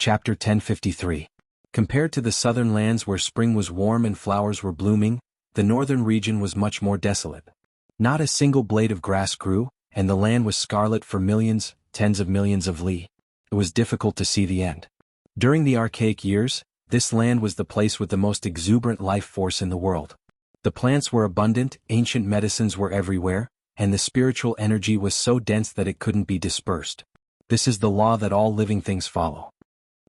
Chapter 1053. Compared to the southern lands where spring was warm and flowers were blooming, the northern region was much more desolate. Not a single blade of grass grew, and the land was scarlet for millions, tens of millions of li. It was difficult to see the end. During the archaic years, this land was the place with the most exuberant life force in the world. The plants were abundant, ancient medicines were everywhere, and the spiritual energy was so dense that it couldn't be dispersed. This is the law that all living things follow.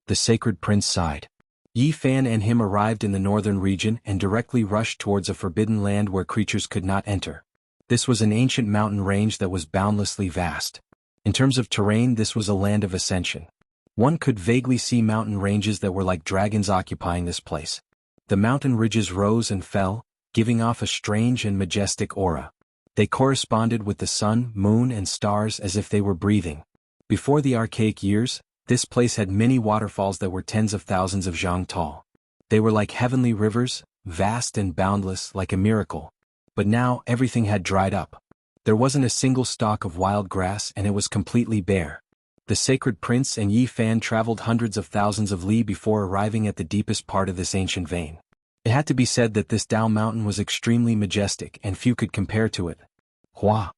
The sacred prince sighed. Yi Fan and him arrived in the northern region and directly rushed towards a forbidden land where creatures could not enter. This was an ancient mountain range that was boundlessly vast. In terms of terrain, this was a land of ascension. One could vaguely see mountain ranges that were like dragons occupying this place. The mountain ridges rose and fell, giving off a strange and majestic aura. They corresponded with the sun, moon, and stars as if they were breathing. Before the archaic years, this place had many waterfalls that were tens of thousands of zhang tall. They were like heavenly rivers, vast and boundless, like a miracle. But now everything had dried up. There wasn't a single stalk of wild grass and it was completely bare. The sacred prince and Yi Fan traveled hundreds of thousands of li before arriving at the deepest part of this ancient vein. It had to be said that this Dao mountain was extremely majestic and few could compare to it. Hua!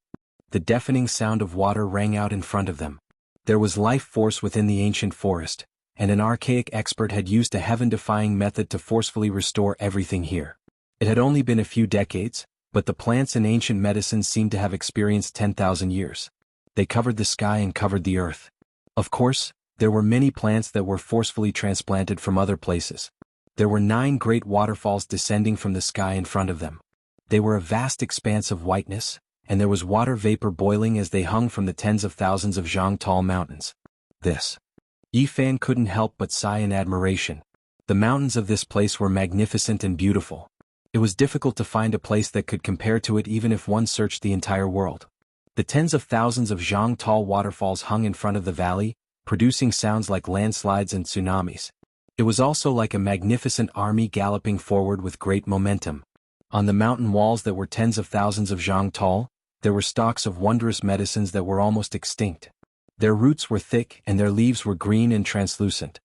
The deafening sound of water rang out in front of them. There was life force within the ancient forest, and an archaic expert had used a heaven-defying method to forcefully restore everything here. It had only been a few decades, but the plants and ancient medicines seemed to have experienced 10,000 years. They covered the sky and covered the earth. Of course, there were many plants that were forcefully transplanted from other places. There were 9 great waterfalls descending from the sky in front of them. They were a vast expanse of whiteness, and there was water vapor boiling as they hung from the tens of thousands of zhang tall mountains. Yi Fan couldn't help but sigh in admiration. The mountains of this place were magnificent and beautiful. It was difficult to find a place that could compare to it even if one searched the entire world. The tens of thousands of zhang tall waterfalls hung in front of the valley, producing sounds like landslides and tsunamis. It was also like a magnificent army galloping forward with great momentum. On the mountain walls that were tens of thousands of zhang tall, there were stalks of wondrous medicines that were almost extinct. Their roots were thick and their leaves were green and translucent.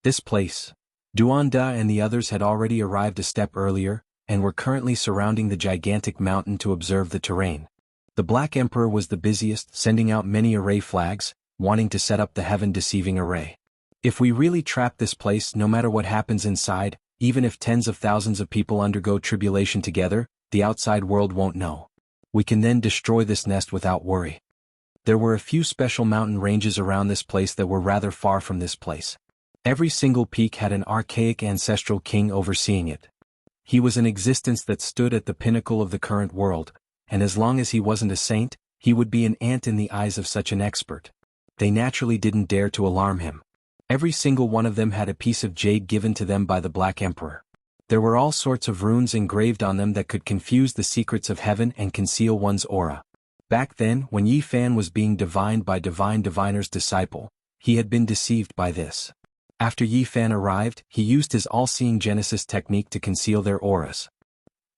This place, Duanda and the others had already arrived a step earlier, and were currently surrounding the gigantic mountain to observe the terrain. The Black Emperor was the busiest, sending out many array flags, wanting to set up the heaven-deceiving array. If we really trap this place, no matter what happens inside, even if tens of thousands of people undergo tribulation together, the outside world won't know. We can then destroy this nest without worry. There were a few special mountain ranges around this place that were rather far from this place. Every single peak had an archaic ancestral king overseeing it. He was an existence that stood at the pinnacle of the current world, and as long as he wasn't a saint, he would be an ant in the eyes of such an expert. They naturally didn't dare to alarm him. Every single one of them had a piece of jade given to them by the Black Emperor. There were all sorts of runes engraved on them that could confuse the secrets of heaven and conceal one's aura. Back then, when Yi Fan was being divined by divine diviner's disciple, he had been deceived by this. After Yi Fan arrived, he used his all-seeing Genesis technique to conceal their auras.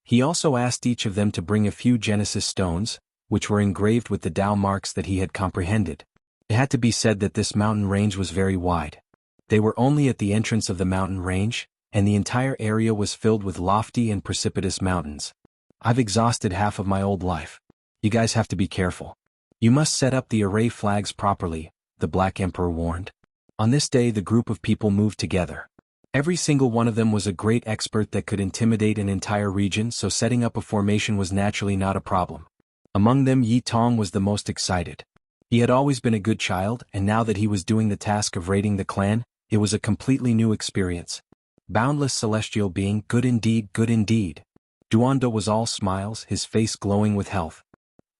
He also asked each of them to bring a few Genesis stones, which were engraved with the Tao marks that he had comprehended. It had to be said that this mountain range was very wide. They were only at the entrance of the mountain range, and the entire area was filled with lofty and precipitous mountains. I've exhausted half of my old life. You guys have to be careful. You must set up the array flags properly, the Black Emperor warned. On this day the group of people moved together. Every single one of them was a great expert that could intimidate an entire region, so setting up a formation was naturally not a problem. Among them Yi Tong was the most excited. He had always been a good child, and now that he was doing the task of raiding the clan, it was a completely new experience. Boundless celestial being, good indeed, good indeed. Duanda was all smiles, his face glowing with health.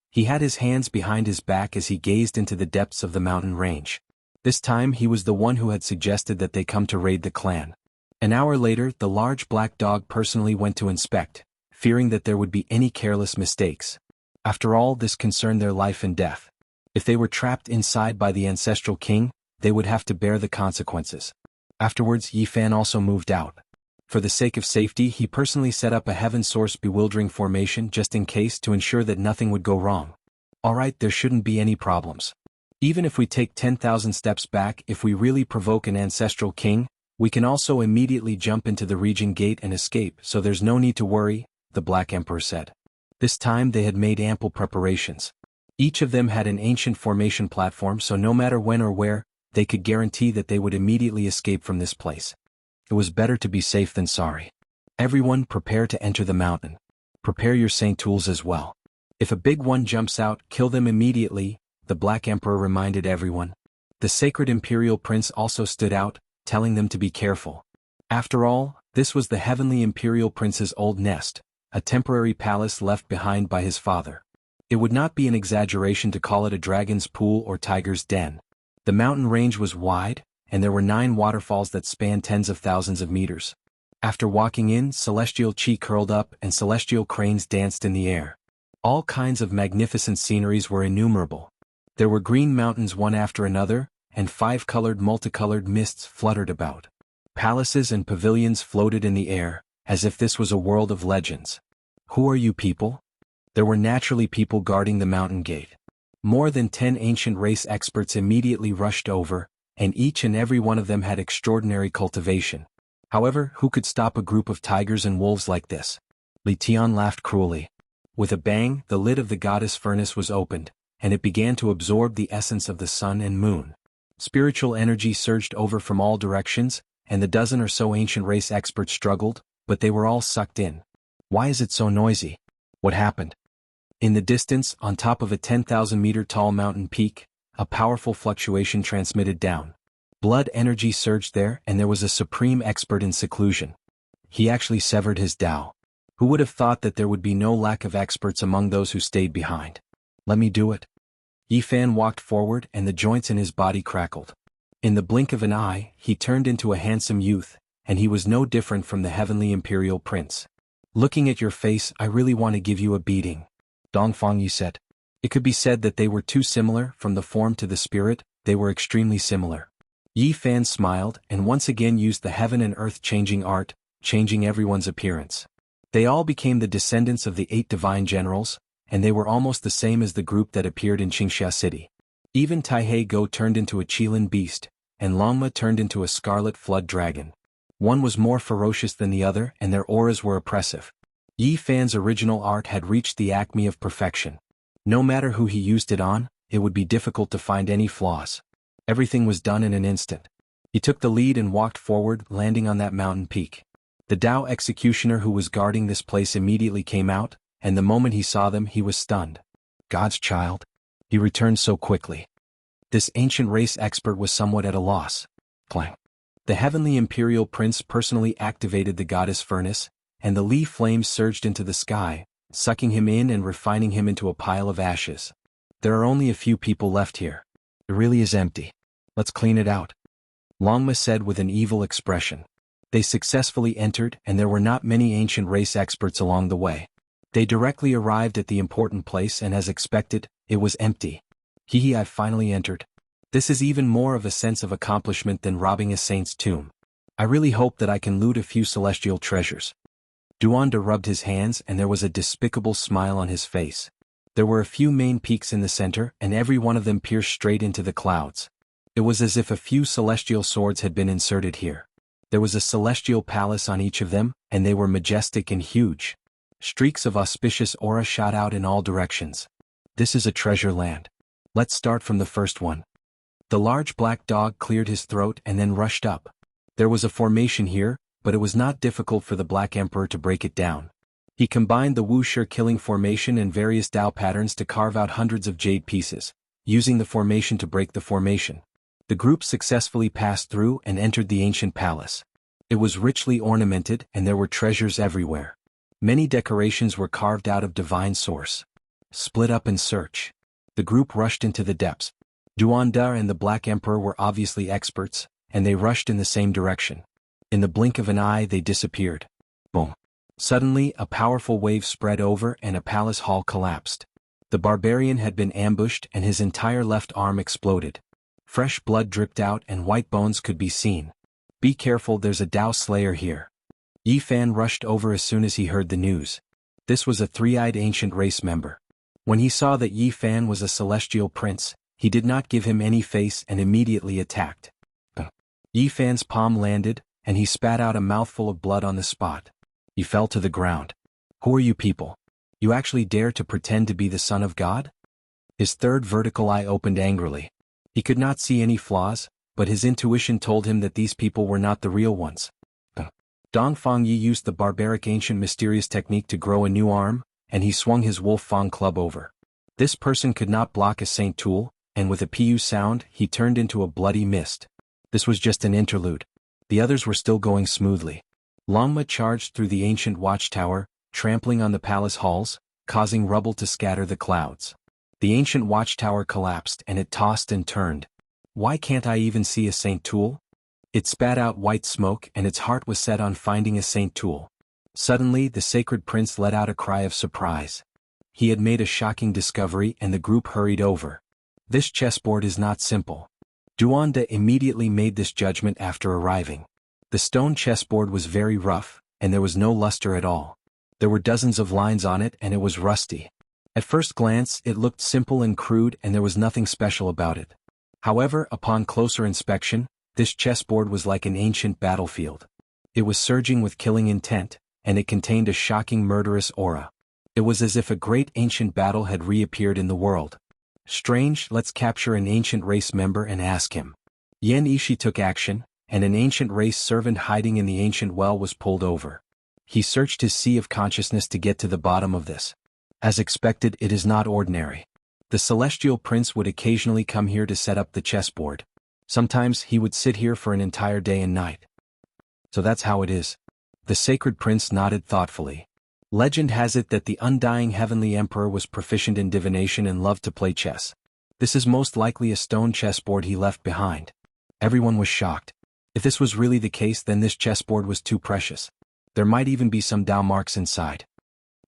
He had his hands behind his back as he gazed into the depths of the mountain range. This time he was the one who had suggested that they come to raid the clan. An hour later, the large black dog personally went to inspect, fearing that there would be any careless mistakes. After all, this concerned their life and death. If they were trapped inside by the ancestral king, they would have to bear the consequences. Afterwards, Yi Fan also moved out. For the sake of safety, he personally set up a heaven source bewildering formation just in case, to ensure that nothing would go wrong. Alright, there shouldn't be any problems. Even if we take 10,000 steps back, if we really provoke an ancestral king, we can also immediately jump into the region gate and escape, so there's no need to worry, the Black Emperor said. This time they had made ample preparations. Each of them had an ancient formation platform, so no matter when or where, they could guarantee that they would immediately escape from this place. It was better to be safe than sorry. Everyone prepare to enter the mountain. Prepare your saint tools as well. If a big one jumps out, kill them immediately, the Black Emperor reminded everyone. The sacred imperial prince also stood out, telling them to be careful. After all, this was the heavenly imperial prince's old nest, a temporary palace left behind by his father. It would not be an exaggeration to call it a dragon's pool or tiger's den. The mountain range was wide, and there were 9 waterfalls that spanned tens of thousands of meters. After walking in, celestial chi curled up and celestial cranes danced in the air. All kinds of magnificent sceneries were innumerable. There were green mountains one after another, and 5-colored multicolored mists fluttered about. Palaces and pavilions floated in the air, as if this was a world of legends. Who are you people? There were naturally people guarding the mountain gate. More than 10 ancient race experts immediately rushed over, and each and every one of them had extraordinary cultivation. However, who could stop a group of tigers and wolves like this? Li Tian laughed cruelly. With a bang, the lid of the goddess furnace was opened, and it began to absorb the essence of the sun and moon. Spiritual energy surged over from all directions, and the dozen or so ancient race experts struggled, but they were all sucked in. Why is it so noisy? What happened? In the distance, on top of a 10,000-meter tall mountain peak, a powerful fluctuation transmitted down. Blood energy surged there, and there was a supreme expert in seclusion. He actually severed his Tao. Who would have thought that there would be no lack of experts among those who stayed behind? Let me do it. Yifan walked forward, and the joints in his body crackled. In the blink of an eye, he turned into a handsome youth, and he was no different from the heavenly imperial prince. Looking at your face, I really want to give you a beating. Dongfang Yi said. It could be said that they were too similar, from the form to the spirit, they were extremely similar. Yi Fan smiled and once again used the heaven and earth changing art, changing everyone's appearance. They all became the descendants of the 8 divine generals, and they were almost the same as the group that appeared in Qingxia City. Even Taihei Go turned into a Qilin beast, and Longma turned into a scarlet flood dragon. One was more ferocious than the other, and their auras were oppressive. Yi Fan's original art had reached the acme of perfection. No matter who he used it on, it would be difficult to find any flaws. Everything was done in an instant. He took the lead and walked forward, landing on that mountain peak. The Tao executioner who was guarding this place immediately came out, and the moment he saw them he was stunned. God's child? He returned so quickly. This ancient race expert was somewhat at a loss. Clang. The heavenly imperial prince personally activated the goddess furnace, and the Li flames surged into the sky, sucking him in and refining him into a pile of ashes. There are only a few people left here. It really is empty. Let's clean it out. Longma said with an evil expression. They successfully entered, and there were not many ancient race experts along the way. They directly arrived at the important place, and as expected, it was empty. I've finally entered. This is even more of a sense of accomplishment than robbing a saint's tomb. I really hope that I can loot a few celestial treasures. Duanda rubbed his hands, and there was a despicable smile on his face. There were a few main peaks in the center, and every one of them pierced straight into the clouds. It was as if a few celestial swords had been inserted here. There was a celestial palace on each of them, and they were majestic and huge. Streaks of auspicious aura shot out in all directions. This is a treasure land. Let's start from the first one. The large black dog cleared his throat and then rushed up. There was a formation here, but it was not difficult for the Black Emperor to break it down. He combined the Wuxia killing formation and various Tao patterns to carve out hundreds of jade pieces, using the formation to break the formation. The group successfully passed through and entered the ancient palace. It was richly ornamented, and there were treasures everywhere. Many decorations were carved out of divine source. Split up and search. The group rushed into the depths. Duanda and the Black Emperor were obviously experts, and they rushed in the same direction. In the blink of an eye they disappeared. Boom. Suddenly a powerful wave spread over and a palace hall collapsed. The barbarian had been ambushed and his entire left arm exploded. Fresh blood dripped out and white bones could be seen. Be careful, there's a Tao Slayer here. Yifan rushed over as soon as he heard the news. This was a 3-eyed ancient race member. When he saw that Yifan was a celestial prince, He did not give him any face and immediately attacked. Yi Fan's palm landed, and he spat out a mouthful of blood on the spot. He fell to the ground. Who are you people? You actually dare to pretend to be the son of God? His third vertical eye opened angrily. He could not see any flaws, but his intuition told him that these people were not the real ones. Dongfang Yi used the barbaric ancient mysterious technique to grow a new arm, and he swung his Wolf Fang club over. This person could not block a Saint tool, and with a pu sound, he turned into a bloody mist. This was just an interlude. The others were still going smoothly. Longma charged through the ancient watchtower, trampling on the palace halls, causing rubble to scatter the clouds. The ancient watchtower collapsed and it tossed and turned. Why can't I even see a Saint tool? It spat out white smoke and its heart was set on finding a Saint tool. Suddenly the sacred prince let out a cry of surprise. He had made a shocking discovery and the group hurried over. This chessboard is not simple. Duanda immediately made this judgment after arriving. The stone chessboard was very rough, and there was no luster at all. There were dozens of lines on it and it was rusty. At first glance it looked simple and crude and there was nothing special about it. However, upon closer inspection, this chessboard was like an ancient battlefield. It was surging with killing intent, and it contained a shocking murderous aura. It was as if a great ancient battle had reappeared in the world. Strange, let's capture an ancient race member and ask him. Yen Ishi took action, and an ancient race servant hiding in the ancient well was pulled over. He searched his sea of consciousness to get to the bottom of this. As expected, it is not ordinary. The celestial prince would occasionally come here to set up the chessboard. Sometimes he would sit here for an entire day and night. So that's how it is. The sacred prince nodded thoughtfully. Legend has it that the undying heavenly emperor was proficient in divination and loved to play chess. This is most likely a stone chessboard he left behind. Everyone was shocked. If this was really the case, then this chessboard was too precious. There might even be some Dao marks inside.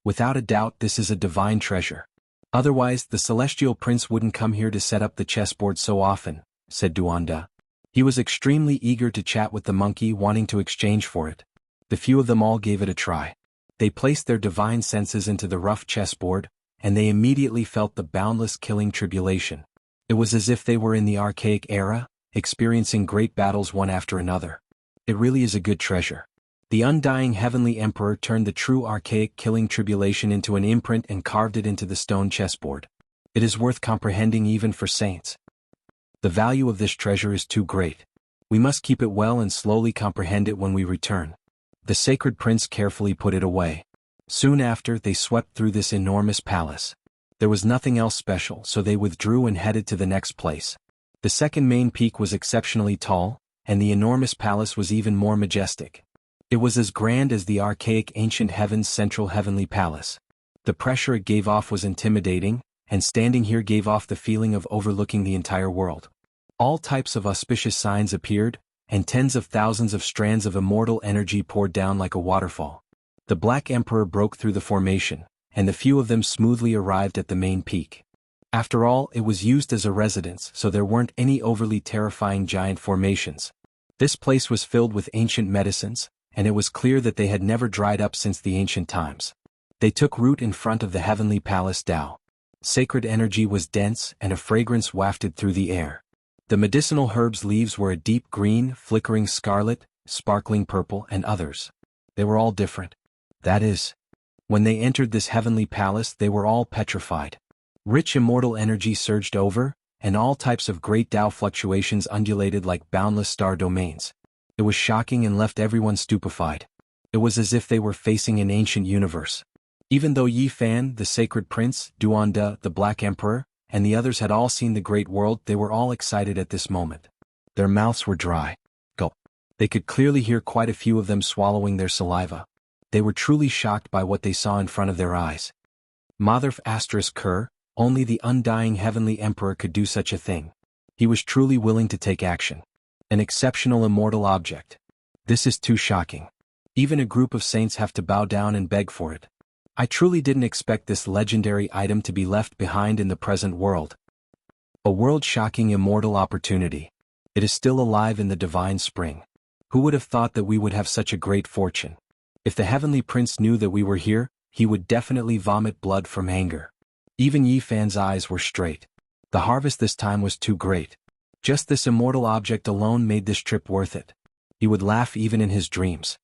Without a doubt, this is a divine treasure. Otherwise, the celestial prince wouldn't come here to set up the chessboard so often, said Duanda. He was extremely eager to chat with the monkey, wanting to exchange for it. The few of them all gave it a try. They placed their divine senses into the rough chessboard, and they immediately felt the boundless killing tribulation. It was as if they were in the archaic era, experiencing great battles one after another. It really is a good treasure. The undying heavenly emperor turned the true archaic killing tribulation into an imprint and carved it into the stone chessboard. It is worth comprehending even for saints. The value of this treasure is too great. We must keep it well and slowly comprehend it when we return. The sacred prince carefully put it away. Soon after, they swept through this enormous palace. There was nothing else special, so they withdrew and headed to the next place. The second main peak was exceptionally tall, and the enormous palace was even more majestic. It was as grand as the archaic ancient heaven's central heavenly palace. The pressure it gave off was intimidating, and standing here gave off the feeling of overlooking the entire world. All types of auspicious signs appeared, and tens of thousands of strands of immortal energy poured down like a waterfall. The Black Emperor broke through the formation, and the few of them smoothly arrived at the main peak. After all, it was used as a residence, so there weren't any overly terrifying giant formations. This place was filled with ancient medicines, and it was clear that they had never dried up since the ancient times. They took root in front of the heavenly palace Tao. Sacred energy was dense and a fragrance wafted through the air. The medicinal herbs' leaves were a deep green, flickering scarlet, sparkling purple, and others. They were all different. That is, when they entered this heavenly palace, they were all petrified. Rich immortal energy surged over, and all types of great Tao fluctuations undulated like boundless star domains. It was shocking and left everyone stupefied. It was as if they were facing an ancient universe. Even though Yi Fan, the sacred prince, Duanda, the Black Emperor, and the others had all seen the great world, they were all excited at this moment. Their mouths were dry. Gulp. They could clearly hear quite a few of them swallowing their saliva. They were truly shocked by what they saw in front of their eyes. Motherf * Kerr, only the undying heavenly emperor could do such a thing. He was truly willing to take action. An exceptional immortal object. This is too shocking. Even a group of saints have to bow down and beg for it. I truly didn't expect this legendary item to be left behind in the present world. A world-shocking immortal opportunity. It is still alive in the divine spring. Who would have thought that we would have such a great fortune? If the heavenly prince knew that we were here, he would definitely vomit blood from anger. Even Yi Fan's eyes were straight. The harvest this time was too great. Just this immortal object alone made this trip worth it. He would laugh even in his dreams.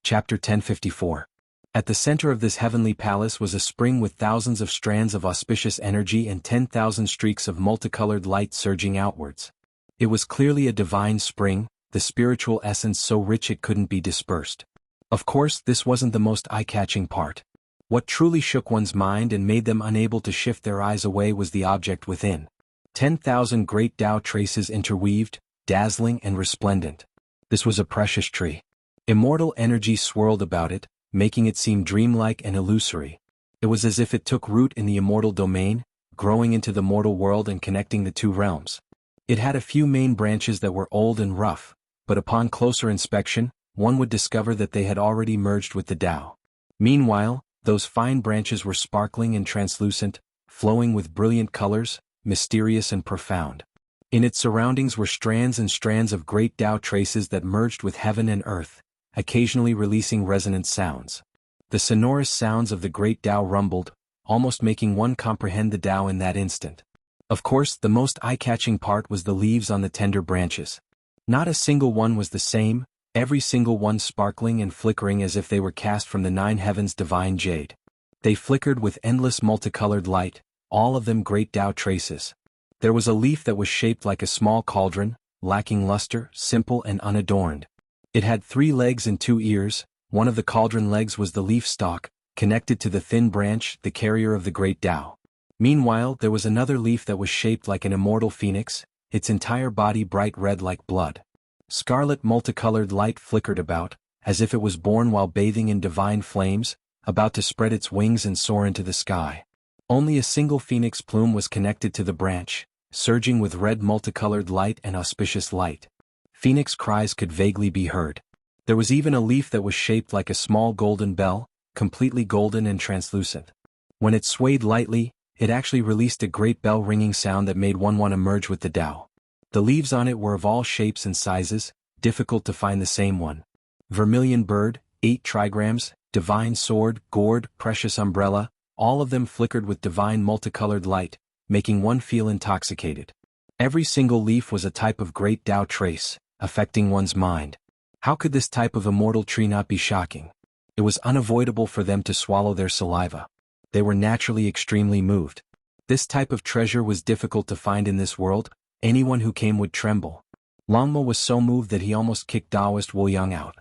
Chapter 1054. At the center of this heavenly palace was a spring with thousands of strands of auspicious energy and 10,000 streaks of multicolored light surging outwards. It was clearly a divine spring, the spiritual essence so rich it couldn't be dispersed. Of course, this wasn't the most eye-catching part. What truly shook one's mind and made them unable to shift their eyes away was the object within. 10,000 great Tao traces interweaved, dazzling and resplendent. This was a precious tree. Immortal energy swirled about it, making it seem dreamlike and illusory. It was as if it took root in the immortal domain, growing into the mortal world and connecting the two realms. It had a few main branches that were old and rough, but upon closer inspection, one would discover that they had already merged with the Tao. Meanwhile, those fine branches were sparkling and translucent, flowing with brilliant colors, mysterious and profound. In its surroundings were strands and strands of great Tao traces that merged with heaven and earth, occasionally releasing resonant sounds. The sonorous sounds of the great Tao rumbled, almost making one comprehend the Tao in that instant. Of course, the most eye-catching part was the leaves on the tender branches. Not a single one was the same, every single one sparkling and flickering as if they were cast from the nine heavens' divine jade. They flickered with endless multicolored light, all of them great Tao traces. There was a leaf that was shaped like a small cauldron, lacking luster, simple and unadorned. It had 3 legs and 2 ears. One of the cauldron legs was the leaf stalk, connected to the thin branch, the carrier of the great Tao. Meanwhile, there was another leaf that was shaped like an immortal phoenix, its entire body bright red like blood. Scarlet multicolored light flickered about, as if it was born while bathing in divine flames, about to spread its wings and soar into the sky. Only a single phoenix plume was connected to the branch, surging with red multicolored light and auspicious light. Phoenix cries could vaguely be heard. There was even a leaf that was shaped like a small golden bell, completely golden and translucent. When it swayed lightly, it actually released a great bell-ringing sound that made one want to merge with the Tao. The leaves on it were of all shapes and sizes, difficult to find the same one. Vermilion bird, 8 trigrams, divine sword, gourd, precious umbrella, all of them flickered with divine multicolored light, making one feel intoxicated. Every single leaf was a type of great Tao trace, affecting one's mind. How could this type of immortal tree not be shocking? It was unavoidable for them to swallow their saliva. They were naturally extremely moved. This type of treasure was difficult to find in this world. Anyone who came would tremble. Longmo was so moved that he almost kicked Taoist Wu Yang out.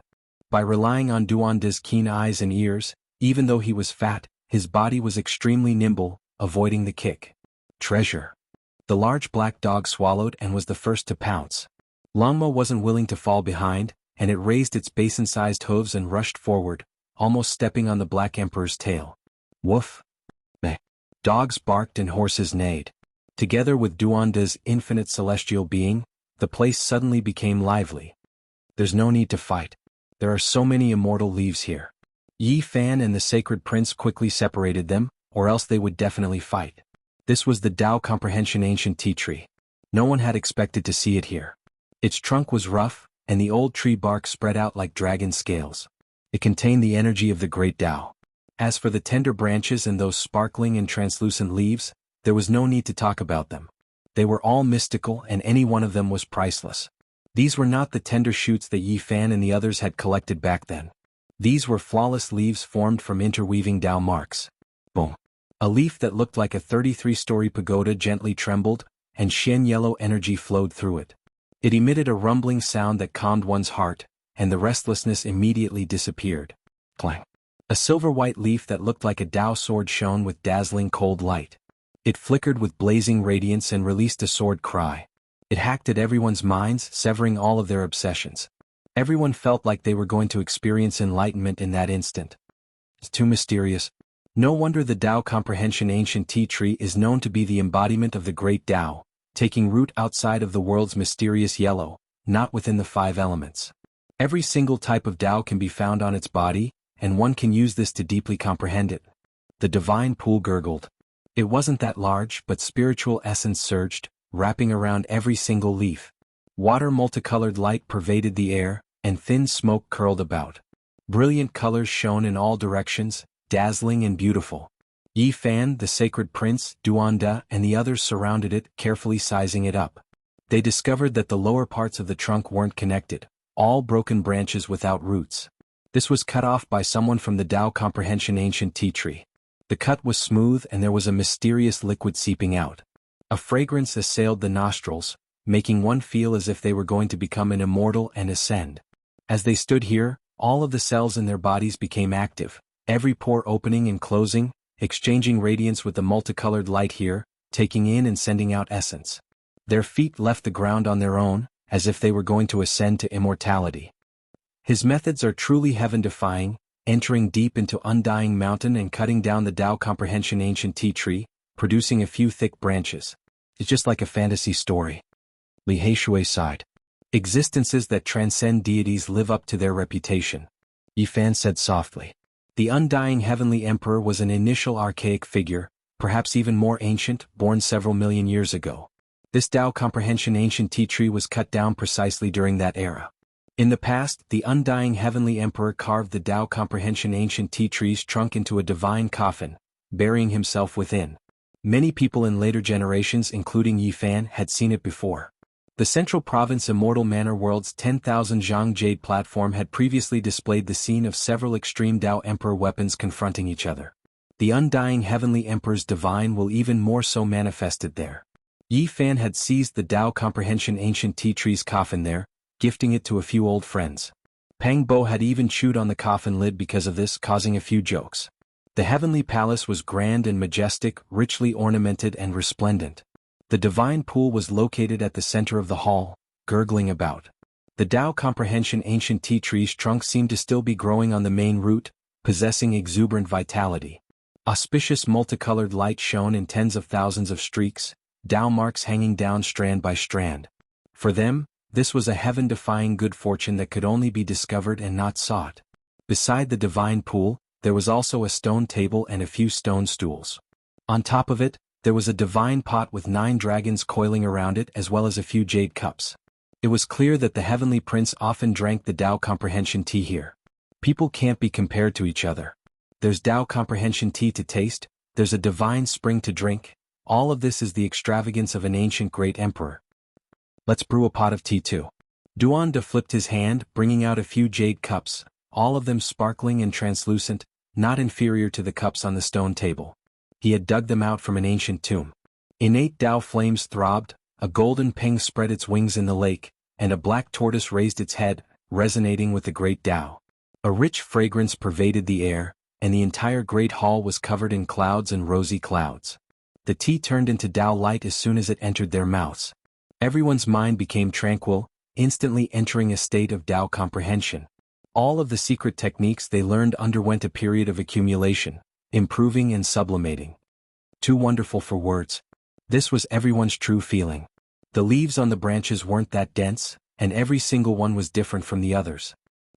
By relying on Duanda's keen eyes and ears, even though he was fat, his body was extremely nimble, avoiding the kick. Treasure. The large black dog swallowed and was the first to pounce. Longmo wasn't willing to fall behind, and it raised its basin-sized hooves and rushed forward, almost stepping on the Black Emperor's tail. Woof! Meh! Dogs barked and horses neighed. Together with Duanda's infinite celestial being, the place suddenly became lively. There's no need to fight. There are so many immortal leaves here. Yi Fan and the sacred prince quickly separated them, or else they would definitely fight. This was the Tao Comprehension ancient tea tree. No one had expected to see it here. Its trunk was rough, and the old tree bark spread out like dragon scales. It contained the energy of the great Tao. As for the tender branches and those sparkling and translucent leaves, there was no need to talk about them. They were all mystical and any one of them was priceless. These were not the tender shoots that Yi Fan and the others had collected back then. These were flawless leaves formed from interweaving Tao marks. Boom! A leaf that looked like a 33-story pagoda gently trembled, and Xian yellow energy flowed through it. It emitted a rumbling sound that calmed one's heart, and the restlessness immediately disappeared. Clang! A silver-white leaf that looked like a Tao sword shone with dazzling cold light. It flickered with blazing radiance and released a sword cry. It hacked at everyone's minds, severing all of their obsessions. Everyone felt like they were going to experience enlightenment in that instant. It's too mysterious. No wonder the Tao Comprehension ancient tea tree is known to be the embodiment of the great Tao, taking root outside of the world's mysterious yellow, not within the 5 elements. Every single type of Tao can be found on its body, and one can use this to deeply comprehend it. The divine pool gurgled. It wasn't that large, but spiritual essence surged, wrapping around every single leaf. Water multicolored light pervaded the air, and thin smoke curled about. Brilliant colors shone in all directions, dazzling and beautiful. Yi Fan, the sacred prince, Duanda, and the others surrounded it, carefully sizing it up. They discovered that the lower parts of the trunk weren't connected, all broken branches without roots. This was cut off by someone from the Tao Comprehension ancient tea tree. The cut was smooth and there was a mysterious liquid seeping out. A fragrance assailed the nostrils, making one feel as if they were going to become an immortal and ascend. As they stood here, all of the cells in their bodies became active, every pore opening and closing, exchanging radiance with the multicolored light here, taking in and sending out essence. Their feet left the ground on their own, as if they were going to ascend to immortality. His methods are truly heaven-defying, entering deep into Undying Mountain and cutting down the Tao Comprehension ancient tea tree, producing a few thick branches. It's just like a fantasy story. Li Heishui sighed. Existences that transcend deities live up to their reputation. Yi Fan said softly. The undying heavenly emperor was an initial archaic figure, perhaps even more ancient, born several million years ago. This Tao Comprehension ancient tea tree was cut down precisely during that era. In the past, the undying heavenly emperor carved the Tao Comprehension ancient tea tree's trunk into a divine coffin, burying himself within. Many people in later generations including Yi Fan had seen it before. The Central Province Immortal Manor World's 10,000 Jianghu Jade platform had previously displayed the scene of several extreme Tao Emperor weapons confronting each other. The undying Heavenly Emperor's divine will even more so manifested there. Yi Fan had seized the Tao Comprehension ancient tea tree's coffin there, gifting it to a few old friends. Pang Bo had even chewed on the coffin lid because of this, causing a few jokes. The heavenly palace was grand and majestic, richly ornamented and resplendent. The divine pool was located at the center of the hall, gurgling about. The Tao Comprehension ancient tea tree's trunk seemed to still be growing on the main root, possessing exuberant vitality. Auspicious multicolored light shone in tens of thousands of streaks, Tao marks hanging down strand by strand. For them, this was a heaven-defying good fortune that could only be discovered and not sought. Beside the divine pool, there was also a stone table and a few stone stools. On top of it, there was a divine pot with 9 dragons coiling around it as well as a few jade cups. It was clear that the heavenly prince often drank the Tao Comprehension tea here. People can't be compared to each other. There's Tao Comprehension tea to taste, there's a divine spring to drink. All of this is the extravagance of an ancient great emperor. Let's brew a pot of tea too. Duanda flipped his hand, bringing out a few jade cups, all of them sparkling and translucent, not inferior to the cups on the stone table. He had dug them out from an ancient tomb. Innate Tao flames throbbed, a golden ping spread its wings in the lake, and a black tortoise raised its head, resonating with the great Tao. A rich fragrance pervaded the air, and the entire great hall was covered in clouds and rosy clouds. The tea turned into Tao light as soon as it entered their mouths. Everyone's mind became tranquil, instantly entering a state of Tao comprehension. All of the secret techniques they learned underwent a period of accumulation, improving and sublimating. Too wonderful for words. This was everyone's true feeling. The leaves on the branches weren't that dense, and every single one was different from the others.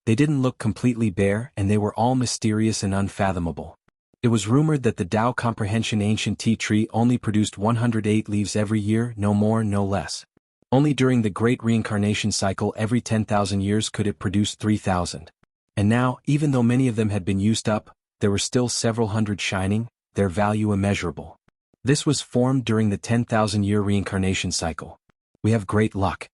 They didn't look completely bare and they were all mysterious and unfathomable. It was rumored that the Tao Comprehension ancient tea tree only produced 108 leaves every year, no more, no less. Only during the great reincarnation cycle every 10,000 years could it produce 3,000. And now, even though many of them had been used up, there were still several hundred shining, their value immeasurable. This was formed during the 10,000-year reincarnation cycle. We have great luck.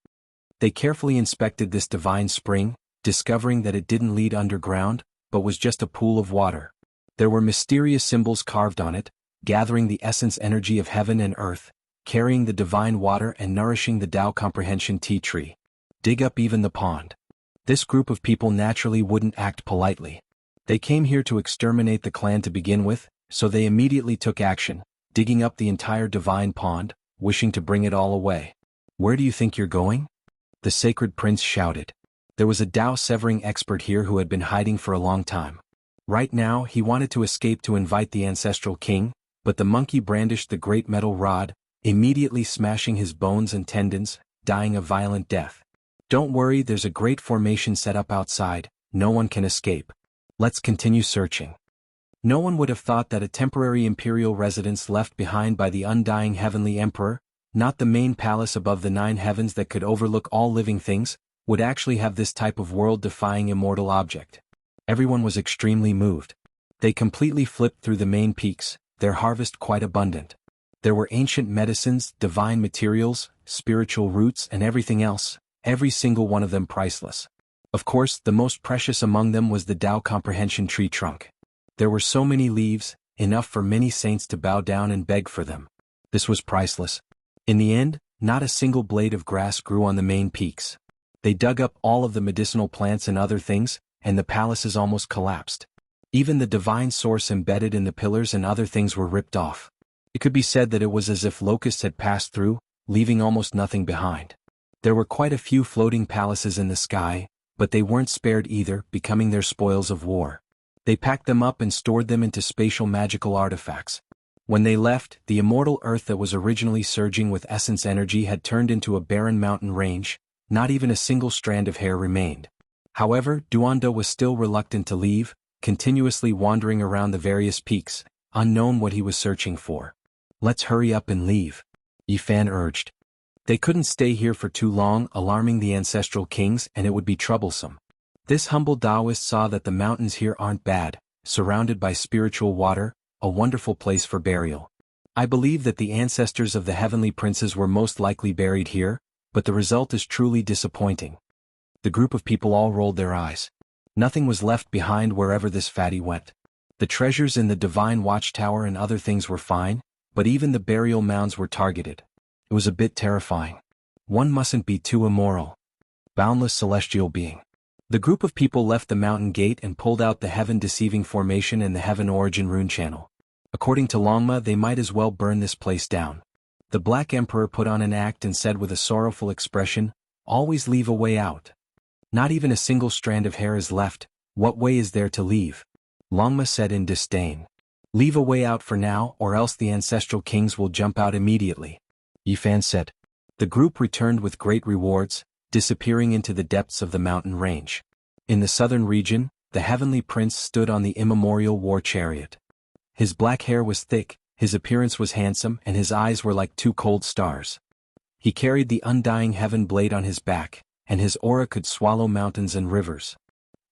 They carefully inspected this divine spring, discovering that it didn't lead underground, but was just a pool of water. There were mysterious symbols carved on it, gathering the essence energy of heaven and earth, carrying the divine water and nourishing the Tao Comprehension tea tree. Dig up even the pond. This group of people naturally wouldn't act politely. They came here to exterminate the clan to begin with, so they immediately took action, digging up the entire divine pond, wishing to bring it all away. Where do you think you're going? The sacred prince shouted. There was a Tao severing expert here who had been hiding for a long time. Right now, he wanted to escape to invite the ancestral king, but the monkey brandished the great metal rod, immediately smashing his bones and tendons, dying a violent death. Don't worry, there's a great formation set up outside, no one can escape. Let's continue searching. No one would have thought that a temporary imperial residence left behind by the undying heavenly emperor, not the main palace above the 9 heavens that could overlook all living things, would actually have this type of world-defying immortal object. Everyone was extremely moved. They completely flipped through the main peaks, their harvest quite abundant. There were ancient medicines, divine materials, spiritual roots and everything else, every single one of them priceless. Of course, the most precious among them was the Tao comprehension tree trunk. There were so many leaves, enough for many saints to bow down and beg for them. This was priceless. In the end, not a single blade of grass grew on the main peaks. They dug up all of the medicinal plants and other things, and the palaces almost collapsed. Even the divine source embedded in the pillars and other things were ripped off. It could be said that it was as if locusts had passed through, leaving almost nothing behind. There were quite a few floating palaces in the sky, but they weren't spared either, becoming their spoils of war. They packed them up and stored them into spatial magical artifacts. When they left, the immortal earth that was originally surging with essence energy had turned into a barren mountain range, not even a single strand of hair remained. However, Duanda was still reluctant to leave, continuously wandering around the various peaks, unknown what he was searching for. "Let's hurry up and leave," Yifan urged. They couldn't stay here for too long, alarming the ancestral kings, and it would be troublesome. This humble Taoist saw that the mountains here aren't bad, surrounded by spiritual water, a wonderful place for burial. "I believe that the ancestors of the heavenly princes were most likely buried here, but the result is truly disappointing." The group of people all rolled their eyes. Nothing was left behind wherever this fatty went. The treasures in the divine watchtower and other things were fine, but even the burial mounds were targeted. It was a bit terrifying. One mustn't be too immoral. Boundless celestial being. The group of people left the mountain gate and pulled out the heaven-deceiving formation and the heaven origin rune channel. According to Longma, they might as well burn this place down. The Black Emperor put on an act and said with a sorrowful expression, "Always leave a way out. Not even a single strand of hair is left, what way is there to leave?" Longma said in disdain. "Leave a way out for now, or else the ancestral kings will jump out immediately," Yifan said. The group returned with great rewards, disappearing into the depths of the mountain range. In the southern region, the heavenly prince stood on the immemorial war chariot. His black hair was thick, his appearance was handsome, and his eyes were like two cold stars. He carried the undying heaven blade on his back, and his aura could swallow mountains and rivers.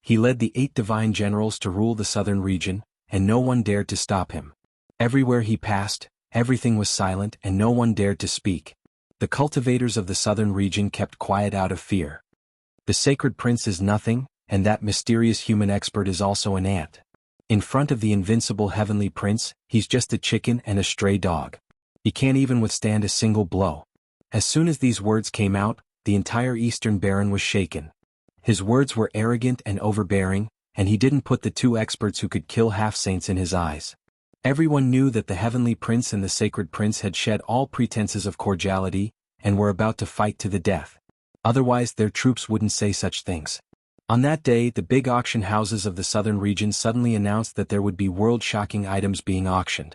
He led the 8 divine generals to rule the southern region, and no one dared to stop him. Everywhere he passed, everything was silent and no one dared to speak. The cultivators of the southern region kept quiet out of fear. The sacred prince is nothing, and that mysterious human expert is also an ant. In front of the invincible heavenly prince, he's just a chicken and a stray dog. He can't even withstand a single blow. As soon as these words came out, the entire Eastern Baron was shaken. His words were arrogant and overbearing, and he didn't put the 2 experts who could kill half-saints in his eyes. Everyone knew that the heavenly prince and the sacred prince had shed all pretenses of cordiality, and were about to fight to the death. Otherwise their troops wouldn't say such things. On that day, the big auction houses of the southern region suddenly announced that there would be world-shocking items being auctioned.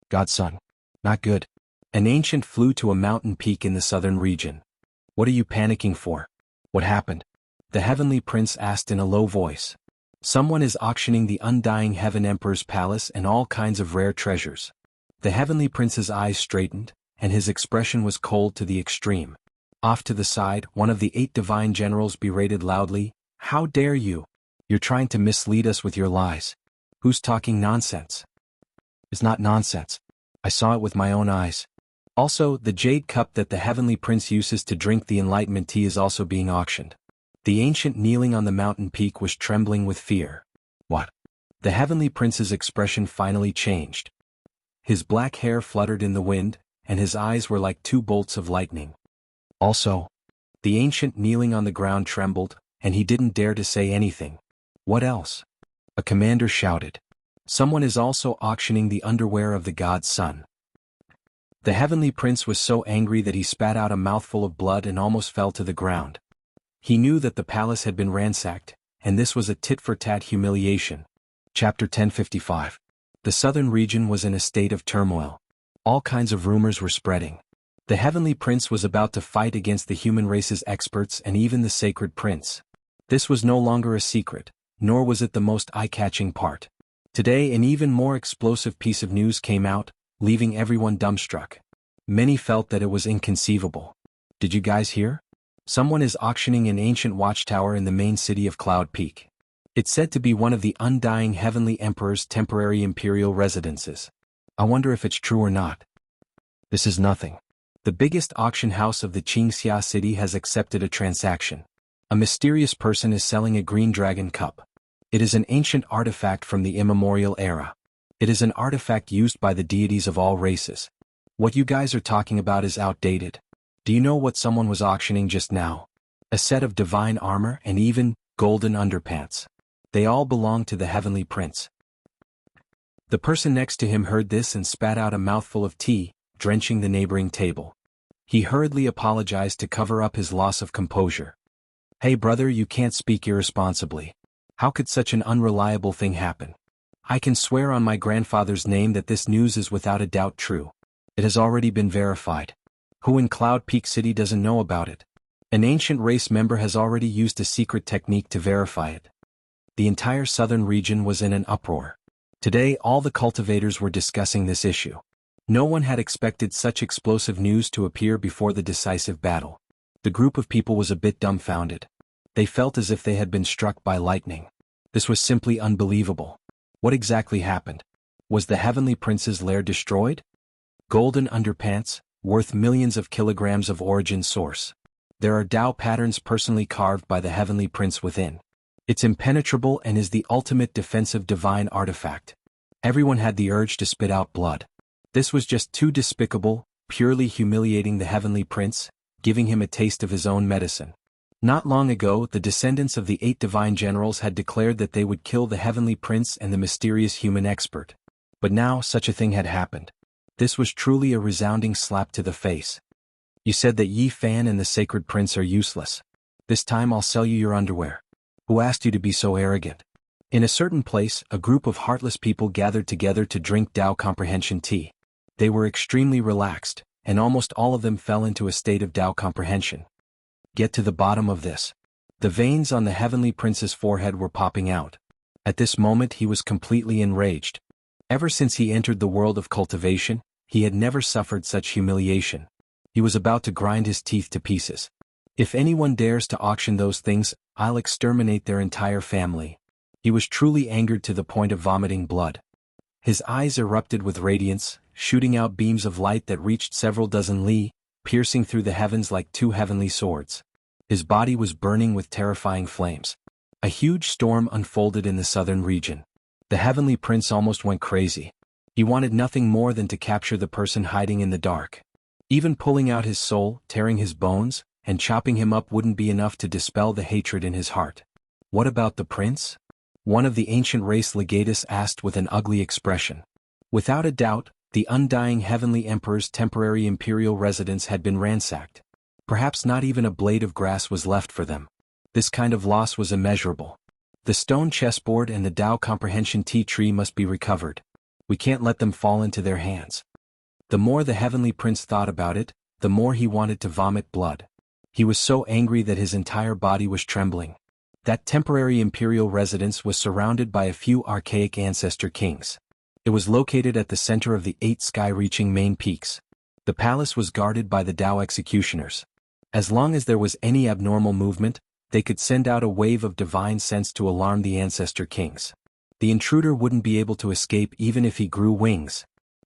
Godson. Not good. An ancient flew to a mountain peak in the southern region. "What are you panicking for? What happened?" the heavenly prince asked in a low voice. "Someone is auctioning the undying heaven emperor's palace and all kinds of rare treasures." The heavenly prince's eyes straightened, and his expression was cold to the extreme. Off to the side, one of the 8 divine generals berated loudly, "How dare you? You're trying to mislead us with your lies. Who's talking nonsense?" "It's not nonsense. I saw it with my own eyes. Also, the jade cup that the heavenly prince uses to drink the enlightenment tea is also being auctioned." The ancient kneeling on the mountain peak was trembling with fear. "What?" The heavenly prince's expression finally changed. His black hair fluttered in the wind, and his eyes were like 2 bolts of lightning. "Also," the ancient kneeling on the ground trembled, and he didn't dare to say anything. "What else?" A commander shouted. "Someone is also auctioning the underwear of the god's son." The heavenly prince was so angry that he spat out a mouthful of blood and almost fell to the ground. He knew that the palace had been ransacked, and this was a tit-for-tat humiliation. Chapter 1055. The southern region was in a state of turmoil. All kinds of rumors were spreading. The heavenly prince was about to fight against the human race's experts and even the sacred prince. This was no longer a secret, nor was it the most eye-catching part. Today an even more explosive piece of news came out, leaving everyone dumbstruck. Many felt that it was inconceivable. "Did you guys hear? Someone is auctioning an ancient watchtower in the main city of Cloud Peak. It's said to be one of the undying heavenly emperor's temporary imperial residences." I wonder if it's true or not. This is nothing. The biggest auction house of the Qingxia city has accepted a transaction. A mysterious person is selling a green dragon cup. It is an ancient artifact from the immemorial era. It is an artifact used by the deities of all races. What you guys are talking about is outdated. Do you know what someone was auctioning just now? A set of divine armor and even golden underpants. They all belong to the heavenly prince. The person next to him heard this and spat out a mouthful of tea, drenching the neighboring table. He hurriedly apologized to cover up his loss of composure. Hey brother, you can't speak irresponsibly. How could such an unreliable thing happen? I can swear on my grandfather's name that this news is without a doubt true. It has already been verified. Who in Cloud Peak City doesn't know about it? An ancient race member has already used a secret technique to verify it. The entire southern region was in an uproar. Today all the cultivators were discussing this issue. No one had expected such explosive news to appear before the decisive battle. The group of people was a bit dumbfounded. They felt as if they had been struck by lightning. This was simply unbelievable. What exactly happened? Was the Heavenly Prince's lair destroyed? Golden underpants, worth millions of kilograms of origin source. There are Tao patterns personally carved by the Heavenly Prince within. It's impenetrable and is the ultimate defensive divine artifact. Everyone had the urge to spit out blood. This was just too despicable, purely humiliating the Heavenly Prince, giving him a taste of his own medicine. Not long ago, the descendants of the 8 divine generals had declared that they would kill the Heavenly Prince and the mysterious human expert. But now such a thing had happened. This was truly a resounding slap to the face. You said that Yi Fan and the Sacred Prince are useless. This time I'll sell you your underwear. Who asked you to be so arrogant? In a certain place, a group of heartless people gathered together to drink Tao comprehension tea. They were extremely relaxed, and almost all of them fell into a state of Tao comprehension. Get to the bottom of this. The veins on the Heavenly Prince's forehead were popping out. At this moment he was completely enraged. Ever since he entered the world of cultivation, he had never suffered such humiliation. He was about to grind his teeth to pieces. If anyone dares to auction those things, I'll exterminate their entire family. He was truly angered to the point of vomiting blood. His eyes erupted with radiance, shooting out beams of light that reached several dozen li, piercing through the heavens like 2 heavenly swords. His body was burning with terrifying flames. A huge storm unfolded in the southern region. The Heavenly Prince almost went crazy. He wanted nothing more than to capture the person hiding in the dark. Even pulling out his soul, tearing his bones, and chopping him up wouldn't be enough to dispel the hatred in his heart. What about the prince? One of the ancient race legatus asked with an ugly expression. Without a doubt, the undying Heavenly Emperor's temporary imperial residence had been ransacked. Perhaps not even a blade of grass was left for them. This kind of loss was immeasurable. The stone chessboard and the Tao comprehension tea tree must be recovered. We can't let them fall into their hands. The more the Heavenly Prince thought about it, the more he wanted to vomit blood. He was so angry that his entire body was trembling. That temporary imperial residence was surrounded by a few archaic ancestor kings. It was located at the center of the 8 sky-reaching main peaks. The palace was guarded by the Tao executioners. As long as there was any abnormal movement, they could send out a wave of divine sense to alarm the ancestor kings. The intruder wouldn't be able to escape even if he grew wings.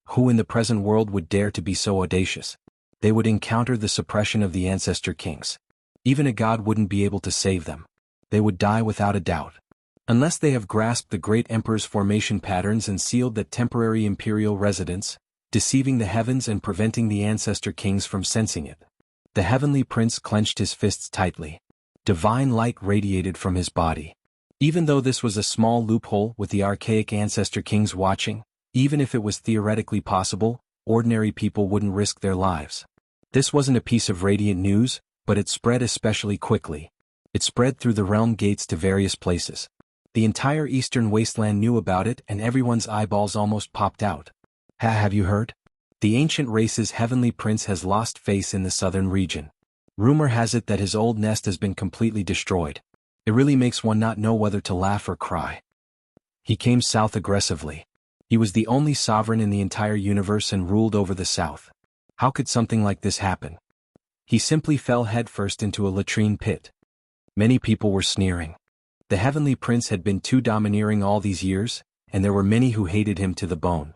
Who in the present world would dare to be so audacious? They would encounter the suppression of the ancestor kings. Even a god wouldn't be able to save them. They would die without a doubt. Unless they have grasped the great emperor's formation patterns and sealed that temporary imperial residence, deceiving the heavens and preventing the ancestor kings from sensing it. The Heavenly Prince clenched his fists tightly. Divine light radiated from his body. Even though this was a small loophole with the archaic ancestor kings watching, even if it was theoretically possible, ordinary people wouldn't risk their lives. This wasn't a piece of radiant news, but it spread especially quickly. It spread through the realm gates to various places. The entire eastern wasteland knew about it and everyone's eyeballs almost popped out. Have you heard? The ancient race's Heavenly Prince has lost face in the southern region. Rumor has it that his old nest has been completely destroyed. It really makes one not know whether to laugh or cry. He came south aggressively. He was the only sovereign in the entire universe and ruled over the south. How could something like this happen? He simply fell headfirst into a latrine pit. Many people were sneering. The Heavenly Prince had been too domineering all these years, and there were many who hated him to the bone.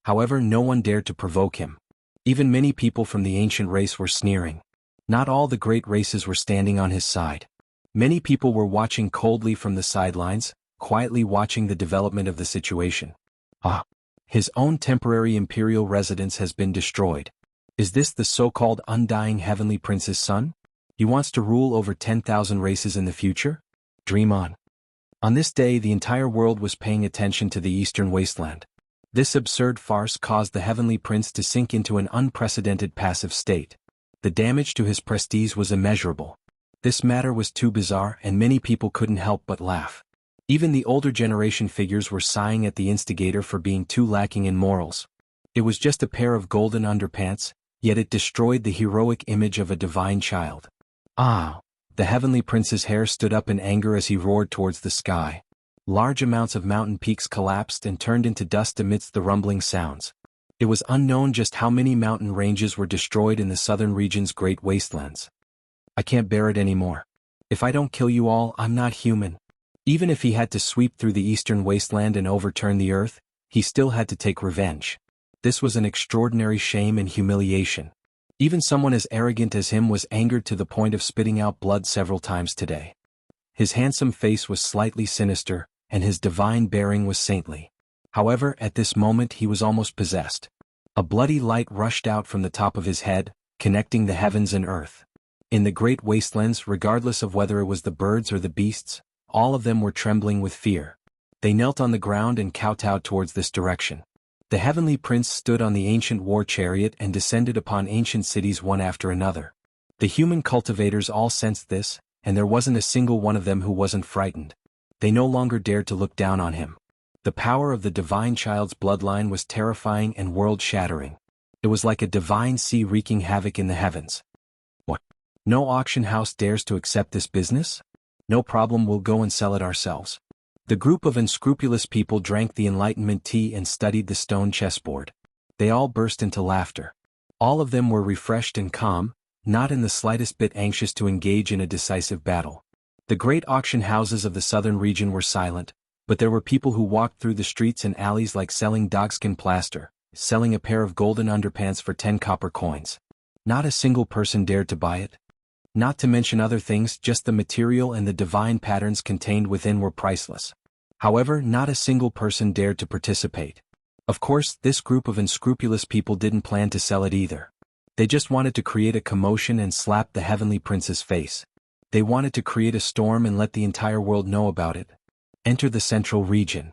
However, no one dared to provoke him. Even many people from the ancient race were sneering. Not all the great races were standing on his side. Many people were watching coldly from the sidelines, quietly watching the development of the situation. Ah! His own temporary imperial residence has been destroyed. Is this the so-called undying heavenly prince's son? He wants to rule over 10,000 races in the future? Dream on. On this day, the entire world was paying attention to the eastern wasteland. This absurd farce caused the heavenly prince to sink into an unprecedented passive state. The damage to his prestige was immeasurable. This matter was too bizarre, and many people couldn't help but laugh. Even the older generation figures were sighing at the instigator for being too lacking in morals. It was just a pair of golden underpants, yet it destroyed the heroic image of a divine child. Ah! The heavenly prince's hair stood up in anger as he roared towards the sky. Large amounts of mountain peaks collapsed and turned into dust amidst the rumbling sounds. It was unknown just how many mountain ranges were destroyed in the southern region's great wastelands. I can't bear it anymore. If I don't kill you all, I'm not human. Even if he had to sweep through the eastern wasteland and overturn the earth, he still had to take revenge. This was an extraordinary shame and humiliation. Even someone as arrogant as him was angered to the point of spitting out blood several times today. His handsome face was slightly sinister, and his divine bearing was saintly. However, at this moment he was almost possessed. A bloody light rushed out from the top of his head, connecting the heavens and earth. In the great wastelands, regardless of whether it was the birds or the beasts, all of them were trembling with fear. They knelt on the ground and kowtowed towards this direction. The heavenly prince stood on the ancient war chariot and descended upon ancient cities one after another. The human cultivators all sensed this, and there wasn't a single one of them who wasn't frightened. They no longer dared to look down on him. The power of the divine child's bloodline was terrifying and world-shattering. It was like a divine sea wreaking havoc in the heavens. What? No auction house dares to accept this business? No problem, we'll go and sell it ourselves. The group of unscrupulous people drank the Enlightenment tea and studied the stone chessboard. They all burst into laughter. All of them were refreshed and calm, not in the slightest bit anxious to engage in a decisive battle. The great auction houses of the southern region were silent, but there were people who walked through the streets and alleys like selling dogskin plaster, selling a pair of golden underpants for 10 copper coins. Not a single person dared to buy it. Not to mention other things, just the material and the divine patterns contained within were priceless. However, not a single person dared to participate. Of course, this group of unscrupulous people didn't plan to sell it either. They just wanted to create a commotion and slap the heavenly prince's face. They wanted to create a storm and let the entire world know about it. Enter the central region.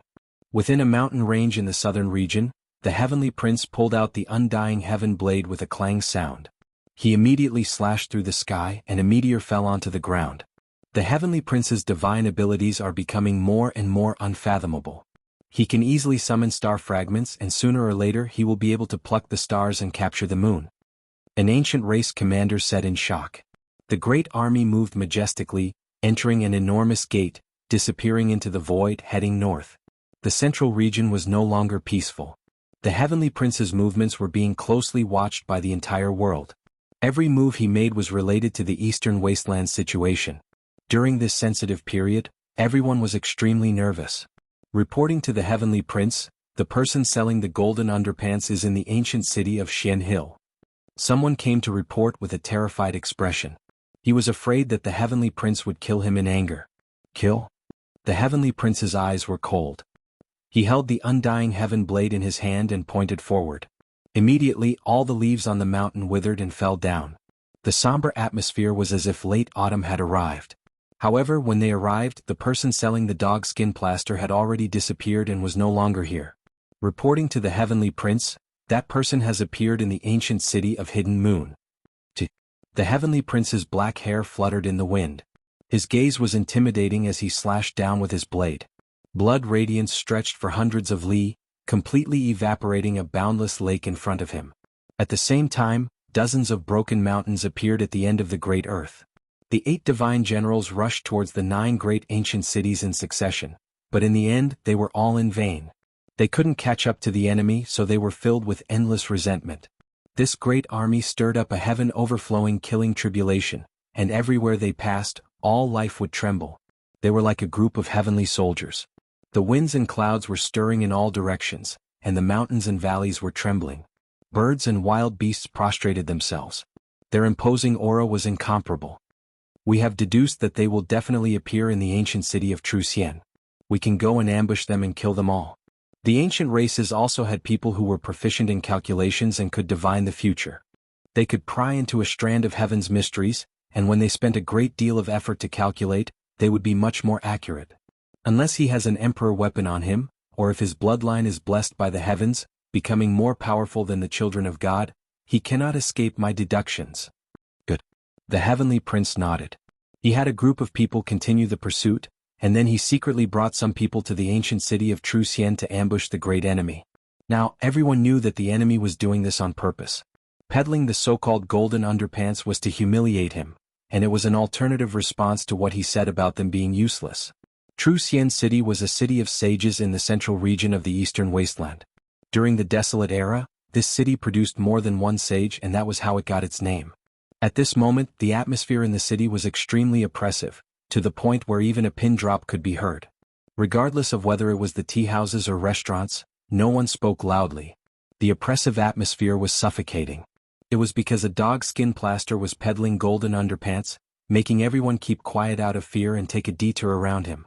Within a mountain range in the southern region, the heavenly prince pulled out the undying heaven blade with a clang sound. He immediately slashed through the sky and a meteor fell onto the ground. The heavenly prince's divine abilities are becoming more and more unfathomable. He can easily summon star fragments, and sooner or later he will be able to pluck the stars and capture the moon. An ancient race commander said in shock. The great army moved majestically, entering an enormous gate, disappearing into the void, heading north. The central region was no longer peaceful. The heavenly prince's movements were being closely watched by the entire world. Every move he made was related to the eastern wasteland situation. During this sensitive period, everyone was extremely nervous. Reporting to the heavenly prince, the person selling the golden underpants is in the ancient city of Jianghu. Someone came to report with a terrified expression. He was afraid that the heavenly prince would kill him in anger. Kill? The heavenly prince's eyes were cold. He held the undying heaven blade in his hand and pointed forward. Immediately, all the leaves on the mountain withered and fell down. The somber atmosphere was as if late autumn had arrived. However, when they arrived, the person selling the dog skin plaster had already disappeared and was no longer here. Reporting to the heavenly prince, that person has appeared in the ancient city of Hidden Moon. The heavenly prince's black hair fluttered in the wind. His gaze was intimidating as he slashed down with his blade. Blood radiance stretched for hundreds of li, completely evaporating a boundless lake in front of him. At the same time, dozens of broken mountains appeared at the end of the great earth. The 8 divine generals rushed towards the 9 great ancient cities in succession, but in the end they were all in vain. They couldn't catch up to the enemy, so they were filled with endless resentment. This great army stirred up a heaven-overflowing killing tribulation, and everywhere they passed, all life would tremble. They were like a group of heavenly soldiers. The winds and clouds were stirring in all directions, and the mountains and valleys were trembling. Birds and wild beasts prostrated themselves. Their imposing aura was incomparable. We have deduced that they will definitely appear in the ancient city of Truxian. We can go and ambush them and kill them all. The ancient races also had people who were proficient in calculations and could divine the future. They could pry into a strand of heaven's mysteries, and when they spent a great deal of effort to calculate, they would be much more accurate. Unless he has an emperor weapon on him, or if his bloodline is blessed by the heavens, becoming more powerful than the children of God, he cannot escape my deductions. Good. The heavenly prince nodded. He had a group of people continue the pursuit, and then he secretly brought some people to the ancient city of Truxian to ambush the great enemy. Now, everyone knew that the enemy was doing this on purpose. Peddling the so-called golden underpants was to humiliate him, and it was an alternative response to what he said about them being useless. Truxian City was a city of sages in the central region of the eastern wasteland. During the desolate era, this city produced more than one sage, and that was how it got its name. At this moment, the atmosphere in the city was extremely oppressive, to the point where even a pin drop could be heard. Regardless of whether it was the tea houses or restaurants, no one spoke loudly. The oppressive atmosphere was suffocating. It was because a dog skin plaster was peddling golden underpants, making everyone keep quiet out of fear and take a detour around him.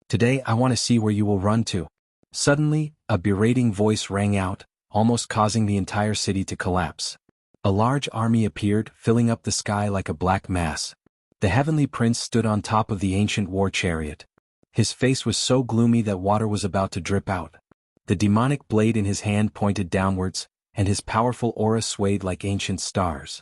Today I want to see where you will run to. Suddenly, a berating voice rang out, almost causing the entire city to collapse. A large army appeared, filling up the sky like a black mass. The heavenly prince stood on top of the ancient war chariot. His face was so gloomy that water was about to drip out. The demonic blade in his hand pointed downwards, and his powerful aura swayed like ancient stars.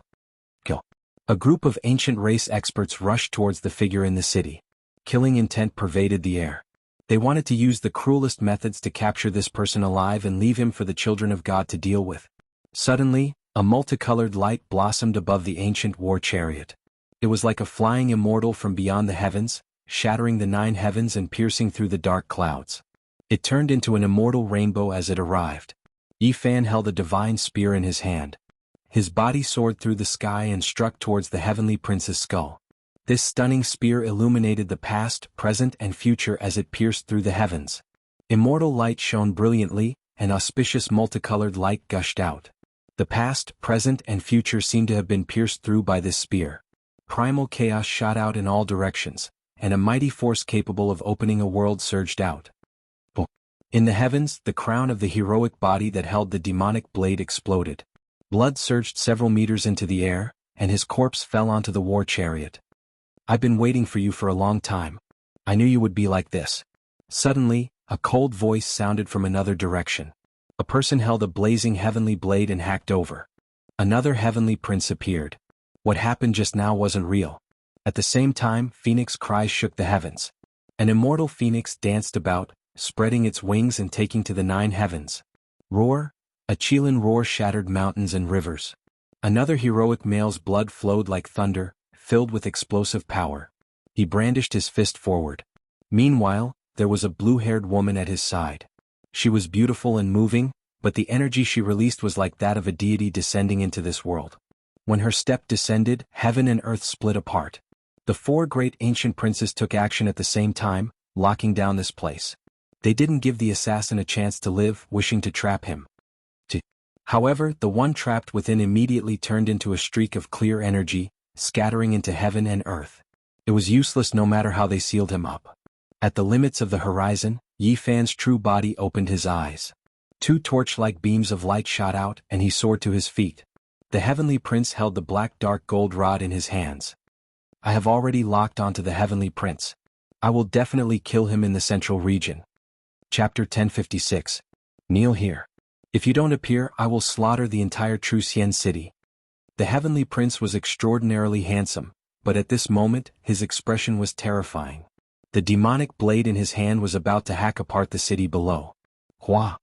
Kill. A group of ancient race experts rushed towards the figure in the city. Killing intent pervaded the air. They wanted to use the cruelest methods to capture this person alive and leave him for the children of God to deal with. Suddenly, a multicolored light blossomed above the ancient war chariot. It was like a flying immortal from beyond the heavens, shattering the 9 heavens and piercing through the dark clouds. It turned into an immortal rainbow as it arrived. Yifan held a divine spear in his hand. His body soared through the sky and struck towards the heavenly prince's skull. This stunning spear illuminated the past, present, and future as it pierced through the heavens. Immortal light shone brilliantly, and auspicious multicolored light gushed out. The past, present, and future seemed to have been pierced through by this spear. Primal chaos shot out in all directions, and a mighty force capable of opening a world surged out. In the heavens, the crown of the heroic body that held the demonic blade exploded. Blood surged several meters into the air, and his corpse fell onto the war chariot. I've been waiting for you for a long time. I knew you would be like this. Suddenly, a cold voice sounded from another direction. A person held a blazing heavenly blade and hacked over. Another heavenly prince appeared. What happened just now wasn't real. At the same time, phoenix cries shook the heavens. An immortal phoenix danced about, spreading its wings and taking to the 9 heavens. Roar! A Chilan roar shattered mountains and rivers. Another heroic male's blood flowed like thunder, filled with explosive power. He brandished his fist forward. Meanwhile, there was a blue-haired woman at his side. She was beautiful and moving, but the energy she released was like that of a deity descending into this world. When her step descended, heaven and earth split apart. The 4 great ancient princes took action at the same time, locking down this place. They didn't give the assassin a chance to live, wishing to trap him. However, the one trapped within immediately turned into a streak of clear energy, scattering into heaven and earth. It was useless no matter how they sealed him up. At the limits of the horizon, Yifan's true body opened his eyes. 2 torch-like beams of light shot out, and he soared to his feet. The heavenly prince held the black dark gold rod in his hands. I have already locked onto the heavenly prince. I will definitely kill him in the central region. Chapter 1056. Kneel here. If you don't appear, I will slaughter the entire Truxian city. The heavenly prince was extraordinarily handsome, but at this moment, his expression was terrifying. The demonic blade in his hand was about to hack apart the city below. Hua!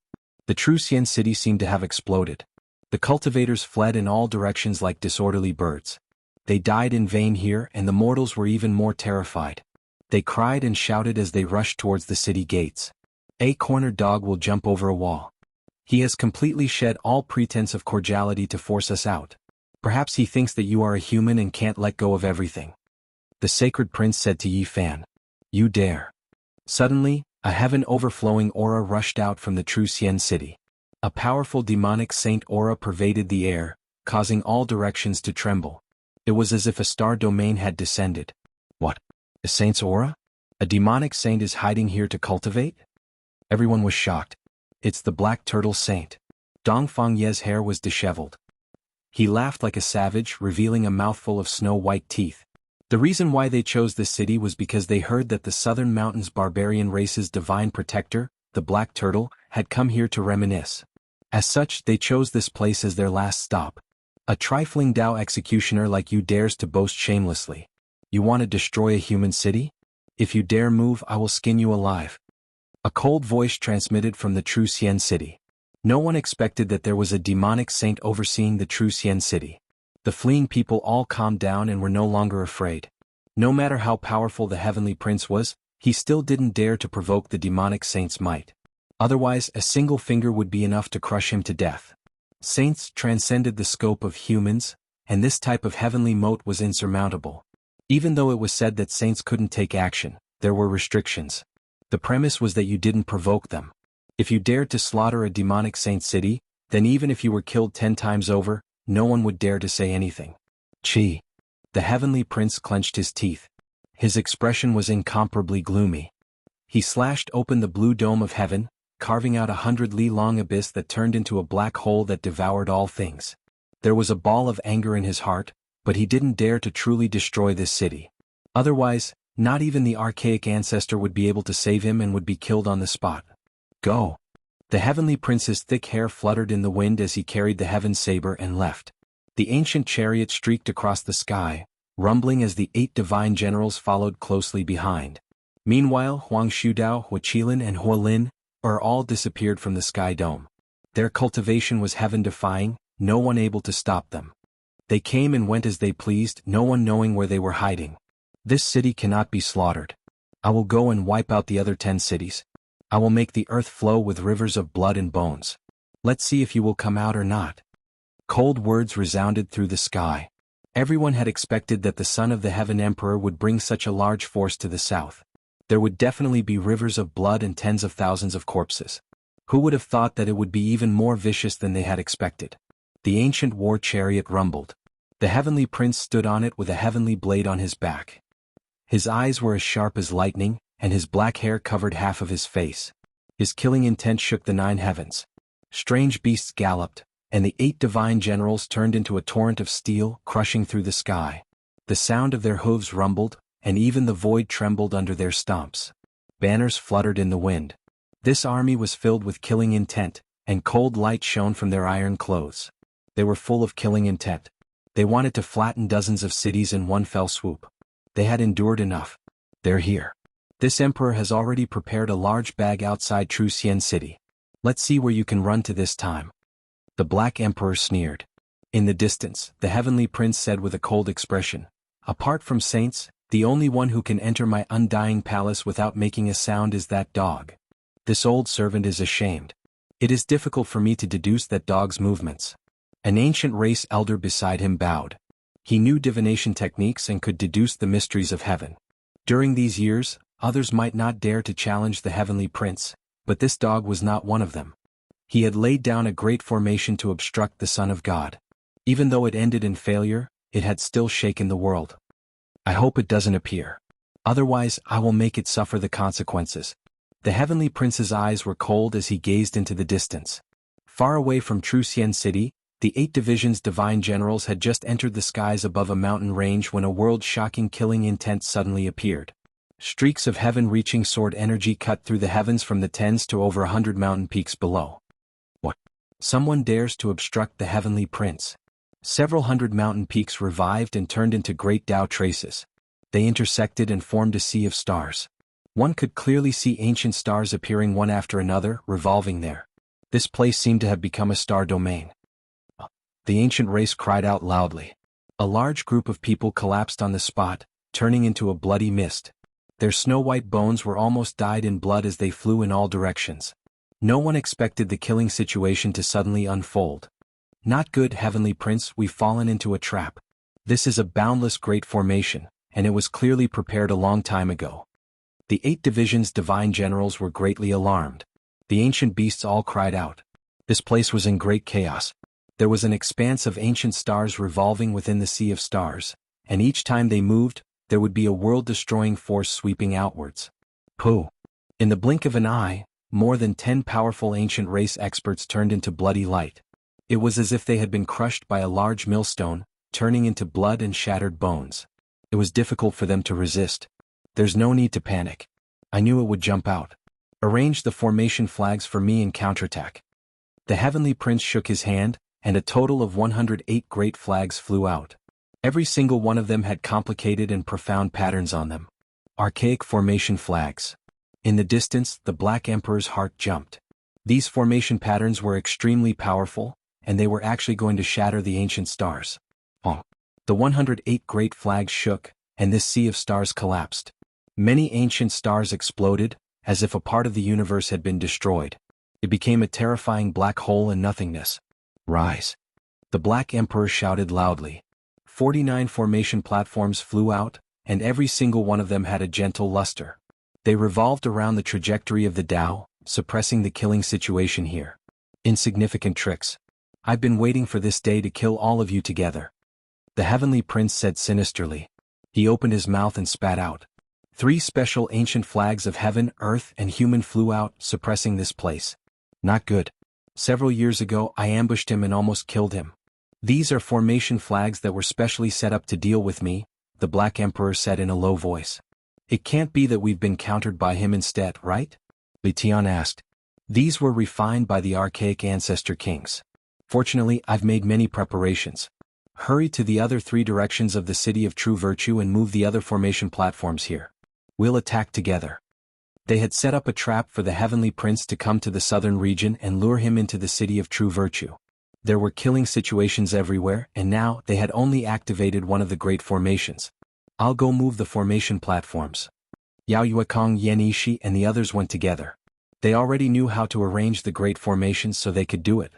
The Truxian city seemed to have exploded. The cultivators fled in all directions like disorderly birds. They died in vain here, and the mortals were even more terrified. They cried and shouted as they rushed towards the city gates. A cornered dog will jump over a wall. He has completely shed all pretense of cordiality to force us out. Perhaps he thinks that you are a human and can't let go of everything. The sacred prince said to Yifan. You dare. Suddenly, a heaven-overflowing aura rushed out from the Truxian city. A powerful demonic saint aura pervaded the air, causing all directions to tremble. It was as if a star domain had descended. What? A saint's aura? A demonic saint is hiding here to cultivate? Everyone was shocked. It's the Black Turtle Saint. Dongfang Ye's hair was disheveled. He laughed like a savage, revealing a mouthful of snow-white teeth. The reason why they chose this city was because they heard that the Southern Mountains barbarian race's divine protector, the Black Turtle, had come here to reminisce. As such, they chose this place as their last stop. A trifling Dao executioner like you dares to boast shamelessly. You want to destroy a human city? If you dare move, I will skin you alive. A cold voice transmitted from the True Xian city. No one expected that there was a demonic saint overseeing the True Xian city. The fleeing people all calmed down and were no longer afraid. No matter how powerful the heavenly prince was, he still didn't dare to provoke the demonic saint's might. Otherwise, a single finger would be enough to crush him to death. Saints transcended the scope of humans, and this type of heavenly moat was insurmountable. Even though it was said that saints couldn't take action, there were restrictions. The premise was that you didn't provoke them. If you dared to slaughter a demonic saint city, then even if you were killed 10 times over, no one would dare to say anything. Chi. The heavenly prince clenched his teeth. His expression was incomparably gloomy. He slashed open the blue dome of heaven, carving out 100-li-long abyss that turned into a black hole that devoured all things. There was a ball of anger in his heart, but he didn't dare to truly destroy this city. Otherwise, not even the archaic ancestor would be able to save him and would be killed on the spot. Go! The heavenly prince's thick hair fluttered in the wind as he carried the heaven saber and left. The ancient chariot streaked across the sky, rumbling as the 8 divine generals followed closely behind. Meanwhile, Huang Shudao, Hua Qilin and Hua Lin all disappeared from the sky dome. Their cultivation was heaven-defying, no one able to stop them. They came and went as they pleased, no one knowing where they were hiding. This city cannot be slaughtered. I will go and wipe out the other 10 cities. I will make the earth flow with rivers of blood and bones. Let's see if you will come out or not. Cold words resounded through the sky. Everyone had expected that the son of the Heaven Emperor would bring such a large force to the south. There would definitely be rivers of blood and tens of thousands of corpses. Who would have thought that it would be even more vicious than they had expected? The ancient war chariot rumbled. The heavenly prince stood on it with a heavenly blade on his back. His eyes were as sharp as lightning, and his black hair covered half of his face. His killing intent shook the 9 heavens. Strange beasts galloped, and the 8 divine generals turned into a torrent of steel, crushing through the sky. The sound of their hooves rumbled, and even the void trembled under their stomps. Banners fluttered in the wind. This army was filled with killing intent, and cold light shone from their iron clothes. They were full of killing intent. They wanted to flatten dozens of cities in one fell swoop. They had endured enough. They're here. This emperor has already prepared a large bag outside True Xian City. Let's see where you can run to this time. The Black Emperor sneered. In the distance, the heavenly prince said with a cold expression, "Apart from saints, the only one who can enter my undying palace without making a sound is that dog. This old servant is ashamed. It is difficult for me to deduce that dog's movements." An ancient race elder beside him bowed. He knew divination techniques and could deduce the mysteries of heaven. During these years, others might not dare to challenge the heavenly prince, but this dog was not one of them. He had laid down a great formation to obstruct the Son of God. Even though it ended in failure, it had still shaken the world. I hope it doesn't appear. Otherwise, I will make it suffer the consequences. The heavenly prince's eyes were cold as he gazed into the distance. Far away from True Xian City, the 8 divisions' divine generals had just entered the skies above a mountain range when a world-shocking killing intent suddenly appeared. Streaks of heaven-reaching sword energy cut through the heavens from the tens to over 100 mountain peaks below. What? Someone dares to obstruct the heavenly prince. Several hundred mountain peaks revived and turned into great Tao traces. They intersected and formed a sea of stars. One could clearly see ancient stars appearing one after another, revolving there. This place seemed to have become a star domain. The ancient race cried out loudly. A large group of people collapsed on the spot, turning into a bloody mist. Their snow-white bones were almost dyed in blood as they flew in all directions. No one expected the killing situation to suddenly unfold. Not good, heavenly prince, we've fallen into a trap. This is a boundless great formation, and it was clearly prepared a long time ago. The 8 divisions' divine generals were greatly alarmed. The ancient beasts all cried out. This place was in great chaos. There was an expanse of ancient stars revolving within the sea of stars, and each time they moved, there would be a world-destroying force sweeping outwards. Pooh! In the blink of an eye, more than 10 powerful ancient race experts turned into bloody light. It was as if they had been crushed by a large millstone, turning into blood and shattered bones. It was difficult for them to resist. There's no need to panic. I knew it would jump out. Arrange the formation flags for me and counterattack. The Heavenly Prince shook his hand, and a total of 108 great flags flew out. Every single one of them had complicated and profound patterns on them. Archaic formation flags. In the distance, the Black Emperor's heart jumped. These formation patterns were extremely powerful, and they were actually going to shatter the ancient stars. Oh! The 108 great flags shook, and this sea of stars collapsed. Many ancient stars exploded, as if a part of the universe had been destroyed. It became a terrifying black hole in nothingness. Rise! The Black Emperor shouted loudly. 49 formation platforms flew out, and every single one of them had a gentle luster. They revolved around the trajectory of the Tao, suppressing the killing situation here. Insignificant tricks. I've been waiting for this day to kill all of you together. The Heavenly Prince said sinisterly. He opened his mouth and spat out. 3 special ancient flags of heaven, earth, and human flew out, suppressing this place. Not good. Several years ago I ambushed him and almost killed him. These are formation flags that were specially set up to deal with me, the Black Emperor said in a low voice. It can't be that we've been countered by him instead, right? Li Tian asked. These were refined by the archaic ancestor kings. Fortunately, I've made many preparations. Hurry to the other 3 directions of the City of True Virtue and move the other formation platforms here. We'll attack together. They had set up a trap for the Heavenly Prince to come to the southern region and lure him into the City of True Virtue. There were killing situations everywhere, and now they had only activated one of the great formations. I'll go move the formation platforms. Yao Yuekong, Yan Yishi and the others went together. They already knew how to arrange the great formations so they could do it.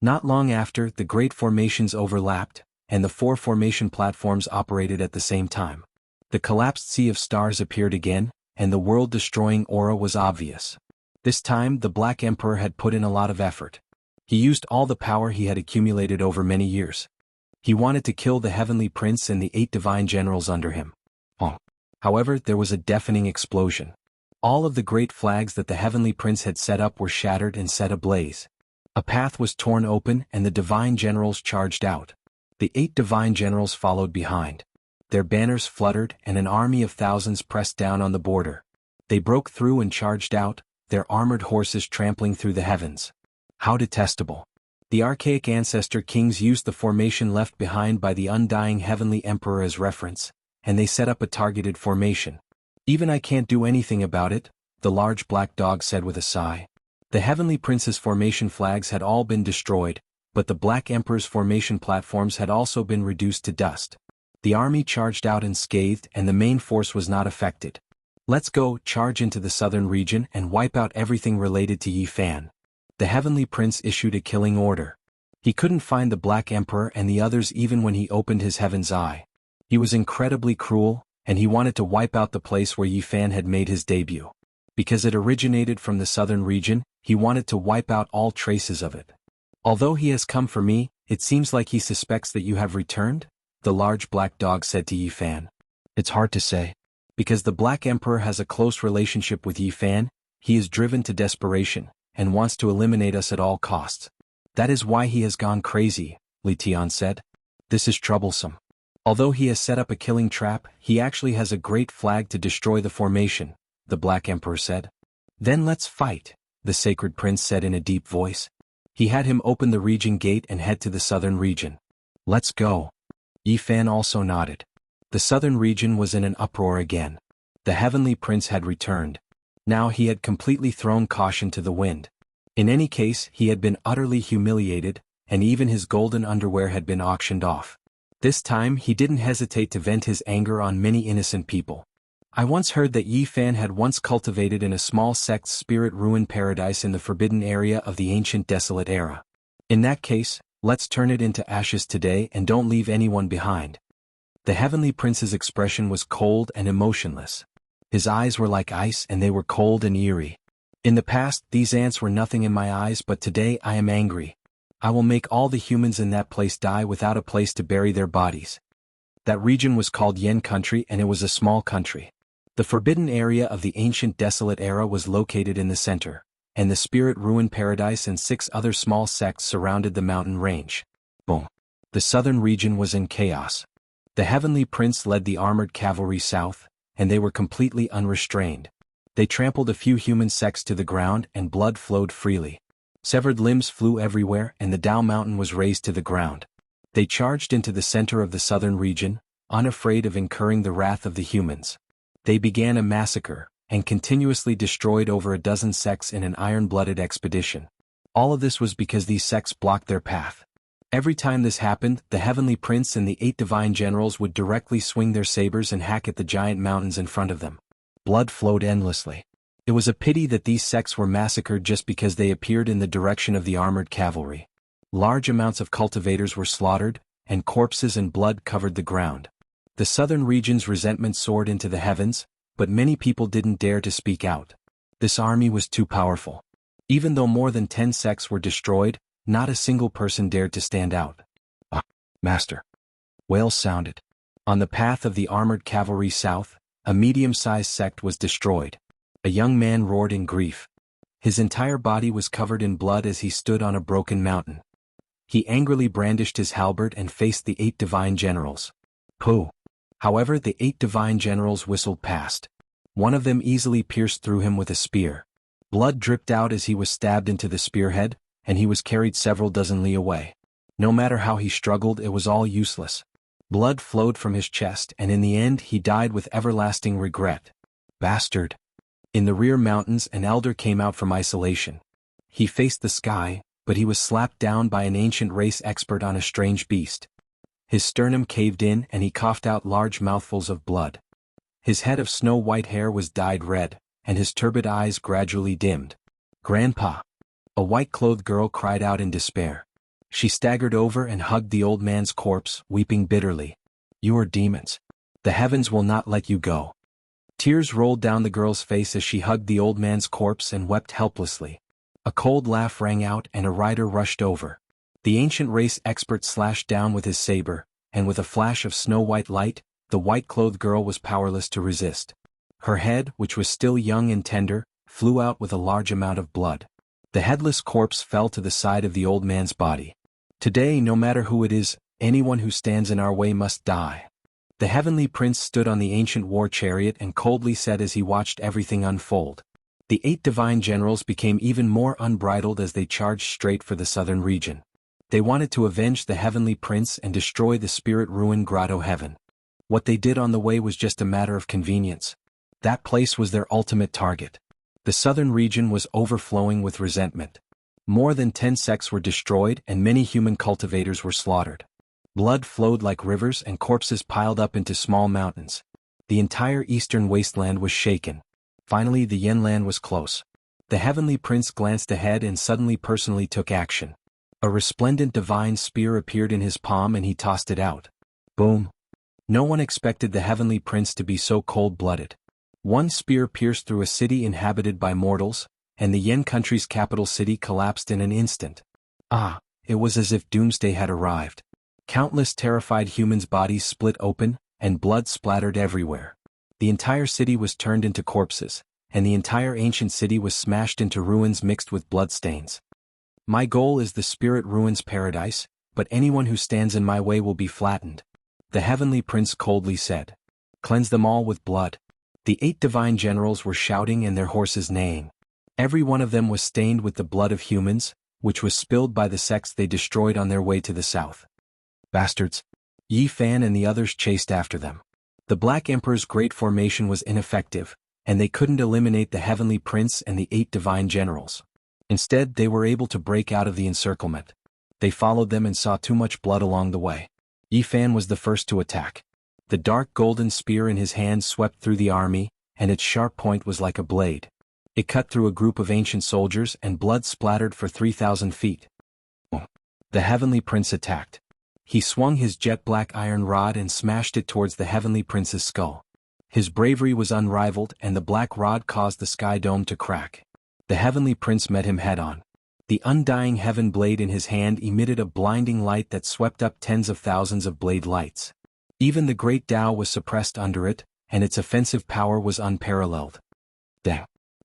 Not long after, the great formations overlapped, and the 4 formation platforms operated at the same time. The collapsed sea of stars appeared again, and the world-destroying aura was obvious. This time, the Black Emperor had put in a lot of effort. He used all the power he had accumulated over many years. He wanted to kill the Heavenly Prince and the 8 divine generals under him. However, there was a deafening explosion. All of the great flags that the Heavenly Prince had set up were shattered and set ablaze. A path was torn open and the divine generals charged out. The 8 divine generals followed behind. Their banners fluttered and an army of thousands pressed down on the border. They broke through and charged out, their armored horses trampling through the heavens. How detestable. The archaic ancestor kings used the formation left behind by the undying Heavenly Emperor as reference, and they set up a targeted formation. Even I can't do anything about it, the large black dog said with a sigh. The Heavenly Prince's formation flags had all been destroyed, but the Black Emperor's formation platforms had also been reduced to dust. The army charged out unscathed and the main force was not affected. Let's go, charge into the southern region and wipe out everything related to Yi Fan. The Heavenly Prince issued a killing order. He couldn't find the Black Emperor and the others even when he opened his heaven's eye. He was incredibly cruel, and he wanted to wipe out the place where Yi Fan had made his debut. Because it originated from the southern region, he wanted to wipe out all traces of it. Although he has come for me, it seems like he suspects that you have returned, the large black dog said to Yi Fan. It's hard to say. Because the Black Emperor has a close relationship with Yi Fan, he is driven to desperation, and wants to eliminate us at all costs. That is why he has gone crazy, Li Tian said. This is troublesome. Although he has set up a killing trap, he actually has a great flag to destroy the formation, the Black Emperor said. Then let's fight, the Sacred Prince said in a deep voice. He had him open the region gate and head to the southern region. Let's go. Yi Fan also nodded. The southern region was in an uproar again. The Heavenly Prince had returned. Now he had completely thrown caution to the wind. In any case, he had been utterly humiliated, and even his golden underwear had been auctioned off. This time he didn't hesitate to vent his anger on many innocent people. I once heard that Yi Fan had once cultivated in a small sect's spirit ruin paradise in the forbidden area of the ancient desolate era. In that case, let's turn it into ashes today and don't leave anyone behind. The Heavenly Prince's expression was cold and emotionless. His eyes were like ice and they were cold and eerie. In the past, these ants were nothing in my eyes, but today I am angry. I will make all the humans in that place die without a place to bury their bodies. That region was called Yen Country, and it was a small country. The forbidden area of the ancient desolate era was located in the center, and the spirit ruin paradise and 6 other small sects surrounded the mountain range. Boom. The southern region was in chaos. The heavenly prince led the armored cavalry south, and they were completely unrestrained. They trampled a few human sects to the ground and blood flowed freely. Severed limbs flew everywhere and the Dao mountain was razed to the ground. They charged into the center of the southern region, unafraid of incurring the wrath of the humans. They began a massacre, and continuously destroyed over a dozen sects in an iron-blooded expedition. All of this was because these sects blocked their path. Every time this happened, the heavenly prince and the 8 divine generals would directly swing their sabers and hack at the giant mountains in front of them. Blood flowed endlessly. It was a pity that these sects were massacred just because they appeared in the direction of the armored cavalry. Large amounts of cultivators were slaughtered, and corpses and blood covered the ground. The southern region's resentment soared into the heavens, but many people didn't dare to speak out. This army was too powerful. Even though more than 10 sects were destroyed, not a single person dared to stand out. "Ah, Master." Wails sounded. On the path of the armored cavalry south, a medium-sized sect was destroyed. A young man roared in grief. His entire body was covered in blood as he stood on a broken mountain. He angrily brandished his halberd and faced the 8 divine generals. Pooh! However, the 8 divine generals whistled past. One of them easily pierced through him with a spear. Blood dripped out as he was stabbed into the spearhead, and he was carried several dozen li away. No matter how he struggled, it was all useless. Blood flowed from his chest, and in the end he died with everlasting regret. Bastard! In the rear mountains, an elder came out from isolation. He faced the sky, but he was slapped down by an ancient race expert on a strange beast. His sternum caved in and he coughed out large mouthfuls of blood. His head of snow-white hair was dyed red, and his turbid eyes gradually dimmed. "Grandpa!" A white-clothed girl cried out in despair. She staggered over and hugged the old man's corpse, weeping bitterly. "You are demons. The heavens will not let you go." Tears rolled down the girl's face as she hugged the old man's corpse and wept helplessly. A cold laugh rang out and a rider rushed over. The ancient race expert slashed down with his saber, and with a flash of snow-white light, the white-clothed girl was powerless to resist. Her head, which was still young and tender, flew out with a large amount of blood. The headless corpse fell to the side of the old man's body. "Today, no matter who it is, anyone who stands in our way must die." The heavenly prince stood on the ancient war chariot and coldly said as he watched everything unfold. The 8 divine generals became even more unbridled as they charged straight for the southern region. They wanted to avenge the heavenly prince and destroy the spirit-ruined grotto heaven. What they did on the way was just a matter of convenience. That place was their ultimate target. The southern region was overflowing with resentment. More than 10 sects were destroyed and many human cultivators were slaughtered. Blood flowed like rivers and corpses piled up into small mountains. The entire eastern wasteland was shaken. Finally, the Yenland was close. The heavenly prince glanced ahead and suddenly personally took action. A resplendent divine spear appeared in his palm and he tossed it out. Boom! No one expected the heavenly prince to be so cold-blooded. One spear pierced through a city inhabited by mortals, and the Yen country's capital city collapsed in an instant. Ah, it was as if doomsday had arrived. Countless terrified humans' bodies split open, and blood splattered everywhere. The entire city was turned into corpses, and the entire ancient city was smashed into ruins mixed with bloodstains. My goal is the spirit ruins paradise, but anyone who stands in my way will be flattened. The heavenly prince coldly said. Cleanse them all with blood. The 8 divine generals were shouting and their horses neighing. Every one of them was stained with the blood of humans, which was spilled by the sects they destroyed on their way to the south. Bastards! Yi Fan and the others chased after them. The Black Emperor's great formation was ineffective, and they couldn't eliminate the heavenly prince and the 8 divine generals. Instead, they were able to break out of the encirclement. They followed them and saw too much blood along the way. Yi Fan was the first to attack. The dark golden spear in his hand swept through the army, and its sharp point was like a blade. It cut through a group of ancient soldiers and blood splattered for 3,000 feet. The heavenly prince attacked. He swung his jet-black iron rod and smashed it towards the heavenly prince's skull. His bravery was unrivaled and the black rod caused the sky dome to crack. The heavenly prince met him head-on. The undying heaven blade in his hand emitted a blinding light that swept up tens of thousands of blade lights. Even the great Tao was suppressed under it, and its offensive power was unparalleled.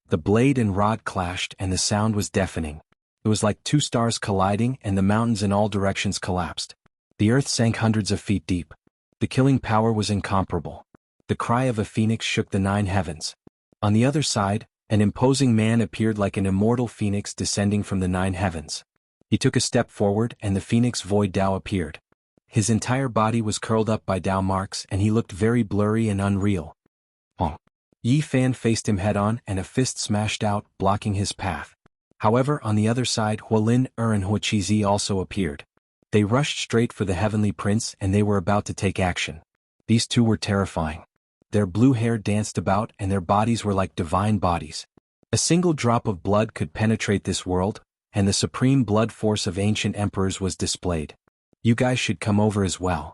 The blade and rod clashed and the sound was deafening. It was like two stars colliding and the mountains in all directions collapsed. The earth sank hundreds of feet deep. The killing power was incomparable. The cry of a phoenix shook the 9 heavens. On the other side, an imposing man appeared like an immortal phoenix descending from the 9 heavens. He took a step forward and the phoenix void Tao appeared. His entire body was curled up by Tao marks and he looked very blurry and unreal. Yi Fan faced him head-on and a fist smashed out, blocking his path. However, on the other side, Huolin and Huaqizi also appeared. They rushed straight for the heavenly prince and they were about to take action. These two were terrifying. Their blue hair danced about and their bodies were like divine bodies. A single drop of blood could penetrate this world, and the supreme blood force of ancient emperors was displayed. You guys should come over as well.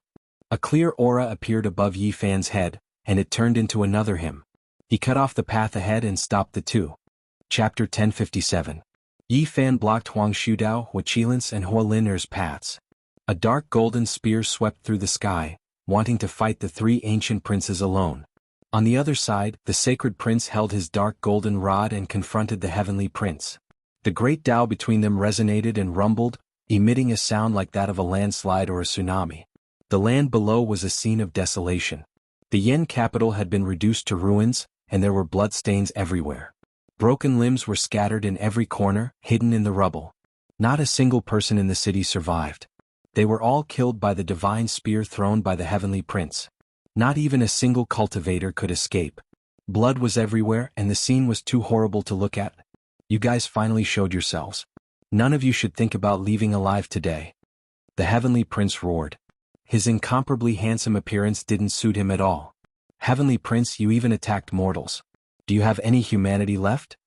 A clear aura appeared above Yi Fan's head, and it turned into another him. He cut off the path ahead and stopped the two. Chapter 1057. Yi Fan blocked Huang Shudao, Huaqilins and Huolin's paths. A dark golden spear swept through the sky, wanting to fight the 3 ancient princes alone. On the other side, the sacred prince held his dark golden rod and confronted the heavenly prince. The great Tao between them resonated and rumbled, emitting a sound like that of a landslide or a tsunami. The land below was a scene of desolation. The Yen capital had been reduced to ruins, and there were bloodstains everywhere. Broken limbs were scattered in every corner, hidden in the rubble. Not a single person in the city survived. They were all killed by the divine spear thrown by the heavenly prince. Not even a single cultivator could escape. Blood was everywhere and the scene was too horrible to look at. You guys finally showed yourselves. None of you should think about leaving alive today. The heavenly prince roared. His incomparably handsome appearance didn't suit him at all. Heavenly prince, you even attacked mortals. Do you have any humanity left?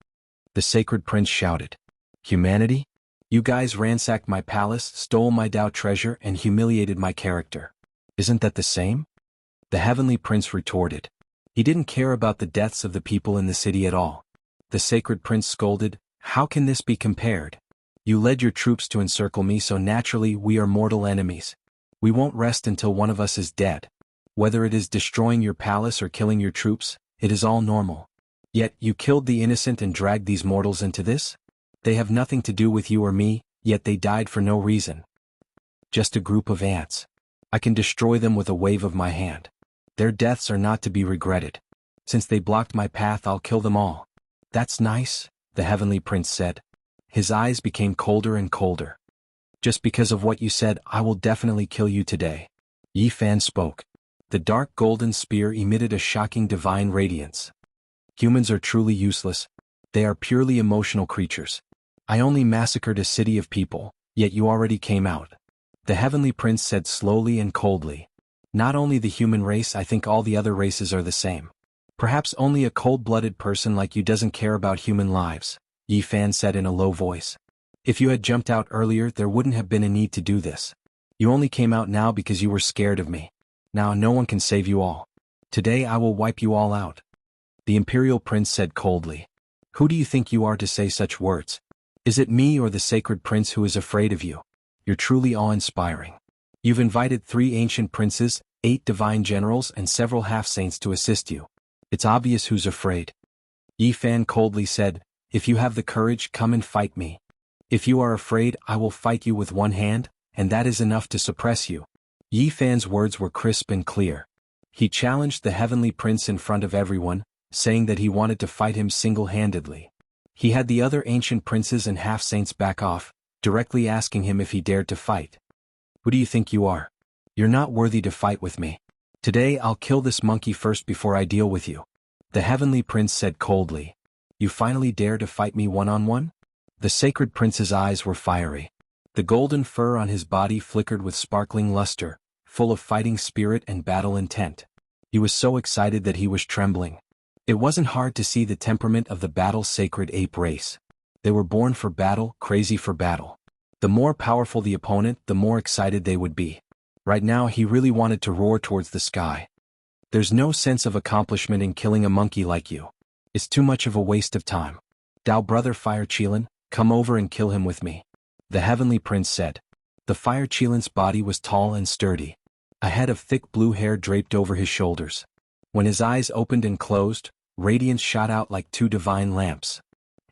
The sacred prince shouted. Humanity? You guys ransacked my palace, stole my Tao treasure and humiliated my character. Isn't that the same? The heavenly prince retorted. He didn't care about the deaths of the people in the city at all. The sacred prince scolded, how can this be compared? You led your troops to encircle me, so naturally we are mortal enemies. We won't rest until one of us is dead. Whether it is destroying your palace or killing your troops, it is all normal. Yet you killed the innocent and dragged these mortals into this? They have nothing to do with you or me, yet they died for no reason. Just a group of ants. I can destroy them with a wave of my hand. Their deaths are not to be regretted. Since they blocked my path, I'll kill them all. That's nice, the heavenly prince said. His eyes became colder and colder. Just because of what you said, I will definitely kill you today. Yi Fan spoke. The dark golden spear emitted a shocking divine radiance. Humans are truly useless. They are purely emotional creatures. I only massacred a city of people, yet you already came out. The heavenly prince said slowly and coldly. Not only the human race, I think all the other races are the same. Perhaps only a cold-blooded person like you doesn't care about human lives, Yi Fan said in a low voice. If you had jumped out earlier, there wouldn't have been a need to do this. You only came out now because you were scared of me. Now no one can save you all. Today I will wipe you all out. The imperial prince said coldly. Who do you think you are to say such words? Is it me or the sacred prince who is afraid of you? You're truly awe-inspiring. You've invited 3 ancient princes, 8 divine generals and several half-saints to assist you. It's obvious who's afraid. Yi Fan coldly said, if you have the courage, come and fight me. If you are afraid, I will fight you with one hand, and that is enough to suppress you. Yi Fan's words were crisp and clear. He challenged the heavenly prince in front of everyone, saying that he wanted to fight him single-handedly. He had the other ancient princes and half-saints back off, directly asking him if he dared to fight. Who do you think you are? You're not worthy to fight with me. Today I'll kill this monkey first before I deal with you. The heavenly prince said coldly. You finally dare to fight me one-on-one? The sacred prince's eyes were fiery. The golden fur on his body flickered with sparkling luster, full of fighting spirit and battle intent. He was so excited that he was trembling. It wasn't hard to see the temperament of the battle-sacred ape race. They were born for battle, crazy for battle. The more powerful the opponent, the more excited they would be. Right now he really wanted to roar towards the sky. There's no sense of accomplishment in killing a monkey like you. It's too much of a waste of time. "Thou brother Fire Qilin, come over and kill him with me," the heavenly prince said. The Fire Qilin's body was tall and sturdy. A head of thick blue hair draped over his shoulders. When his eyes opened and closed, radiance shot out like two divine lamps.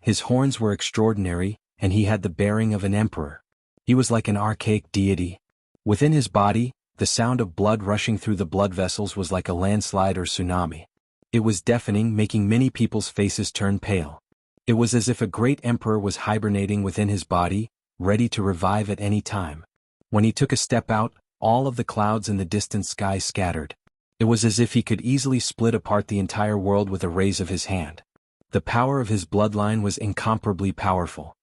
His horns were extraordinary, and he had the bearing of an emperor. He was like an archaic deity. Within his body, the sound of blood rushing through the blood vessels was like a landslide or tsunami. It was deafening, making many people's faces turn pale. It was as if a great emperor was hibernating within his body, ready to revive at any time. When he took a step out, all of the clouds in the distant sky scattered. It was as if he could easily split apart the entire world with a raise of his hand. The power of his bloodline was incomparably powerful.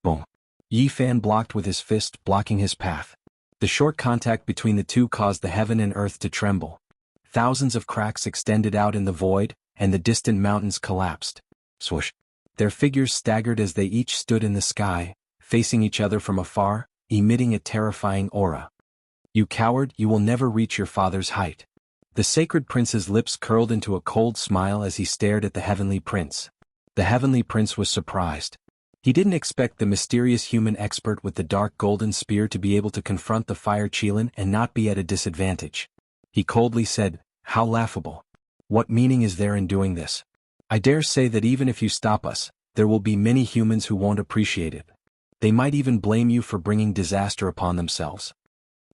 Boom! Yi Fan blocked with his fist, blocking his path. The short contact between the two caused the heaven and earth to tremble. Thousands of cracks extended out in the void, and the distant mountains collapsed. Swoosh! Their figures staggered as they each stood in the sky, facing each other from afar, emitting a terrifying aura. "You coward, you will never reach your father's height." The sacred prince's lips curled into a cold smile as he stared at the heavenly prince. The heavenly prince was surprised. He didn't expect the mysterious human expert with the dark golden spear to be able to confront the Fire Qilin and not be at a disadvantage. He coldly said, "How laughable. What meaning is there in doing this? I dare say that even if you stop us, there will be many humans who won't appreciate it. They might even blame you for bringing disaster upon themselves."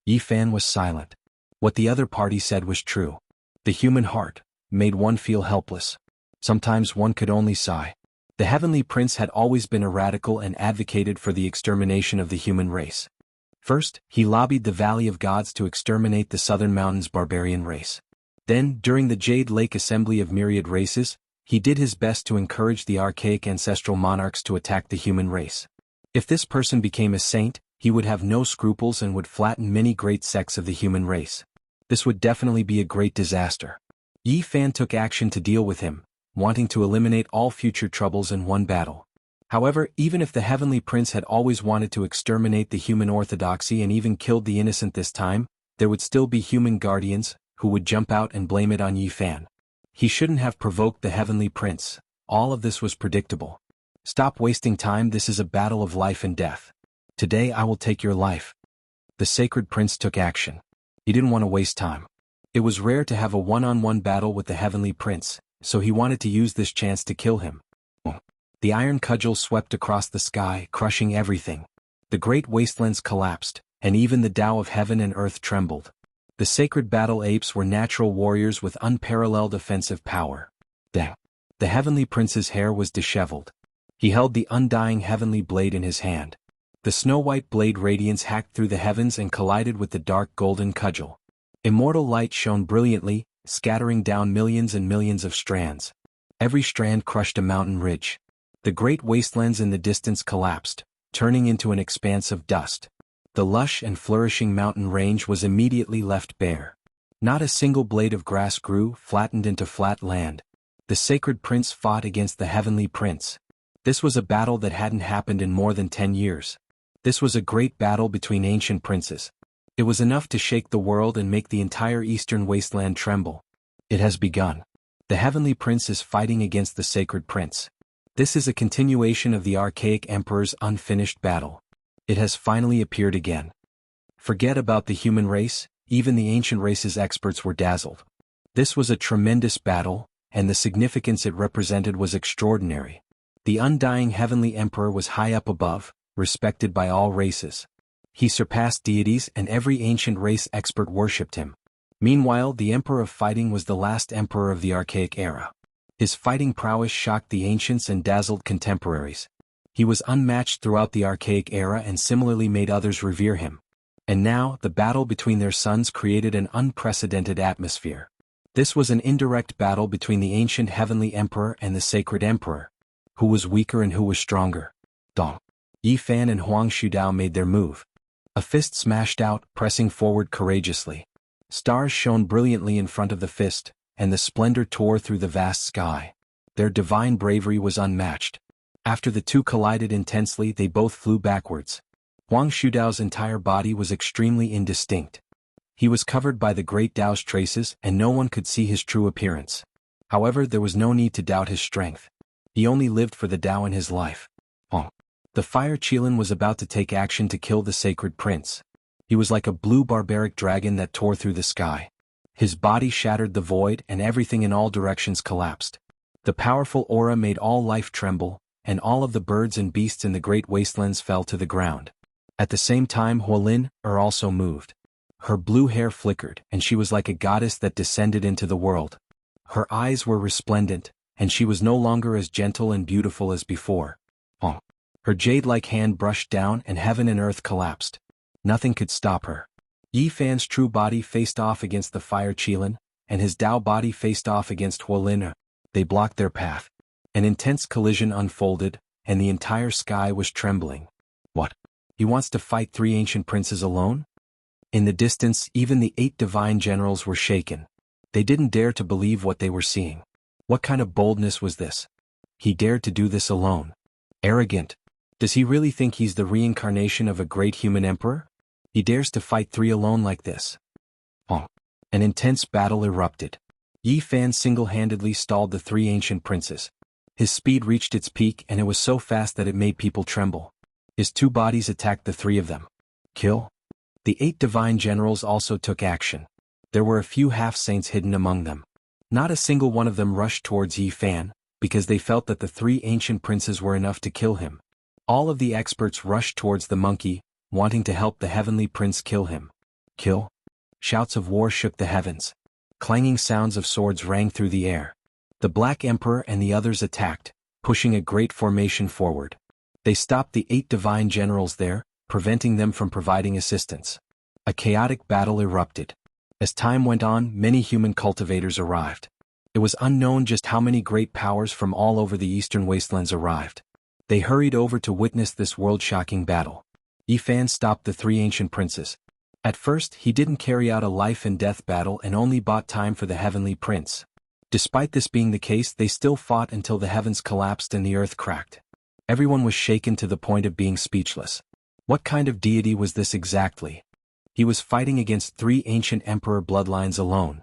Yi Fan was silent. What the other party said was true. The human heart made one feel helpless. Sometimes one could only sigh. The heavenly prince had always been a radical and advocated for the extermination of the human race. First, he lobbied the Valley of Gods to exterminate the Southern Mountains barbarian race. Then, during the Jade Lake Assembly of Myriad Races, he did his best to encourage the archaic ancestral monarchs to attack the human race. If this person became a saint, he would have no scruples and would flatten many great sects of the human race. This would definitely be a great disaster. Yi Fan took action to deal with him, wanting to eliminate all future troubles in one battle. However, even if the heavenly prince had always wanted to exterminate the human orthodoxy and even killed the innocent this time, there would still be human guardians, who would jump out and blame it on Yi Fan. He shouldn't have provoked the heavenly prince. All of this was predictable. "Stop wasting time, this is a battle of life and death. Today I will take your life." The sacred prince took action. He didn't want to waste time. It was rare to have a one-on-one battle with the heavenly prince, so he wanted to use this chance to kill him. The iron cudgel swept across the sky, crushing everything. The great wastelands collapsed, and even the Tao of heaven and earth trembled. The sacred battle apes were natural warriors with unparalleled offensive power. The heavenly prince's hair was disheveled. He held the undying heavenly blade in his hand. The snow-white blade radiance hacked through the heavens and collided with the dark golden cudgel. Immortal light shone brilliantly, scattering down millions and millions of strands. Every strand crushed a mountain ridge. The great wastelands in the distance collapsed, turning into an expanse of dust. The lush and flourishing mountain range was immediately left bare. Not a single blade of grass grew, flattened into flat land. The sacred prince fought against the heavenly prince. This was a battle that hadn't happened in more than 10 years. This was a great battle between ancient princes. It was enough to shake the world and make the entire eastern wasteland tremble. It has begun. The heavenly prince is fighting against the sacred prince. This is a continuation of the archaic emperor's unfinished battle. It has finally appeared again. Forget about the human race, even the ancient race's experts were dazzled. This was a tremendous battle, and the significance it represented was extraordinary. The undying heavenly emperor was high up above, respected by all races. He surpassed deities and every ancient race expert worshipped him. Meanwhile, the Emperor of Fighting was the last emperor of the archaic era. His fighting prowess shocked the ancients and dazzled contemporaries. He was unmatched throughout the archaic era and similarly made others revere him. And now, the battle between their sons created an unprecedented atmosphere. This was an indirect battle between the ancient heavenly emperor and the sacred emperor. Who was weaker and who was stronger? Dong. Yi Fan and Huang Shudao made their move. A fist smashed out, pressing forward courageously. Stars shone brilliantly in front of the fist, and the splendor tore through the vast sky. Their divine bravery was unmatched. After the two collided intensely, they both flew backwards. Huang Shudao's entire body was extremely indistinct. He was covered by the great Tao's traces and no one could see his true appearance. However, there was no need to doubt his strength. He only lived for the Tao in his life. Oh. The fire Qilin was about to take action to kill the sacred prince. He was like a blue barbaric dragon that tore through the sky. His body shattered the void and everything in all directions collapsed. The powerful aura made all life tremble, and all of the birds and beasts in the great wastelands fell to the ground. At the same time Huolin also moved. Her blue hair flickered, and she was like a goddess that descended into the world. Her eyes were resplendent, and she was no longer as gentle and beautiful as before. Oh. Her jade-like hand brushed down and heaven and earth collapsed. Nothing could stop her. Yi Fan's true body faced off against the fire Qilin, and his Tao body faced off against Huolin. They blocked their path. An intense collision unfolded, and the entire sky was trembling. What? He wants to fight 3 ancient princes alone? In the distance, even the 8 divine generals were shaken. They didn't dare to believe what they were seeing. What kind of boldness was this? He dared to do this alone. Arrogant. Does he really think he's the reincarnation of a great human emperor? He dares to fight 3 alone like this. Oh. An intense battle erupted. Yi Fan single-handedly stalled the 3 ancient princes. His speed reached its peak and it was so fast that it made people tremble. His 2 bodies attacked the 3 of them. Kill? The 8 divine generals also took action. There were a few half-saints hidden among them. Not a single one of them rushed towards Yi Fan, because they felt that the 3 ancient princes were enough to kill him. All of the experts rushed towards the monkey, wanting to help the heavenly prince kill him. Kill? Shouts of war shook the heavens. Clanging sounds of swords rang through the air. The Black Emperor and the others attacked, pushing a great formation forward. They stopped the 8 divine generals there, preventing them from providing assistance. A chaotic battle erupted. As time went on, many human cultivators arrived. It was unknown just how many great powers from all over the eastern wastelands arrived. They hurried over to witness this world-shocking battle. Yi Fan stopped the 3 ancient princes. At first, he didn't carry out a life-and-death battle and only bought time for the heavenly prince. Despite this being the case, they still fought until the heavens collapsed and the earth cracked. Everyone was shaken to the point of being speechless. What kind of deity was this exactly? He was fighting against 3 ancient emperor bloodlines alone.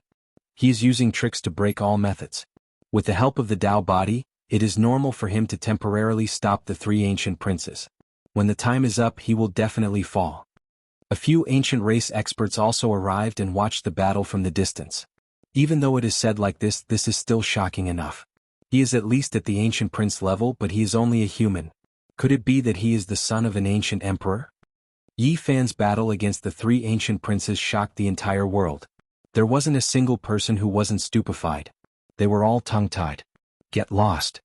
He is using tricks to break all methods. With the help of the Tao body, it is normal for him to temporarily stop the 3 ancient princes. When the time is up, he will definitely fall. A few ancient race experts also arrived and watched the battle from the distance. Even though it is said like this is still shocking enough. He is at least at the ancient prince level, but he is only a human. Could it be that he is the son of an ancient emperor? Yi Fan's battle against the 3 ancient princes shocked the entire world. There wasn't a single person who wasn't stupefied. They were all tongue-tied. Get lost.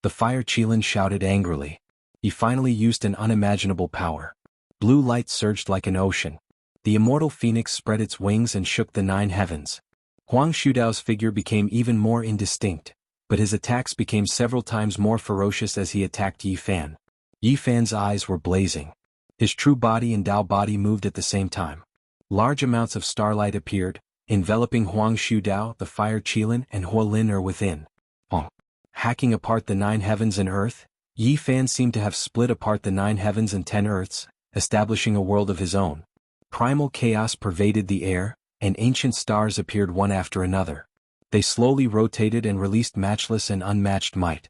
The fire Qilin shouted angrily. He finally used an unimaginable power. Blue light surged like an ocean. The immortal phoenix spread its wings and shook the 9 heavens. Huang Shudao's figure became even more indistinct, but his attacks became several times more ferocious as he attacked Yi Fan. Yi Fan's eyes were blazing. His true body and Tao body moved at the same time. Large amounts of starlight appeared, enveloping Huang Shudao, the fire Qilin, and Huolin within. Oh. Hacking apart the 9 heavens and earth, Yi Fan seemed to have split apart the 9 heavens and 10 earths, establishing a world of his own. Primal chaos pervaded the air, and ancient stars appeared one after another. They slowly rotated and released matchless and unmatched might.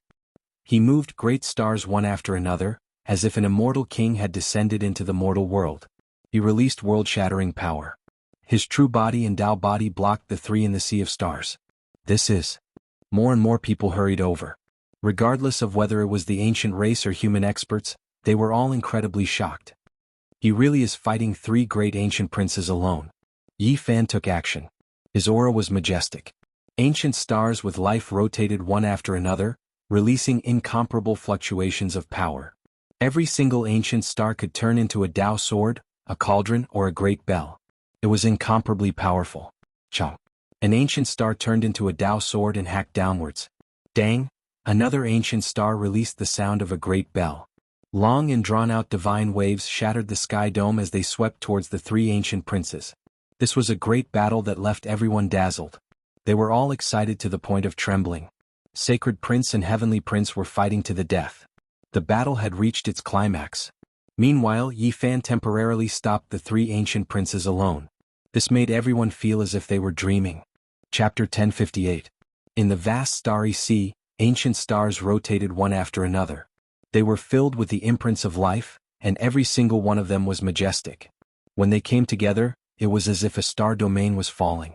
He moved great stars one after another, as if an immortal king had descended into the mortal world. He released world-shattering power. His true body and Tao body blocked the 3 in the sea of stars. This is. More and more people hurried over. Regardless of whether it was the ancient race or human experts, they were all incredibly shocked. He really is fighting 3 great ancient princes alone. Yi Fan took action. His aura was majestic. Ancient stars with life rotated one after another, releasing incomparable fluctuations of power. Every single ancient star could turn into a Tao sword, a cauldron, or a great bell. It was incomparably powerful. Chomp. An ancient star turned into a Tao sword and hacked downwards. Dang! Another ancient star released the sound of a great bell. Long and drawn-out divine waves shattered the sky dome as they swept towards the 3 ancient princes. This was a great battle that left everyone dazzled. They were all excited to the point of trembling. Sacred Prince and Heavenly Prince were fighting to the death. The battle had reached its climax. Meanwhile, Yi Fan temporarily stopped the 3 ancient princes alone. This made everyone feel as if they were dreaming. Chapter 1058. In the vast starry sea, ancient stars rotated one after another. They were filled with the imprints of life, and every single one of them was majestic. When they came together, it was as if a star domain was falling.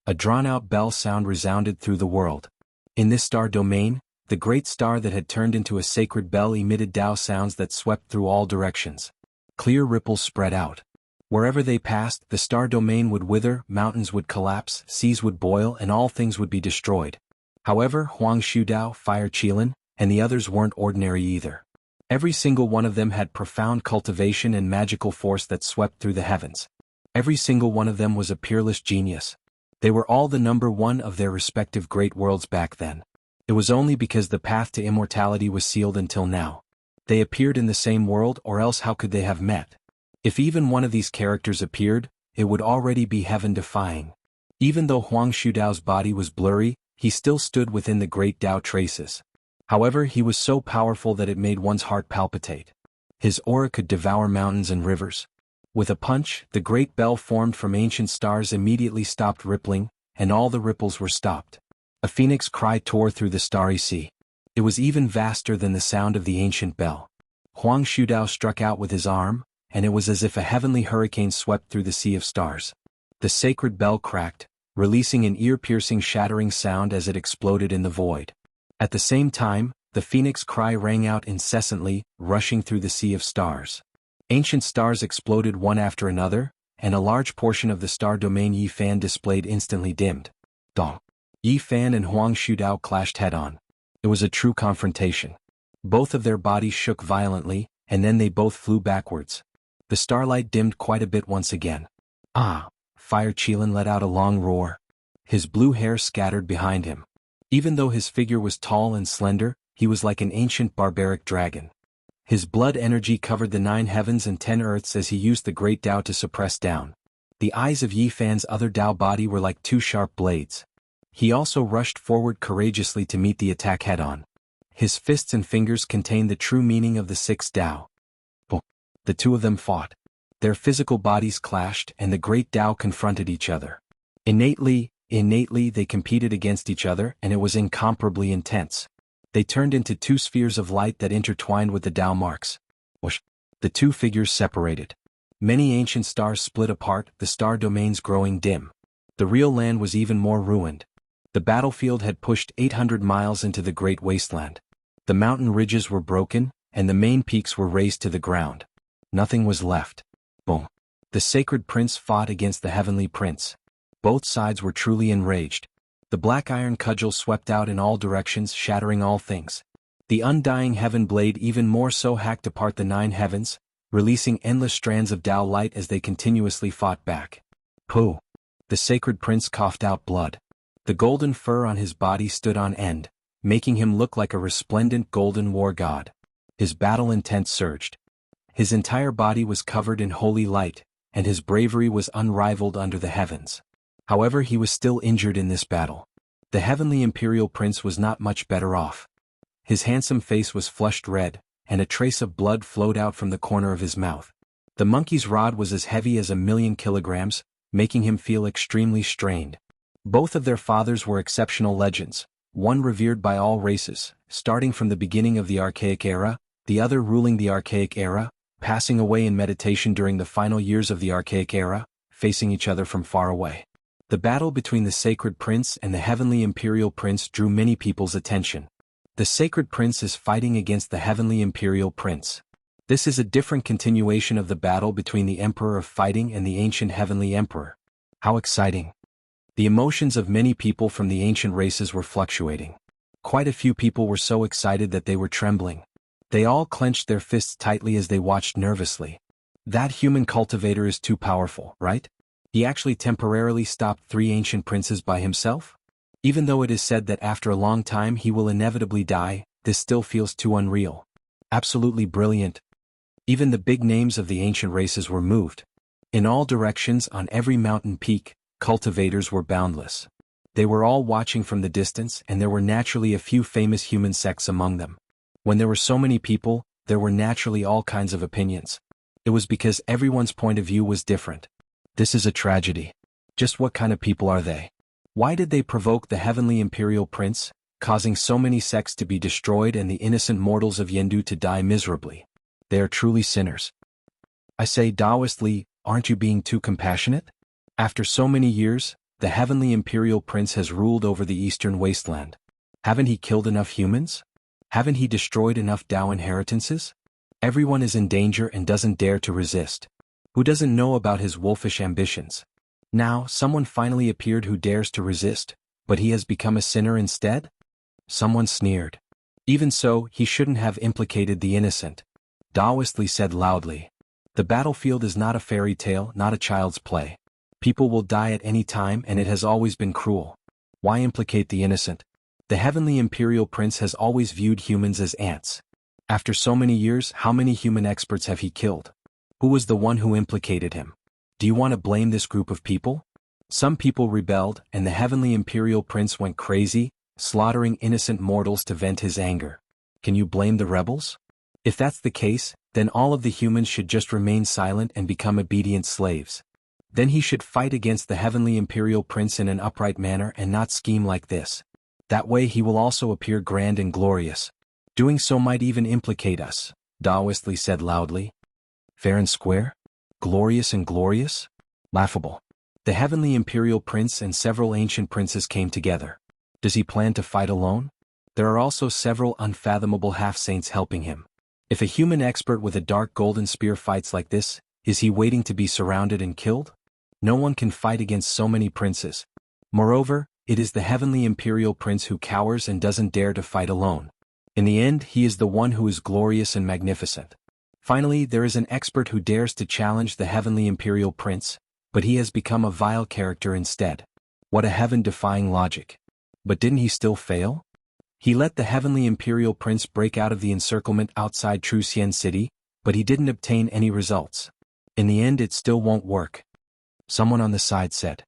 A drawn-out bell sound resounded through the world. In this star domain, the great star that had turned into a sacred bell emitted Tao sounds that swept through all directions. Clear ripples spread out. Wherever they passed, the star domain would wither, mountains would collapse, seas would boil, and all things would be destroyed. However, Huang Shudao, Fire Qilin, and the others weren't ordinary either. Every single one of them had profound cultivation and magical force that swept through the heavens. Every single one of them was a peerless genius. They were all the number one of their respective great worlds back then. It was only because the path to immortality was sealed until now. They appeared in the same world, or else how could they have met? If even one of these characters appeared, it would already be heaven-defying. Even though Huang Shudao's body was blurry, he still stood within the great Tao traces. However, he was so powerful that it made one's heart palpitate. His aura could devour mountains and rivers. With a punch, the great bell formed from ancient stars immediately stopped rippling, and all the ripples were stopped. A phoenix cry tore through the starry sea. It was even vaster than the sound of the ancient bell. Huang Shudao struck out with his arm, and it was as if a heavenly hurricane swept through the sea of stars. The sacred bell cracked, releasing an ear-piercing shattering sound as it exploded in the void. At the same time, the phoenix cry rang out incessantly, rushing through the sea of stars. Ancient stars exploded one after another, and a large portion of the star domain Yi Fan displayed instantly dimmed. Dong. Yi Fan and Huang Shudao clashed head-on. It was a true confrontation. Both of their bodies shook violently, and then they both flew backwards. The starlight dimmed quite a bit once again. Ah! Fire Qilin let out a long roar. His blue hair scattered behind him. Even though his figure was tall and slender, he was like an ancient barbaric dragon. His blood energy covered the 9 heavens and 10 earths as he used the great Tao to suppress down. The eyes of Yi Fan's other Tao body were like 2 sharp blades. He also rushed forward courageously to meet the attack head-on. His fists and fingers contained the true meaning of the 6 Tao. The two of them fought. Their physical bodies clashed, and the great Tao confronted each other. Innately, they competed against each other, and it was incomparably intense. They turned into 2 spheres of light that intertwined with the Tao marks. Whoosh! The 2 figures separated. Many ancient stars split apart, the star domains growing dim. The real land was even more ruined. The battlefield had pushed 800 miles into the great wasteland. The mountain ridges were broken, and the main peaks were razed to the ground. Nothing was left. Boom! The sacred prince fought against the heavenly prince. Both sides were truly enraged. The black iron cudgel swept out in all directions, shattering all things. The undying heaven blade even more so hacked apart the 9 heavens, releasing endless strands of Tao light as they continuously fought back. Pooh! The sacred prince coughed out blood. The golden fur on his body stood on end, making him look like a resplendent golden war god. His battle intent surged. His entire body was covered in holy light, and his bravery was unrivaled under the heavens. However, he was still injured in this battle. The heavenly imperial prince was not much better off. His handsome face was flushed red, and a trace of blood flowed out from the corner of his mouth. The monkey's rod was as heavy as 1,000,000 kilograms, making him feel extremely strained. Both of their fathers were exceptional legends, one revered by all races, starting from the beginning of the Archaic Era, the other ruling the Archaic Era, passing away in meditation during the final years of the Archaic Era, facing each other from far away. The battle between the Sacred Prince and the Heavenly Imperial Prince drew many people's attention. The Sacred Prince is fighting against the Heavenly Imperial Prince. This is a different continuation of the battle between the Emperor of Fighting and the ancient Heavenly Emperor. How exciting! The emotions of many people from the ancient races were fluctuating. Quite a few people were so excited that they were trembling. They all clenched their fists tightly as they watched nervously. That human cultivator is too powerful, right? He actually temporarily stopped 3 ancient princes by himself? Even though it is said that after a long time he will inevitably die, this still feels too unreal. Absolutely brilliant. Even the big names of the ancient races were moved. In all directions, on every mountain peak, cultivators were boundless. They were all watching from the distance, and there were naturally a few famous human sects among them. When there were so many people, there were naturally all kinds of opinions. It was because everyone's point of view was different. This is a tragedy. Just what kind of people are they? Why did they provoke the Heavenly Imperial Prince? causing so many sects to be destroyed and the innocent mortals of Yendu to die miserably. They are truly sinners. I say, Taoist Li, aren't you being too compassionate? After so many years, the heavenly imperial prince has ruled over the eastern wasteland. Haven't he killed enough humans? Haven't he destroyed enough Tao inheritances? Everyone is in danger and doesn't dare to resist. Who doesn't know about his wolfish ambitions? Now, someone finally appeared who dares to resist, but he has become a sinner instead? Someone sneered. Even so, he shouldn't have implicated the innocent. Taoist Li said loudly. The battlefield is not a fairy tale, not a child's play. People will die at any time and it has always been cruel. Why implicate the innocent? The heavenly imperial prince has always viewed humans as ants. After so many years, how many human experts have he killed? Who was the one who implicated him? Do you want to blame this group of people? Some people rebelled, and the heavenly imperial prince went crazy, slaughtering innocent mortals to vent his anger. Can you blame the rebels? If that's the case, then all of the humans should just remain silent and become obedient slaves. Then he should fight against the heavenly imperial prince in an upright manner and not scheme like this. That way he will also appear grand and glorious. Doing so might even implicate us, Taoist Li said loudly. Fair and square? Glorious and glorious? Laughable. The heavenly imperial prince and several ancient princes came together. Does he plan to fight alone? There are also several unfathomable half-saints helping him. If a human expert with a dark golden spear fights like this, is he waiting to be surrounded and killed? No one can fight against so many princes. Moreover, it is the heavenly imperial prince who cowers and doesn't dare to fight alone. In the end, he is the one who is glorious and magnificent. Finally, there is an expert who dares to challenge the heavenly imperial prince, but he has become a vile character instead. What a heaven-defying logic. But didn't he still fail? He let the heavenly imperial prince break out of the encirclement outside Truxian City, but he didn't obtain any results. In the end, it still won't work. Someone on the side said.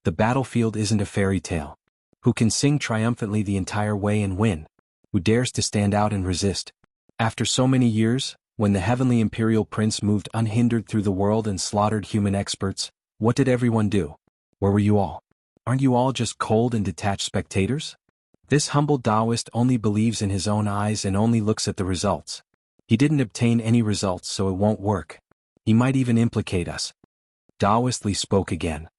The battlefield isn't a fairy tale. Who can sing triumphantly the entire way and win? Who dares to stand out and resist? After so many years, when the heavenly imperial prince moved unhindered through the world and slaughtered human experts, what did everyone do? Where were you all? Aren't you all just cold and detached spectators? This humble Taoist only believes in his own eyes and only looks at the results. He didn't obtain any results, so it won't work. He might even implicate us. Taoist Li spoke again.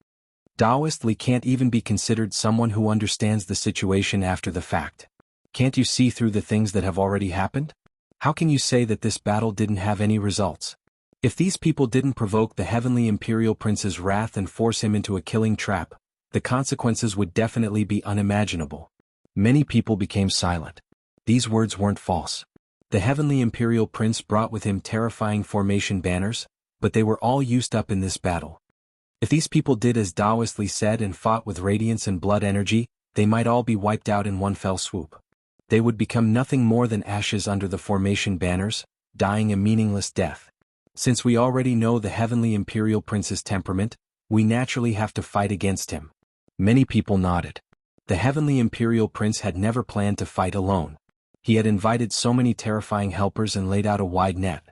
Taoist Li can't even be considered someone who understands the situation after the fact. Can't you see through the things that have already happened? How can you say that this battle didn't have any results? If these people didn't provoke the heavenly imperial prince's wrath and force him into a killing trap, the consequences would definitely be unimaginable. Many people became silent. These words weren't false. The heavenly imperial prince brought with him terrifying formation banners, but they were all used up in this battle. If these people did as Taoist Li said and fought with radiance and blood energy, they might all be wiped out in one fell swoop. They would become nothing more than ashes under the formation banners, dying a meaningless death. Since we already know the heavenly imperial prince's temperament, we naturally have to fight against him. Many people nodded. The heavenly imperial prince had never planned to fight alone. He had invited so many terrifying helpers and laid out a wide net.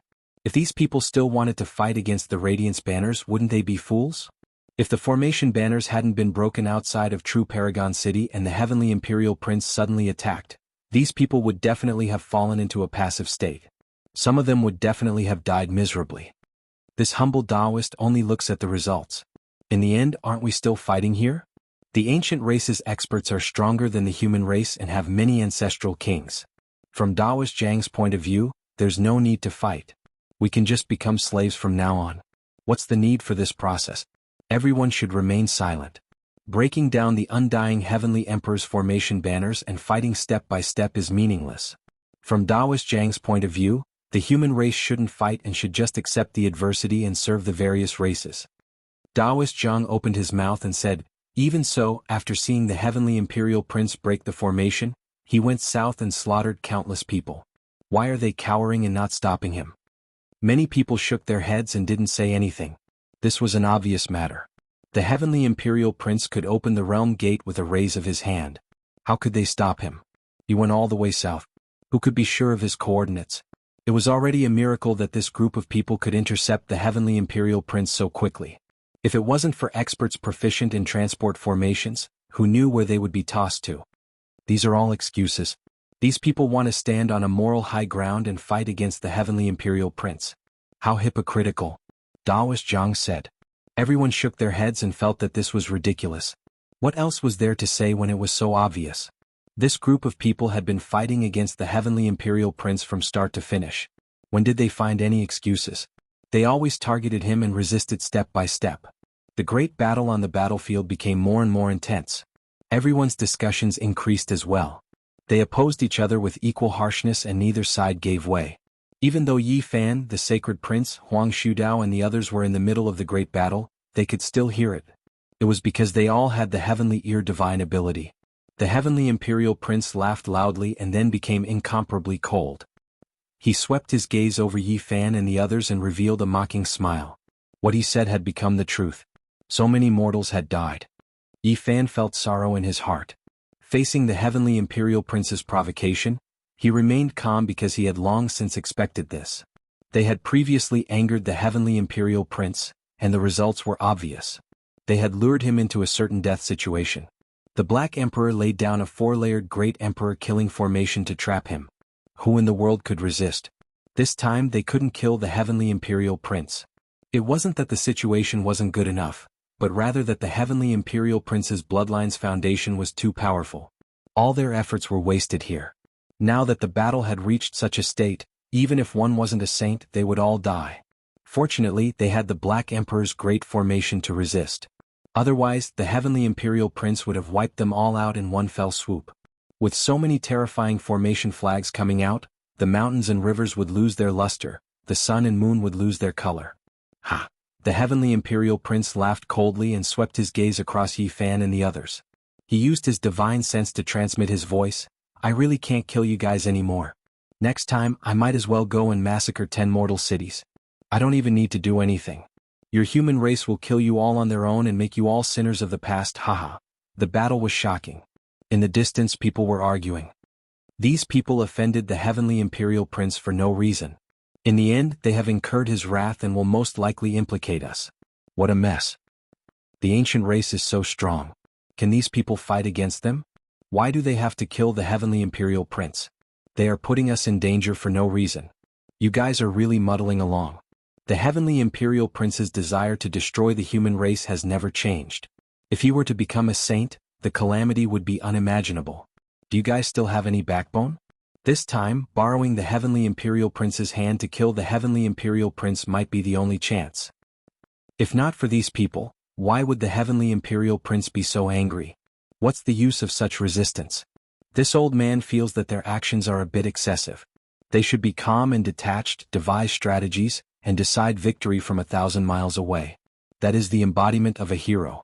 If these people still wanted to fight against the radiance banners, wouldn't they be fools? If the formation banners hadn't been broken outside of True Paragon City and the heavenly imperial prince suddenly attacked, these people would definitely have fallen into a passive state. Some of them would definitely have died miserably. This humble Taoist only looks at the results. In the end, aren't we still fighting here? The ancient race's experts are stronger than the human race and have many ancestral kings. From Taoist Jiang's point of view, there's no need to fight. We can just become slaves from now on. What's the need for this process? Everyone should remain silent. Breaking down the undying heavenly emperor's formation banners and fighting step by step is meaningless. From Taoist Jiang's point of view, the human race shouldn't fight and should just accept the adversity and serve the various races. Taoist Jiang opened his mouth and said, even so, after seeing the heavenly imperial prince break the formation, he went south and slaughtered countless people. Why are they cowering and not stopping him? Many people shook their heads and didn't say anything. This was an obvious matter. The heavenly imperial prince could open the realm gate with a raise of his hand. How could they stop him? He went all the way south. Who could be sure of his coordinates? It was already a miracle that this group of people could intercept the heavenly imperial prince so quickly. If it wasn't for experts proficient in transport formations, who knew where they would be tossed to? These are all excuses. These people want to stand on a moral high ground and fight against the heavenly imperial prince. How hypocritical, Daoist Zhang said. Everyone shook their heads and felt that this was ridiculous. What else was there to say when it was so obvious? This group of people had been fighting against the heavenly imperial prince from start to finish. When did they find any excuses? They always targeted him and resisted step by step. The great battle on the battlefield became more and more intense. Everyone's discussions increased as well. They opposed each other with equal harshness and neither side gave way. Even though Yi Fan, the sacred prince, Huang Shudao and the others were in the middle of the great battle, they could still hear it. It was because they all had the heavenly ear divine ability. The heavenly imperial prince laughed loudly and then became incomparably cold. He swept his gaze over Yi Fan and the others and revealed a mocking smile. What he said had become the truth. So many mortals had died. Yi Fan felt sorrow in his heart. Facing the heavenly imperial prince's provocation, he remained calm because he had long since expected this. They had previously angered the heavenly imperial prince, and the results were obvious. They had lured him into a certain death situation. The Black Emperor laid down a 4-layered Great Emperor killing formation to trap him. Who in the world could resist? This time they couldn't kill the heavenly imperial prince. It wasn't that the situation wasn't good enough, but rather that the heavenly imperial prince's bloodline's foundation was too powerful. All their efforts were wasted here. Now that the battle had reached such a state, even if one wasn't a saint, they would all die. Fortunately, they had the Black Emperor's great formation to resist. Otherwise, the heavenly imperial prince would have wiped them all out in one fell swoop. With so many terrifying formation flags coming out, the mountains and rivers would lose their luster, the sun and moon would lose their color. Ha! The heavenly imperial prince laughed coldly and swept his gaze across Yi Fan and the others. He used his divine sense to transmit his voice. I really can't kill you guys anymore. Next time, I might as well go and massacre 10 mortal cities. I don't even need to do anything. Your human race will kill you all on their own and make you all sinners of the past, haha. The battle was shocking. In the distance people were arguing. These people offended the heavenly imperial prince for no reason. In the end, they have incurred his wrath and will most likely implicate us. What a mess. The ancient race is so strong. Can these people fight against them? Why do they have to kill the heavenly imperial prince? They are putting us in danger for no reason. You guys are really muddling along. The heavenly imperial prince's desire to destroy the human race has never changed. If he were to become a saint, the calamity would be unimaginable. Do you guys still have any backbone? This time, borrowing the heavenly imperial prince's hand to kill the heavenly imperial prince might be the only chance. If not for these people, why would the heavenly imperial prince be so angry? What's the use of such resistance? This old man feels that their actions are a bit excessive. They should be calm and detached, devise strategies, and decide victory from 1,000 miles away. That is the embodiment of a hero.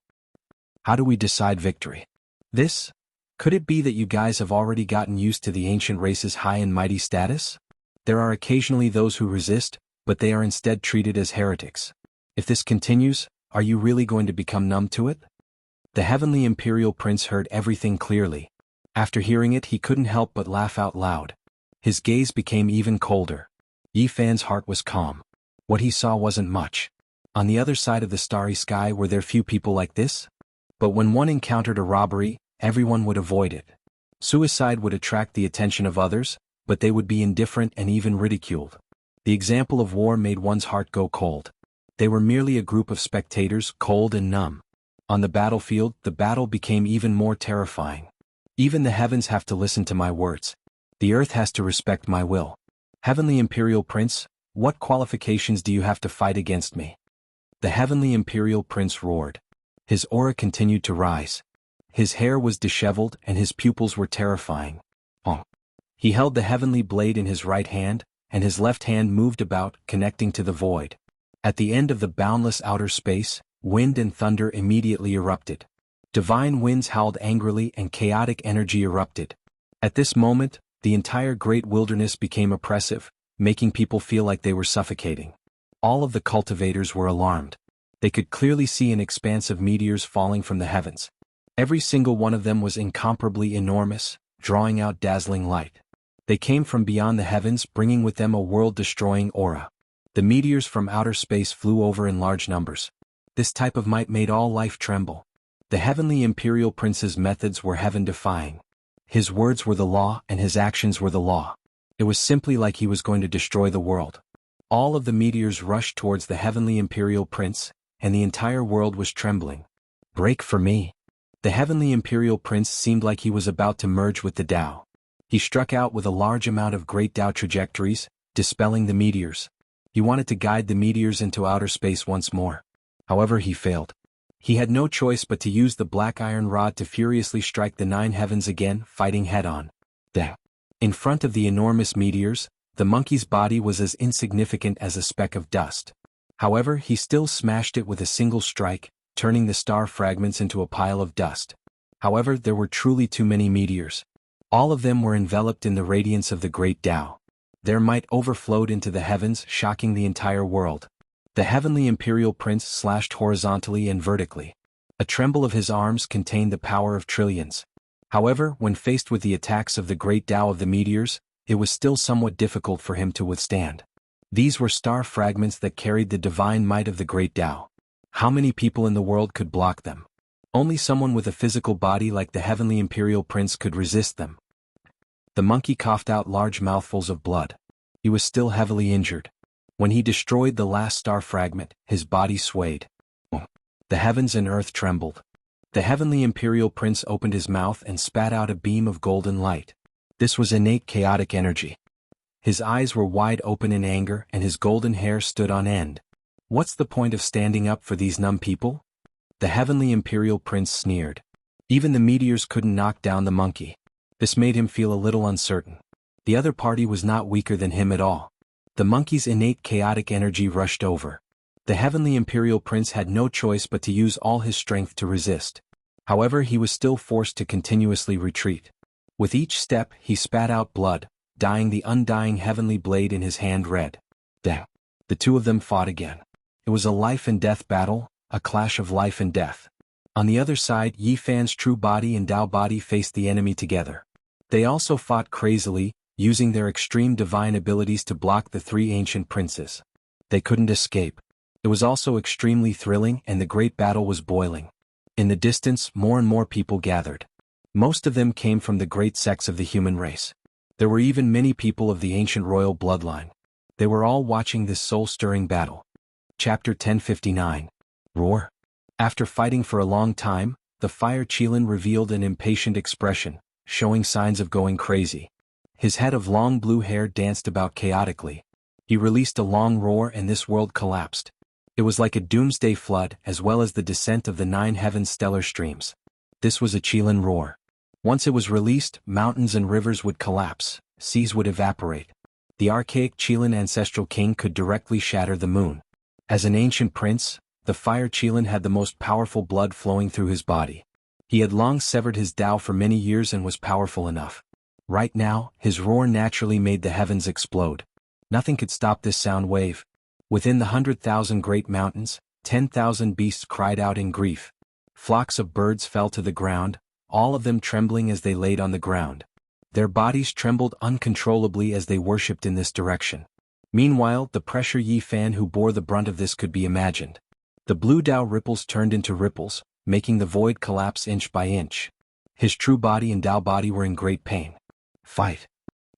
How do we decide victory? This? Could it be that you guys have already gotten used to the ancient race's high and mighty status? There are occasionally those who resist, but they are instead treated as heretics. If this continues, are you really going to become numb to it? The heavenly imperial prince heard everything clearly. After hearing it, he couldn't help but laugh out loud. His gaze became even colder. Yi Fan's heart was calm. What he saw wasn't much. On the other side of the starry sky were there few people like this? But when one encountered a robbery, everyone would avoid it. Suicide would attract the attention of others, but they would be indifferent and even ridiculed. The example of war made one's heart go cold. They were merely a group of spectators, cold and numb. On the battlefield, the battle became even more terrifying. Even the heavens have to listen to my words. The earth has to respect my will. Heavenly Imperial Prince, what qualifications do you have to fight against me? The Heavenly Imperial Prince roared. His aura continued to rise. His hair was disheveled and his pupils were terrifying. He held the heavenly blade in his right hand, and his left hand moved about, connecting to the void. At the end of the boundless outer space, wind and thunder immediately erupted. Divine winds howled angrily and chaotic energy erupted. At this moment, the entire great wilderness became oppressive, making people feel like they were suffocating. All of the cultivators were alarmed. They could clearly see an expanse of meteors falling from the heavens. Every single one of them was incomparably enormous, drawing out dazzling light. They came from beyond the heavens, bringing with them a world-destroying aura. The meteors from outer space flew over in large numbers. This type of might made all life tremble. The Heavenly Imperial Prince's methods were heaven-defying. His words were the law and his actions were the law. It was simply like he was going to destroy the world. All of the meteors rushed towards the heavenly imperial prince, and the entire world was trembling. Break for me. The heavenly imperial prince seemed like he was about to merge with the Tao. He struck out with a large amount of great Tao trajectories, dispelling the meteors. He wanted to guide the meteors into outer space once more. However, he failed. He had no choice but to use the black iron rod to furiously strike the 9 heavens again, fighting head-on. In front of the enormous meteors, the monkey's body was as insignificant as a speck of dust. However, he still smashed it with a single strike, turning the star fragments into a pile of dust. However, there were truly too many meteors. All of them were enveloped in the radiance of the great Tao. Their might overflowed into the heavens, shocking the entire world. The heavenly imperial prince slashed horizontally and vertically. A tremble of his arms contained the power of trillions. However, when faced with the attacks of the great Tao of the meteors, it was still somewhat difficult for him to withstand. These were star fragments that carried the divine might of the great Tao. How many people in the world could block them? Only someone with a physical body like the heavenly imperial prince could resist them. The monkey coughed out large mouthfuls of blood. He was still heavily injured. When he destroyed the last star fragment, his body swayed. The heavens and earth trembled. The heavenly imperial prince opened his mouth and spat out a beam of golden light. This was innate chaotic energy. His eyes were wide open in anger and his golden hair stood on end. What's the point of standing up for these numb people? The heavenly imperial prince sneered. Even the meteors couldn't knock down the monkey. This made him feel a little uncertain. The other party was not weaker than him at all. The monkey's innate chaotic energy rushed over. The heavenly imperial prince had no choice but to use all his strength to resist. However, he was still forced to continuously retreat. With each step, he spat out blood, dyeing the undying heavenly blade in his hand red. The two of them fought again. It was a life-and-death battle, a clash of life and death. On the other side, Yi Fan's true body and Tao body faced the enemy together. They also fought crazily, using their extreme divine abilities to block the 3 ancient princes. They couldn't escape. It was also extremely thrilling and the great battle was boiling. In the distance, more and more people gathered. Most of them came from the great sects of the human race. There were even many people of the ancient royal bloodline. They were all watching this soul-stirring battle. Chapter 1059. Roar. After fighting for a long time, the fire Qilin revealed an impatient expression, showing signs of going crazy. His head of long blue hair danced about chaotically. He released a long roar and this world collapsed. It was like a doomsday flood as well as the descent of the 9 heavens stellar streams. This was a Qilin roar. Once it was released, mountains and rivers would collapse, seas would evaporate. The archaic Qilin ancestral king could directly shatter the moon. As an ancient prince, the fire Qilin had the most powerful blood flowing through his body. He had long severed his Tao for many years and was powerful enough. Right now, his roar naturally made the heavens explode. Nothing could stop this sound wave. Within the 100,000 great mountains, 10,000 beasts cried out in grief. Flocks of birds fell to the ground, all of them trembling as they laid on the ground. Their bodies trembled uncontrollably as they worshipped in this direction. Meanwhile, the pressure Yi Fan who bore the brunt of this could be imagined. The blue Tao ripples turned into ripples, making the void collapse inch by inch. His true body and Tao body were in great pain. Fight.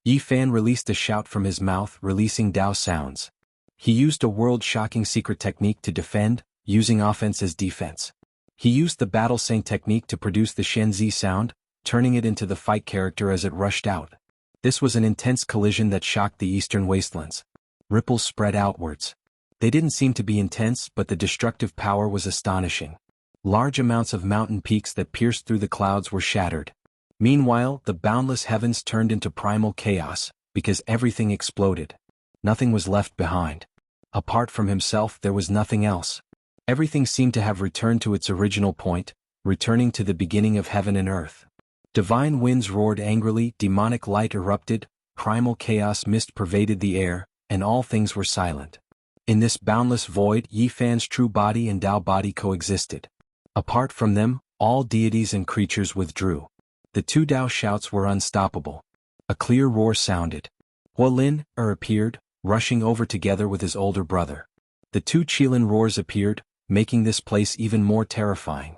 Yi Fan released a shout from his mouth, releasing Tao sounds. He used a world-shocking secret technique to defend, using offense as defense. He used the battle saying technique to produce the Shenzi sound, turning it into the fight character as it rushed out. This was an intense collision that shocked the eastern wastelands. Ripples spread outwards. They didn't seem to be intense, but the destructive power was astonishing. Large amounts of mountain peaks that pierced through the clouds were shattered. Meanwhile, the boundless heavens turned into primal chaos, because everything exploded. Nothing was left behind. Apart from himself, there was nothing else. Everything seemed to have returned to its original point, returning to the beginning of heaven and earth. Divine winds roared angrily, demonic light erupted, primal chaos mist pervaded the air, and all things were silent. In this boundless void, Yi Fan's true body and Tao body coexisted. Apart from them, all deities and creatures withdrew. The 2 Tao shouts were unstoppable. A clear roar sounded. Huolin appeared, rushing over together with his older brother. The 2 Qilin roars appeared, making this place even more terrifying.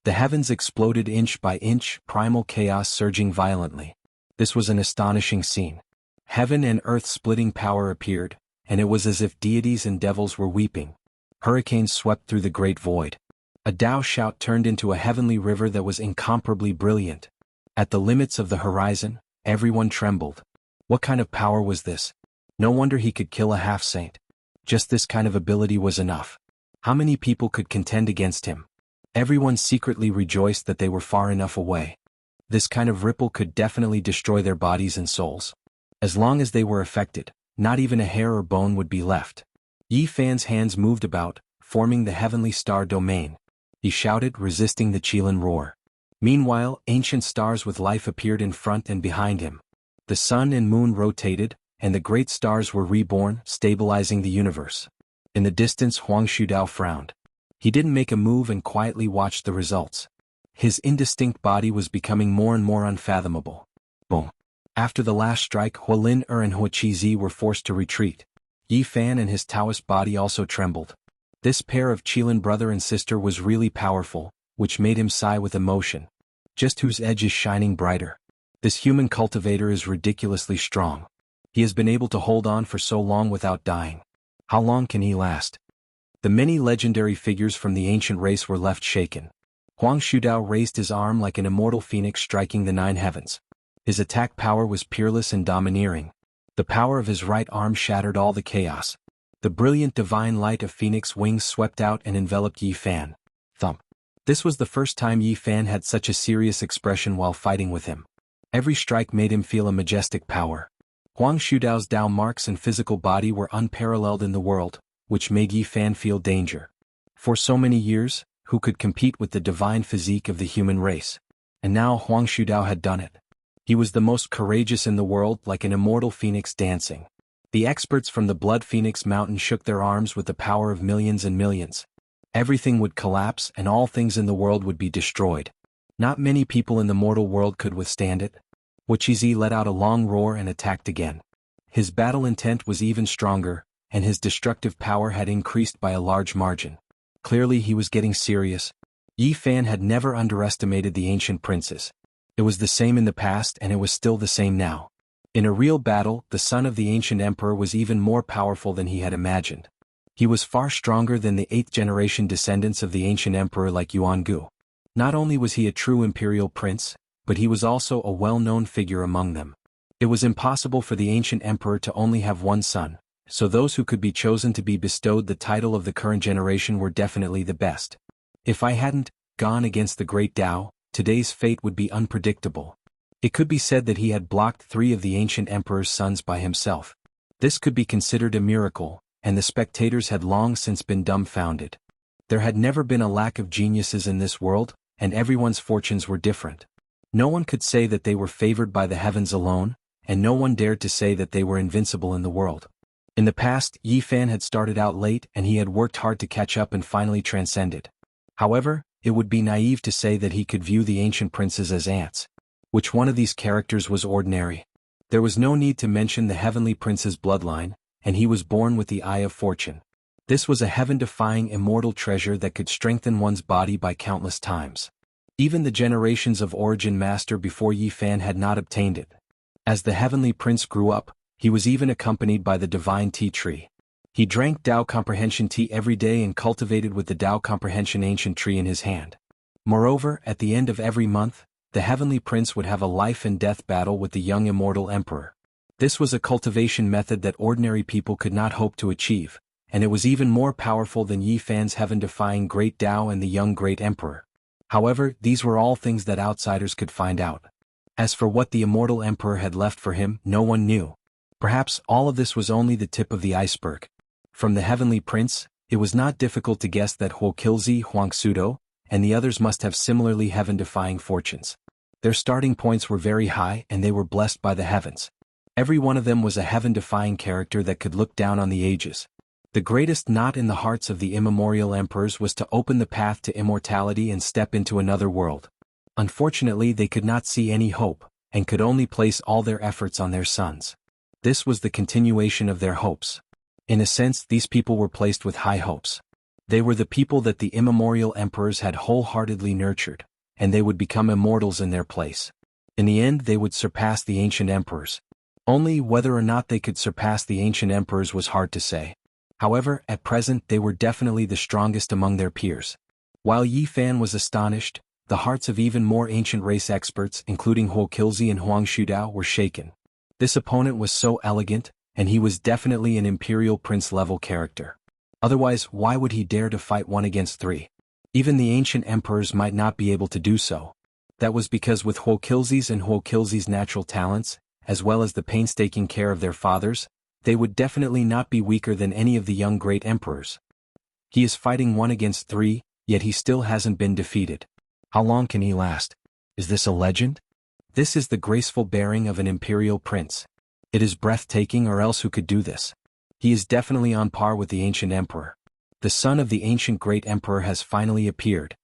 The heavens exploded inch by inch, primal chaos surging violently. This was an astonishing scene. Heaven and earth-splitting power appeared, and it was as if deities and devils were weeping. Hurricanes swept through the great void. A Tao shout turned into a heavenly river that was incomparably brilliant. At the limits of the horizon, everyone trembled. What kind of power was this? No wonder he could kill a half-saint. Just this kind of ability was enough. How many people could contend against him? Everyone secretly rejoiced that they were far enough away. This kind of ripple could definitely destroy their bodies and souls. As long as they were affected, not even a hair or bone would be left. Yi Fan's hands moved about, forming the heavenly star domain. He shouted, resisting the Qilin roar. Meanwhile, ancient stars with life appeared in front and behind him. The sun and moon rotated, and the great stars were reborn, stabilizing the universe. In the distance, Huang Shudao frowned. He didn't make a move and quietly watched the results. His indistinct body was becoming more and more unfathomable. Boom. After the last strike, Hualin and Huaqizi were forced to retreat. Yi Fan and his Taoist body also trembled. This pair of Qilin brother and sister was really powerful, which made him sigh with emotion. Just whose edge is shining brighter. This human cultivator is ridiculously strong. He has been able to hold on for so long without dying. How long can he last? The many legendary figures from the ancient race were left shaken. Huang Shudao raised his arm like an immortal phoenix striking the 9 heavens. His attack power was peerless and domineering. The power of his right arm shattered all the chaos. The brilliant divine light of phoenix wings swept out and enveloped Yi Fan. Thump. This was the first time Yi Fan had such a serious expression while fighting with him. Every strike made him feel a majestic power. Huang Shudao's Dao marks and physical body were unparalleled in the world, which made Yi Fan feel danger. For so many years, who could compete with the divine physique of the human race? And now Huang Shudao had done it. He was the most courageous in the world, like an immortal phoenix dancing. The experts from the Blood Phoenix Mountain shook their arms with the power of millions and millions. Everything would collapse and all things in the world would be destroyed. Not many people in the mortal world could withstand it. Wuxia let out a long roar and attacked again. His battle intent was even stronger, and his destructive power had increased by a large margin. Clearly he was getting serious. Yi Fan had never underestimated the ancient princes. It was the same in the past and it was still the same now. In a real battle, the son of the ancient emperor was even more powerful than he had imagined. He was far stronger than the 8th-generation descendants of the ancient emperor like Jianghu. Not only was he a true imperial prince, but he was also a well-known figure among them. It was impossible for the ancient emperor to only have one son, so those who could be chosen to be bestowed the title of the current generation were definitely the best. If I hadn't gone against the great Tao, today's fate would be unpredictable. It could be said that he had blocked 3 of the ancient emperor's sons by himself. This could be considered a miracle, and the spectators had long since been dumbfounded. There had never been a lack of geniuses in this world, and everyone's fortunes were different. No one could say that they were favored by the heavens alone, and no one dared to say that they were invincible in the world. In the past, Yi Fan had started out late and he had worked hard to catch up and finally transcended. However, it would be naive to say that he could view the ancient princes as ants. Which one of these characters was ordinary? There was no need to mention the heavenly prince's bloodline, and he was born with the Eye of Fortune. This was a heaven-defying immortal treasure that could strengthen one's body by countless times. Even the generations of Origin Master before Yi Fan had not obtained it. As the heavenly prince grew up, he was even accompanied by the divine tea tree. He drank Tao Comprehension tea every day and cultivated with the Tao Comprehension ancient tree in his hand. Moreover, at the end of every month, the heavenly prince would have a life and death battle with the young immortal emperor. This was a cultivation method that ordinary people could not hope to achieve, and it was even more powerful than Yi Fan's heaven-defying great Tao and the young great emperor. However, these were all things that outsiders could find out. As for what the immortal emperor had left for him, no one knew. Perhaps all of this was only the tip of the iceberg. From the heavenly prince, it was not difficult to guess that Huoqilzi, Huangsudo, and the others must have similarly heaven-defying fortunes. Their starting points were very high and they were blessed by the heavens. Every one of them was a heaven-defying character that could look down on the ages. The greatest knot in the hearts of the immemorial emperors was to open the path to immortality and step into another world. Unfortunately, they could not see any hope, and could only place all their efforts on their sons. This was the continuation of their hopes. In a sense, these people were placed with high hopes. They were the people that the immemorial emperors had wholeheartedly nurtured, and they would become immortals in their place. In the end they would surpass the ancient emperors. Only whether or not they could surpass the ancient emperors was hard to say. However, at present they were definitely the strongest among their peers. While Yi Fan was astonished, the hearts of even more ancient race experts, including Huo Qilzi and Huang Shudao, were shaken. This opponent was so elegant, and he was definitely an imperial prince-level character. Otherwise, why would he dare to fight 1 against 3? Even the ancient emperors might not be able to do so. That was because with Huo Qilzi's natural talents, as well as the painstaking care of their fathers, they would definitely not be weaker than any of the young great emperors. He is fighting 1 against 3, yet he still hasn't been defeated. How long can he last? Is this a legend? This is the graceful bearing of an imperial prince. It is breathtaking, or else who could do this? He is definitely on par with the ancient emperor. The son of the ancient great emperor has finally appeared.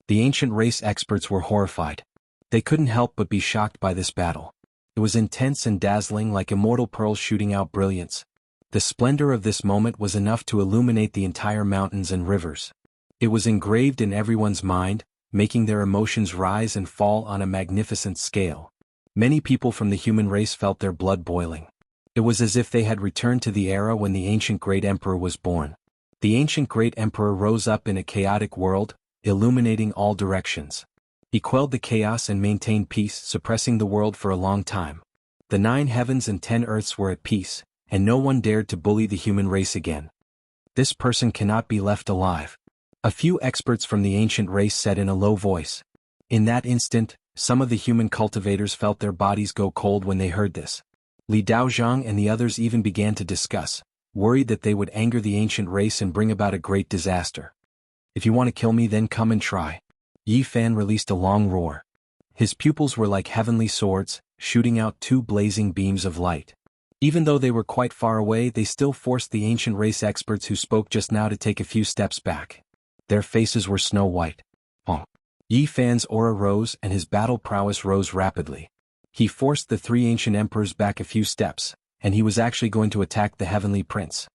The ancient race experts were horrified. They couldn't help but be shocked by this battle. It was intense and dazzling, like immortal pearls shooting out brilliance. The splendor of this moment was enough to illuminate the entire mountains and rivers. It was engraved in everyone's mind, making their emotions rise and fall on a magnificent scale. Many people from the human race felt their blood boiling. It was as if they had returned to the era when the ancient great emperor was born. The ancient great emperor rose up in a chaotic world, illuminating all directions. He quelled the chaos and maintained peace, suppressing the world for a long time. The 9 heavens and 10 earths were at peace, and no one dared to bully the human race again. This person cannot be left alive. A few experts from the ancient race said in a low voice. In that instant, some of the human cultivators felt their bodies go cold when they heard this. Li Daozhang and the others even began to discuss, worried that they would anger the ancient race and bring about a great disaster. If you want to kill me, then come and try. Yi Fan released a long roar. His pupils were like heavenly swords, shooting out 2 blazing beams of light. Even though they were quite far away, they still forced the ancient race experts who spoke just now to take a few steps back. Their faces were snow white. Yi Fan's aura rose and his battle prowess rose rapidly. He forced the 3 ancient emperors back a few steps, and he was actually going to attack the heavenly prince.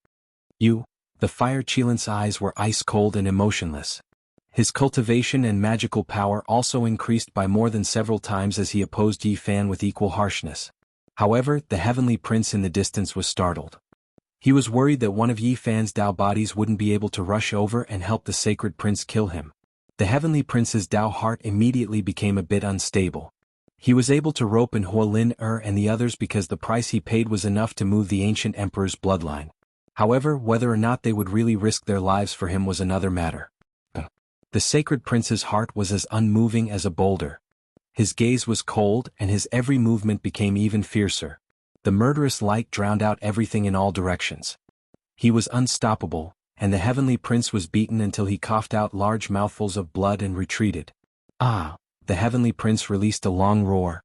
The fire Qilin's eyes were ice cold and emotionless. His cultivation and magical power also increased by more than several times as he opposed Yi Fan with equal harshness. However, the heavenly prince in the distance was startled. He was worried that one of Yi Fan's Dao bodies wouldn't be able to rush over and help the sacred prince kill him. The heavenly prince's Dao heart immediately became a bit unstable. He was able to rope in Huolin and the others because the price he paid was enough to move the ancient emperor's bloodline. However, whether or not they would really risk their lives for him was another matter. The sacred prince's heart was as unmoving as a boulder. His gaze was cold and his every movement became even fiercer. The murderous light drowned out everything in all directions. He was unstoppable, and the heavenly prince was beaten until he coughed out large mouthfuls of blood and retreated. The heavenly prince released a long roar.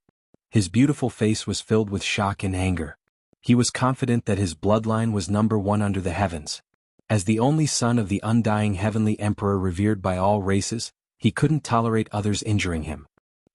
His beautiful face was filled with shock and anger. He was confident that his bloodline was number 1 under the heavens. As the only son of the undying heavenly emperor revered by all races, he couldn't tolerate others injuring him.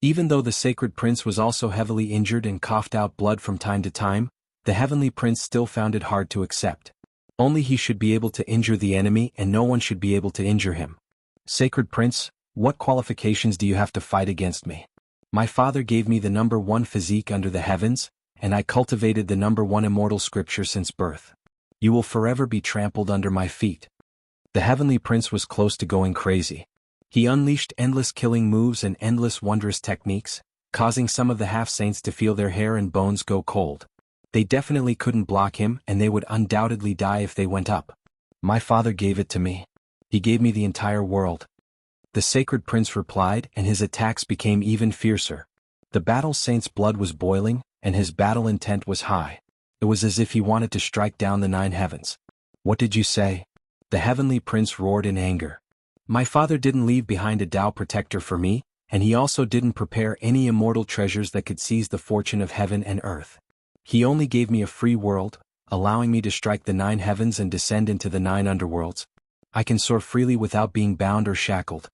Even though the sacred prince was also heavily injured and coughed out blood from time to time, the heavenly prince still found it hard to accept. Only he should be able to injure the enemy and no one should be able to injure him. Sacred prince, what qualifications do you have to fight against me? My father gave me the number 1 physique under the heavens, and I cultivated the number 1 immortal scripture since birth. You will forever be trampled under my feet. The heavenly prince was close to going crazy. He unleashed endless killing moves and endless wondrous techniques, causing some of the half-saints to feel their hair and bones go cold. They definitely couldn't block him and they would undoubtedly die if they went up. My father gave it to me. He gave me the entire world. The sacred prince replied and his attacks became even fiercer. The battle saint's blood was boiling, and his battle intent was high. It was as if he wanted to strike down the 9 heavens. What did you say? The heavenly prince roared in anger. My father didn't leave behind a Tao protector for me, and he also didn't prepare any immortal treasures that could seize the fortune of heaven and earth. He only gave me a free world, allowing me to strike the 9 heavens and descend into the 9 underworlds. I can soar freely without being bound or shackled.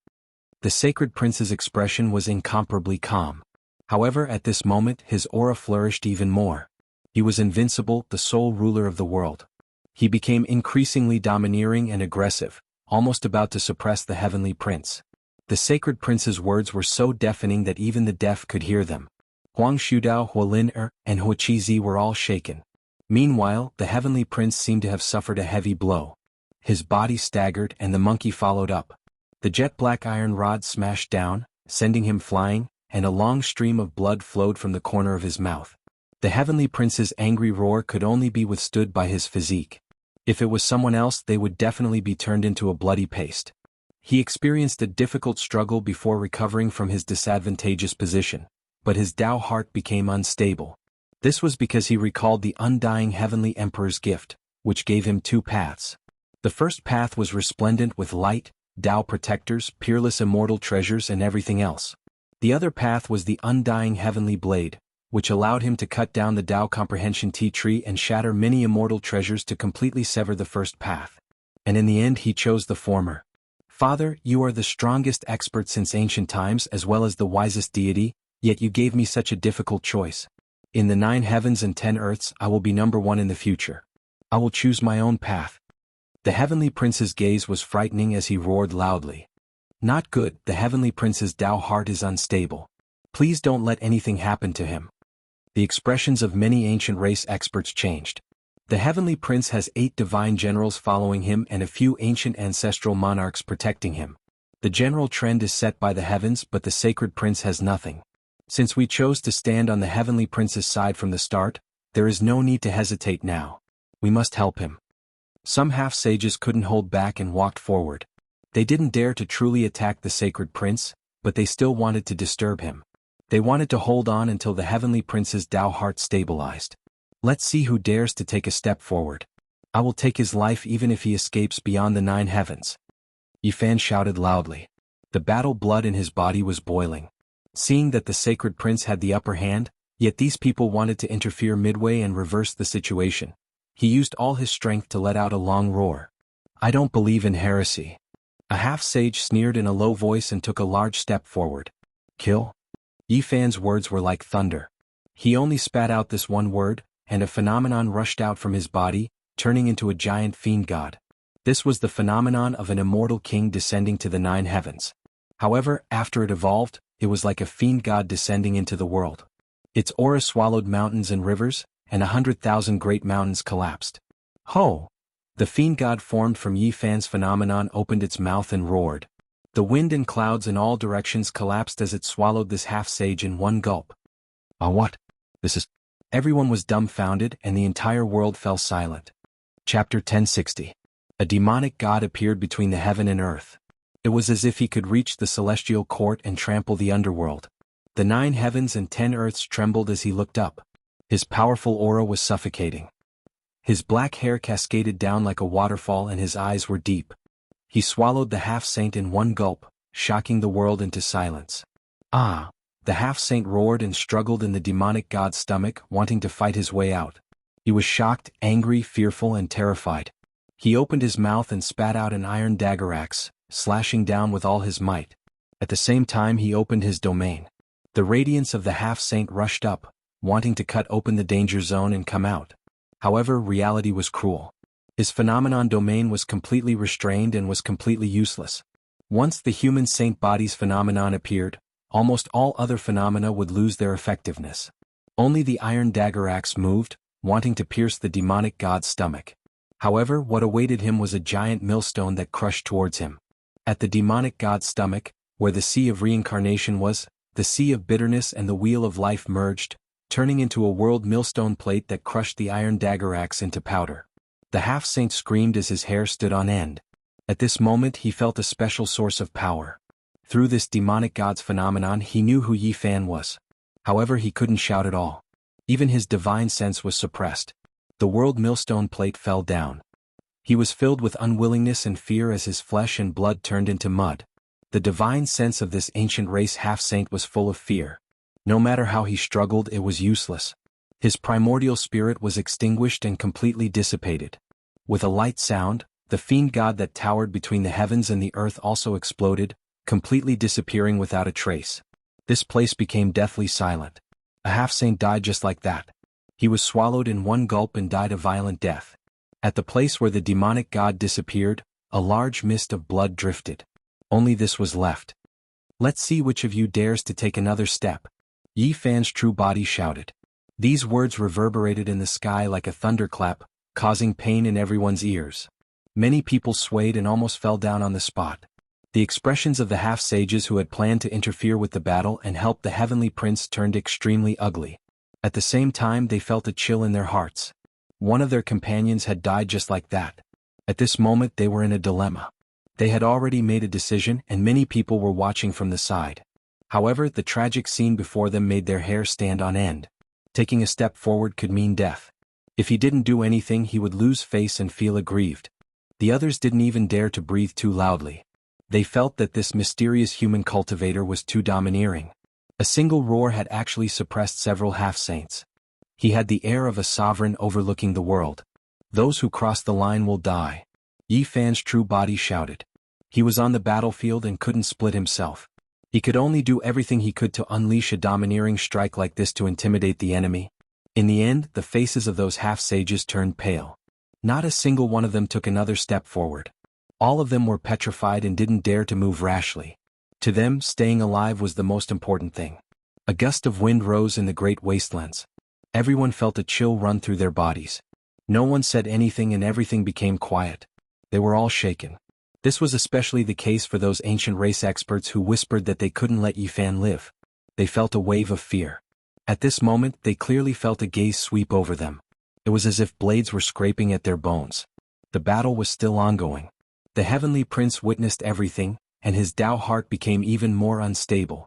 The sacred prince's expression was incomparably calm. However, at this moment his aura flourished even more. He was invincible, the sole ruler of the world. He became increasingly domineering and aggressive, almost about to suppress the heavenly prince. The sacred prince's words were so deafening that even the deaf could hear them. Huang Shudao, Huolin and Huaqizi were all shaken. Meanwhile, the heavenly prince seemed to have suffered a heavy blow. His body staggered and the monkey followed up. The jet-black iron rod smashed down, sending him flying, and a long stream of blood flowed from the corner of his mouth. The heavenly prince's angry roar could only be withstood by his physique. If it was someone else, they would definitely be turned into a bloody paste. He experienced a difficult struggle before recovering from his disadvantageous position, but his Tao heart became unstable. This was because he recalled the undying heavenly emperor's gift, which gave him two paths. The first path was resplendent with light, Tao protectors, peerless immortal treasures and everything else. The other path was the undying heavenly blade, which allowed him to cut down the Tao comprehension tea tree and shatter many immortal treasures to completely sever the first path. And in the end he chose the former. Father, you are the strongest expert since ancient times as well as the wisest deity, yet you gave me such a difficult choice. In the 9 heavens and 10 earths I will be number 1 in the future. I will choose my own path. The heavenly prince's gaze was frightening as he roared loudly. Not good, the heavenly prince's Tao heart is unstable. Please don't let anything happen to him. The expressions of many ancient race experts changed. The heavenly prince has 8 divine generals following him and a few ancient ancestral monarchs protecting him. The general trend is set by the heavens, but the sacred prince has nothing. Since we chose to stand on the heavenly prince's side from the start, there is no need to hesitate now. We must help him. Some half-sages couldn't hold back and walked forward. They didn't dare to truly attack the sacred prince, but they still wanted to disturb him. They wanted to hold on until the heavenly prince's Tao heart stabilized. Let's see who dares to take a step forward. I will take his life even if he escapes beyond the 9 heavens. Yifan shouted loudly. The battle blood in his body was boiling. Seeing that the sacred prince had the upper hand, yet these people wanted to interfere midway and reverse the situation. He used all his strength to let out a long roar. I don't believe in heresy. A half-sage sneered in a low voice and took a large step forward. Kill? Yifan's words were like thunder. He only spat out this one word, and a phenomenon rushed out from his body, turning into a giant fiend god. This was the phenomenon of an immortal king descending to the 9 heavens. However, after it evolved, it was like a fiend god descending into the world. Its aura swallowed mountains and rivers, and 100,000 great mountains collapsed. Ho! The fiend god formed from Yifan's phenomenon opened its mouth and roared. The wind and clouds in all directions collapsed as it swallowed this half-sage in one gulp. What? This is... Everyone was dumbfounded and the entire world fell silent. Chapter 1060. A demonic god appeared between the heaven and earth. It was as if he could reach the celestial court and trample the underworld. The 9 heavens and 10 earths trembled as he looked up. His powerful aura was suffocating. His black hair cascaded down like a waterfall and his eyes were deep. He swallowed the half-saint in one gulp, shocking the world into silence. Ah! The half-saint roared and struggled in the demonic god's stomach, wanting to fight his way out. He was shocked, angry, fearful, and terrified. He opened his mouth and spat out an iron dagger axe, slashing down with all his might. At the same time he opened his domain. The radiance of the half-saint rushed up, wanting to cut open the danger zone and come out. However, reality was cruel. His phenomenon domain was completely restrained and was completely useless. Once the human saint body's phenomenon appeared, almost all other phenomena would lose their effectiveness. Only the iron dagger axe moved, wanting to pierce the demonic god's stomach. However, what awaited him was a giant millstone that crushed towards him. At the demonic god's stomach, where the sea of reincarnation was, the sea of bitterness and the wheel of life merged, turning into a world millstone plate that crushed the iron dagger axe into powder. The half-saint screamed as his hair stood on end. At this moment he felt a special source of power. Through this demonic god's phenomenon he knew who Yifan was. However, he couldn't shout at all. Even his divine sense was suppressed. The world millstone plate fell down. He was filled with unwillingness and fear as his flesh and blood turned into mud. The divine sense of this ancient race half-saint was full of fear. No matter how he struggled, it was useless. His primordial spirit was extinguished and completely dissipated. With a light sound, the fiend god that towered between the heavens and the earth also exploded, completely disappearing without a trace. This place became deathly silent. A half-saint died just like that. He was swallowed in one gulp and died a violent death. At the place where the demonic god disappeared, A large mist of blood drifted. Only this was left. "Let's see which of you dares to take another step," Yi Fan's true body shouted. These words reverberated in the sky like a thunderclap, causing pain in everyone's ears. Many people swayed and almost fell down on the spot. The expressions of the half-sages who had planned to interfere with the battle and help the heavenly prince turned extremely ugly. At the same time they felt a chill in their hearts. One of their companions had died just like that. At this moment they were in a dilemma. They had already made a decision and many people were watching from the side. However, the tragic scene before them made their hair stand on end. Taking a step forward could mean death. If he didn't do anything he would lose face and feel aggrieved. The others didn't even dare to breathe too loudly. They felt that this mysterious human cultivator was too domineering. A single roar had actually suppressed several half-saints. He had the air of a sovereign overlooking the world. "Those who cross the line will die," Yi Fan's true body shouted. He was on the battlefield and couldn't split himself. He could only do everything he could to unleash a domineering strike like this to intimidate the enemy. In the end, the faces of those half-sages turned pale. Not a single one of them took another step forward. All of them were petrified and didn't dare to move rashly. To them, staying alive was the most important thing. A gust of wind rose in the great wastelands. Everyone felt a chill run through their bodies. No one said anything and everything became quiet. They were all shaken. This was especially the case for those ancient race experts who whispered that they couldn't let Yi Fan live. They felt a wave of fear. At this moment they clearly felt a gaze sweep over them. It was as if blades were scraping at their bones. The battle was still ongoing. The heavenly prince witnessed everything, and his Tao heart became even more unstable.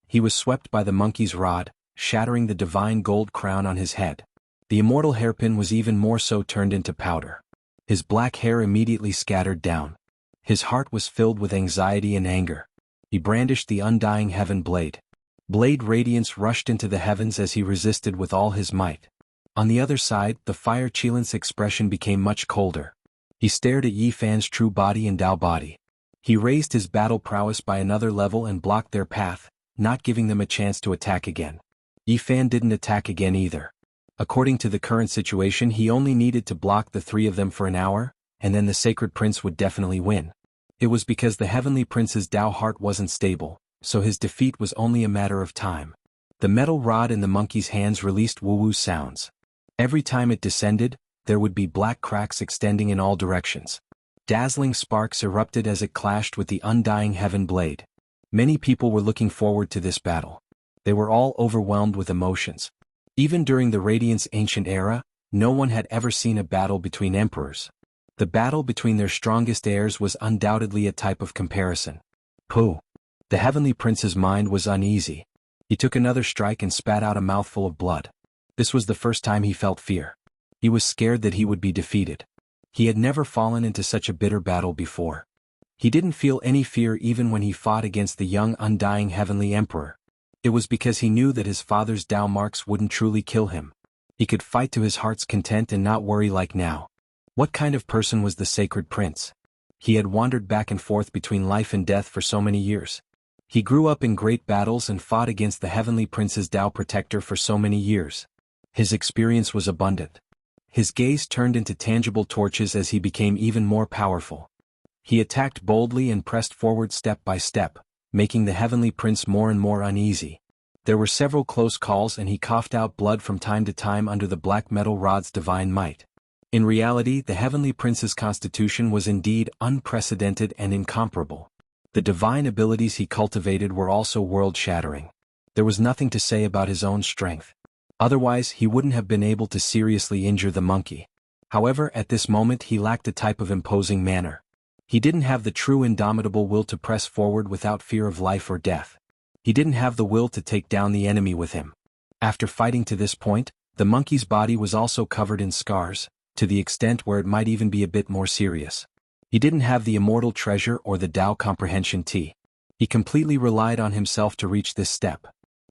He was swept by the monkey's rod, shattering the divine gold crown on his head. The immortal hairpin was even more so turned into powder. His black hair immediately scattered down. His heart was filled with anxiety and anger. He brandished the undying heaven blade. Blade radiance rushed into the heavens as he resisted with all his might. On the other side, the fire Qilin's expression became much colder. He stared at Yi Fan's true body and Tao body. He raised his battle prowess by another level and blocked their path, not giving them a chance to attack again. Yi Fan didn't attack again either. According to the current situation he only needed to block the three of them for an hour, and then the sacred prince would definitely win. It was because the heavenly prince's Tao heart wasn't stable, so his defeat was only a matter of time. The metal rod in the monkey's hands released woo-woo sounds. Every time it descended, there would be black cracks extending in all directions. Dazzling sparks erupted as it clashed with the undying heaven blade. Many people were looking forward to this battle. They were all overwhelmed with emotions. Even during the Radiant's ancient era, no one had ever seen a battle between emperors. The battle between their strongest heirs was undoubtedly a type of comparison. Pooh! The heavenly prince's mind was uneasy. He took another strike and spat out a mouthful of blood. This was the first time he felt fear. He was scared that he would be defeated. He had never fallen into such a bitter battle before. He didn't feel any fear even when he fought against the young undying heavenly emperor. It was because he knew that his father's Tao marks wouldn't truly kill him. He could fight to his heart's content and not worry like now. What kind of person was the sacred prince? He had wandered back and forth between life and death for so many years. He grew up in great battles and fought against the heavenly prince's Tao protector for so many years. His experience was abundant. His gaze turned into tangible torches as he became even more powerful. He attacked boldly and pressed forward step by step, making the heavenly prince more and more uneasy. There were several close calls and he coughed out blood from time to time under the black metal rod's divine might. In reality, the heavenly prince's constitution was indeed unprecedented and incomparable. The divine abilities he cultivated were also world-shattering. There was nothing to say about his own strength. Otherwise, he wouldn't have been able to seriously injure the monkey. However, at this moment he lacked a type of imposing manner. He didn't have the true indomitable will to press forward without fear of life or death. He didn't have the will to take down the enemy with him. After fighting to this point, the monkey's body was also covered in scars, to the extent where it might even be a bit more serious. He didn't have the immortal treasure or the Tao comprehension tea. He completely relied on himself to reach this step.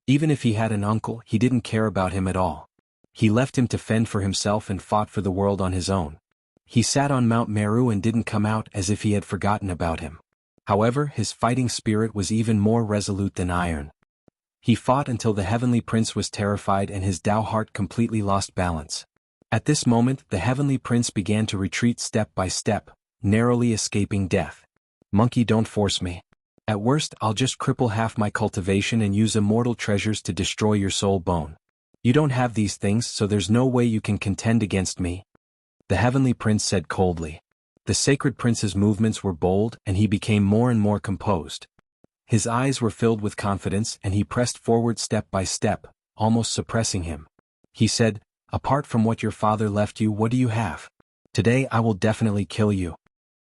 Even if he had an uncle, he didn't care about him at all. He left him to fend for himself and fought for the world on his own. He sat on Mount Meru and didn't come out as if he had forgotten about him. However, his fighting spirit was even more resolute than iron. He fought until the heavenly prince was terrified and his Tao heart completely lost balance. At this moment, the heavenly prince began to retreat step by step, narrowly escaping death. Monkey, don't force me. At worst, I'll just cripple half my cultivation and use immortal treasures to destroy your soul bone. You don't have these things, so there's no way you can contend against me. The heavenly prince said coldly. The sacred prince's movements were bold and he became more and more composed. His eyes were filled with confidence and he pressed forward step by step, almost suppressing him. He said, apart from what your father left you, what do you have? Today I will definitely kill you.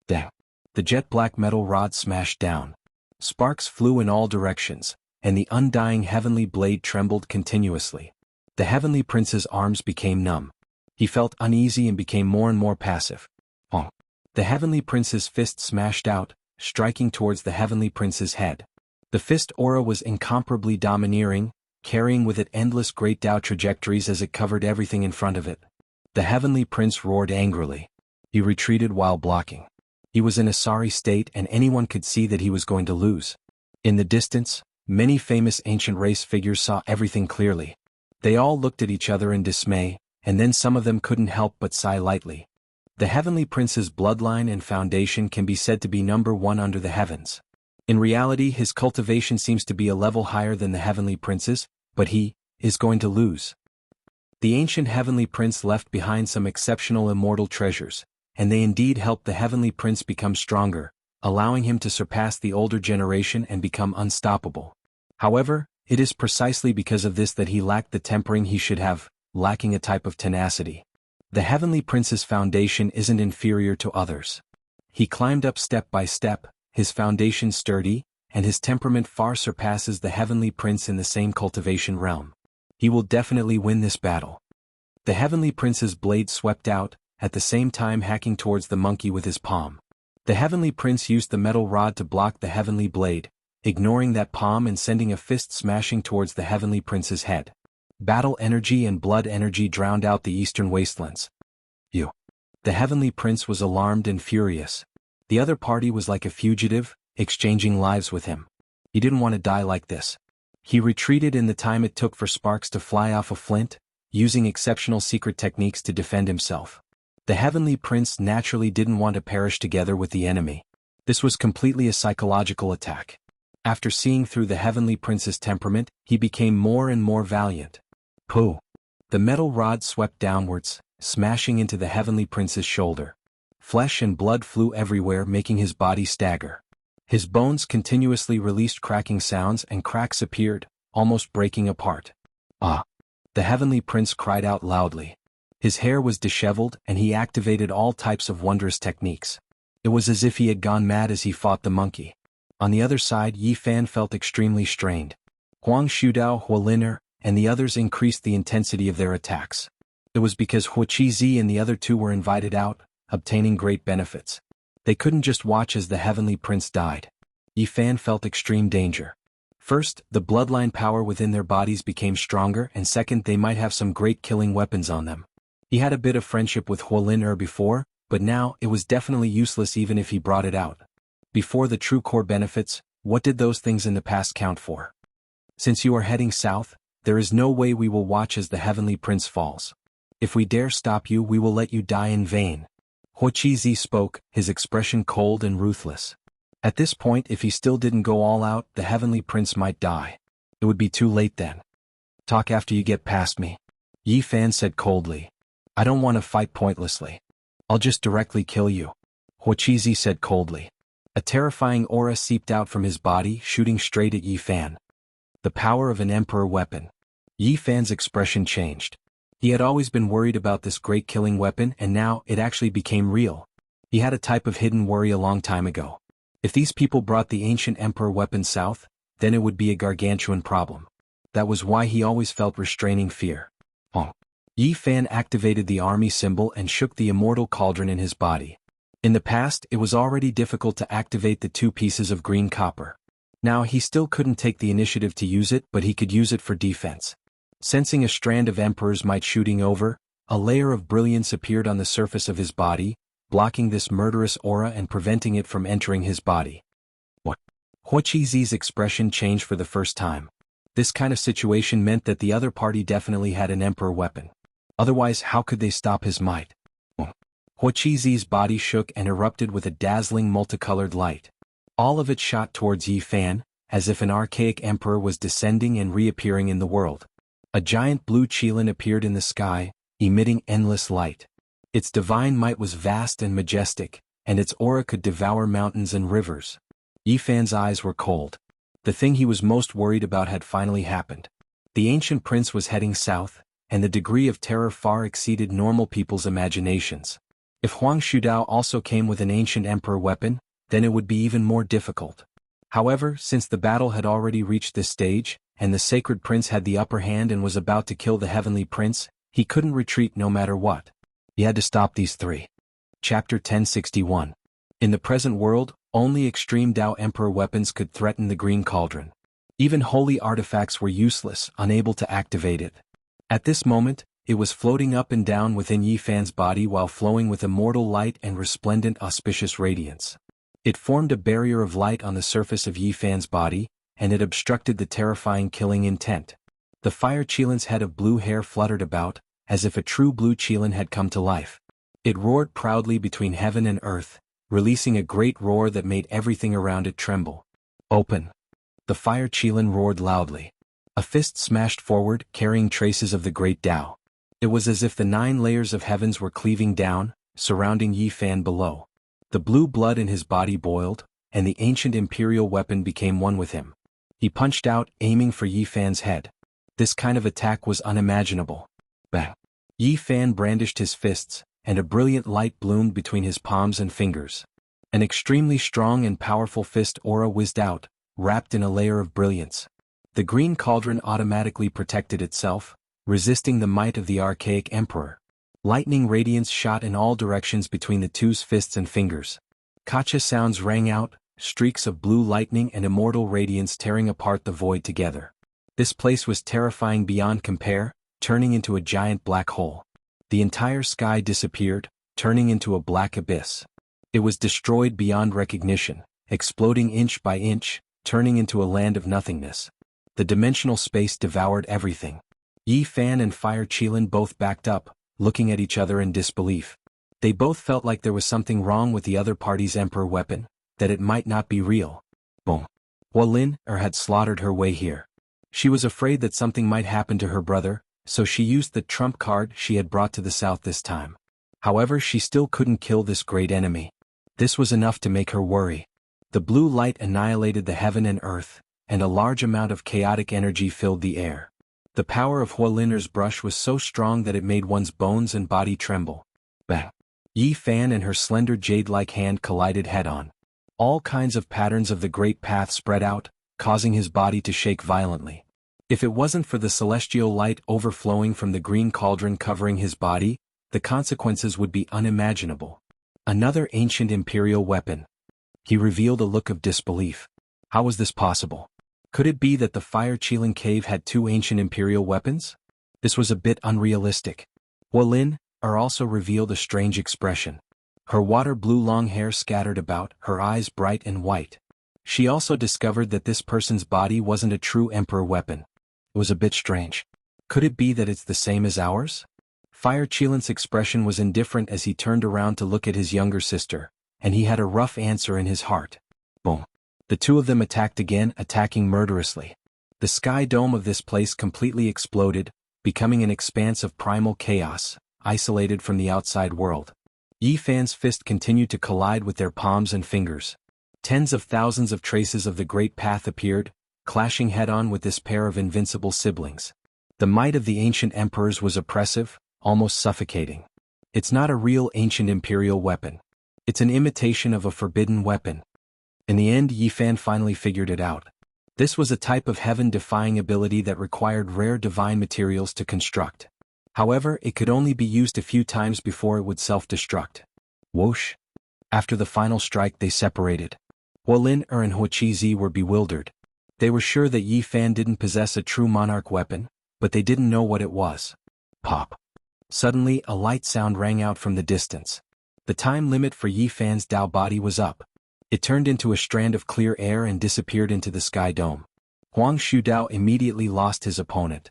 Dang. The jet black metal rod smashed down. Sparks flew in all directions, and the undying heavenly blade trembled continuously. The heavenly prince's arms became numb. He felt uneasy and became more and more passive. Oh. The heavenly prince's fist smashed out, striking towards the heavenly prince's head. The fist aura was incomparably domineering, carrying with it endless great Tao trajectories as it covered everything in front of it. The heavenly prince roared angrily. He retreated while blocking. He was in a sorry state and anyone could see that he was going to lose. In the distance, many famous ancient race figures saw everything clearly. They all looked at each other in dismay, and then some of them couldn't help but sigh lightly. The heavenly prince's bloodline and foundation can be said to be number one under the heavens. In reality, his cultivation seems to be a level higher than the heavenly prince's, but he is going to lose. The ancient heavenly prince left behind some exceptional immortal treasures, and they indeed helped the heavenly prince become stronger, allowing him to surpass the older generation and become unstoppable. However, it is precisely because of this that he lacked the tempering he should have, lacking a type of tenacity. The heavenly prince's foundation isn't inferior to others. He climbed up step by step, his foundation sturdy, and his temperament far surpasses the heavenly prince in the same cultivation realm. He will definitely win this battle. The heavenly prince's blade swept out, at the same time hacking towards the monkey with his palm. The heavenly prince used the metal rod to block the heavenly blade, ignoring that palm and sending a fist smashing towards the heavenly prince's head. Battle energy and blood energy drowned out the eastern wastelands. The heavenly prince was alarmed and furious. The other party was like a fugitive, exchanging lives with him. He didn't want to die like this. He retreated in the time it took for sparks to fly off a flint, using exceptional secret techniques to defend himself. The heavenly prince naturally didn't want to perish together with the enemy. This was completely a psychological attack. After seeing through the heavenly prince's temperament, he became more and more valiant. Pooh! The metal rod swept downwards, smashing into the heavenly prince's shoulder. Flesh and blood flew everywhere, making his body stagger. His bones continuously released cracking sounds and cracks appeared, almost breaking apart. Ah! The heavenly prince cried out loudly. His hair was disheveled and he activated all types of wondrous techniques. It was as if he had gone mad as he fought the monkey. On the other side, Yi Fan felt extremely strained. Huang Shudao, Huoliner, and the others increased the intensity of their attacks. It was because Huo Qizi and the other two were invited out, obtaining great benefits. They couldn't just watch as the heavenly prince died. Yi Fan felt extreme danger. First, the bloodline power within their bodies became stronger, and second, they might have some great killing weapons on them. He had a bit of friendship with Huoliner before, but now it was definitely useless even if he brought it out. Before the true core benefits, what did those things in the past count for? Since you are heading south, there is no way we will watch as the heavenly prince falls. If we dare stop you, we will let you die in vain. Huo Qizi spoke, his expression cold and ruthless. At this point, if he still didn't go all out, the heavenly prince might die. It would be too late then. Talk after you get past me. Yi Fan said coldly. I don't want to fight pointlessly. I'll just directly kill you. Huo Qizi said coldly. A terrifying aura seeped out from his body, shooting straight at Yi Fan. The power of an emperor weapon. Yi Fan's expression changed. He had always been worried about this great killing weapon and now it actually became real. He had a type of hidden worry a long time ago. If these people brought the ancient emperor weapon south, then it would be a gargantuan problem. That was why he always felt restraining fear. Yi Fan activated the army symbol and shook the immortal cauldron in his body. In the past, it was already difficult to activate the 2 pieces of green copper. Now he still couldn't take the initiative to use it, but he could use it for defense. Sensing a strand of emperors might shooting over, a layer of brilliance appeared on the surface of his body, blocking this murderous aura and preventing it from entering his body. What? Huo Qizi's expression changed for the first time. This kind of situation meant that the other party definitely had an emperor weapon. Otherwise, how could they stop his might? Huaqizi's body shook and erupted with a dazzling multicolored light. All of it shot towards Yi Fan, as if an archaic emperor was descending and reappearing in the world. A giant blue qilin appeared in the sky, emitting endless light. Its divine might was vast and majestic, and its aura could devour mountains and rivers. Yi Fan's eyes were cold. The thing he was most worried about had finally happened. The ancient prince was heading south, and the degree of terror far exceeded normal people's imaginations. If Huang Shudao also came with an ancient emperor weapon, then it would be even more difficult. However, since the battle had already reached this stage, and the sacred prince had the upper hand and was about to kill the heavenly prince, he couldn't retreat no matter what. He had to stop these three. Chapter 1061. In the present world, only extreme Dao Emperor weapons could threaten the Green Cauldron. Even holy artifacts were useless, unable to activate it. At this moment, it was floating up and down within Yi Fan's body while flowing with immortal light and resplendent auspicious radiance. It formed a barrier of light on the surface of Yi Fan's body, and it obstructed the terrifying killing intent. The fire qilin's head of blue hair fluttered about, as if a true blue qilin had come to life. It roared proudly between heaven and earth, releasing a great roar that made everything around it tremble. Open! The fire qilin roared loudly. A fist smashed forward, carrying traces of the great Tao. It was as if the 9 layers of heavens were cleaving down, surrounding Yi Fan below. The blue blood in his body boiled, and the ancient imperial weapon became one with him. He punched out, aiming for Yi Fan's head. This kind of attack was unimaginable. Bang! Yi Fan brandished his fists, and a brilliant light bloomed between his palms and fingers. An extremely strong and powerful fist aura whizzed out, wrapped in a layer of brilliance. The Green Cauldron automatically protected itself, resisting the might of the archaic emperor. Lightning radiance shot in all directions between the two's fists and fingers. Kacha sounds rang out, streaks of blue lightning and immortal radiance tearing apart the void together. This place was terrifying beyond compare, turning into a giant black hole. The entire sky disappeared, turning into a black abyss. It was destroyed beyond recognition, exploding inch by inch, turning into a land of nothingness. The dimensional space devoured everything. Yi Fan and Fire Qilin both backed up, looking at each other in disbelief. They both felt like there was something wrong with the other party's emperor weapon, that it might not be real. Boom. Hualin had slaughtered her way here. She was afraid that something might happen to her brother, so she used the trump card she had brought to the south this time. However, she still couldn't kill this great enemy. This was enough to make her worry. The blue light annihilated the heaven and earth, and a large amount of chaotic energy filled the air. The power of Hualin's brush was so strong that it made one's bones and body tremble. Bang! Yi Fan and her slender jade-like hand collided head-on. All kinds of patterns of the great path spread out, causing his body to shake violently. If it wasn't for the celestial light overflowing from the Green Cauldron covering his body, the consequences would be unimaginable. Another ancient imperial weapon. He revealed a look of disbelief. How was this possible? Could it be that the Fire Qilin cave had 2 ancient imperial weapons? This was a bit unrealistic. Hualin also revealed a strange expression. Her water-blue long hair scattered about, her eyes bright and white. She also discovered that this person's body wasn't a true emperor weapon. It was a bit strange. Could it be that it's the same as ours? Fire Qilin's expression was indifferent as he turned around to look at his younger sister, and he had a rough answer in his heart. Boom. The two of them attacked again, attacking murderously. The sky dome of this place completely exploded, becoming an expanse of primal chaos, isolated from the outside world. Yi Fan's fist continued to collide with their palms and fingers. Tens of thousands of traces of the Great Path appeared, clashing head-on with this pair of invincible siblings. The might of the ancient emperors was oppressive, almost suffocating. It's not a real ancient imperial weapon. It's an imitation of a forbidden weapon. In the end, Yi Fan finally figured it out. This was a type of heaven-defying ability that required rare divine materials to construct. However, it could only be used a few times before it would self-destruct. Whoosh! After the final strike, they separated. Hualin and Huaqizi were bewildered. They were sure that Yi Fan didn't possess a true monarch weapon, but they didn't know what it was. Pop! Suddenly, a light sound rang out from the distance. The time limit for Yi Fan's Dao body was up. It turned into a strand of clear air and disappeared into the sky dome. Huang Shudao immediately lost his opponent.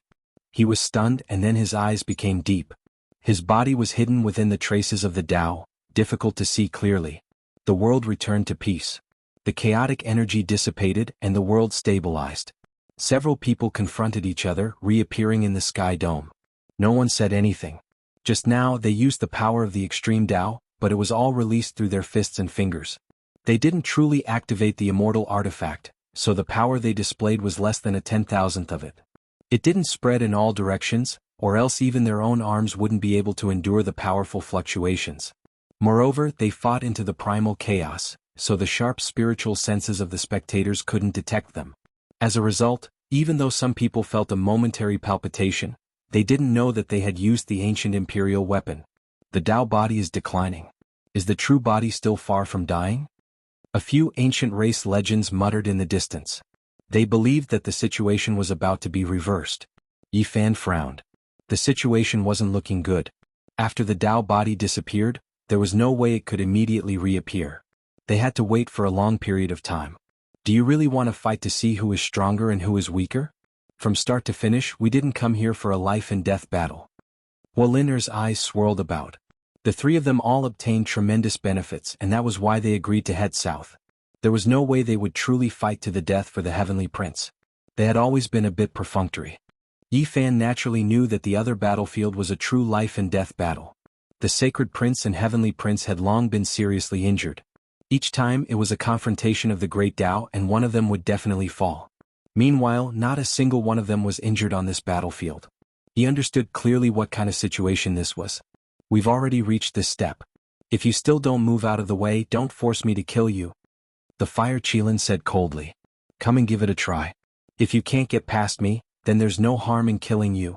He was stunned, and then his eyes became deep. His body was hidden within the traces of the Dao, difficult to see clearly. The world returned to peace. The chaotic energy dissipated and the world stabilized. Several people confronted each other, reappearing in the sky dome. No one said anything. Just now they used the power of the extreme Tao, but it was all released through their fists and fingers. They didn't truly activate the immortal artifact, so the power they displayed was less than a 10,000th of it. It didn't spread in all directions, or else even their own arms wouldn't be able to endure the powerful fluctuations. Moreover, they fought into the primal chaos, so the sharp spiritual senses of the spectators couldn't detect them. As a result, even though some people felt a momentary palpitation, they didn't know that they had used the ancient imperial weapon. The Tao body is declining. Is the true body still far from dying? A few ancient race legends muttered in the distance. They believed that the situation was about to be reversed. Yi Fan frowned. The situation wasn't looking good. After the Tao body disappeared, there was no way it could immediately reappear. They had to wait for a long period of time. Do you really want to fight to see who is stronger and who is weaker? From start to finish, we didn't come here for a life and death battle. Huoliner's eyes swirled about. The three of them all obtained tremendous benefits, and that was why they agreed to head south. There was no way they would truly fight to the death for the Heavenly Prince. They had always been a bit perfunctory. Yi Fan naturally knew that the other battlefield was a true life and death battle. The Sacred Prince and Heavenly Prince had long been seriously injured. Each time it was a confrontation of the Great Tao, and one of them would definitely fall. Meanwhile, not a single one of them was injured on this battlefield. He understood clearly what kind of situation this was. We've already reached this step. If you still don't move out of the way, don't force me to kill you. The Fire Qilin said coldly. Come and give it a try. If you can't get past me, then there's no harm in killing you.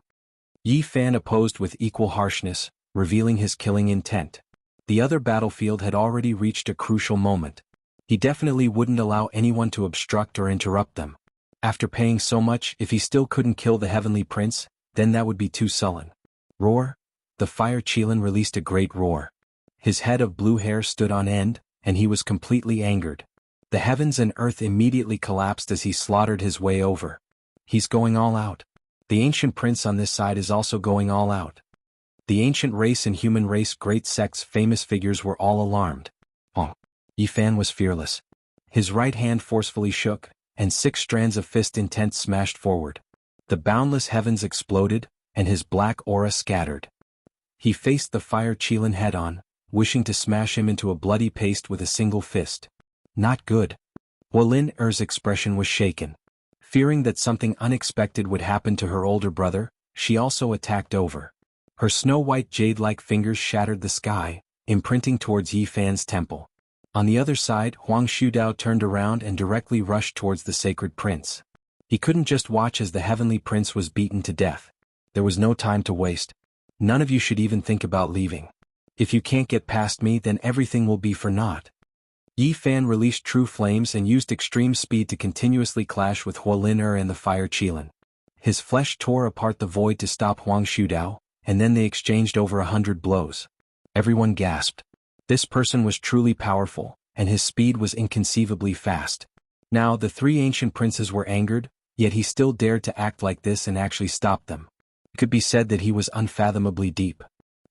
Yi Fan opposed with equal harshness, revealing his killing intent. The other battlefield had already reached a crucial moment. He definitely wouldn't allow anyone to obstruct or interrupt them. After paying so much, if he still couldn't kill the Heavenly Prince, then that would be too sullen. Roar! The Fire Qilin released a great roar. His head of blue hair stood on end, and he was completely angered. The heavens and earth immediately collapsed as he slaughtered his way over. He's going all out. The ancient prince on this side is also going all out. The ancient race and human race great sects famous figures were all alarmed. Yi Fan was fearless. His right hand forcefully shook, and 6 strands of fist intent smashed forward. The boundless heavens exploded, and his black aura scattered. He faced the Fire Qilin head-on, wishing to smash him into a bloody paste with a single fist. Not good. Huoliner's expression was shaken. Fearing that something unexpected would happen to her older brother, she also attacked over. Her snow-white jade-like fingers shattered the sky, imprinting towards Yi Fan's temple. On the other side, Huang Shudao turned around and directly rushed towards the Sacred Prince. He couldn't just watch as the Heavenly Prince was beaten to death. There was no time to waste. None of you should even think about leaving. If you can't get past me, then everything will be for naught. Yi Fan released true flames and used extreme speed to continuously clash with Huoliner and the Fire Qilin. His flesh tore apart the void to stop Huang Shudao, and then they exchanged over 100 blows. Everyone gasped. This person was truly powerful, and his speed was inconceivably fast. Now the 3 ancient princes were angered, yet he still dared to act like this and actually stop them. It could be said that he was unfathomably deep.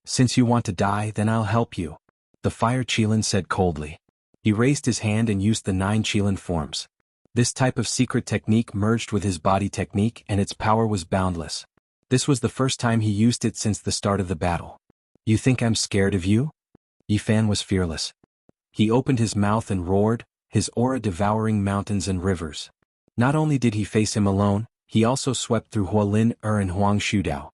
Since you want to die, then I'll help you. The Fire Qilin said coldly. He raised his hand and used the 9 Qilin forms. This type of secret technique merged with his body technique, and its power was boundless. This was the first time he used it since the start of the battle. You think I'm scared of you? Yi Fan was fearless. He opened his mouth and roared, his aura devouring mountains and rivers. Not only did he face him alone, he also swept through Huoliner and Huang Shudao.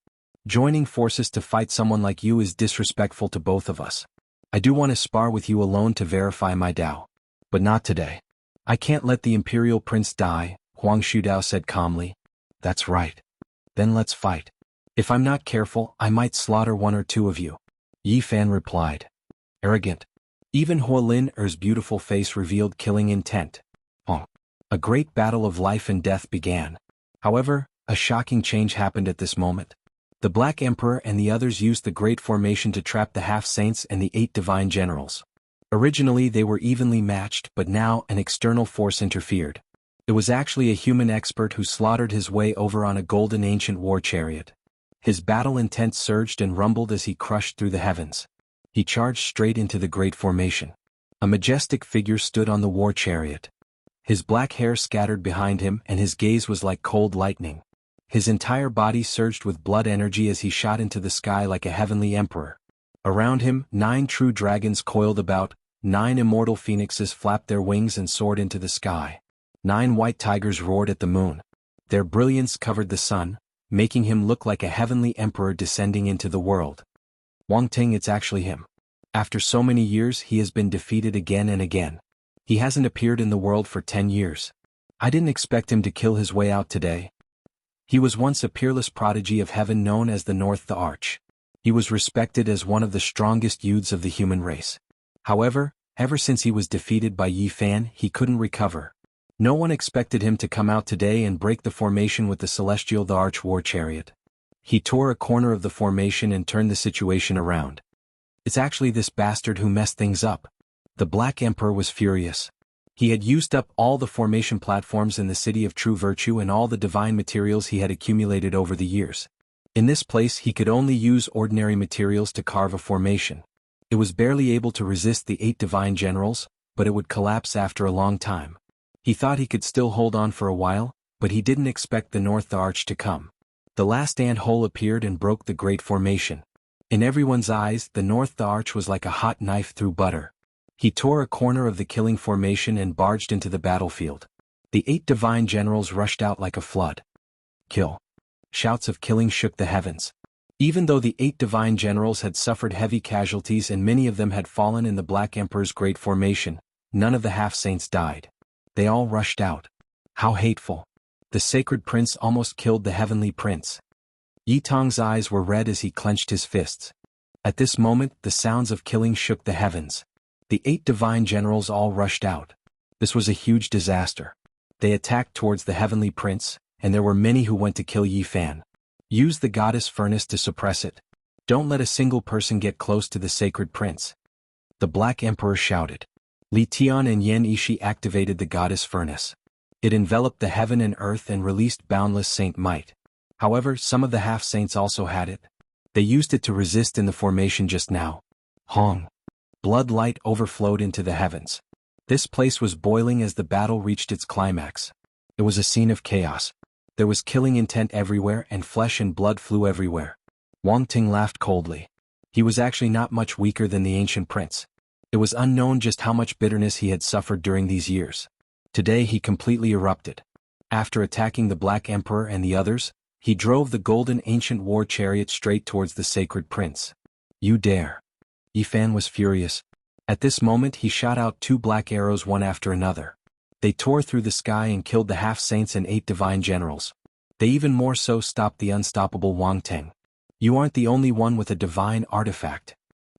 Joining forces to fight someone like you is disrespectful to both of us. I do want to spar with you alone to verify my Tao. But not today. I can't let the Imperial Prince die, Huang Shudao said calmly. That's right. Then let's fight. If I'm not careful, I might slaughter 1 or 2 of you. Yi Fan replied. Arrogant. Even Huoliner's beautiful face revealed killing intent. A great battle of life and death began. However, a shocking change happened at this moment. The Black Emperor and the others used the Great Formation to trap the Half-Saints and the 8 Divine Generals. Originally they were evenly matched, but now an external force interfered. It was actually a human expert who slaughtered his way over on a golden ancient war chariot. His battle intent surged and rumbled as he crushed through the heavens. He charged straight into the great formation. A majestic figure stood on the war chariot. His black hair scattered behind him and his gaze was like cold lightning. His entire body surged with blood energy as he shot into the sky like a heavenly emperor. Around him, 9 true dragons coiled about, 9 immortal phoenixes flapped their wings and soared into the sky. 9 white tigers roared at the moon. Their brilliance covered the sun, making him look like a heavenly emperor descending into the world. Wang Ting, it's actually him. After so many years he has been defeated again and again. He hasn't appeared in the world for 10 years. I didn't expect him to kill his way out today. He was once a peerless prodigy of heaven known as the North the Arch. He was respected as one of the strongest youths of the human race. However, ever since he was defeated by Yi Fan, he couldn't recover. No one expected him to come out today and break the formation with the Celestial the Arch war chariot. He tore a corner of the formation and turned the situation around. It's actually this bastard who messed things up. The Black Emperor was furious. He had used up all the formation platforms in the City of True Virtue and all the divine materials he had accumulated over the years. In this place he could only use ordinary materials to carve a formation. It was barely able to resist the 8 divine generals, but it would collapse after a long time. He thought he could still hold on for a while, but he didn't expect the North the Arch to come. The last ant hole appeared and broke the great formation. In everyone's eyes, the North the Arch was like a hot knife through butter. He tore a corner of the killing formation and barged into the battlefield. The 8 divine generals rushed out like a flood. Kill! Shouts of killing shook the heavens. Even though the 8 divine generals had suffered heavy casualties and many of them had fallen in the Black Emperor's great formation, none of the half-saints died. They all rushed out. How hateful! The sacred prince almost killed the heavenly prince. Yi Tong's eyes were red as he clenched his fists. At this moment, the sounds of killing shook the heavens. The 8 divine generals all rushed out. This was a huge disaster. They attacked towards the heavenly prince, and there were many who went to kill Yi Fan. Use the goddess furnace to suppress it. Don't let a single person get close to the sacred prince. The Black Emperor shouted. Li Tian and Yan Ishi activated the goddess furnace. It enveloped the heaven and earth and released boundless saint might. However, some of the half-saints also had it. They used it to resist in the formation just now. Hong! Blood light overflowed into the heavens. This place was boiling as the battle reached its climax. It was a scene of chaos. There was killing intent everywhere and flesh and blood flew everywhere. Wang Ting laughed coldly. He was actually not much weaker than the ancient prince. It was unknown just how much bitterness he had suffered during these years. Today he completely erupted. After attacking the Black Emperor and the others, he drove the golden ancient war chariot straight towards the sacred prince. You dare! Yi Fan was furious. At this moment he shot out 2 black arrows one after another. They tore through the sky and killed the half-saints and 8 divine generals. They even more so stopped the unstoppable Wang Ting. You aren't the only one with a divine artifact.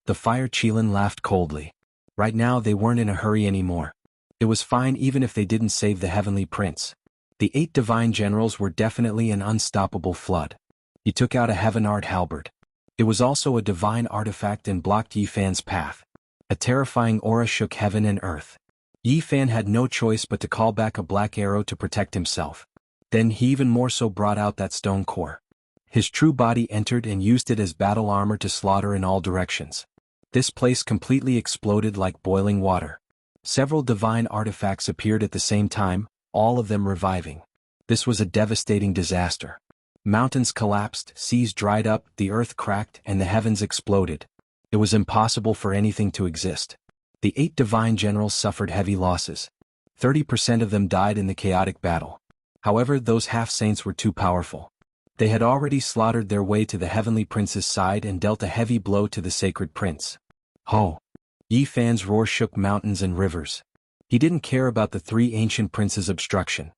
The Fire Qilin laughed coldly. Right now they weren't in a hurry anymore. It was fine even if they didn't save the heavenly prince. The 8 divine generals were definitely an unstoppable flood. He took out a heaven art halberd. It was also a divine artifact and blocked Yi Fan's path. A terrifying aura shook heaven and earth. Yi Fan had no choice but to call back a black arrow to protect himself. Then he even more so brought out that stone core. His true body entered and used it as battle armor to slaughter in all directions. This place completely exploded like boiling water. Several divine artifacts appeared at the same time, all of them reviving. This was a devastating disaster. Mountains collapsed, seas dried up, the earth cracked, and the heavens exploded. It was impossible for anything to exist. The 8 divine generals suffered heavy losses. 30% of them died in the chaotic battle. However, those half-saints were too powerful. They had already slaughtered their way to the heavenly prince's side and dealt a heavy blow to the sacred prince. Ho! Yi Fan's roar shook mountains and rivers. He didn't care about the 3 ancient princes' obstruction.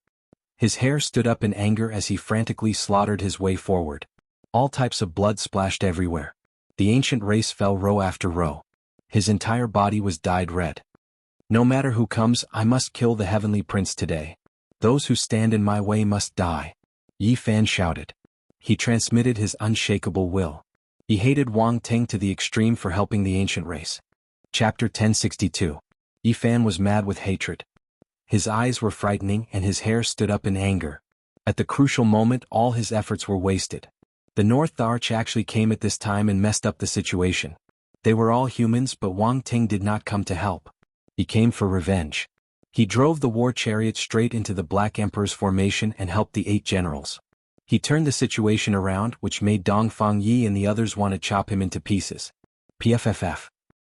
His hair stood up in anger as he frantically slaughtered his way forward. All types of blood splashed everywhere. The ancient race fell row after row. His entire body was dyed red. No matter who comes, I must kill the heavenly prince today. Those who stand in my way must die. Yi Fan shouted. He transmitted his unshakable will. He hated Wang Ting to the extreme for helping the ancient race. Chapter 1062. Yi Fan was mad with hatred. His eyes were frightening and his hair stood up in anger. At the crucial moment all his efforts were wasted. The North Arch actually came at this time and messed up the situation. They were all humans, but Wang Ting did not come to help. He came for revenge. He drove the war chariot straight into the Black Emperor's formation and helped the 8 generals. He turned the situation around, which made Dongfang Yi and the others want to chop him into pieces. PFFF.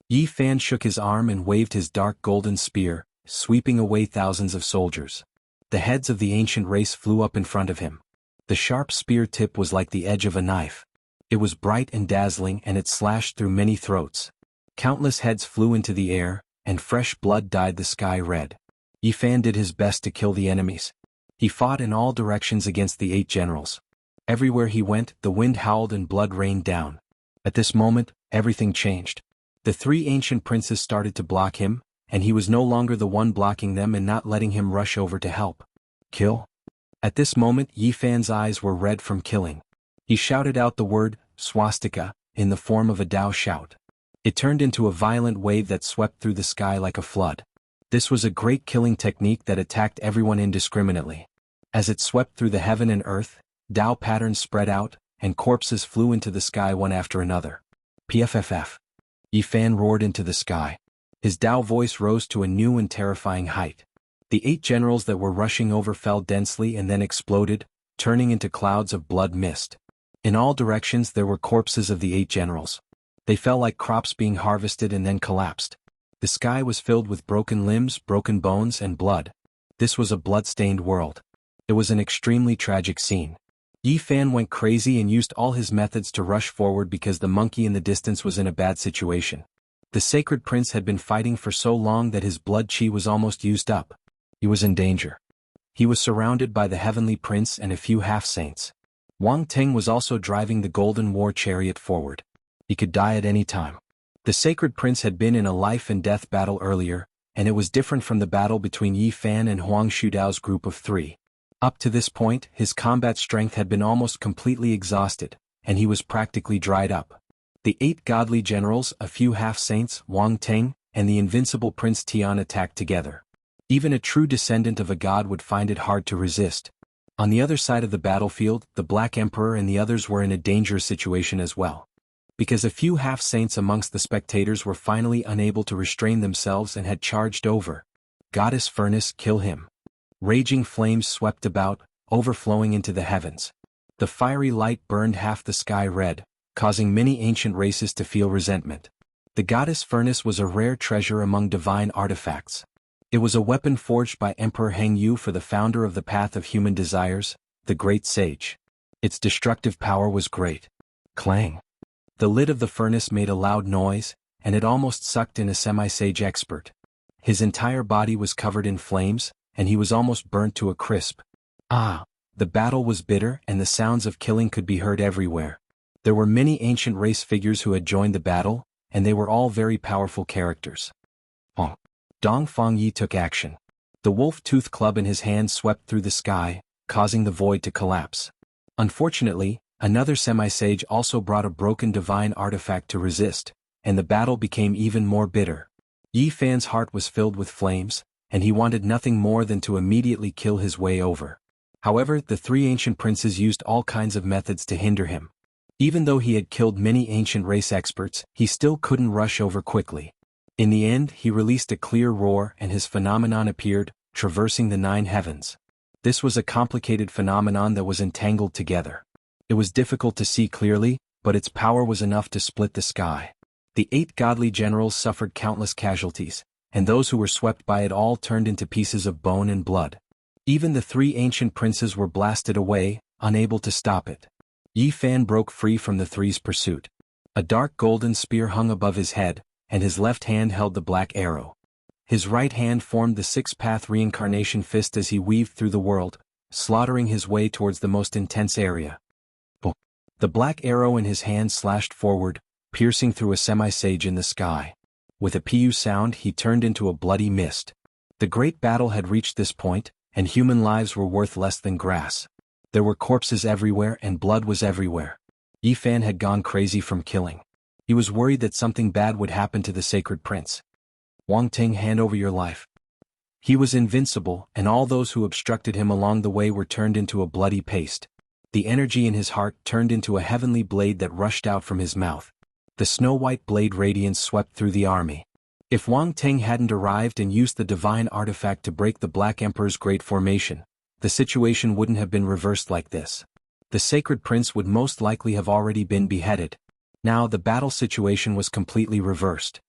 Yi Fan shook his arm and waved his dark golden spear, sweeping away thousands of soldiers. The heads of the ancient race flew up in front of him. The sharp spear tip was like the edge of a knife. It was bright and dazzling, and it slashed through many throats. Countless heads flew into the air, and fresh blood dyed the sky red. Yi Fan did his best to kill the enemies. He fought in all directions against the 8 generals. Everywhere he went, the wind howled and blood rained down. At this moment, everything changed. The 3 ancient princes started to block him, and he was no longer the one blocking them and not letting him rush over to help. Kill? At this moment, Yi Fan's eyes were red from killing. He shouted out the word, swastika, in the form of a Dao shout. It turned into a violent wave that swept through the sky like a flood. This was a great killing technique that attacked everyone indiscriminately. As it swept through the heaven and earth, Dao patterns spread out, and corpses flew into the sky one after another. PFFF. Yi Fan roared into the sky. His Dao voice rose to a new and terrifying height. The 8 generals that were rushing over fell densely and then exploded, turning into clouds of blood mist. In all directions there were corpses of the 8 generals. They fell like crops being harvested and then collapsed. The sky was filled with broken limbs, broken bones, and blood. This was a blood-stained world. It was an extremely tragic scene. Yi Fan went crazy and used all his methods to rush forward because the monkey in the distance was in a bad situation. The sacred prince had been fighting for so long that his blood chi was almost used up. He was in danger. He was surrounded by the heavenly prince and a few half-saints. Wang Ting was also driving the golden war chariot forward. He could die at any time. The sacred prince had been in a life-and-death battle earlier, and it was different from the battle between Yi Fan and Huang Shudao's group of 3. Up to this point, his combat strength had been almost completely exhausted, and he was practically dried up. The 8 godly generals, a few half-saints, Wang Ting, and the invincible Prince Tian attacked together. Even a true descendant of a god would find it hard to resist. On the other side of the battlefield, the Black Emperor and the others were in a dangerous situation as well. Because a few half-saints amongst the spectators were finally unable to restrain themselves and had charged over. Goddess Furnace, kill him. Raging flames swept about, overflowing into the heavens. The fiery light burned half the sky red, causing many ancient races to feel resentment. The Goddess Furnace was a rare treasure among divine artifacts. It was a weapon forged by Emperor Heng Yu for the founder of the Path of Human Desires, the Great Sage. Its destructive power was great. Clang. The lid of the furnace made a loud noise, and it almost sucked in a semi-sage expert. His entire body was covered in flames, and he was almost burnt to a crisp. Ah! The battle was bitter, and the sounds of killing could be heard everywhere. There were many ancient race figures who had joined the battle, and they were all very powerful characters. Oh. Dongfang Yi took action. The wolf-tooth club in his hand swept through the sky, causing the void to collapse. Unfortunately, another semi-sage also brought a broken divine artifact to resist, and the battle became even more bitter. Yi Fan's heart was filled with flames, and he wanted nothing more than to immediately kill his way over. However, the 3 ancient princes used all kinds of methods to hinder him. Even though he had killed many ancient race experts, he still couldn't rush over quickly. In the end, he released a clear roar and his phenomenon appeared, traversing the 9 heavens. This was a complicated phenomenon that was entangled together. It was difficult to see clearly, but its power was enough to split the sky. The 8 godly generals suffered countless casualties, and those who were swept by it all turned into pieces of bone and blood. Even the 3 ancient princes were blasted away, unable to stop it. Yi Fan broke free from the 3's pursuit. A dark golden spear hung above his head, and his left hand held the black arrow. His right hand formed the 6-path reincarnation fist as he weaved through the world, slaughtering his way towards the most intense area. The black arrow in his hand slashed forward, piercing through a semi-sage in the sky. With a pu sound, he turned into a bloody mist. The great battle had reached this point, and human lives were worth less than grass. There were corpses everywhere and blood was everywhere. Yi Fan had gone crazy from killing. He was worried that something bad would happen to the sacred prince. Wang Ting, hand over your life. He was invincible, and all those who obstructed him along the way were turned into a bloody paste. The energy in his heart turned into a heavenly blade that rushed out from his mouth. The snow-white blade radiance swept through the army. If Wang Teng hadn't arrived and used the divine artifact to break the Black Emperor's great formation, the situation wouldn't have been reversed like this. The Sacred Prince would most likely have already been beheaded. Now the battle situation was completely reversed.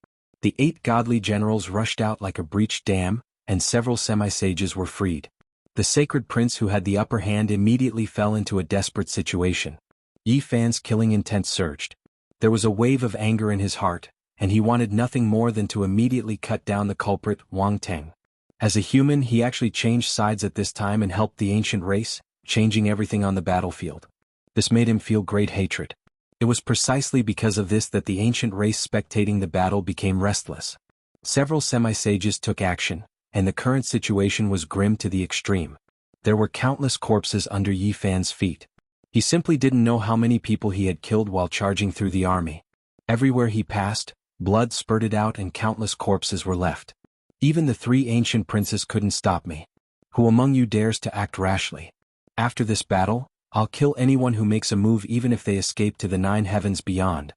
The 8 godly generals rushed out like a breached dam, and several semi-sages were freed. The Sacred Prince who had the upper hand immediately fell into a desperate situation. Yi Fan's killing intent surged. There was a wave of anger in his heart, and he wanted nothing more than to immediately cut down the culprit, Wang Teng. As a human, he actually changed sides at this time and helped the ancient race, changing everything on the battlefield. This made him feel great hatred. It was precisely because of this that the ancient race spectating the battle became restless. Several semi-sages took action, and the current situation was grim to the extreme. There were countless corpses under Yi Fan's feet. He simply didn't know how many people he had killed while charging through the army. Everywhere he passed, blood spurted out and countless corpses were left. Even the 3 ancient princes couldn't stop me. Who among you dares to act rashly? After this battle, I'll kill anyone who makes a move even if they escape to the 9 heavens beyond.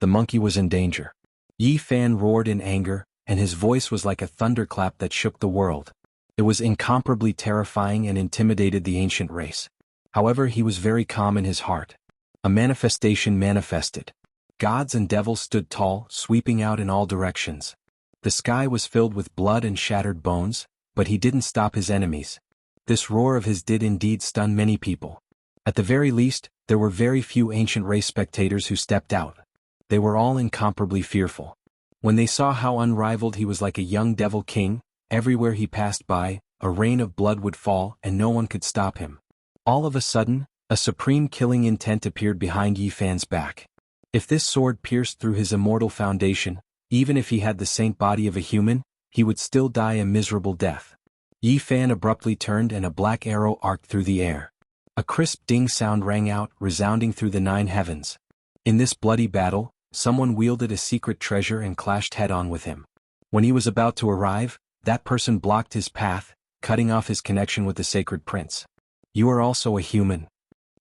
The monkey was in danger. Yi Fan roared in anger, and his voice was like a thunderclap that shook the world. It was incomparably terrifying and intimidated the ancient race. However, he was very calm in his heart. A manifestation manifested. Gods and devils stood tall, sweeping out in all directions. The sky was filled with blood and shattered bones, but he didn't stop his enemies. This roar of his did indeed stun many people. At the very least, there were very few ancient race spectators who stepped out. They were all incomparably fearful. When they saw how unrivaled he was like a young devil king, everywhere he passed by, a rain of blood would fall and no one could stop him. All of a sudden, a supreme killing intent appeared behind Yi Fan's back. If this sword pierced through his immortal foundation, even if he had the saint body of a human, he would still die a miserable death. Yi Fan abruptly turned and a black arrow arced through the air. A crisp ding sound rang out, resounding through the 9 heavens. In this bloody battle, someone wielded a secret treasure and clashed head-on with him. When he was about to arrive, that person blocked his path, cutting off his connection with the Sacred Prince. You are also a human.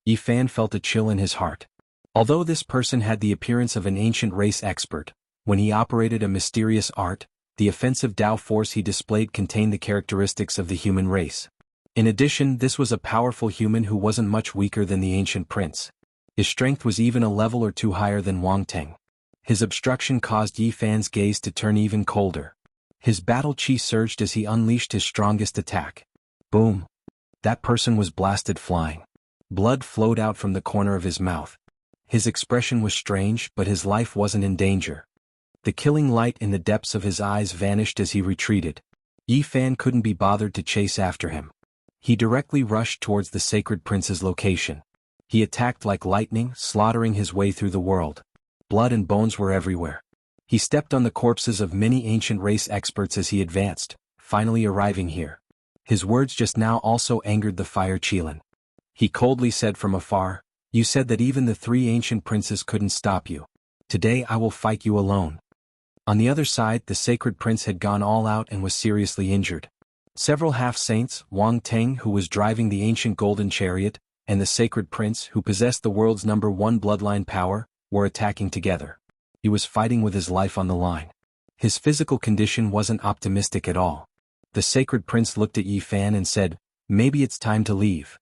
Yi Fan felt a chill in his heart. Although this person had the appearance of an ancient race expert, when he operated a mysterious art, the offensive Tao force he displayed contained the characteristics of the human race. In addition, this was a powerful human who wasn't much weaker than the ancient prince. His strength was even a level or 2 higher than Wang Teng. His obstruction caused Yi Fan's gaze to turn even colder. His battle chi surged as he unleashed his strongest attack. Boom! That person was blasted flying. Blood flowed out from the corner of his mouth. His expression was strange, but his life wasn't in danger. The killing light in the depths of his eyes vanished as he retreated. Yi Fan couldn't be bothered to chase after him. He directly rushed towards the Sacred Prince's location. He attacked like lightning, slaughtering his way through the world. Blood and bones were everywhere. He stepped on the corpses of many ancient race experts as he advanced, finally arriving here. His words just now also angered the Fire Qilin. He coldly said from afar, "You said that even the 3 ancient princes couldn't stop you. Today I will fight you alone." On the other side, the Sacred Prince had gone all out and was seriously injured. Several half-saints, Wang Teng who was driving the ancient golden chariot, and the Sacred Prince who possessed the world's #1 bloodline power, were attacking together. He was fighting with his life on the line. His physical condition wasn't optimistic at all. The Sacred Prince looked at Yi Fan and said, "Maybe it's time to leave.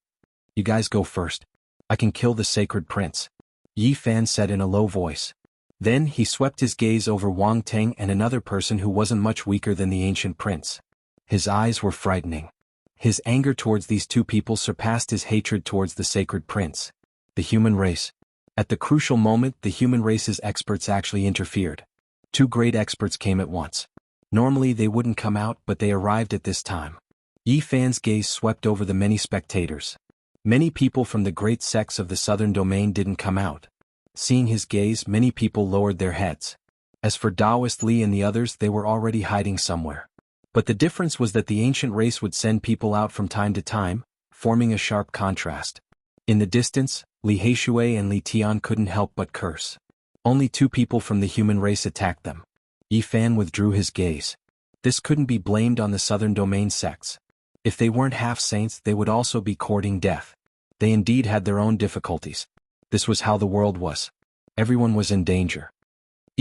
You guys go first. I can kill the Sacred Prince," Yi Fan said in a low voice. Then he swept his gaze over Wang Teng and another person who wasn't much weaker than the ancient prince. His eyes were frightening. His anger towards these 2 people surpassed his hatred towards the Sacred Prince. The human race. At the crucial moment, the human race's experts actually interfered. 2 great experts came at once. Normally they wouldn't come out, but they arrived at this time. Yi Fan's gaze swept over the many spectators. Many people from the great sects of the southern domain didn't come out. Seeing his gaze, many people lowered their heads. As for Daoist Li and the others, they were already hiding somewhere. But the difference was that the ancient race would send people out from time to time, forming a sharp contrast. In the distance, Li Heishui and Li Tian couldn't help but curse. Only 2 people from the human race attacked them. Yi Fan withdrew his gaze. This couldn't be blamed on the southern domain sects. If they weren't half-saints, they would also be courting death. They indeed had their own difficulties. This was how the world was. Everyone was in danger.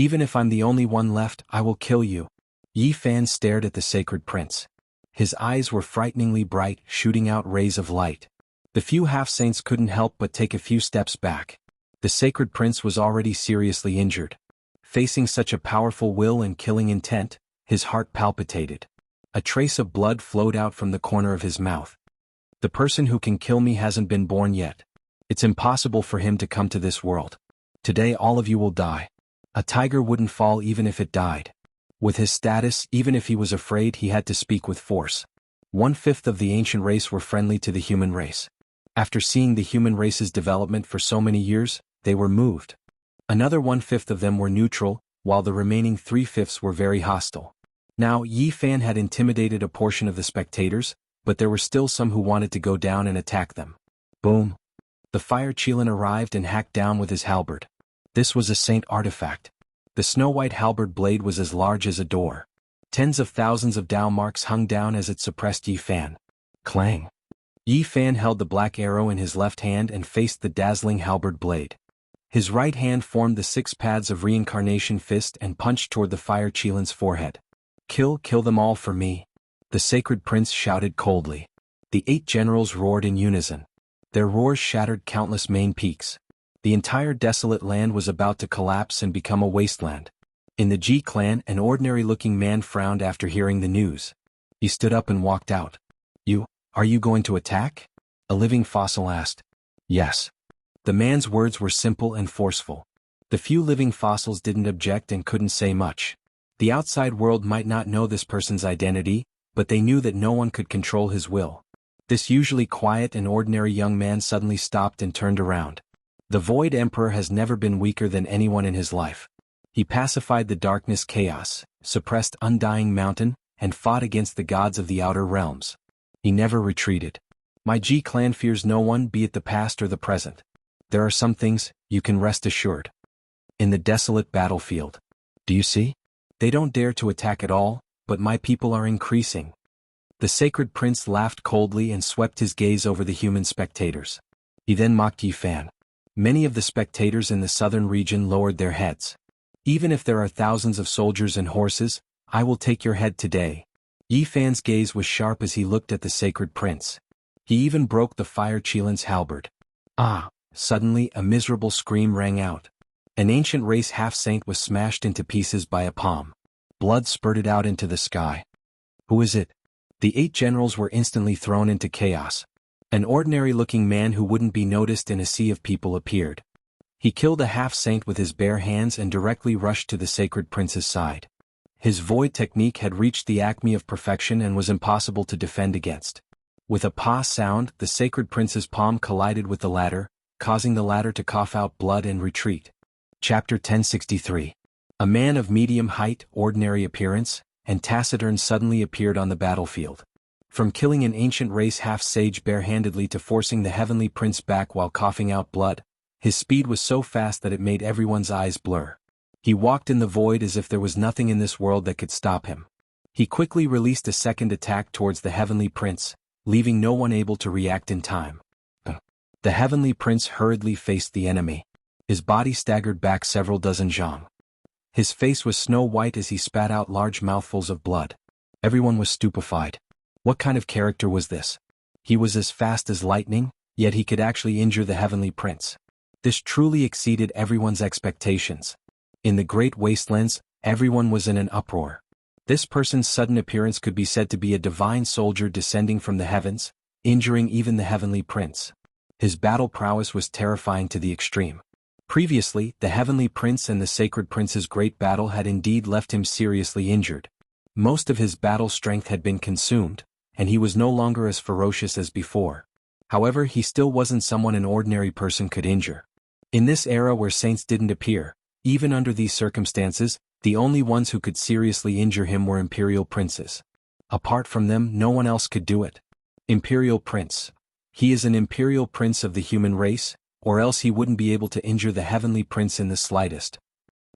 Even if I'm the only one left, I will kill you. Yi Fan stared at the sacred prince. His eyes were frighteningly bright, shooting out rays of light. The few half-saints couldn't help but take a few steps back. The sacred prince was already seriously injured. Facing such a powerful will and killing intent, his heart palpitated. A trace of blood flowed out from the corner of his mouth. The person who can kill me hasn't been born yet. It's impossible for him to come to this world. Today all of you will die. A tiger wouldn't fall even if it died. With his status, even if he was afraid, he had to speak with force. 1/5 of the ancient race were friendly to the human race. After seeing the human race's development for so many years, they were moved. Another 1/5 of them were neutral, while the remaining 3/5 were very hostile. Now, Yi Fan had intimidated a portion of the spectators, but there were still some who wanted to go down and attack them. Boom! The fire Qilin arrived and hacked down with his halberd. This was a saint artifact. The snow-white halberd blade was as large as a door. Tens of thousands of Dao marks hung down as it suppressed Yi Fan. Clang! Yi Fan held the black arrow in his left hand and faced the dazzling halberd blade. His right hand formed the 6 pads of reincarnation fist and punched toward the fire Qilin's forehead. Kill them all for me. The sacred prince shouted coldly. The 8 generals roared in unison. Their roars shattered countless main peaks. The entire desolate land was about to collapse and become a wasteland. In the Ji clan, an ordinary-looking man frowned after hearing the news. He stood up and walked out. Are you going to attack? A living fossil asked. Yes. The man's words were simple and forceful. The few living fossils didn't object and couldn't say much. The outside world might not know this person's identity, but they knew that no one could control his will. This usually quiet and ordinary young man suddenly stopped and turned around. The Void Emperor has never been weaker than anyone in his life. He pacified the darkness chaos, suppressed Undying Mountain, and fought against the gods of the outer realms. He never retreated. My Ji clan fears no one, be it the past or the present. There are some things, you can rest assured. In the desolate battlefield. Do you see? They don't dare to attack at all, but my people are increasing. The sacred prince laughed coldly and swept his gaze over the human spectators. He then mocked Yi Fan. Many of the spectators in the southern region lowered their heads. Even if there are thousands of soldiers and horses, I will take your head today. Yi Fan's gaze was sharp as he looked at the sacred prince. He even broke the fire Qilin's halberd. Suddenly a miserable scream rang out. An ancient race half-saint was smashed into pieces by a palm. Blood spurted out into the sky. Who is it? The 8 generals were instantly thrown into chaos. An ordinary-looking man who wouldn't be noticed in a sea of people appeared. He killed a half-saint with his bare hands and directly rushed to the sacred prince's side. His void technique had reached the acme of perfection and was impossible to defend against. With a "pa" sound, the sacred prince's palm collided with the ladder, causing the latter to cough out blood and retreat. Chapter 1063. A man of medium height, ordinary appearance, and taciturn suddenly appeared on the battlefield. From killing an ancient race half-sage barehandedly to forcing the heavenly prince back while coughing out blood, his speed was so fast that it made everyone's eyes blur. He walked in the void as if there was nothing in this world that could stop him. He quickly released a second attack towards the heavenly prince, leaving no one able to react in time. The heavenly prince hurriedly faced the enemy. His body staggered back several dozen zhang. His face was snow-white as he spat out large mouthfuls of blood. Everyone was stupefied. What kind of character was this? He was as fast as lightning, yet he could actually injure the heavenly prince. This truly exceeded everyone's expectations. In the great wastelands, everyone was in an uproar. This person's sudden appearance could be said to be a divine soldier descending from the heavens, injuring even the heavenly prince. His battle prowess was terrifying to the extreme. Previously, the heavenly prince and the sacred prince's great battle had indeed left him seriously injured. Most of his battle strength had been consumed, and he was no longer as ferocious as before. However, he still wasn't someone an ordinary person could injure. In this era where saints didn't appear, even under these circumstances, the only ones who could seriously injure him were imperial princes. Apart from them, no one else could do it. Imperial prince. He is an imperial prince of the human race, or else he wouldn't be able to injure the heavenly prince in the slightest.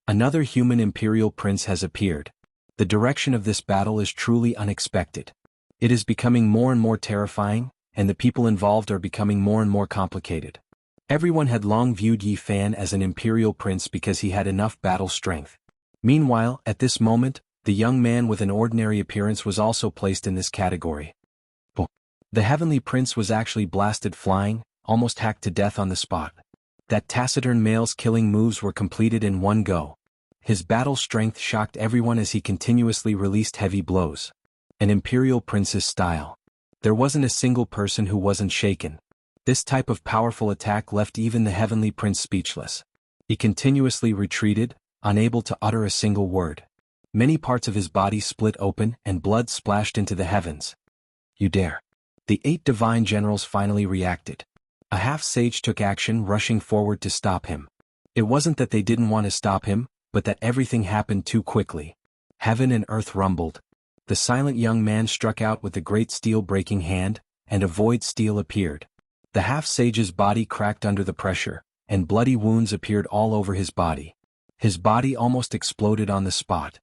Another human imperial prince has appeared. The direction of this battle is truly unexpected. It is becoming more and more terrifying, and the people involved are becoming more and more complicated. Everyone had long viewed Yi Fan as an imperial prince because he had enough battle strength. Meanwhile, at this moment, the young man with an ordinary appearance was also placed in this category. The heavenly prince was actually blasted flying, almost hacked to death on the spot. That taciturn male's killing moves were completed in one go. His battle strength shocked everyone as he continuously released heavy blows. An imperial prince's style. There wasn't a single person who wasn't shaken. This type of powerful attack left even the heavenly prince speechless. He continuously retreated, unable to utter a single word. Many parts of his body split open and blood splashed into the heavens. You dare. The 8 divine generals finally reacted. A half-sage took action, rushing forward to stop him. It wasn't that they didn't want to stop him, but that everything happened too quickly. Heaven and earth rumbled. The silent young man struck out with the great steel-breaking hand, and a void steel appeared. The half-sage's body cracked under the pressure, and bloody wounds appeared all over his body. His body almost exploded on the spot.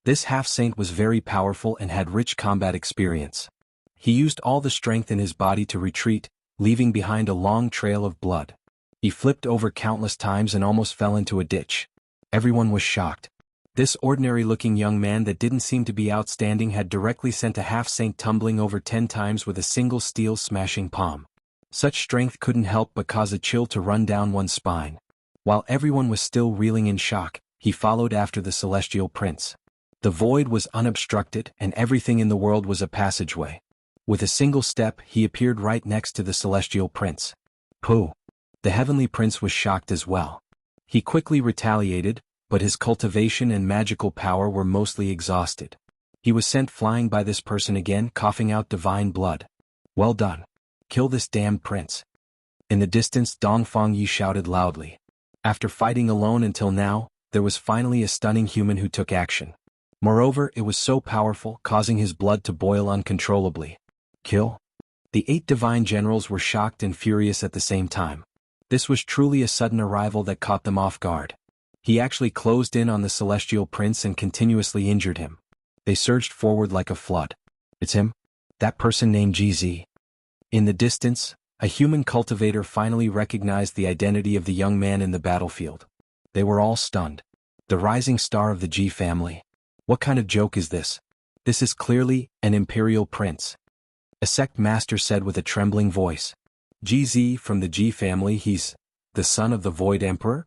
This half-saint was very powerful and had rich combat experience. He used all the strength in his body to retreat, leaving behind a long trail of blood. He flipped over countless times and almost fell into a ditch. Everyone was shocked. This ordinary-looking young man that didn't seem to be outstanding had directly sent a half-saint tumbling over 10 times with a single steel-smashing palm. Such strength couldn't help but cause a chill to run down one's spine. While everyone was still reeling in shock, he followed after the celestial prince. The void was unobstructed and everything in the world was a passageway. With a single step, he appeared right next to the celestial prince. Pooh! The heavenly prince was shocked as well. He quickly retaliated, but his cultivation and magical power were mostly exhausted. He was sent flying by this person again, coughing out divine blood. Well done. Kill this damned prince. In the distance, Dongfang Yi shouted loudly. After fighting alone until now, there was finally a stunning human who took action. Moreover, it was so powerful, causing his blood to boil uncontrollably. Kill? The 8 divine generals were shocked and furious at the same time. This was truly a sudden arrival that caught them off guard. He actually closed in on the celestial prince and continuously injured him. They surged forward like a flood. It's him? That person named GZ. In the distance, a human cultivator finally recognized the identity of the young man in the battlefield. They were all stunned. The rising star of the G family. What kind of joke is this? This is clearly an imperial prince. A sect master said with a trembling voice. GZ from the G family, he's the son of the Void Emperor?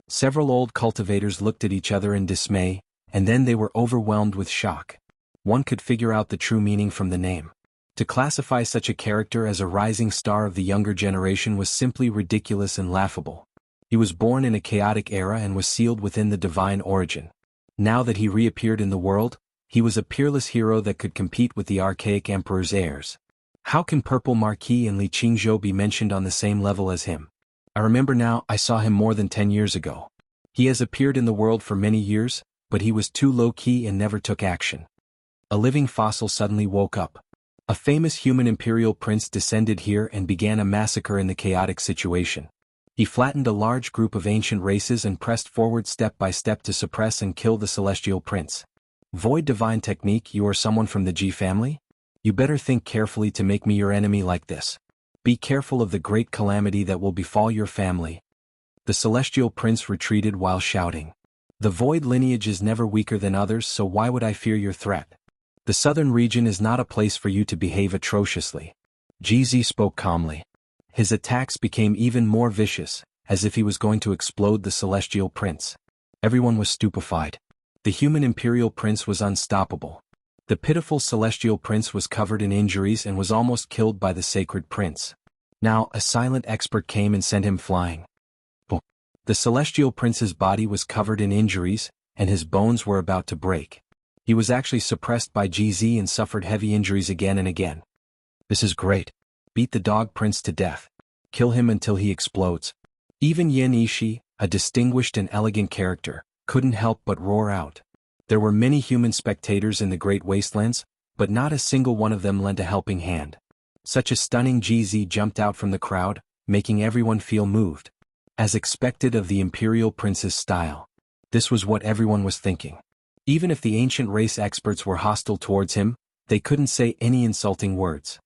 Several old cultivators looked at each other in dismay, and then they were overwhelmed with shock. One could figure out the true meaning from the name. To classify such a character as a rising star of the younger generation was simply ridiculous and laughable. He was born in a chaotic era and was sealed within the divine origin. Now that he reappeared in the world, he was a peerless hero that could compete with the archaic emperor's heirs. How can Purple Marquis and Li Qingzhou be mentioned on the same level as him? I remember now, I saw him more than 10 years ago. He has appeared in the world for many years, but he was too low-key and never took action. A living fossil suddenly woke up. A famous human imperial prince descended here and began a massacre in the chaotic situation. He flattened a large group of ancient races and pressed forward step by step to suppress and kill the celestial prince. Void divine technique, you are someone from the G family? You better think carefully to make me your enemy like this. Be careful of the great calamity that will befall your family. The celestial prince retreated while shouting. The void lineage is never weaker than others, so why would I fear your threat? The southern region is not a place for you to behave atrociously. GZ spoke calmly. His attacks became even more vicious, as if he was going to explode the celestial prince. Everyone was stupefied. The human imperial prince was unstoppable. The pitiful celestial prince was covered in injuries and was almost killed by the sacred prince. Now, a silent expert came and sent him flying. The celestial prince's body was covered in injuries, and his bones were about to break. He was actually suppressed by GZ and suffered heavy injuries again and again. This is great. Beat the dog prince to death. Kill him until he explodes. Even Yen Ishi, a distinguished and elegant character, couldn't help but roar out. There were many human spectators in the Great Wastelands, but not a single one of them lent a helping hand. Such a stunning GZ jumped out from the crowd, making everyone feel moved. As expected of the Imperial Prince's style. This was what everyone was thinking. Even if the ancient race experts were hostile towards him, they couldn't say any insulting words.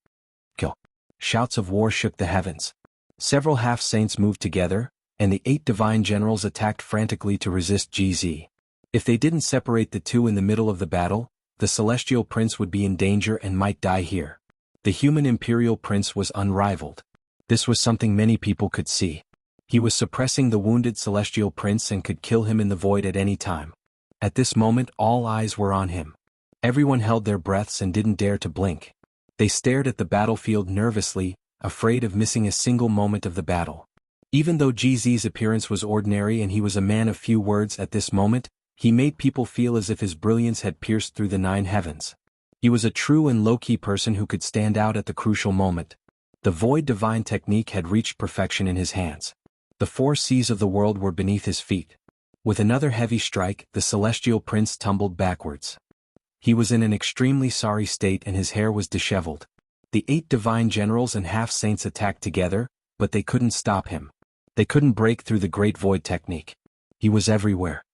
Kill. Shouts of war shook the heavens. Several half-saints moved together, and the 8 divine generals attacked frantically to resist GZ. If they didn't separate the two in the middle of the battle, the Celestial Prince would be in danger and might die here. The human Imperial Prince was unrivaled. This was something many people could see. He was suppressing the wounded Celestial Prince and could kill him in the void at any time. At this moment all eyes were on him. Everyone held their breaths and didn't dare to blink. They stared at the battlefield nervously, afraid of missing a single moment of the battle. Even though GZ's appearance was ordinary and he was a man of few words at this moment, he made people feel as if his brilliance had pierced through the 9 heavens. He was a true and low-key person who could stand out at the crucial moment. The Void Divine technique had reached perfection in his hands. The 4 seas of the world were beneath his feet. With another heavy strike, the Celestial Prince tumbled backwards. He was in an extremely sorry state and his hair was disheveled. The 8 divine generals and half-saints attacked together, but they couldn't stop him. They couldn't break through the Great Void technique. He was everywhere.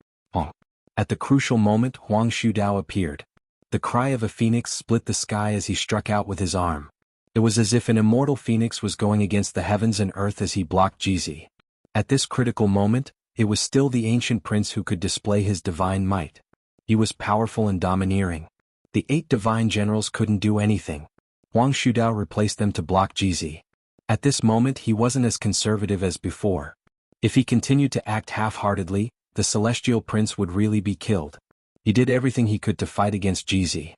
At the crucial moment, Huang Shudao appeared. The cry of a phoenix split the sky as he struck out with his arm. It was as if an immortal phoenix was going against the heavens and earth as he blocked GZ. At this critical moment, it was still the ancient prince who could display his divine might. He was powerful and domineering. The 8 divine generals couldn't do anything. Huang Shudao replaced them to block GZ. At this moment he wasn't as conservative as before. If he continued to act half-heartedly, the Celestial Prince would really be killed. He did everything he could to fight against GZ.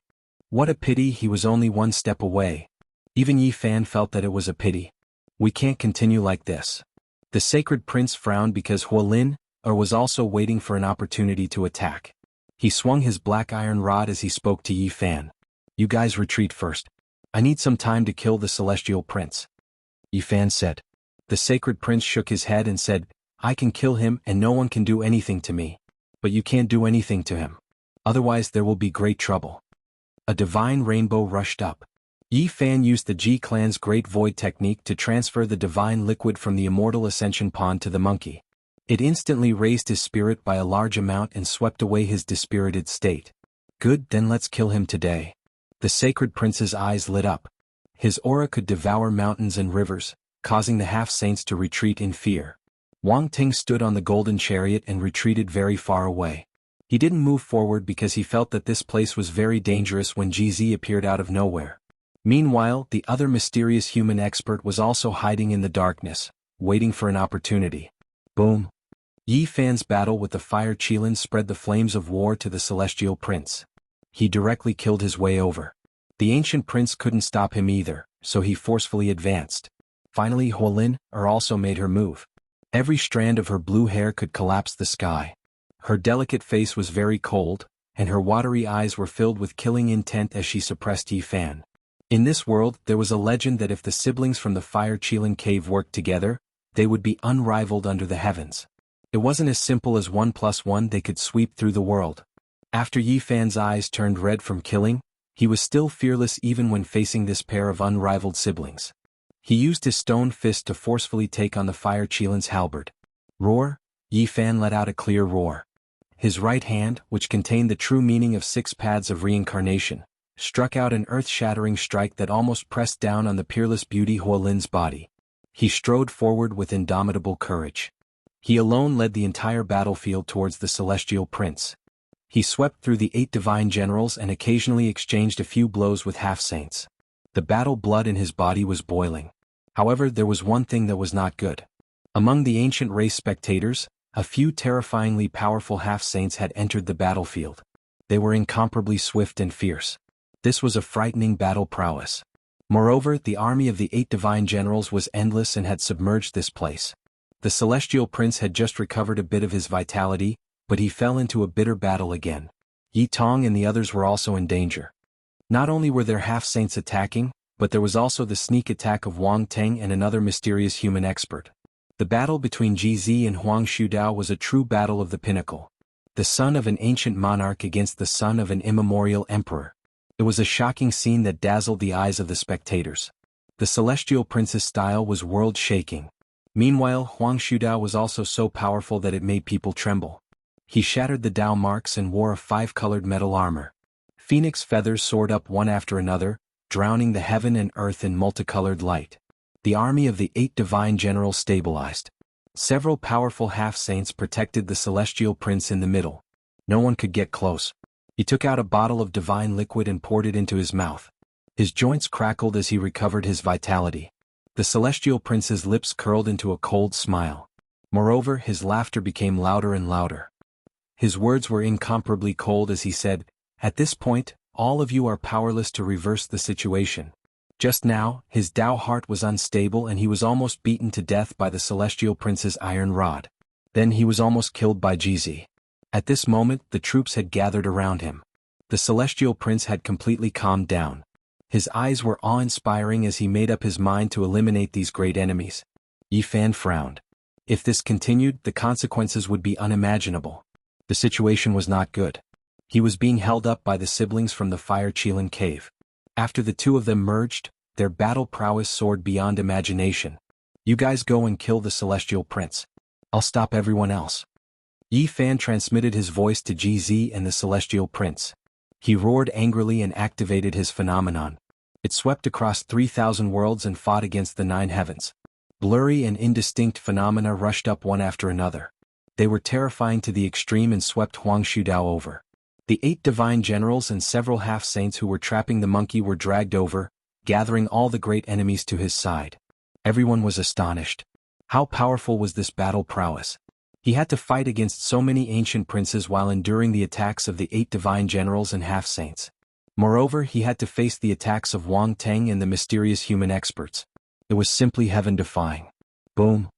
What a pity he was only 1 step away. Even Yi Fan felt that it was a pity. We can't continue like this. The Sacred Prince frowned because Huolin was also waiting for an opportunity to attack. He swung his black iron rod as he spoke to Yi Fan. You guys retreat first. I need some time to kill the Celestial Prince. Yi Fan said. The Sacred Prince shook his head and said, I can kill him and no one can do anything to me. But you can't do anything to him. Otherwise there will be great trouble. A divine rainbow rushed up. Yi Fan used the Ji clan's Great Void technique to transfer the divine liquid from the Immortal Ascension Pond to the monkey. It instantly raised his spirit by a large amount and swept away his dispirited state. Good, then let's kill him today. The Sacred Prince's eyes lit up. His aura could devour mountains and rivers, causing the half-saints to retreat in fear. Wang Ting stood on the golden chariot and retreated very far away. He didn't move forward because he felt that this place was very dangerous when GZ appeared out of nowhere. Meanwhile, the other mysterious human expert was also hiding in the darkness, waiting for an opportunity. Boom! Yi Fan's battle with the fire Qilin spread the flames of war to the Celestial Prince. He directly killed his way over. The ancient prince couldn't stop him either, so he forcefully advanced. Finally Huolin also made her move. Every strand of her blue hair could collapse the sky. Her delicate face was very cold, and her watery eyes were filled with killing intent as she suppressed Yi Fan. In this world, there was a legend that if the siblings from the Fire Qilin cave worked together, they would be unrivaled under the heavens. It wasn't as simple as 1 + 1 they could sweep through the world. After Yi Fan's eyes turned red from killing, he was still fearless even when facing this pair of unrivaled siblings. He used his stone fist to forcefully take on the Fire Qilin's halberd. Roar! Yi Fan let out a clear roar. His right hand, which contained the true meaning of 6 paths of reincarnation, struck out an earth-shattering strike that almost pressed down on the peerless beauty Huolin's body. He strode forward with indomitable courage. He alone led the entire battlefield towards the Celestial Prince. He swept through the 8 divine generals and occasionally exchanged a few blows with half-saints. The battle blood in his body was boiling. However, there was one thing that was not good. Among the ancient race spectators, a few terrifyingly powerful half-saints had entered the battlefield. They were incomparably swift and fierce. This was a frightening battle prowess. Moreover, the army of the 8 divine generals was endless and had submerged this place. The Celestial Prince had just recovered a bit of his vitality, but he fell into a bitter battle again. Yi Tong and the others were also in danger. Not only were there half-saints attacking, but there was also the sneak attack of Wang Teng and another mysterious human expert. The battle between GZ and Huang Shudao was a true battle of the pinnacle. The son of an ancient monarch against the son of an immemorial emperor. It was a shocking scene that dazzled the eyes of the spectators. The Celestial Prince's style was world-shaking. Meanwhile, Huang Shudao was also so powerful that it made people tremble. He shattered the Dao marks and wore a 5-colored metal armor. Phoenix feathers soared up one after another, drowning the heaven and earth in multicolored light. The army of the 8 divine generals stabilized. Several powerful half-saints protected the Celestial Prince in the middle. No one could get close. He took out a bottle of divine liquid and poured it into his mouth. His joints crackled as he recovered his vitality. The celestial prince's lips curled into a cold smile. Moreover, his laughter became louder and louder. His words were incomparably cold as he said, "At this point, all of you are powerless to reverse the situation." Just now, his Tao heart was unstable and he was almost beaten to death by the celestial prince's iron rod. Then he was almost killed by GZ. At this moment, the troops had gathered around him. The celestial prince had completely calmed down. His eyes were awe-inspiring as he made up his mind to eliminate these great enemies. Yi Fan frowned. If this continued, the consequences would be unimaginable. The situation was not good. He was being held up by the siblings from the Fire Qilin cave. After the two of them merged, their battle prowess soared beyond imagination. "You guys go and kill the celestial prince. I'll stop everyone else." Yi Fan transmitted his voice to GZ and the celestial prince. He roared angrily and activated his phenomenon. It swept across 3,000 worlds and fought against the 9 heavens. Blurry and indistinct phenomena rushed up one after another. They were terrifying to the extreme and swept Huang Shudao over. The 8 divine generals and several half-saints who were trapping the monkey were dragged over, gathering all the great enemies to his side. Everyone was astonished. How powerful was this battle prowess? He had to fight against so many ancient princes while enduring the attacks of the 8 divine generals and half-saints. Moreover, he had to face the attacks of Wang Teng and the mysterious human experts. It was simply heaven-defying. Boom.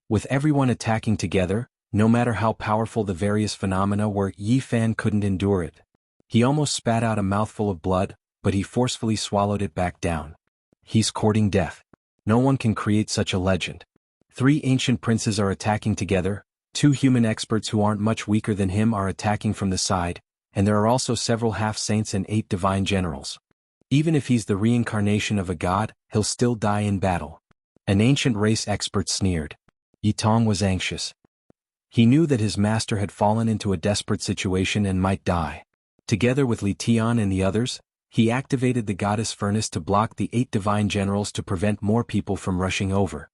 With everyone attacking together, no matter how powerful the various phenomena were, Yi Fan couldn't endure it. He almost spat out a mouthful of blood, but he forcefully swallowed it back down. He's courting death. No one can create such a legend. 3 ancient princes are attacking together, 2 human experts who aren't much weaker than him are attacking from the side, and there are also several half-saints and 8 divine generals. Even if he's the reincarnation of a god, he'll still die in battle. An ancient race expert sneered. Yi Tong was anxious. He knew that his master had fallen into a desperate situation and might die. Together with Li Tian and the others, he activated the goddess furnace to block the 8 divine generals to prevent more people from rushing over.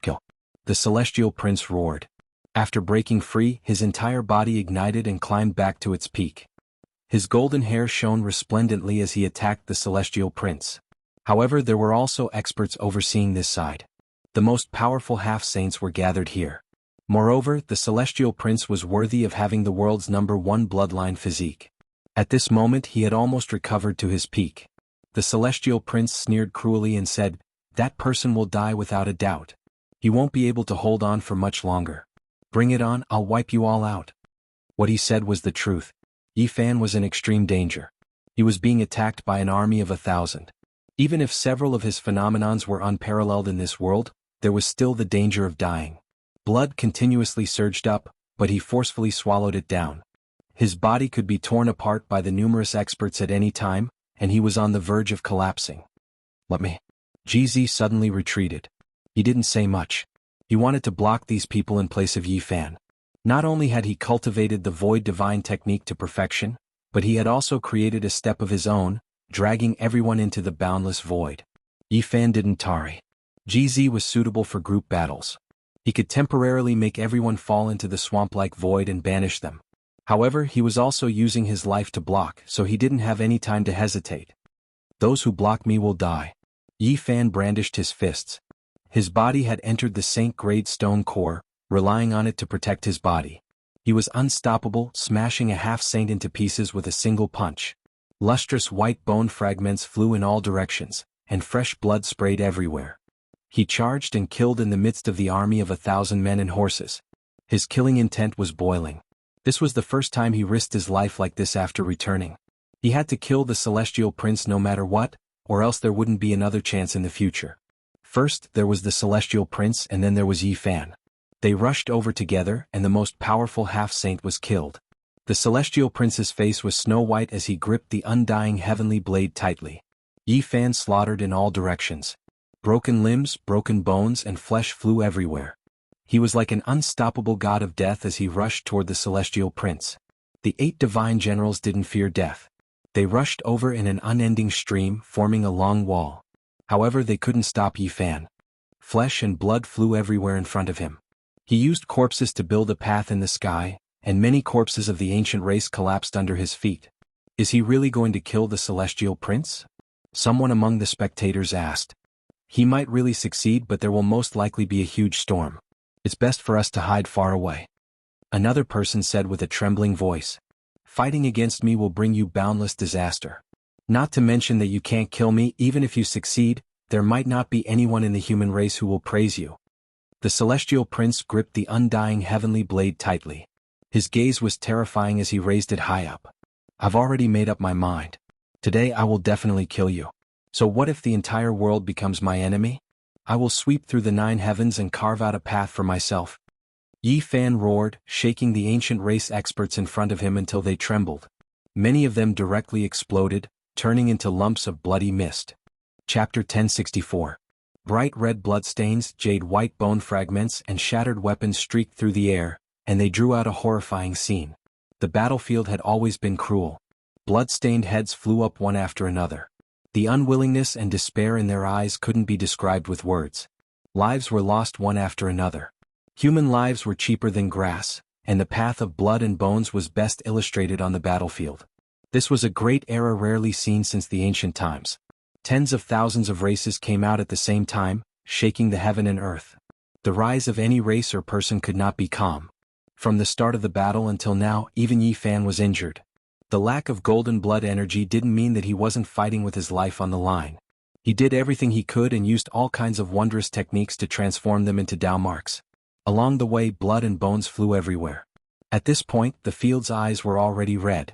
Kill. The celestial prince roared. After breaking free, his entire body ignited and climbed back to its peak. His golden hair shone resplendently as he attacked the celestial prince. However, there were also experts overseeing this side. The most powerful half-saints were gathered here. Moreover, the celestial prince was worthy of having the world's #1 bloodline physique. At this moment he had almost recovered to his peak. The celestial prince sneered cruelly and said, "That person will die without a doubt. He won't be able to hold on for much longer. Bring it on, I'll wipe you all out." What he said was the truth. Yi Fan was in extreme danger. He was being attacked by an army of 1,000. Even if several of his phenomenons were unparalleled in this world, there was still the danger of dying. Blood continuously surged up, but he forcefully swallowed it down. His body could be torn apart by the numerous experts at any time, and he was on the verge of collapsing. "Let me." GZ suddenly retreated. He didn't say much. He wanted to block these people in place of Yi Fan. Not only had he cultivated the void divine technique to perfection, but he had also created a step of his own, dragging everyone into the boundless void. Yi Fan didn't tarry. GZ was suitable for group battles. He could temporarily make everyone fall into the swamp-like void and banish them. However, he was also using his life to block, so he didn't have any time to hesitate. "Those who block me will die." Yi Fan brandished his fists. His body had entered the saint-grade stone core, relying on it to protect his body. He was unstoppable, smashing a half-saint into pieces with a single punch. Lustrous white bone fragments flew in all directions, and fresh blood sprayed everywhere. He charged and killed in the midst of the army of 1,000 men and horses. His killing intent was boiling. This was the first time he risked his life like this after returning. He had to kill the celestial prince no matter what, or else there wouldn't be another chance in the future. First, there was the celestial prince and then there was Yi Fan. They rushed over together and the most powerful half-saint was killed. The celestial prince's face was snow-white as he gripped the undying heavenly blade tightly. Yi Fan slaughtered in all directions. Broken limbs, broken bones and flesh flew everywhere. He was like an unstoppable god of death as he rushed toward the celestial prince. The 8 divine generals didn't fear death. They rushed over in an unending stream, forming a long wall. However, they couldn't stop Yi Fan. Flesh and blood flew everywhere in front of him. He used corpses to build a path in the sky, and many corpses of the ancient race collapsed under his feet. Is he really going to kill the celestial prince? Someone among the spectators asked. He might really succeed, but there will most likely be a huge storm. It's best for us to hide far away. Another person said with a trembling voice. Fighting against me will bring you boundless disaster. Not to mention that you can't kill me. Even if you succeed, there might not be anyone in the human race who will praise you. The celestial prince gripped the undying heavenly blade tightly. His gaze was terrifying as he raised it high up. I've already made up my mind. Today I will definitely kill you. So what if the entire world becomes my enemy? I will sweep through the 9 heavens and carve out a path for myself. Yi Fan roared, shaking the ancient race experts in front of him until they trembled. Many of them directly exploded, turning into lumps of bloody mist. Chapter 1064. Bright red bloodstains, jade-white bone fragments, and shattered weapons streaked through the air, and they drew out a horrifying scene. The battlefield had always been cruel. Blood-stained heads flew up one after another. The unwillingness and despair in their eyes couldn't be described with words. Lives were lost one after another. Human lives were cheaper than grass, and the path of blood and bones was best illustrated on the battlefield. This was a great era rarely seen since the ancient times. Tens of thousands of races came out at the same time, shaking the heaven and earth. The rise of any race or person could not be calm. From the start of the battle until now, even Yi Fan was injured. The lack of golden blood energy didn't mean that he wasn't fighting with his life on the line. He did everything he could and used all kinds of wondrous techniques to transform them into Dao marks. Along the way, blood and bones flew everywhere. At this point, the field's eyes were already red.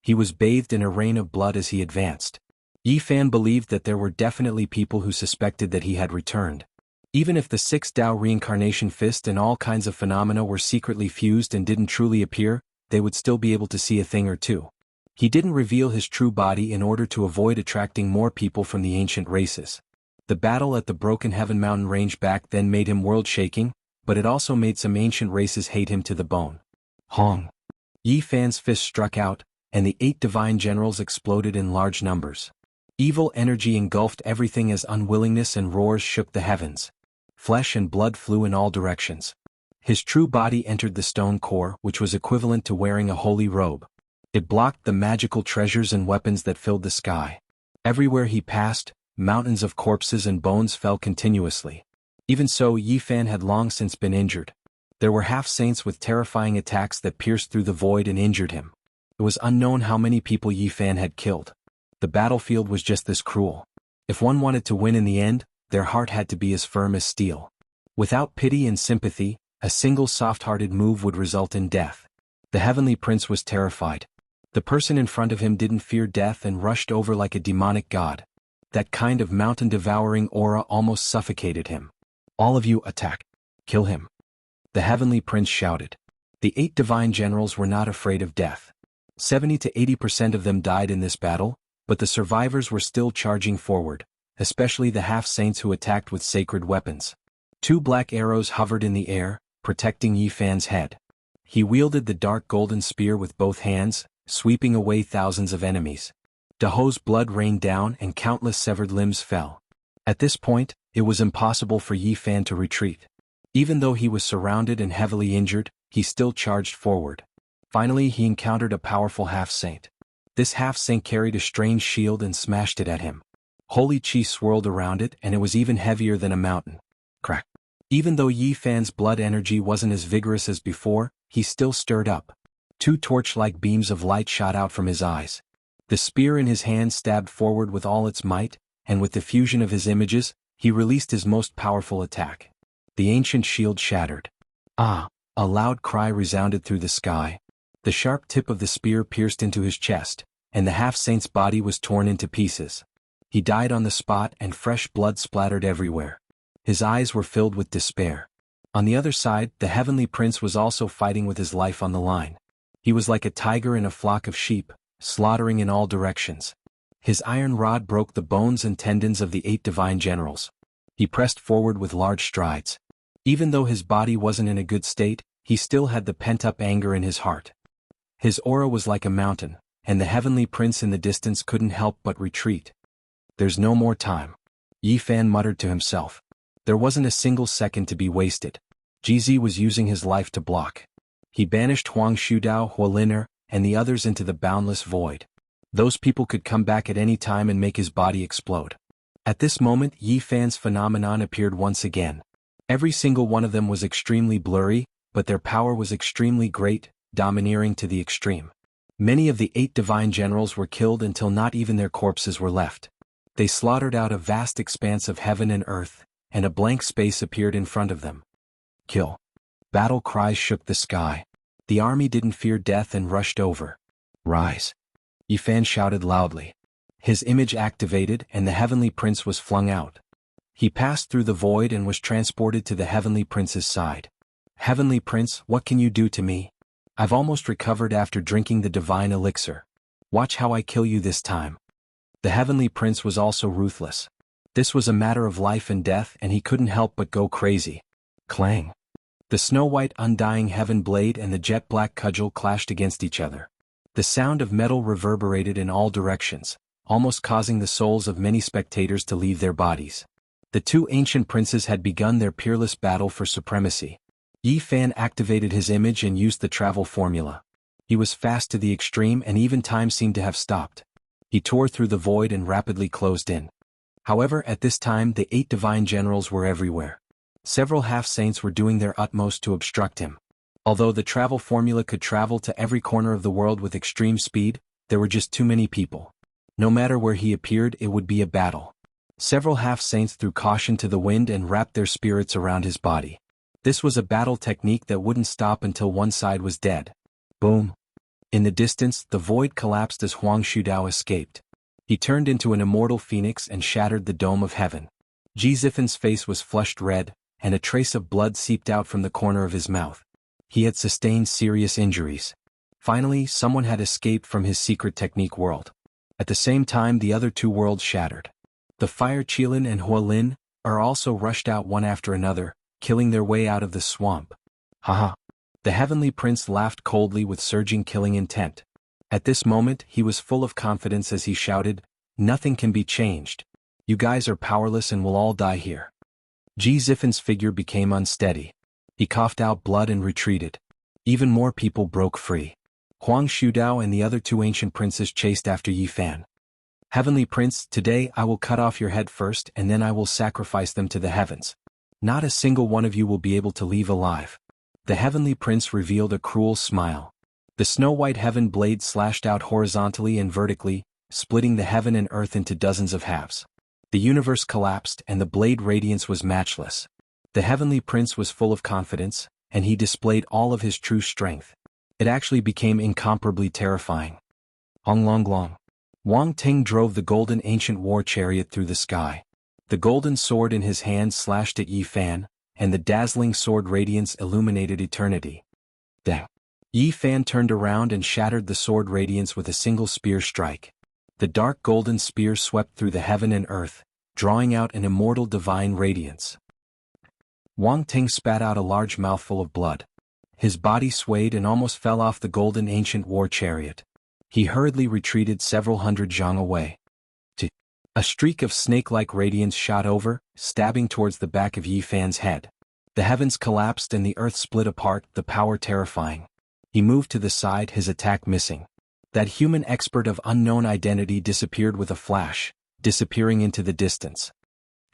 He was bathed in a rain of blood as he advanced. Yi Fan believed that there were definitely people who suspected that he had returned. Even if the 6 Dao reincarnation fist and all kinds of phenomena were secretly fused and didn't truly appear, they would still be able to see a thing or two. He didn't reveal his true body in order to avoid attracting more people from the ancient races. The battle at the Broken Heaven mountain range back then made him world-shaking, but it also made some ancient races hate him to the bone. Hong! Yi Fan's fist struck out, and the 8 divine generals exploded in large numbers. Evil energy engulfed everything as unwillingness and roars shook the heavens. Flesh and blood flew in all directions. His true body entered the stone core, which was equivalent to wearing a holy robe. It blocked the magical treasures and weapons that filled the sky. Everywhere he passed, mountains of corpses and bones fell continuously. Even so, Yi Fan had long since been injured. There were half-saints with terrifying attacks that pierced through the void and injured him. It was unknown how many people Yi Fan had killed. The battlefield was just this cruel. If one wanted to win in the end, their heart had to be as firm as steel. Without pity and sympathy, a single soft-hearted move would result in death. The heavenly prince was terrified. The person in front of him didn't fear death and rushed over like a demonic god. That kind of mountain-devouring aura almost suffocated him. All of you attack. Kill him. The heavenly prince shouted. The 8 divine generals were not afraid of death. 70 to 80% of them died in this battle, but the survivors were still charging forward, especially the half-saints who attacked with sacred weapons. 2 black arrows hovered in the air, protecting Yi Fan's head. He wielded the dark golden spear with both hands, sweeping away thousands of enemies. Daho's blood rained down and countless severed limbs fell. At this point, it was impossible for Yi Fan to retreat. Even though he was surrounded and heavily injured, he still charged forward. Finally, he encountered a powerful half-saint. This half-saint carried a strange shield and smashed it at him. Holy chi swirled around it, and it was even heavier than a mountain. Crack. Even though Yi Fan's blood energy wasn't as vigorous as before, he still stirred up. 2 torch-like beams of light shot out from his eyes. The spear in his hand stabbed forward with all its might, and with the fusion of his images, he released his most powerful attack. The ancient shield shattered. Ah! A loud cry resounded through the sky. The sharp tip of the spear pierced into his chest, and the half-saint's body was torn into pieces. He died on the spot and fresh blood splattered everywhere. His eyes were filled with despair. On the other side, the heavenly prince was also fighting with his life on the line. He was like a tiger in a flock of sheep, slaughtering in all directions. His iron rod broke the bones and tendons of the 8 divine generals. He pressed forward with large strides. Even though his body wasn't in a good state, he still had the pent-up anger in his heart. His aura was like a mountain, and the heavenly prince in the distance couldn't help but retreat. There's no more time. Yi Fan muttered to himself. There wasn't a single second to be wasted. GZ was using his life to block. He banished Huang Shudao, Huoliner, and the others into the boundless void. Those people could come back at any time and make his body explode. At this moment, Yi Fan's phenomenon appeared once again. Every single one of them was extremely blurry, but their power was extremely great, domineering to the extreme. Many of the 8 divine generals were killed until not even their corpses were left. They slaughtered out a vast expanse of heaven and earth, and a blank space appeared in front of them. Kill. Battle cries shook the sky. The army didn't fear death and rushed over. Rise. Yi Fan shouted loudly. His image activated and the heavenly prince was flung out. He passed through the void and was transported to the heavenly prince's side. Heavenly prince, what can you do to me? I've almost recovered after drinking the divine elixir. Watch how I kill you this time. The heavenly prince was also ruthless. This was a matter of life and death and he couldn't help but go crazy. Clang. The snow-white undying heaven blade and the jet-black cudgel clashed against each other. The sound of metal reverberated in all directions, almost causing the souls of many spectators to leave their bodies. The 2 ancient princes had begun their peerless battle for supremacy. Yi Fan activated his image and used the travel formula. He was fast to the extreme and even time seemed to have stopped. He tore through the void and rapidly closed in. However, at this time the 8 divine generals were everywhere. Several half-saints were doing their utmost to obstruct him. Although the travel formula could travel to every corner of the world with extreme speed, there were just too many people. No matter where he appeared, it would be a battle. Several half-saints threw caution to the wind and wrapped their spirits around his body. This was a battle technique that wouldn't stop until one side was dead. Boom. In the distance, the void collapsed as Huang Shudao escaped. He turned into an immortal phoenix and shattered the dome of heaven. Ji Zifen's face was flushed red, and a trace of blood seeped out from the corner of his mouth. He had sustained serious injuries. Finally, someone had escaped from his secret technique world. At the same time, the other 2 worlds shattered. The Fire Qilin and Huolin are also rushed out one after another, killing their way out of the swamp. Haha. The heavenly prince laughed coldly with surging killing intent. At this moment, he was full of confidence as he shouted, "Nothing can be changed. You guys are powerless and will all die here." Ji Zifen's figure became unsteady. He coughed out blood and retreated. Even more people broke free. Huang Shudao and the other 2 ancient princes chased after Yi Fan. "Heavenly Prince, today I will cut off your head first and then I will sacrifice them to the heavens. Not a single one of you will be able to leave alive." The heavenly prince revealed a cruel smile. The snow-white heaven blade slashed out horizontally and vertically, splitting the heaven and earth into dozens of halves. The universe collapsed and the blade radiance was matchless. The heavenly prince was full of confidence, and he displayed all of his true strength. It actually became incomparably terrifying. Hong Long Long. Wang Ting drove the golden ancient war chariot through the sky. The golden sword in his hand slashed at Yi Fan, and the dazzling sword radiance illuminated eternity. Dang. Yi Fan turned around and shattered the sword radiance with a single spear strike. The dark golden spear swept through the heaven and earth, drawing out an immortal divine radiance. Wang Ting spat out a large mouthful of blood. His body swayed and almost fell off the golden ancient war chariot. He hurriedly retreated several hundred zhang away. A streak of snake-like radiance shot over, stabbing towards the back of Yi Fan's head. The heavens collapsed and the earth split apart, the power terrifying. He moved to the side, his attack missing. That human expert of unknown identity disappeared with a flash, disappearing into the distance.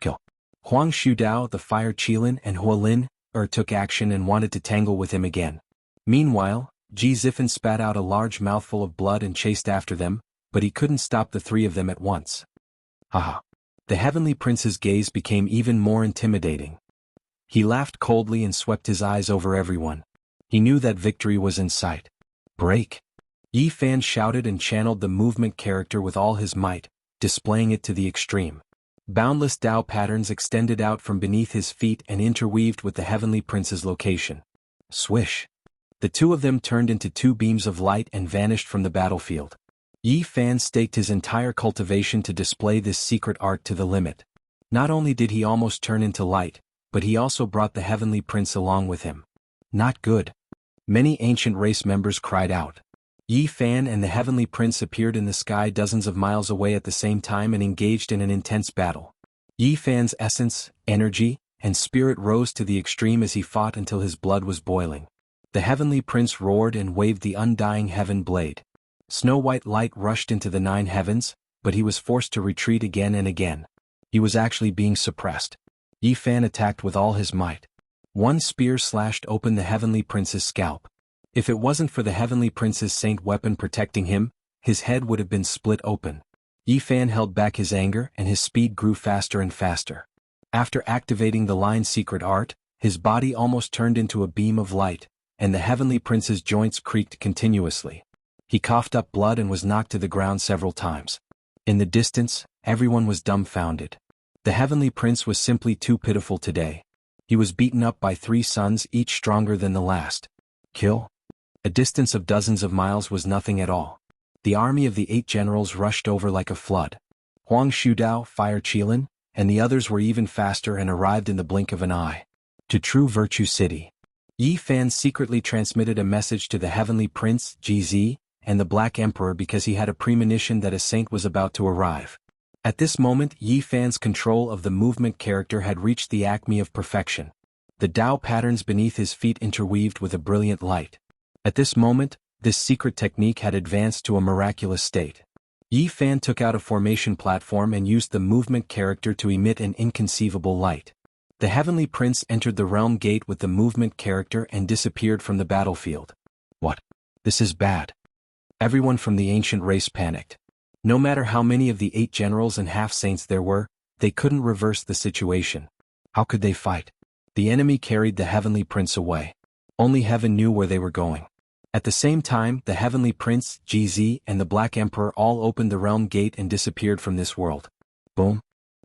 Kill. Huang Shudao, the Fire Qilin, and Huolin took action and wanted to tangle with him again. Meanwhile, Ji Zifen spat out a large mouthful of blood and chased after them, but he couldn't stop the 3 of them at once. Haha. The heavenly prince's gaze became even more intimidating. He laughed coldly and swept his eyes over everyone. He knew that victory was in sight. Break! Yi Fan shouted and channeled the movement character with all his might, displaying it to the extreme. Boundless Tao patterns extended out from beneath his feet and interweaved with the heavenly prince's location. Swish! The 2 of them turned into 2 beams of light and vanished from the battlefield. Yi Fan staked his entire cultivation to display this secret art to the limit. Not only did he almost turn into light, but he also brought the heavenly prince along with him. Not good. Many ancient race members cried out. Yi Fan and the heavenly prince appeared in the sky dozens of miles away at the same time and engaged in an intense battle. Yi Fan's essence, energy, and spirit rose to the extreme as he fought until his blood was boiling. The heavenly prince roared and waved the undying heaven blade. Snow-white light rushed into the 9 heavens, but he was forced to retreat again and again. He was actually being suppressed. Yi Fan attacked with all his might. One spear slashed open the heavenly prince's scalp. If it wasn't for the heavenly prince's saint weapon protecting him, his head would have been split open. Yi Fan held back his anger and his speed grew faster and faster. After activating the line's secret art, his body almost turned into a beam of light, and the heavenly prince's joints creaked continuously. He coughed up blood and was knocked to the ground several times. In the distance, everyone was dumbfounded. The heavenly prince was simply too pitiful today. He was beaten up by 3 sons, each stronger than the last. Kill? A distance of dozens of miles was nothing at all. The army of the 8 generals rushed over like a flood. Huang Shudao, Fire Qilin, and the others were even faster and arrived in the blink of an eye. To True Virtue City. Yi Fan secretly transmitted a message to the heavenly prince, GZ, and the Black Emperor because he had a premonition that a saint was about to arrive. At this moment, Yi Fan's control of the movement character had reached the acme of perfection. The Tao patterns beneath his feet interweaved with a brilliant light. At this moment, this secret technique had advanced to a miraculous state. Yi Fan took out a formation platform and used the movement character to emit an inconceivable light. The heavenly prince entered the realm gate with the movement character and disappeared from the battlefield. What? This is bad. Everyone from the ancient race panicked. No matter how many of the 8 generals and half-saints there were, they couldn't reverse the situation. How could they fight? The enemy carried the heavenly prince away. Only heaven knew where they were going. At the same time, the heavenly prince, GZ, and the Black Emperor all opened the realm gate and disappeared from this world. Boom.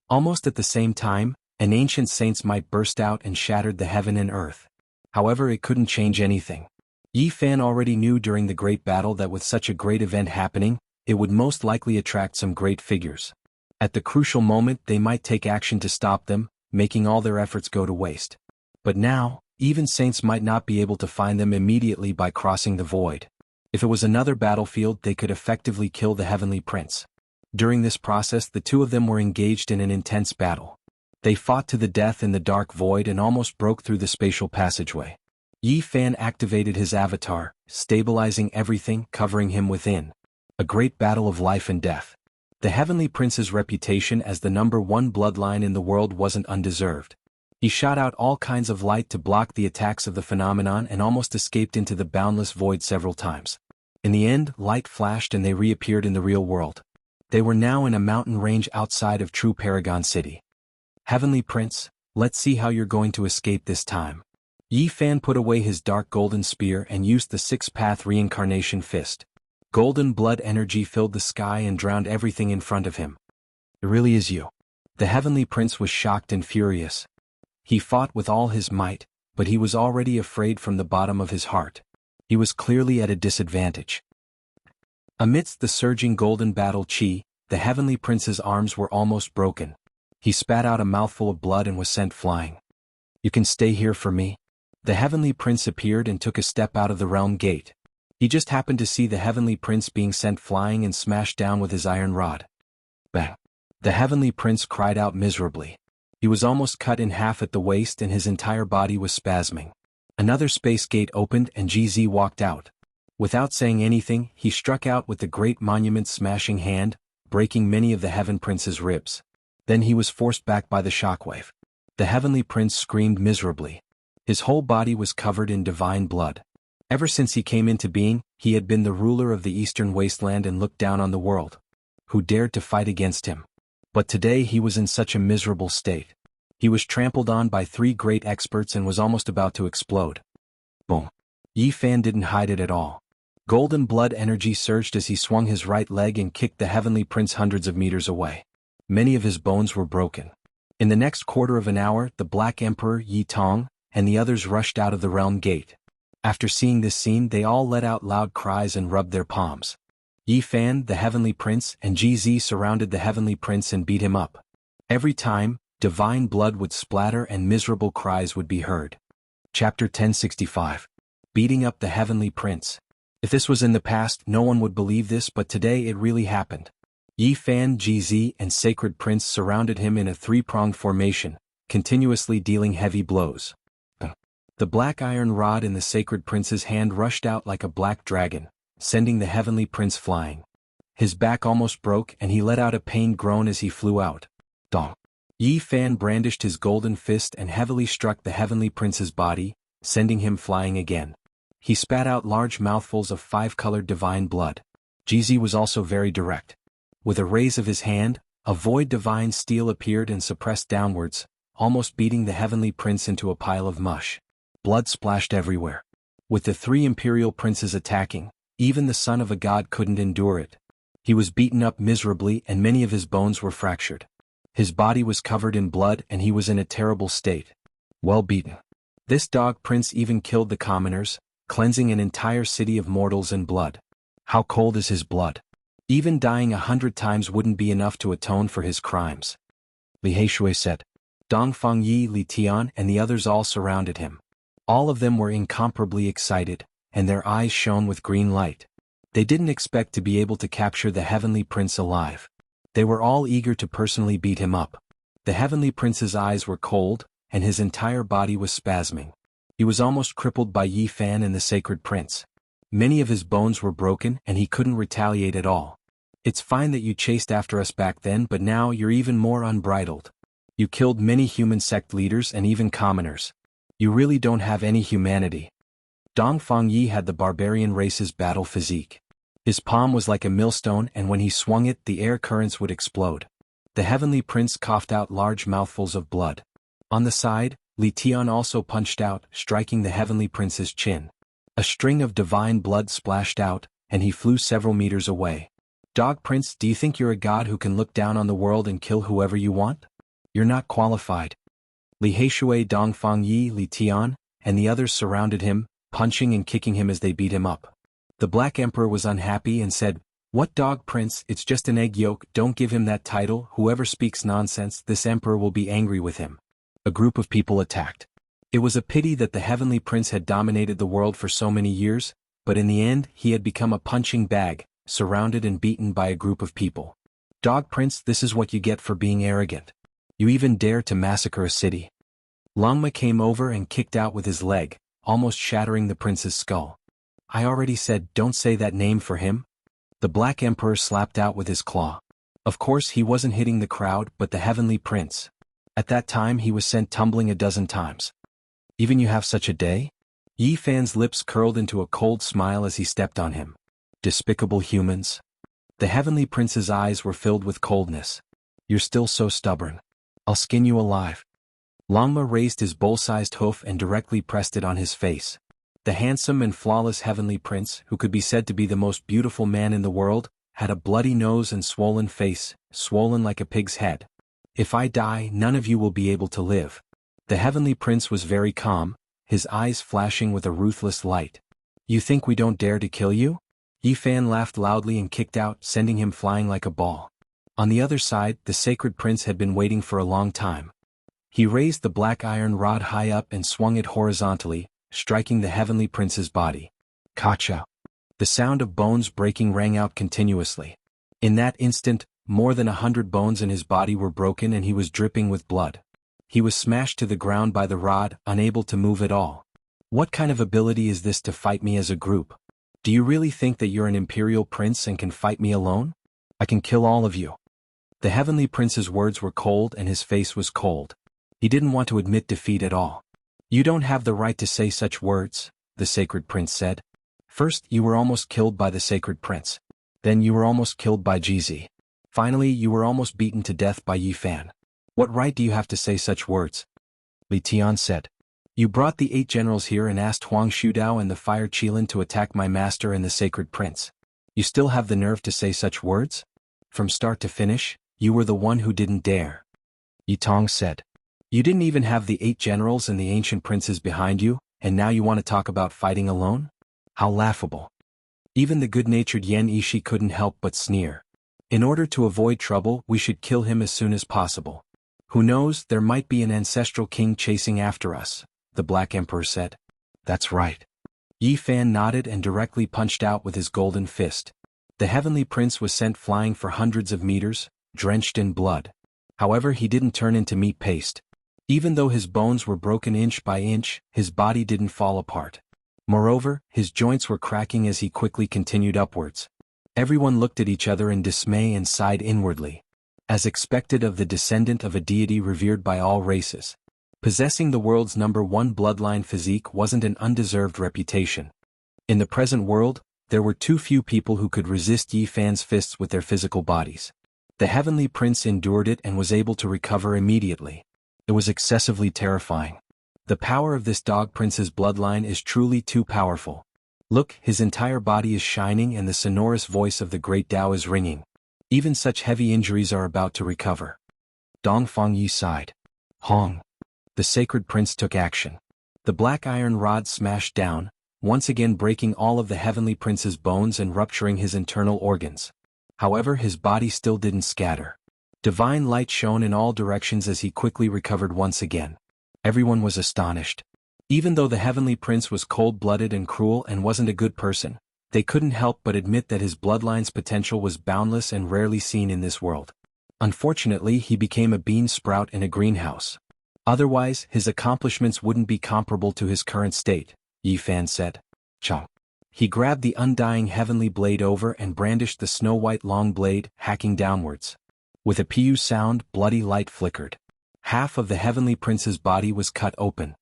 Almost at the same time, an ancient saint's might burst out and shattered the heaven and earth. However, it couldn't change anything. Yi Fan already knew during the great battle that with such a great event happening, it would most likely attract some great figures. At the crucial moment they might take action to stop them, making all their efforts go to waste. But now, even saints might not be able to find them immediately by crossing the void. If it was another battlefield they could effectively kill the heavenly prince. During this process the 2 of them were engaged in an intense battle. They fought to the death in the dark void and almost broke through the spatial passageway. Yi Fan activated his avatar, stabilizing everything, covering him within. A great battle of life and death. The heavenly prince's reputation as the #1 bloodline in the world wasn't undeserved. He shot out all kinds of light to block the attacks of the phenomenon and almost escaped into the boundless void several times. In the end, light flashed and they reappeared in the real world. They were now in a mountain range outside of True Paragon City. Heavenly Prince, let's see how you're going to escape this time. Yi Fan put away his dark golden spear and used the 6-path reincarnation fist. Golden blood energy filled the sky and drowned everything in front of him. It really is you. The heavenly prince was shocked and furious. He fought with all his might, but he was already afraid from the bottom of his heart. He was clearly at a disadvantage. Amidst the surging golden battle chi, the heavenly prince's arms were almost broken. He spat out a mouthful of blood and was sent flying. You can stay here for me. The heavenly prince appeared and took a step out of the realm gate. He just happened to see the heavenly prince being sent flying and smashed down with his iron rod. Bang! The heavenly prince cried out miserably. He was almost cut in half at the waist and his entire body was spasming. Another space gate opened and GZ walked out. Without saying anything, he struck out with the great monument-smashing hand, breaking many of the heaven prince's ribs. Then he was forced back by the shockwave. The heavenly prince screamed miserably. His whole body was covered in divine blood. Ever since he came into being, he had been the ruler of the eastern wasteland and looked down on the world. Who dared to fight against him? But today he was in such a miserable state. He was trampled on by 3 great experts and was almost about to explode. Boom. Yi Fan didn't hide it at all. Golden blood energy surged as he swung his right leg and kicked the heavenly prince hundreds of meters away. Many of his bones were broken. In the next quarter of an hour, the Black Emperor Yi Tong and the others rushed out of the realm gate. After seeing this scene, they all let out loud cries and rubbed their palms. Yi Fan, the heavenly prince, and GZ surrounded the heavenly prince and beat him up. Every time, divine blood would splatter and miserable cries would be heard. Chapter 1065. Beating up the heavenly prince. If this was in the past, no one would believe this, but today it really happened. Yi Fan, GZ, and Sacred Prince surrounded him in a 3-pronged formation, continuously dealing heavy blows. The black iron rod in the sacred prince's hand rushed out like a black dragon, sending the heavenly prince flying. His back almost broke and he let out a pained groan as he flew out. Dong! Yi Fan brandished his golden fist and heavily struck the heavenly prince's body, sending him flying again. He spat out large mouthfuls of five-colored divine blood. Jizi was also very direct. With a raise of his hand, a void divine steel appeared and suppressed downwards, almost beating the heavenly prince into a pile of mush. Blood splashed everywhere. With the three imperial princes attacking, even the son of a god couldn't endure it. He was beaten up miserably and many of his bones were fractured. His body was covered in blood and he was in a terrible state. Well beaten. This dog prince even killed the commoners, cleansing an entire city of mortals in blood. How cold is his blood? Even dying 100 times wouldn't be enough to atone for his crimes. Li Heishui said. Dong Fengyi, Li Tian and the others all surrounded him. All of them were incomparably excited, and their eyes shone with green light. They didn't expect to be able to capture the heavenly prince alive. They were all eager to personally beat him up. The heavenly prince's eyes were cold, and his entire body was spasming. He was almost crippled by Yi Fan and the sacred prince. Many of his bones were broken and he couldn't retaliate at all. It's fine that you chased after us back then, but now you're even more unbridled. You killed many human sect leaders and even commoners. You really don't have any humanity. Dong Fengyi had the barbarian race's battle physique. His palm was like a millstone and when he swung it the air currents would explode. The heavenly prince coughed out large mouthfuls of blood. On the side, Li Tian also punched out, striking the heavenly prince's chin. A string of divine blood splashed out, and he flew several meters away. Dog Prince, do you think you're a god who can look down on the world and kill whoever you want? You're not qualified. Li Heishui, Dong Fengyi, Li Tian, and the others surrounded him, punching and kicking him as they beat him up. The Black Emperor was unhappy and said, "What Dog Prince, it's just an egg yolk, don't give him that title, whoever speaks nonsense, this emperor will be angry with him." A group of people attacked. It was a pity that the heavenly prince had dominated the world for so many years, but in the end he had become a punching bag, surrounded and beaten by a group of people. Dog Prince, this is what you get for being arrogant. You even dare to massacre a city. Longma came over and kicked out with his leg, almost shattering the prince's skull. I already said don't say that name for him. The Black Emperor slapped out with his claw. Of course he wasn't hitting the crowd but the heavenly prince. At that time he was sent tumbling a dozen times. Even you have such a day? Yi Fan's lips curled into a cold smile as he stepped on him. Despicable humans. The heavenly prince's eyes were filled with coldness. You're still so stubborn. I'll skin you alive. Longma raised his bowl-sized hoof and directly pressed it on his face. The handsome and flawless heavenly prince, who could be said to be the most beautiful man in the world, had a bloody nose and swollen face, swollen like a pig's head. If I die, none of you will be able to live. The heavenly prince was very calm, his eyes flashing with a ruthless light. You think we don't dare to kill you? Yi Fan laughed loudly and kicked out, sending him flying like a ball. On the other side, the sacred prince had been waiting for a long time. He raised the black iron rod high up and swung it horizontally, striking the heavenly prince's body. Kacha! The sound of bones breaking rang out continuously. In that instant, more than 100 bones in his body were broken and he was dripping with blood. He was smashed to the ground by the rod, unable to move at all. What kind of ability is this to fight me as a group? Do you really think that you're an imperial prince and can fight me alone? I can kill all of you. The heavenly prince's words were cold and his face was cold. He didn't want to admit defeat at all. You don't have the right to say such words, the sacred prince said. First, you were almost killed by the sacred prince. Then you were almost killed by Jizi. Finally, you were almost beaten to death by Yi Fan. What right do you have to say such words? Li Tian said. You brought the 8 generals here and asked Huang Shudao and the Fire Qilin to attack my master and the sacred prince. You still have the nerve to say such words? From start to finish, you were the one who didn't dare. Yi Tong said. You didn't even have the 8 generals and the ancient princes behind you, and now you want to talk about fighting alone? How laughable. Even the good-natured Yan Ishi couldn't help but sneer. In order to avoid trouble, we should kill him as soon as possible. Who knows, there might be an ancestral king chasing after us, the Black Emperor said. That's right. Yi Fan nodded and directly punched out with his golden fist. The heavenly prince was sent flying for hundreds of meters, drenched in blood. However, he didn't turn into meat paste. Even though his bones were broken inch by inch, his body didn't fall apart. Moreover, his joints were cracking as he quickly continued upwards. Everyone looked at each other in dismay and sighed inwardly. As expected of the descendant of a deity revered by all races. Possessing the world's #1 bloodline physique wasn't an undeserved reputation. In the present world, there were too few people who could resist Yi Fan's fists with their physical bodies. The heavenly prince endured it and was able to recover immediately. It was excessively terrifying. The power of this dog prince's bloodline is truly too powerful. Look, his entire body is shining and the sonorous voice of the great Tao is ringing. Even such heavy injuries are about to recover. Dongfang Yi sighed. Hong. The sacred prince took action. The black iron rod smashed down, once again breaking all of the heavenly prince's bones and rupturing his internal organs. However, his body still didn't scatter. Divine light shone in all directions as he quickly recovered once again. Everyone was astonished. Even though the heavenly prince was cold-blooded and cruel and wasn't a good person, they couldn't help but admit that his bloodline's potential was boundless and rarely seen in this world. Unfortunately, he became a bean sprout in a greenhouse. Otherwise, his accomplishments wouldn't be comparable to his current state, Yi Fan said. Chong. He grabbed the undying heavenly blade over and brandished the snow-white long blade, hacking downwards. With a pu sound, bloody light flickered. Half of the heavenly prince's body was cut open.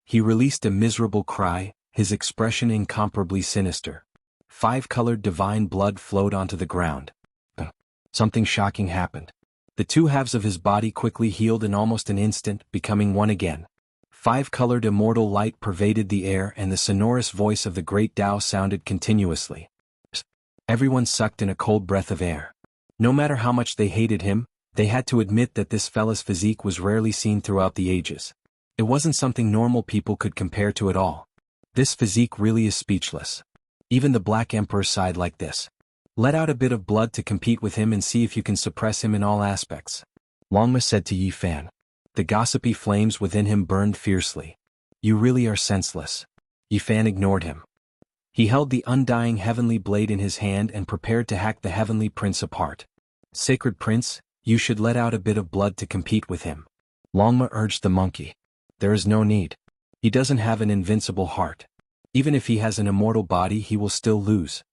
He released a miserable cry, his expression incomparably sinister. 5-colored divine blood flowed onto the ground. Something shocking happened. The two halves of his body quickly healed in almost an instant, becoming one again. 5-colored immortal light pervaded the air and the sonorous voice of the great Tao sounded continuously. Everyone sucked in a cold breath of air. No matter how much they hated him, they had to admit that this fella's physique was rarely seen throughout the ages. It wasn't something normal people could compare to at all. This physique really is speechless. Even the Black Emperor sighed like this. Let out a bit of blood to compete with him and see if you can suppress him in all aspects. Longma said to Yi Fan. The gossipy flames within him burned fiercely. You really are senseless. Yi Fan ignored him. He held the undying heavenly blade in his hand and prepared to hack the heavenly prince apart. Sacred prince, you should let out a bit of blood to compete with him. Longma urged the monkey. There is no need. He doesn't have an invincible heart. Even if he has an immortal body, he will still lose.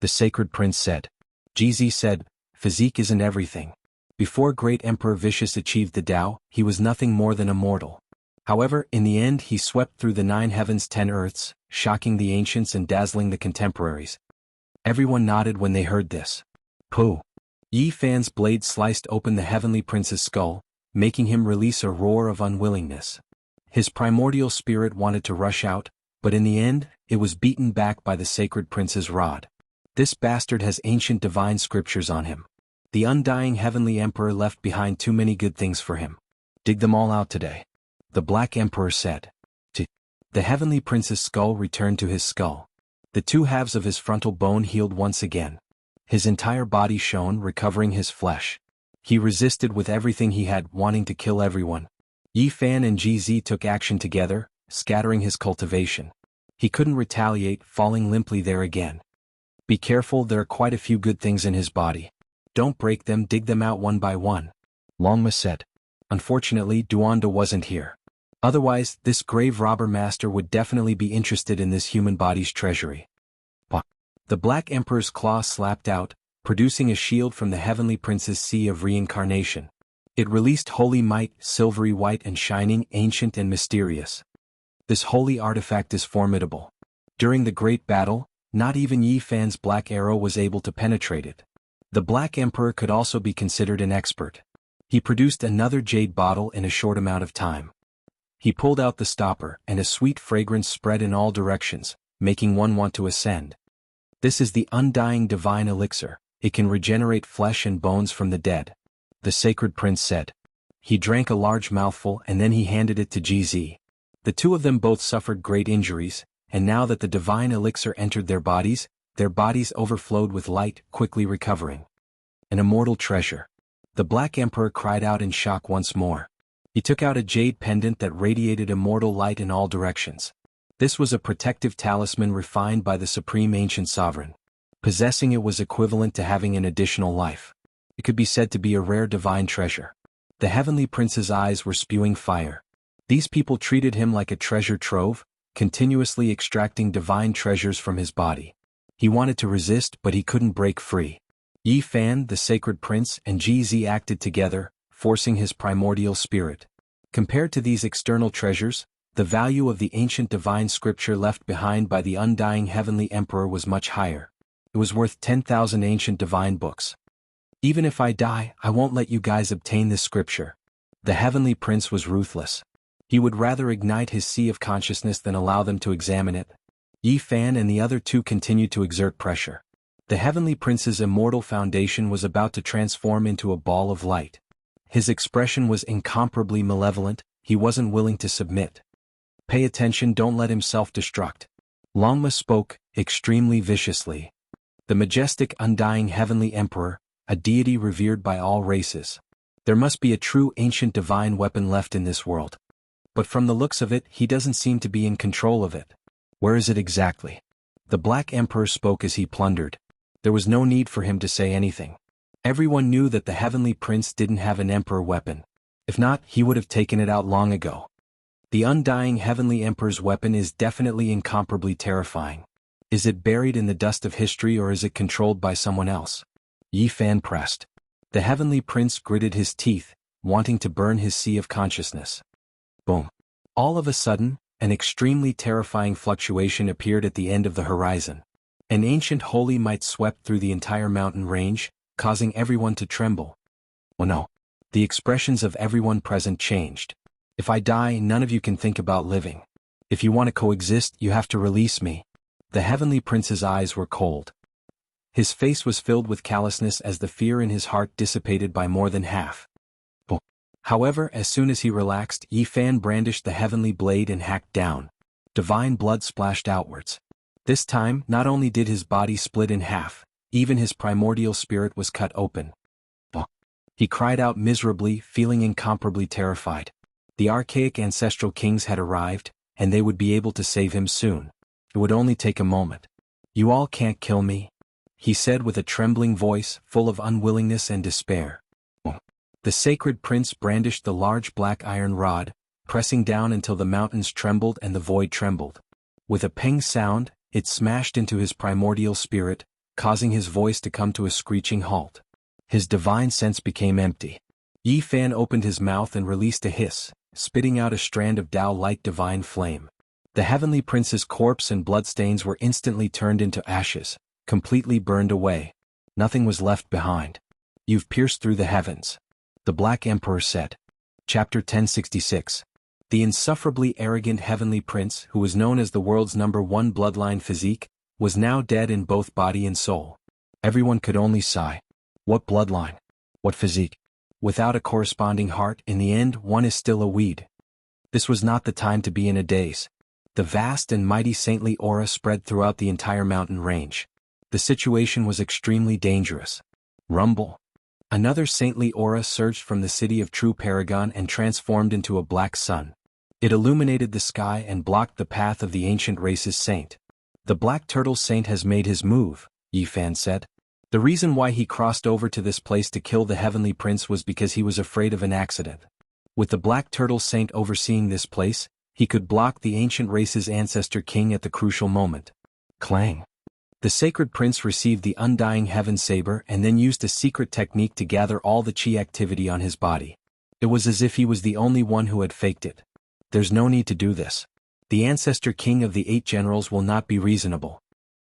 The sacred prince said. Jizi said, physique isn't everything. Before great Emperor Vicious achieved the Tao, he was nothing more than a mortal. However, in the end he swept through the 9 heavens 10 earths, shocking the ancients and dazzling the contemporaries. Everyone nodded when they heard this. Pooh. Yi Fan's blade sliced open the heavenly prince's skull, making him release a roar of unwillingness. His primordial spirit wanted to rush out, but in the end, it was beaten back by the sacred prince's rod. This bastard has ancient divine scriptures on him. The undying heavenly emperor left behind too many good things for him. Dig them all out today. The Black Emperor said. The heavenly prince's skull returned to his skull. The two halves of his frontal bone healed once again. His entire body shone, recovering his flesh. He resisted with everything he had, wanting to kill everyone. Yi Fan and GZ took action together, scattering his cultivation. He couldn't retaliate, falling limply there again. Be careful, there are quite a few good things in his body. Don't break them, dig them out one by one. Longma said. Unfortunately, Duanda wasn't here. Otherwise, this grave robber master would definitely be interested in this human body's treasury. The Black Emperor's claw slapped out, producing a shield from the heavenly prince's sea of reincarnation. It released holy might, silvery white and shining, ancient and mysterious. This holy artifact is formidable. During the great battle, not even Yi Fan's black arrow was able to penetrate it. The Black Emperor could also be considered an expert. He produced another jade bottle in a short amount of time. He pulled out the stopper, and a sweet fragrance spread in all directions, making one want to ascend. This is the undying divine elixir. It can regenerate flesh and bones from the dead. The sacred prince said. He drank a large mouthful and then he handed it to GZ. The two of them both suffered great injuries, and now that the divine elixir entered their bodies overflowed with light, quickly recovering. An immortal treasure. The Black Emperor cried out in shock once more. He took out a jade pendant that radiated immortal light in all directions. This was a protective talisman refined by the supreme ancient sovereign. Possessing it was equivalent to having an additional life. It could be said to be a rare divine treasure. The heavenly prince's eyes were spewing fire. These people treated him like a treasure trove, continuously extracting divine treasures from his body. He wanted to resist, but he couldn't break free. Yi Fan, the sacred prince, and Ji acted together, forcing his primordial spirit. Compared to these external treasures, the value of the ancient divine scripture left behind by the undying heavenly emperor was much higher. It was worth 10,000 ancient divine books. Even if I die, I won't let you guys obtain this scripture. The heavenly prince was ruthless. He would rather ignite his sea of consciousness than allow them to examine it. Yi Fan and the other two continued to exert pressure. The heavenly prince's immortal foundation was about to transform into a ball of light. His expression was incomparably malevolent. He wasn't willing to submit. Pay attention, don't let him self-destruct. Longma spoke, extremely viciously. The majestic undying heavenly emperor, a deity revered by all races. There must be a true ancient divine weapon left in this world. But from the looks of it, he doesn't seem to be in control of it. Where is it exactly? The Black Emperor spoke as he plundered. There was no need for him to say anything. Everyone knew that the heavenly prince didn't have an emperor weapon. If not, he would have taken it out long ago. The undying heavenly emperor's weapon is definitely incomparably terrifying. Is it buried in the dust of history or is it controlled by someone else? Yi Fan pressed. The heavenly prince gritted his teeth, wanting to burn his sea of consciousness. Boom. All of a sudden, an extremely terrifying fluctuation appeared at the end of the horizon. An ancient holy might swept through the entire mountain range, causing everyone to tremble. Oh no. The expressions of everyone present changed. If I die, none of you can think about living. If you want to coexist, you have to release me. The heavenly prince's eyes were cold. His face was filled with callousness as the fear in his heart dissipated by more than half. However, as soon as he relaxed, Yi Fan brandished the heavenly blade and hacked down. Divine blood splashed outwards. This time, not only did his body split in half, even his primordial spirit was cut open. He cried out miserably, feeling incomparably terrified. The archaic ancestral kings had arrived, and they would be able to save him soon. It would only take a moment. You all can't kill me, he said with a trembling voice, full of unwillingness and despair. The sacred prince brandished the large black iron rod, pressing down until the mountains trembled and the void trembled. With a ping sound, it smashed into his primordial spirit, causing his voice to come to a screeching halt. His divine sense became empty. Yi Fan opened his mouth and released a hiss, spitting out a strand of Tao-like divine flame. The heavenly prince's corpse and bloodstains were instantly turned into ashes, completely burned away. Nothing was left behind. You've pierced through the heavens, the Black Emperor said. Chapter 1066. The insufferably arrogant heavenly prince, who was known as the world's #1 bloodline physique, was now dead in both body and soul. Everyone could only sigh. What bloodline? What physique? Without a corresponding heart, in the end, one is still a weed. This was not the time to be in a daze. The vast and mighty saintly aura spread throughout the entire mountain range. The situation was extremely dangerous. Rumble. Another saintly aura surged from the city of True Paragon and transformed into a black sun. It illuminated the sky and blocked the path of the ancient race's saint. The Black Turtle Saint has made his move, Yi Fan said. The reason why he crossed over to this place to kill the heavenly prince was because he was afraid of an accident. With the Black Turtle Saint overseeing this place, he could block the ancient race's ancestor king at the crucial moment. Clang. The sacred prince received the undying heaven saber and then used a secret technique to gather all the chi activity on his body. It was as if he was the only one who had faked it. There's no need to do this. The ancestor king of the 8 generals will not be reasonable.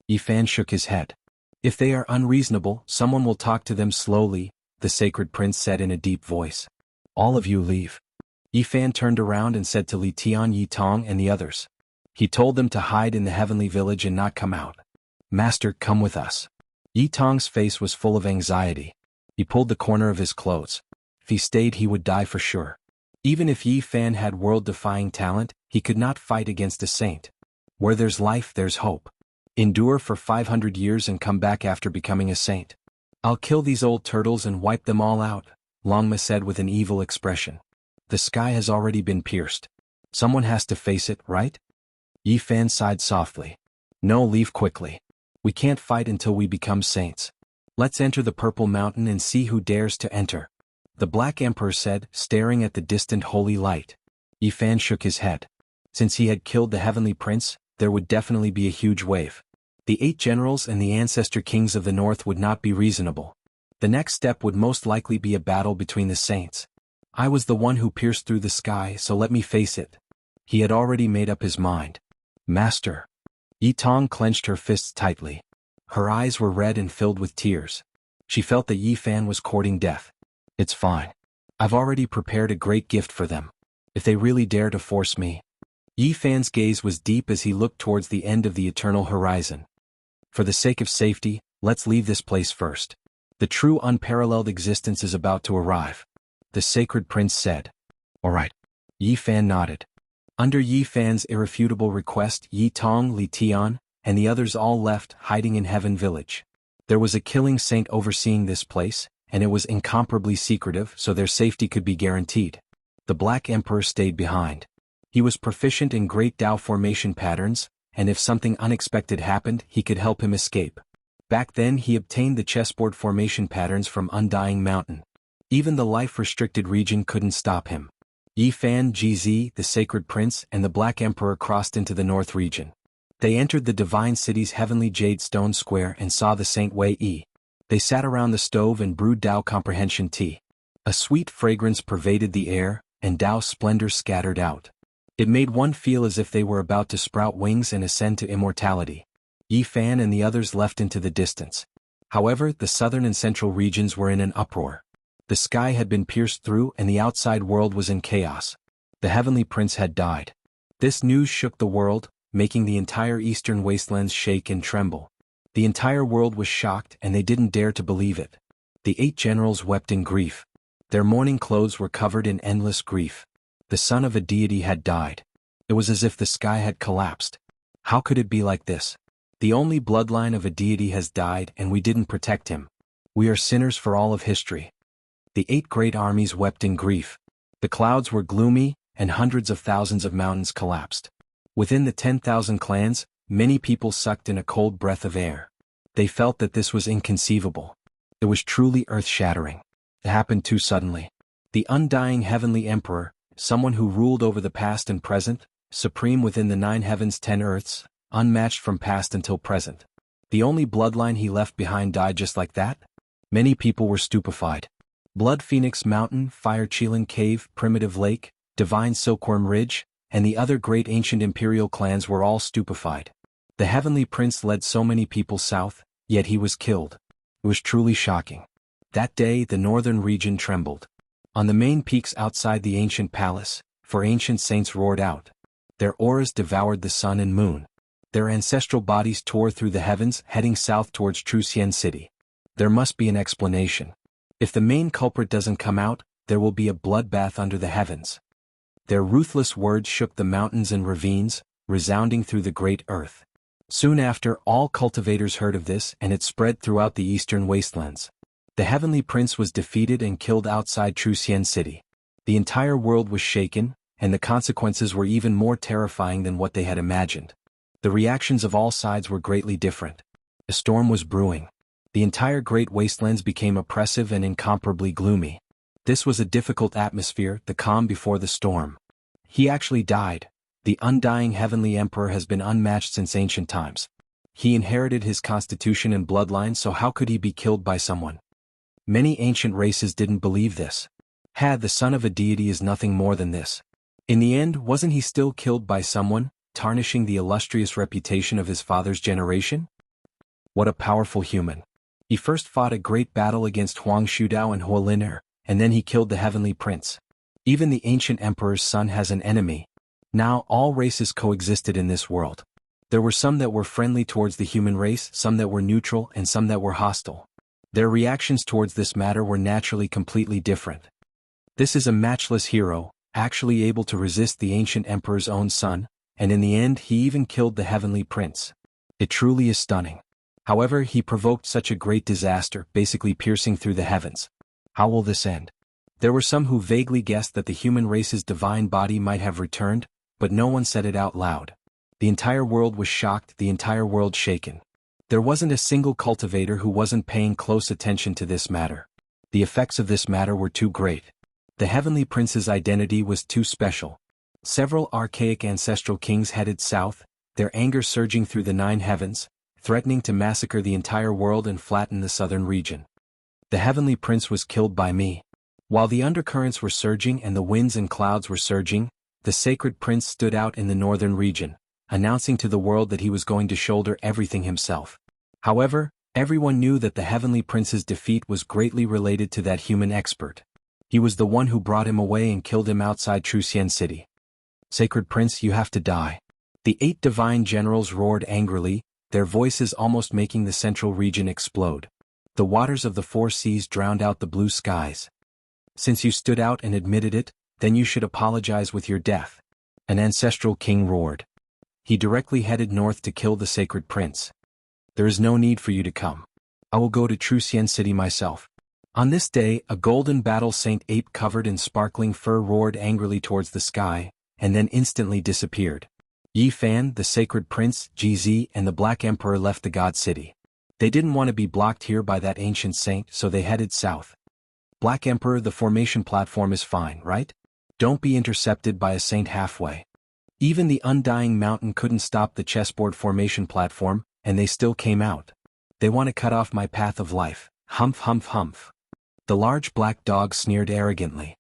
Yi Fan shook his head. If they are unreasonable, someone will talk to them slowly, the sacred prince said in a deep voice. All of you leave. Yi Fan turned around and said to Li Tian, Yi Tong and the others. He told them to hide in the heavenly village and not come out. Master, come with us. Yi Tong's face was full of anxiety. He pulled the corner of his clothes. If he stayed, he would die for sure. Even if Yi Fan had world-defying talent, he could not fight against a saint. Where there's life, there's hope. Endure for 500 years and come back after becoming a saint. I'll kill these old turtles and wipe them all out, Longma said with an evil expression. The sky has already been pierced. Someone has to face it, right? Yi Fan sighed softly. No, leave quickly. We can't fight until we become saints. Let's enter the Purple Mountain and see who dares to enter. The Black Emperor said, staring at the distant holy light. Yi Fan shook his head. Since he had killed the Heavenly Prince, there would definitely be a huge wave. The 8 generals and the ancestor kings of the north would not be reasonable. The next step would most likely be a battle between the saints. I was the one who pierced through the sky, so let me face it. He had already made up his mind. Master. Yi Tong clenched her fists tightly. Her eyes were red and filled with tears. She felt that Yi Fan was courting death. It's fine. I've already prepared a great gift for them. If they really dare to force me. Yi Fan's gaze was deep as he looked towards the end of the eternal horizon. For the sake of safety, let's leave this place first. The true unparalleled existence is about to arrive. The sacred prince said. All right. Yi Fan nodded. Under Yi Fan's irrefutable request, Yi Tong, Li Tian, and the others all left, hiding in Heaven Village. There was a killing saint overseeing this place, and it was incomparably secretive, so their safety could be guaranteed. The Black Emperor stayed behind. He was proficient in great Tao formation patterns, and if something unexpected happened, he could help him escape. Back then he obtained the chessboard formation patterns from Undying Mountain. Even the life-restricted region couldn't stop him. Yi Fan, GZ, the Sacred Prince, and the Black Emperor crossed into the North region. They entered the Divine City's heavenly jade stone square and saw the Saint Wei Yi. They sat around the stove and brewed Tao comprehension tea. A sweet fragrance pervaded the air, and Tao's splendor scattered out. It made one feel as if they were about to sprout wings and ascend to immortality. Yi Fan and the others left into the distance. However, the southern and central regions were in an uproar. The sky had been pierced through and the outside world was in chaos. The Heavenly Prince had died. This news shook the world, making the entire eastern wastelands shake and tremble. The entire world was shocked and they didn't dare to believe it. The 8 generals wept in grief. Their mourning clothes were covered in endless grief. The son of a deity had died. It was as if the sky had collapsed. How could it be like this? The only bloodline of a deity has died and we didn't protect him. We are sinners for all of history. The 8 great armies wept in grief. The clouds were gloomy, and hundreds of thousands of mountains collapsed. Within the 10,000 clans, many people sucked in a cold breath of air. They felt that this was inconceivable. It was truly earth-shattering. It happened too suddenly. The undying Heavenly Emperor, someone who ruled over the past and present, supreme within the 9 heavens 10 earths, unmatched from past until present. The only bloodline he left behind died just like that? Many people were stupefied. Blood Phoenix Mountain, Fire Qilin Cave, Primitive Lake, Divine Silkworm Ridge, and the other great ancient imperial clans were all stupefied. The Heavenly Prince led so many people south, yet he was killed. It was truly shocking. That day the northern region trembled. On the main peaks outside the ancient palace, 4 ancient saints roared out. Their auras devoured the sun and moon. Their ancestral bodies tore through the heavens, heading south towards Truxian City. There must be an explanation. If the main culprit doesn't come out, there will be a bloodbath under the heavens. Their ruthless words shook the mountains and ravines, resounding through the great earth. Soon after, all cultivators heard of this and it spread throughout the eastern wastelands. The Heavenly Prince was defeated and killed outside Truxian City. The entire world was shaken, and the consequences were even more terrifying than what they had imagined. The reactions of all sides were greatly different. A storm was brewing. The entire great wastelands became oppressive and incomparably gloomy. This was a difficult atmosphere, the calm before the storm. He actually died. The undying Heavenly Emperor has been unmatched since ancient times. He inherited his constitution and bloodline, so how could he be killed by someone? Many ancient races didn't believe this. The son of a deity is nothing more than this. In the end, wasn't he still killed by someone, tarnishing the illustrious reputation of his father's generation? What a powerful human. He first fought a great battle against Huang Shudao and Huoliner, and then he killed the Heavenly Prince. Even the ancient emperor's son has an enemy. Now all races coexisted in this world. There were some that were friendly towards the human race, some that were neutral, and some that were hostile. Their reactions towards this matter were naturally completely different. This is a matchless hero, actually able to resist the ancient emperor's own son, and in the end he even killed the Heavenly Prince. It truly is stunning. However, he provoked such a great disaster, basically piercing through the heavens. How will this end? There were some who vaguely guessed that the human race's divine body might have returned, but no one said it out loud. The entire world was shocked, the entire world shaken. There wasn't a single cultivator who wasn't paying close attention to this matter. The effects of this matter were too great. The Heavenly Prince's identity was too special. Several archaic ancestral kings headed south, their anger surging through the 9 heavens, threatening to massacre the entire world and flatten the southern region. The heavenly prince was killed by me. While the undercurrents were surging and the winds and clouds were surging, the sacred prince stood out in the northern region, announcing to the world that he was going to shoulder everything himself. However, everyone knew that the heavenly prince's defeat was greatly related to that human expert. He was the one who brought him away and killed him outside Truxian City. Sacred prince, you have to die. The 8 divine generals roared angrily, their voices almost making the central region explode. The waters of the 4 seas drowned out the blue skies. Since you stood out and admitted it, then you should apologize with your death. An ancestral king roared. He directly headed north to kill the sacred prince. There is no need for you to come. I will go to Truxian City myself. On this day, a golden battle saint ape covered in sparkling fur roared angrily towards the sky, and then instantly disappeared. Yi Fan, the sacred prince, GZ, and the Black Emperor left the God City. They didn't want to be blocked here by that ancient saint, so they headed south. Black Emperor, the formation platform is fine, right? Don't be intercepted by a saint halfway. Even the undying mountain couldn't stop the chessboard formation platform, and they still came out. They want to cut off my path of life. Humph humph humph. The large black dog sneered arrogantly.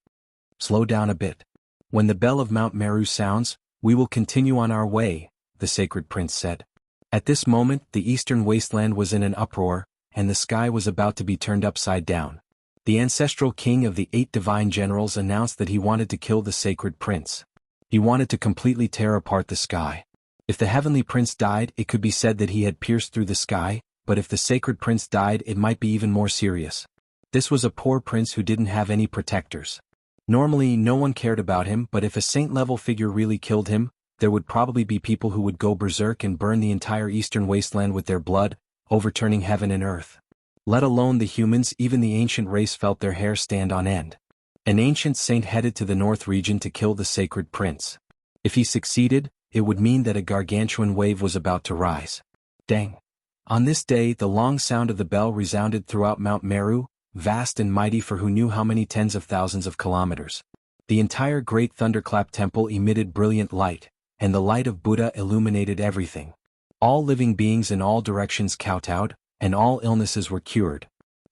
Slow down a bit. When the bell of Mount Meru sounds, we will continue on our way, the sacred prince said. At this moment, the eastern wasteland was in an uproar, and the sky was about to be turned upside down. The ancestral king of the 8 divine generals announced that he wanted to kill the sacred prince. He wanted to completely tear apart the sky. If the heavenly prince died, it could be said that he had pierced through the sky, but if the sacred prince died, it might be even more serious. This was a poor prince who didn't have any protectors. Normally, no one cared about him, but if a saint-level figure really killed him, there would probably be people who would go berserk and burn the entire eastern wasteland with their blood, overturning heaven and earth. Let alone the humans, even the ancient race felt their hair stand on end. An ancient saint headed to the north region to kill the sacred prince. If he succeeded, it would mean that a gargantuan wave was about to rise. Dang. On this day, the long sound of the bell resounded throughout Mount Meru, vast and mighty for who knew how many tens of thousands of kilometers. The entire great thunderclap temple emitted brilliant light, and the light of Buddha illuminated everything. All living beings in all directions kowtowed, and all illnesses were cured.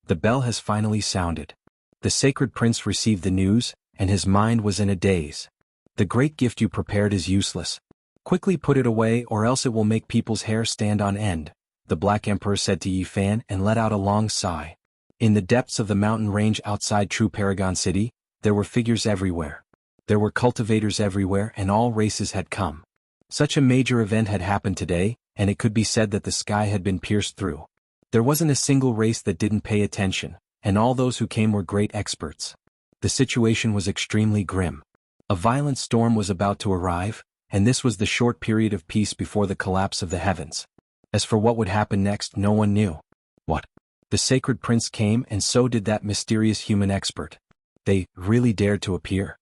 The bell has finally sounded. The sacred prince received the news, and his mind was in a daze. The great gift you prepared is useless. Quickly put it away or else it will make people's hair stand on end, the Black Emperor said to Yi Fan and let out a long sigh. In the depths of the mountain range outside True Paragon City, there were figures everywhere. There were cultivators everywhere and all races had come. Such a major event had happened today, and it could be said that the sky had been pierced through. There wasn't a single race that didn't pay attention, and all those who came were great experts. The situation was extremely grim. A violent storm was about to arrive, and this was the short period of peace before the collapse of the heavens. As for what would happen next, no one knew. What? The sacred prince came and so did that mysterious human expert. They really dared to appear.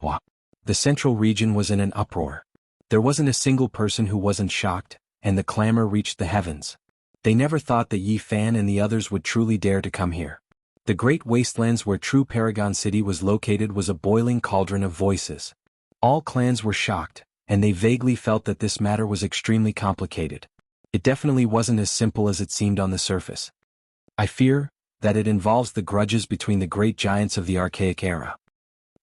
What? The central region was in an uproar. There wasn't a single person who wasn't shocked, and the clamor reached the heavens. They never thought that Yi Fan and the others would truly dare to come here. The great wastelands where True Paragon City was located was a boiling cauldron of voices. All clans were shocked, and they vaguely felt that this matter was extremely complicated. It definitely wasn't as simple as it seemed on the surface. I fear that it involves the grudges between the great giants of the archaic era.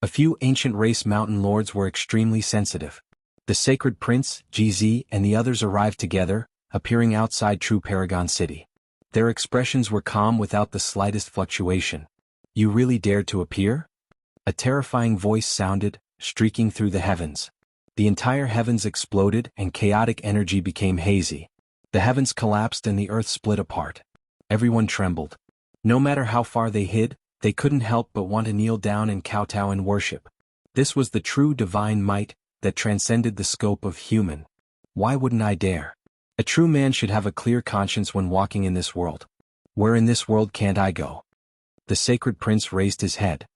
A few ancient race mountain lords were extremely sensitive. The sacred prince, GZ, and the others arrived together, appearing outside True Paragon City. Their expressions were calm without the slightest fluctuation. You really dared to appear? A terrifying voice sounded, streaking through the heavens. The entire heavens exploded and chaotic energy became hazy. The heavens collapsed and the earth split apart. Everyone trembled. No matter how far they hid, they couldn't help but want to kneel down and kowtow in worship. This was the true divine might that transcended the scope of human. Why wouldn't I dare? A true man should have a clear conscience when walking in this world. Where in this world can't I go? The sacred prince raised his head.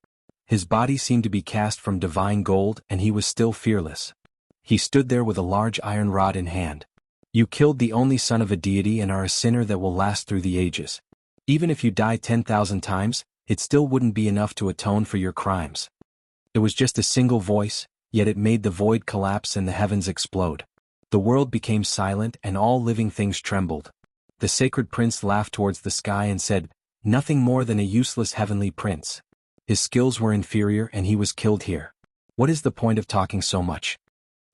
His body seemed to be cast from divine gold and he was still fearless. He stood there with a large iron rod in hand. You killed the only son of a deity and are a sinner that will last through the ages. Even if you die 10,000 times, it still wouldn't be enough to atone for your crimes. It was just a single voice, yet it made the void collapse and the heavens explode. The world became silent and all living things trembled. The sacred prince laughed towards the sky and said, "Nothing more than a useless heavenly prince. His skills were inferior and he was killed here. What is the point of talking so much?"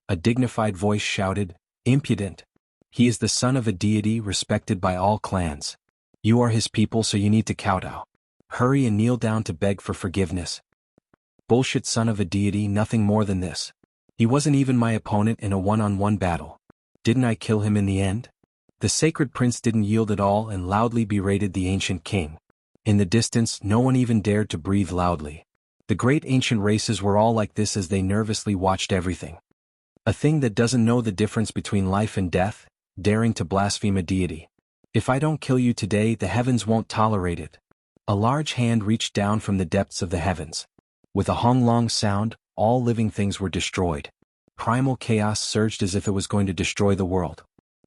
A dignified voice shouted, "Impudent! He is the son of a deity respected by all clans. You are his people, so you need to kowtow. Hurry and kneel down to beg for forgiveness." "Bullshit, son of a deity, nothing more than this. He wasn't even my opponent in a one-on-one battle. Didn't I kill him in the end?" The sacred prince didn't yield at all and loudly berated the ancient king. In the distance, no one even dared to breathe loudly. The great ancient races were all like this as they nervously watched everything. A thing that doesn't know the difference between life and death, daring to blaspheme a deity. "If I don't kill you today, the heavens won't tolerate it." A large hand reached down from the depths of the heavens. With a honglong sound, all living things were destroyed. Primal chaos surged as if it was going to destroy the world.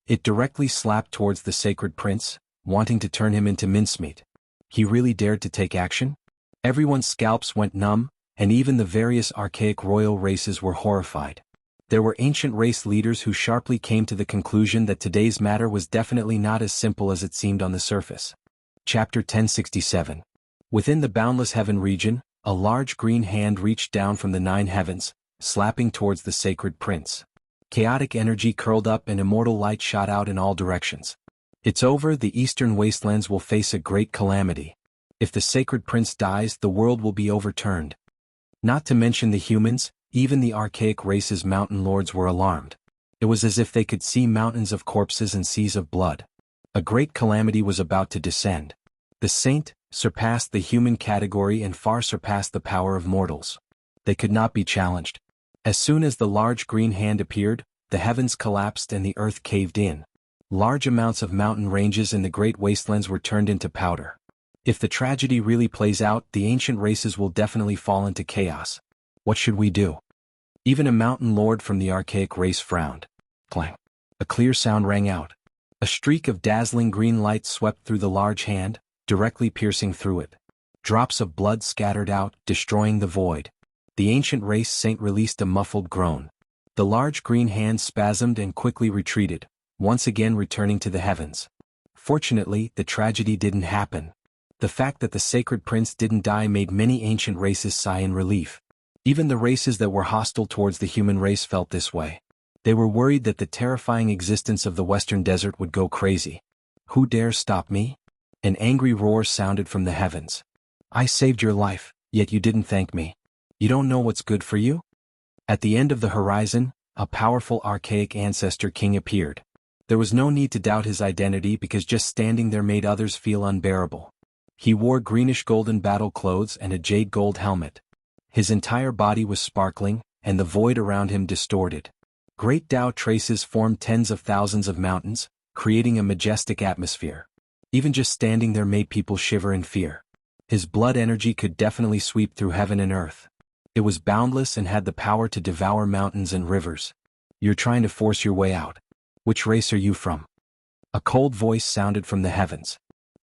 It directly slapped towards the sacred prince, wanting to turn him into mincemeat. He really dared to take action? Everyone's scalps went numb, and even the various archaic royal races were horrified. There were ancient race leaders who sharply came to the conclusion that today's matter was definitely not as simple as it seemed on the surface. Chapter 1067. Within the boundless heaven region, a large green hand reached down from the 9 heavens, slapping towards the sacred prince. Chaotic energy curled up and immortal light shot out in all directions. "It's over, the eastern wastelands will face a great calamity. If the sacred prince dies, the world will be overturned." Not to mention the humans, even the archaic race's mountain lords were alarmed. It was as if they could see mountains of corpses and seas of blood. A great calamity was about to descend. The saint surpassed the human category and far surpassed the power of mortals. They could not be challenged. As soon as the large green hand appeared, the heavens collapsed and the earth caved in. Large amounts of mountain ranges in the great wastelands were turned into powder. If the tragedy really plays out, the ancient races will definitely fall into chaos. What should we do? Even a mountain lord from the archaic race frowned. Clang. A clear sound rang out. A streak of dazzling green light swept through the large hand, directly piercing through it. Drops of blood scattered out, destroying the void. The ancient race saint released a muffled groan. The large green hand spasmed and quickly retreated, once again returning to the heavens. Fortunately, the tragedy didn't happen. The fact that the sacred prince didn't die made many ancient races sigh in relief. Even the races that were hostile towards the human race felt this way. They were worried that the terrifying existence of the western desert would go crazy. "Who dares stop me?" An angry roar sounded from the heavens. "I saved your life, yet you didn't thank me. You don't know what's good for you?" At the end of the horizon, a powerful archaic ancestor king appeared. There was no need to doubt his identity because just standing there made others feel unbearable. He wore greenish-golden battle clothes and a jade-gold helmet. His entire body was sparkling, and the void around him distorted. Great Tao traces formed tens of thousands of mountains, creating a majestic atmosphere. Even just standing there made people shiver in fear. His blood energy could definitely sweep through heaven and earth. It was boundless and had the power to devour mountains and rivers. "You're trying to force your way out. Which race are you from?" A cold voice sounded from the heavens.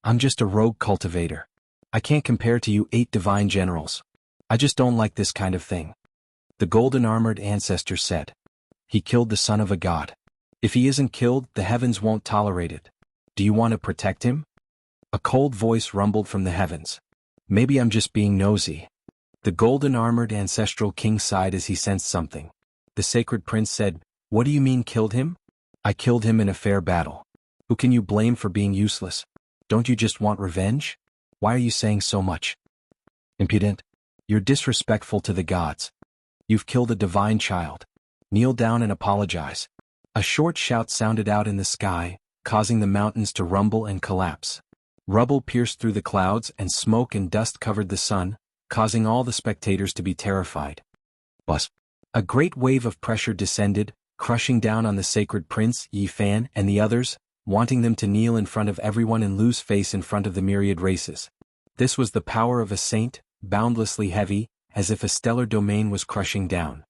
"I'm just a rogue cultivator. I can't compare to you 8 divine generals. I just don't like this kind of thing." The golden-armored ancestor said. "He killed the son of a god. If he isn't killed, the heavens won't tolerate it. Do you want to protect him?" A cold voice rumbled from the heavens. "Maybe I'm just being nosy." The golden-armored ancestral king sighed as he sensed something. The sacred prince said, "What do you mean killed him?" "I killed him in a fair battle. Who can you blame for being useless? Don't you just want revenge? Why are you saying so much?" "Impudent. You're disrespectful to the gods. You've killed a divine child. Kneel down and apologize." A short shout sounded out in the sky, causing the mountains to rumble and collapse. Rubble pierced through the clouds and smoke and dust covered the sun, causing all the spectators to be terrified. Bus. A great wave of pressure descended, crushing down on the sacred prince, Yi Fan, and the others, wanting them to kneel in front of everyone and lose face in front of the myriad races. This was the power of a saint, boundlessly heavy, as if a stellar domain was crushing down.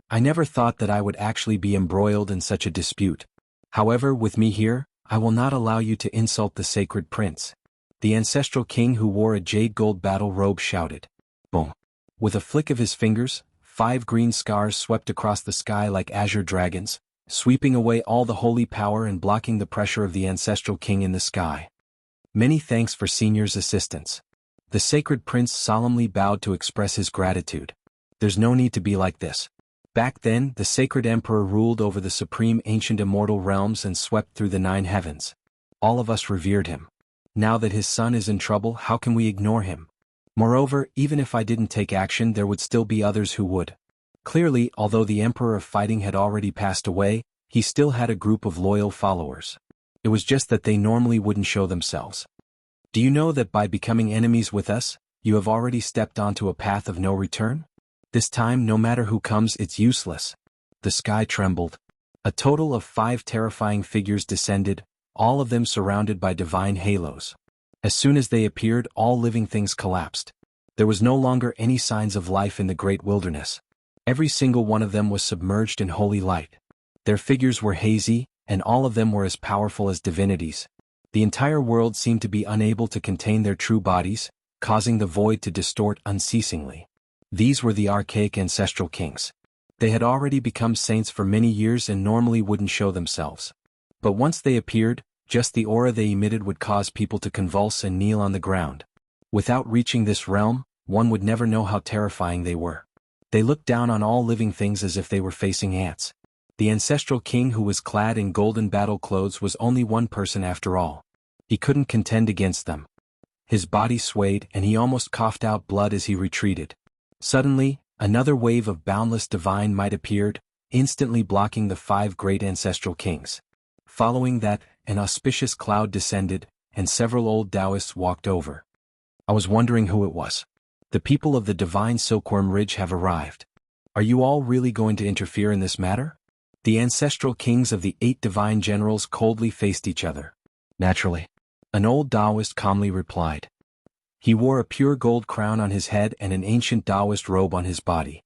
"I never thought that I would actually be embroiled in such a dispute. However, with me here, I will not allow you to insult the sacred prince." The ancestral king who wore a jade gold battle robe shouted. Boom. With a flick of his fingers, 5 green scars swept across the sky like azure dragons, sweeping away all the holy power and blocking the pressure of the ancestral king in the sky. Many thanks for Senior's assistance. The sacred prince solemnly bowed to express his gratitude. There's no need to be like this. Back then, the sacred emperor ruled over the supreme ancient immortal realms and swept through the 9 heavens. All of us revered him. Now that his son is in trouble, how can we ignore him? Moreover, even if I didn't take action, there would still be others who would. Clearly, although the emperor of fighting had already passed away, he still had a group of loyal followers. It was just that they normally wouldn't show themselves. Do you know that by becoming enemies with us, you have already stepped onto a path of no return? This time, no matter who comes, it's useless. The sky trembled. A total of 5 terrifying figures descended, all of them surrounded by divine halos. As soon as they appeared, all living things collapsed. There was no longer any signs of life in the great wilderness. Every single one of them was submerged in holy light. Their figures were hazy, and all of them were as powerful as divinities. The entire world seemed to be unable to contain their true bodies, causing the void to distort unceasingly. These were the archaic ancestral kings. They had already become saints for many years and normally wouldn't show themselves. But once they appeared, just the aura they emitted would cause people to convulse and kneel on the ground. Without reaching this realm, one would never know how terrifying they were. They looked down on all living things as if they were facing ants. The ancestral king who was clad in golden battle clothes was only one person after all. He couldn't contend against them. His body swayed and he almost coughed out blood as he retreated. Suddenly, another wave of boundless divine might appeared, instantly blocking the 5 great ancestral kings. Following that, an auspicious cloud descended, and several old Taoists walked over. I was wondering who it was. The people of the divine Silkworm Ridge have arrived. Are you all really going to interfere in this matter? The ancestral kings of the 8 divine generals coldly faced each other. Naturally. An old Taoist calmly replied. He wore a pure gold crown on his head and an ancient Taoist robe on his body.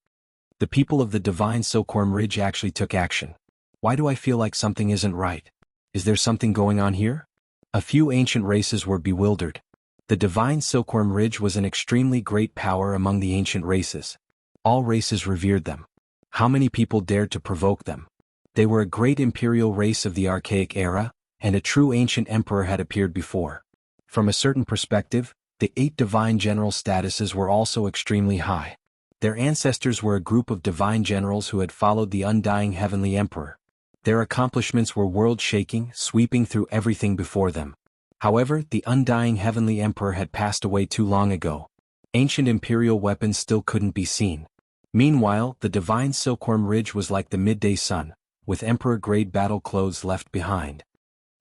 The people of the divine Silkworm Ridge actually took action. Why do I feel like something isn't right? Is there something going on here? A few ancient races were bewildered. The divine Silkworm Ridge was an extremely great power among the ancient races. All races revered them. How many people dared to provoke them? They were a great imperial race of the archaic era, and a true ancient emperor had appeared before. From a certain perspective, the 8 divine general statuses were also extremely high. Their ancestors were a group of divine generals who had followed the undying heavenly emperor. Their accomplishments were world-shaking, sweeping through everything before them. However, the undying heavenly emperor had passed away too long ago. Ancient imperial weapons still couldn't be seen. Meanwhile, the divine Silkworm Ridge was like the midday sun, with emperor-grade battle clothes left behind.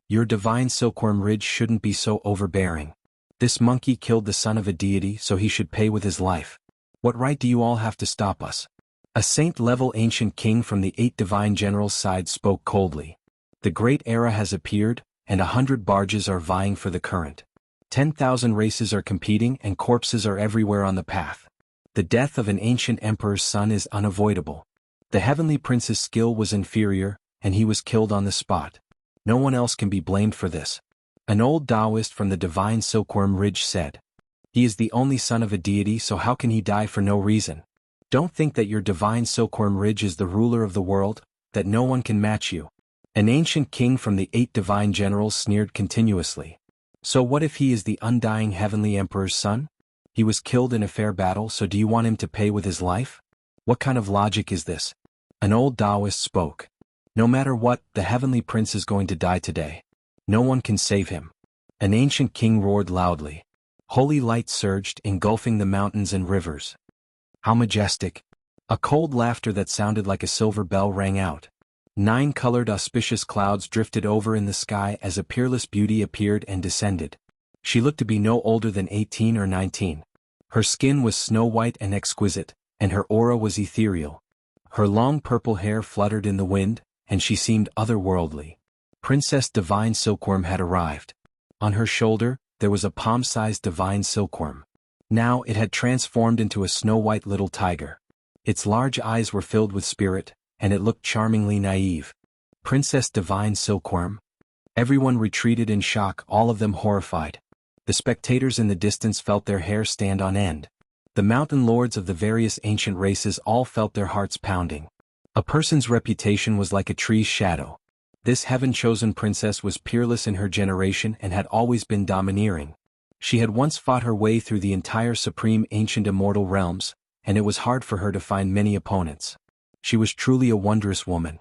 Your divine Silkworm Ridge shouldn't be so overbearing. This monkey killed the son of a deity, so he should pay with his life. What right do you all have to stop us? A saint-level ancient king from the 8 divine generals' side spoke coldly. The great era has appeared, and 100 barges are vying for the current. 10,000 races are competing and corpses are everywhere on the path. The death of an ancient emperor's son is unavoidable. The heavenly prince's skill was inferior, and he was killed on the spot. No one else can be blamed for this. An old Taoist from the divine Silkworm Ridge said. He is the only son of a deity, so how can he die for no reason? Don't think that your divine Silkworm Ridge is the ruler of the world, that no one can match you. An ancient king from the 8 divine generals sneered continuously. So what if he is the undying heavenly emperor's son? He was killed in a fair battle, so do you want him to pay with his life? What kind of logic is this? An old Taoist spoke. No matter what, the heavenly prince is going to die today. No one can save him. An ancient king roared loudly. Holy light surged, engulfing the mountains and rivers. How majestic! A cold laughter that sounded like a silver bell rang out. 9 colored auspicious clouds drifted over in the sky as a peerless beauty appeared and descended. She looked to be no older than 18 or 19. Her skin was snow-white and exquisite, and her aura was ethereal. Her long purple hair fluttered in the wind, and she seemed otherworldly. Princess Divine Silkworm had arrived. On her shoulder, there was a palm-sized divine silkworm. Now it had transformed into a snow-white little tiger. Its large eyes were filled with spirit, and it looked charmingly naive. Princess Divine Silkworm? Everyone retreated in shock, all of them horrified. The spectators in the distance felt their hair stand on end. The mountain lords of the various ancient races all felt their hearts pounding. A person's reputation was like a tree's shadow. This heaven-chosen princess was peerless in her generation and had always been domineering. She had once fought her way through the entire supreme ancient immortal realms, and it was hard for her to find many opponents. She was truly a wondrous woman.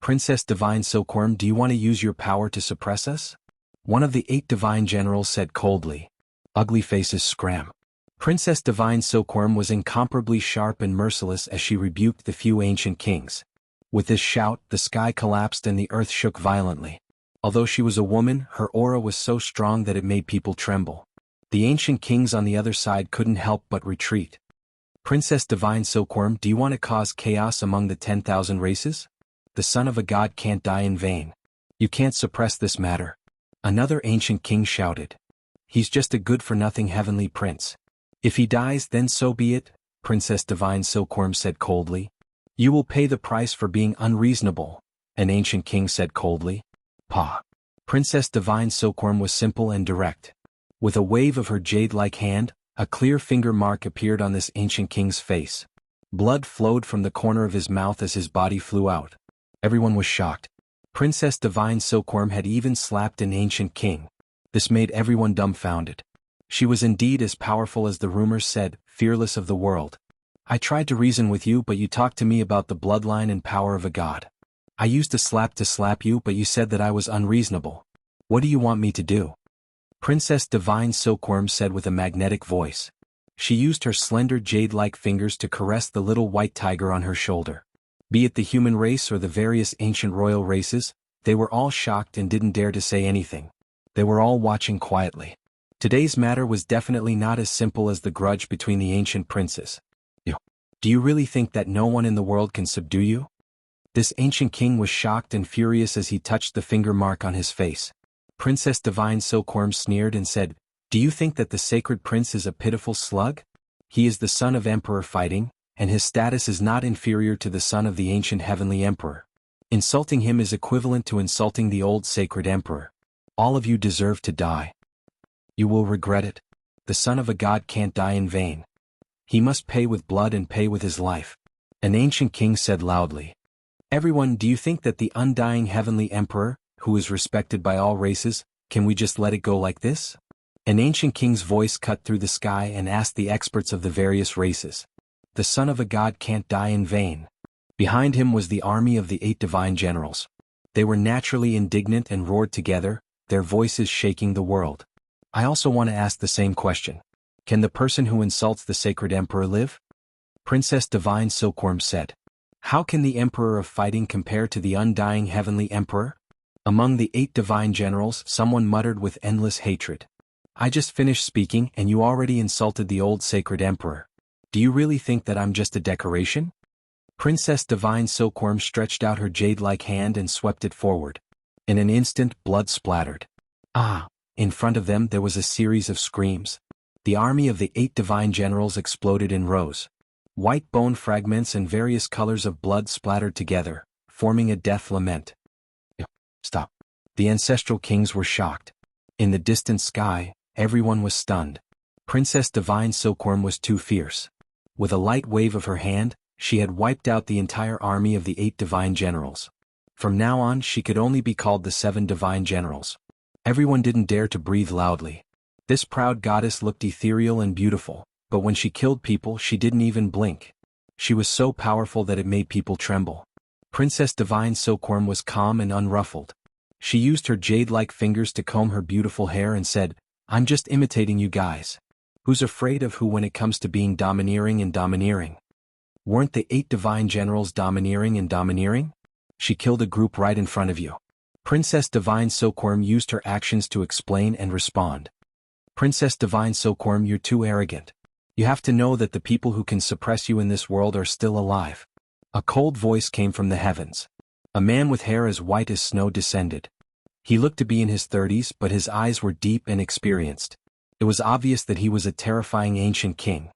Princess Divine Silkworm, do you want to use your power to suppress us? One of the 8 divine generals said coldly. Ugly faces scram. Princess Divine Silkworm was incomparably sharp and merciless as she rebuked the few ancient kings. With this shout, the sky collapsed and the earth shook violently. Although she was a woman, her aura was so strong that it made people tremble. The ancient kings on the other side couldn't help but retreat. Princess Divine Silkworm, do you want to cause chaos among the 10,000 races? The son of a god can't die in vain. You can't suppress this matter. Another ancient king shouted. He's just a good-for-nothing heavenly prince. If he dies, then so be it, Princess Divine Silkworm said coldly. You will pay the price for being unreasonable, an ancient king said coldly. Pah. Princess Divine Silkworm was simple and direct. With a wave of her jade-like hand, a clear finger mark appeared on this ancient king's face. Blood flowed from the corner of his mouth as his body flew out. Everyone was shocked. Princess Divine Silkworm had even slapped an ancient king. This made everyone dumbfounded. She was indeed as powerful as the rumors said, fearless of the world. I tried to reason with you, but you talked to me about the bloodline and power of a god. I used a slap to slap you, but you said that I was unreasonable. What do you want me to do? Princess Divine Silkworm said with a magnetic voice. She used her slender jade-like fingers to caress the little white tiger on her shoulder. Be it the human race or the various ancient royal races, they were all shocked and didn't dare to say anything. They were all watching quietly. Today's matter was definitely not as simple as the grudge between the ancient princes. Do you really think that no one in the world can subdue you? This ancient king was shocked and furious as he touched the finger mark on his face. Princess Divine Silkworm sneered and said, Do you think that the sacred prince is a pitiful slug? He is the son of Emperor Fighting, and his status is not inferior to the son of the ancient heavenly emperor. Insulting him is equivalent to insulting the old sacred emperor. All of you deserve to die. You will regret it. The son of a god can't die in vain. He must pay with blood and pay with his life. An ancient king said loudly. Everyone, do you think that the undying heavenly emperor, who is respected by all races, can we just let it go like this? An ancient king's voice cut through the sky and asked the experts of the various races. The son of a god can't die in vain. Behind him was the army of the 8 divine generals. They were naturally indignant and roared together, their voices shaking the world. I also want to ask the same question. Can the person who insults the sacred emperor live? Princess Divine Silkworm said. How can the emperor of fighting compare to the undying heavenly emperor? Among the 8 divine generals, someone muttered with endless hatred. I just finished speaking and you already insulted the old sacred emperor. Do you really think that I'm just a decoration? Princess Divine Silkworm stretched out her jade-like hand and swept it forward. In an instant, blood splattered. Ah! In front of them there was a series of screams. The army of the 8 divine generals exploded in rows. White bone fragments and various colors of blood splattered together, forming a death lament. Stop. The ancestral kings were shocked. In the distant sky, everyone was stunned. Princess Divine Silkworm was too fierce. With a light wave of her hand, she had wiped out the entire army of the 8 divine generals. From now on she could only be called the 7 divine generals. Everyone didn't dare to breathe loudly. This proud goddess looked ethereal and beautiful, but when she killed people she didn't even blink. She was so powerful that it made people tremble. Princess Divine Silkworm was calm and unruffled. She used her jade-like fingers to comb her beautiful hair and said, I'm just imitating you guys. Who's afraid of who when it comes to being domineering and domineering? Weren't the 8 divine generals domineering and domineering? She killed a group right in front of you. Princess Divine Silkworm used her actions to explain and respond. Princess Divine Silkworm, you're too arrogant. You have to know that the people who can suppress you in this world are still alive. A cold voice came from the heavens. A man with hair as white as snow descended. He looked to be in his 30s, but his eyes were deep and experienced. It was obvious that he was a terrifying ancient king.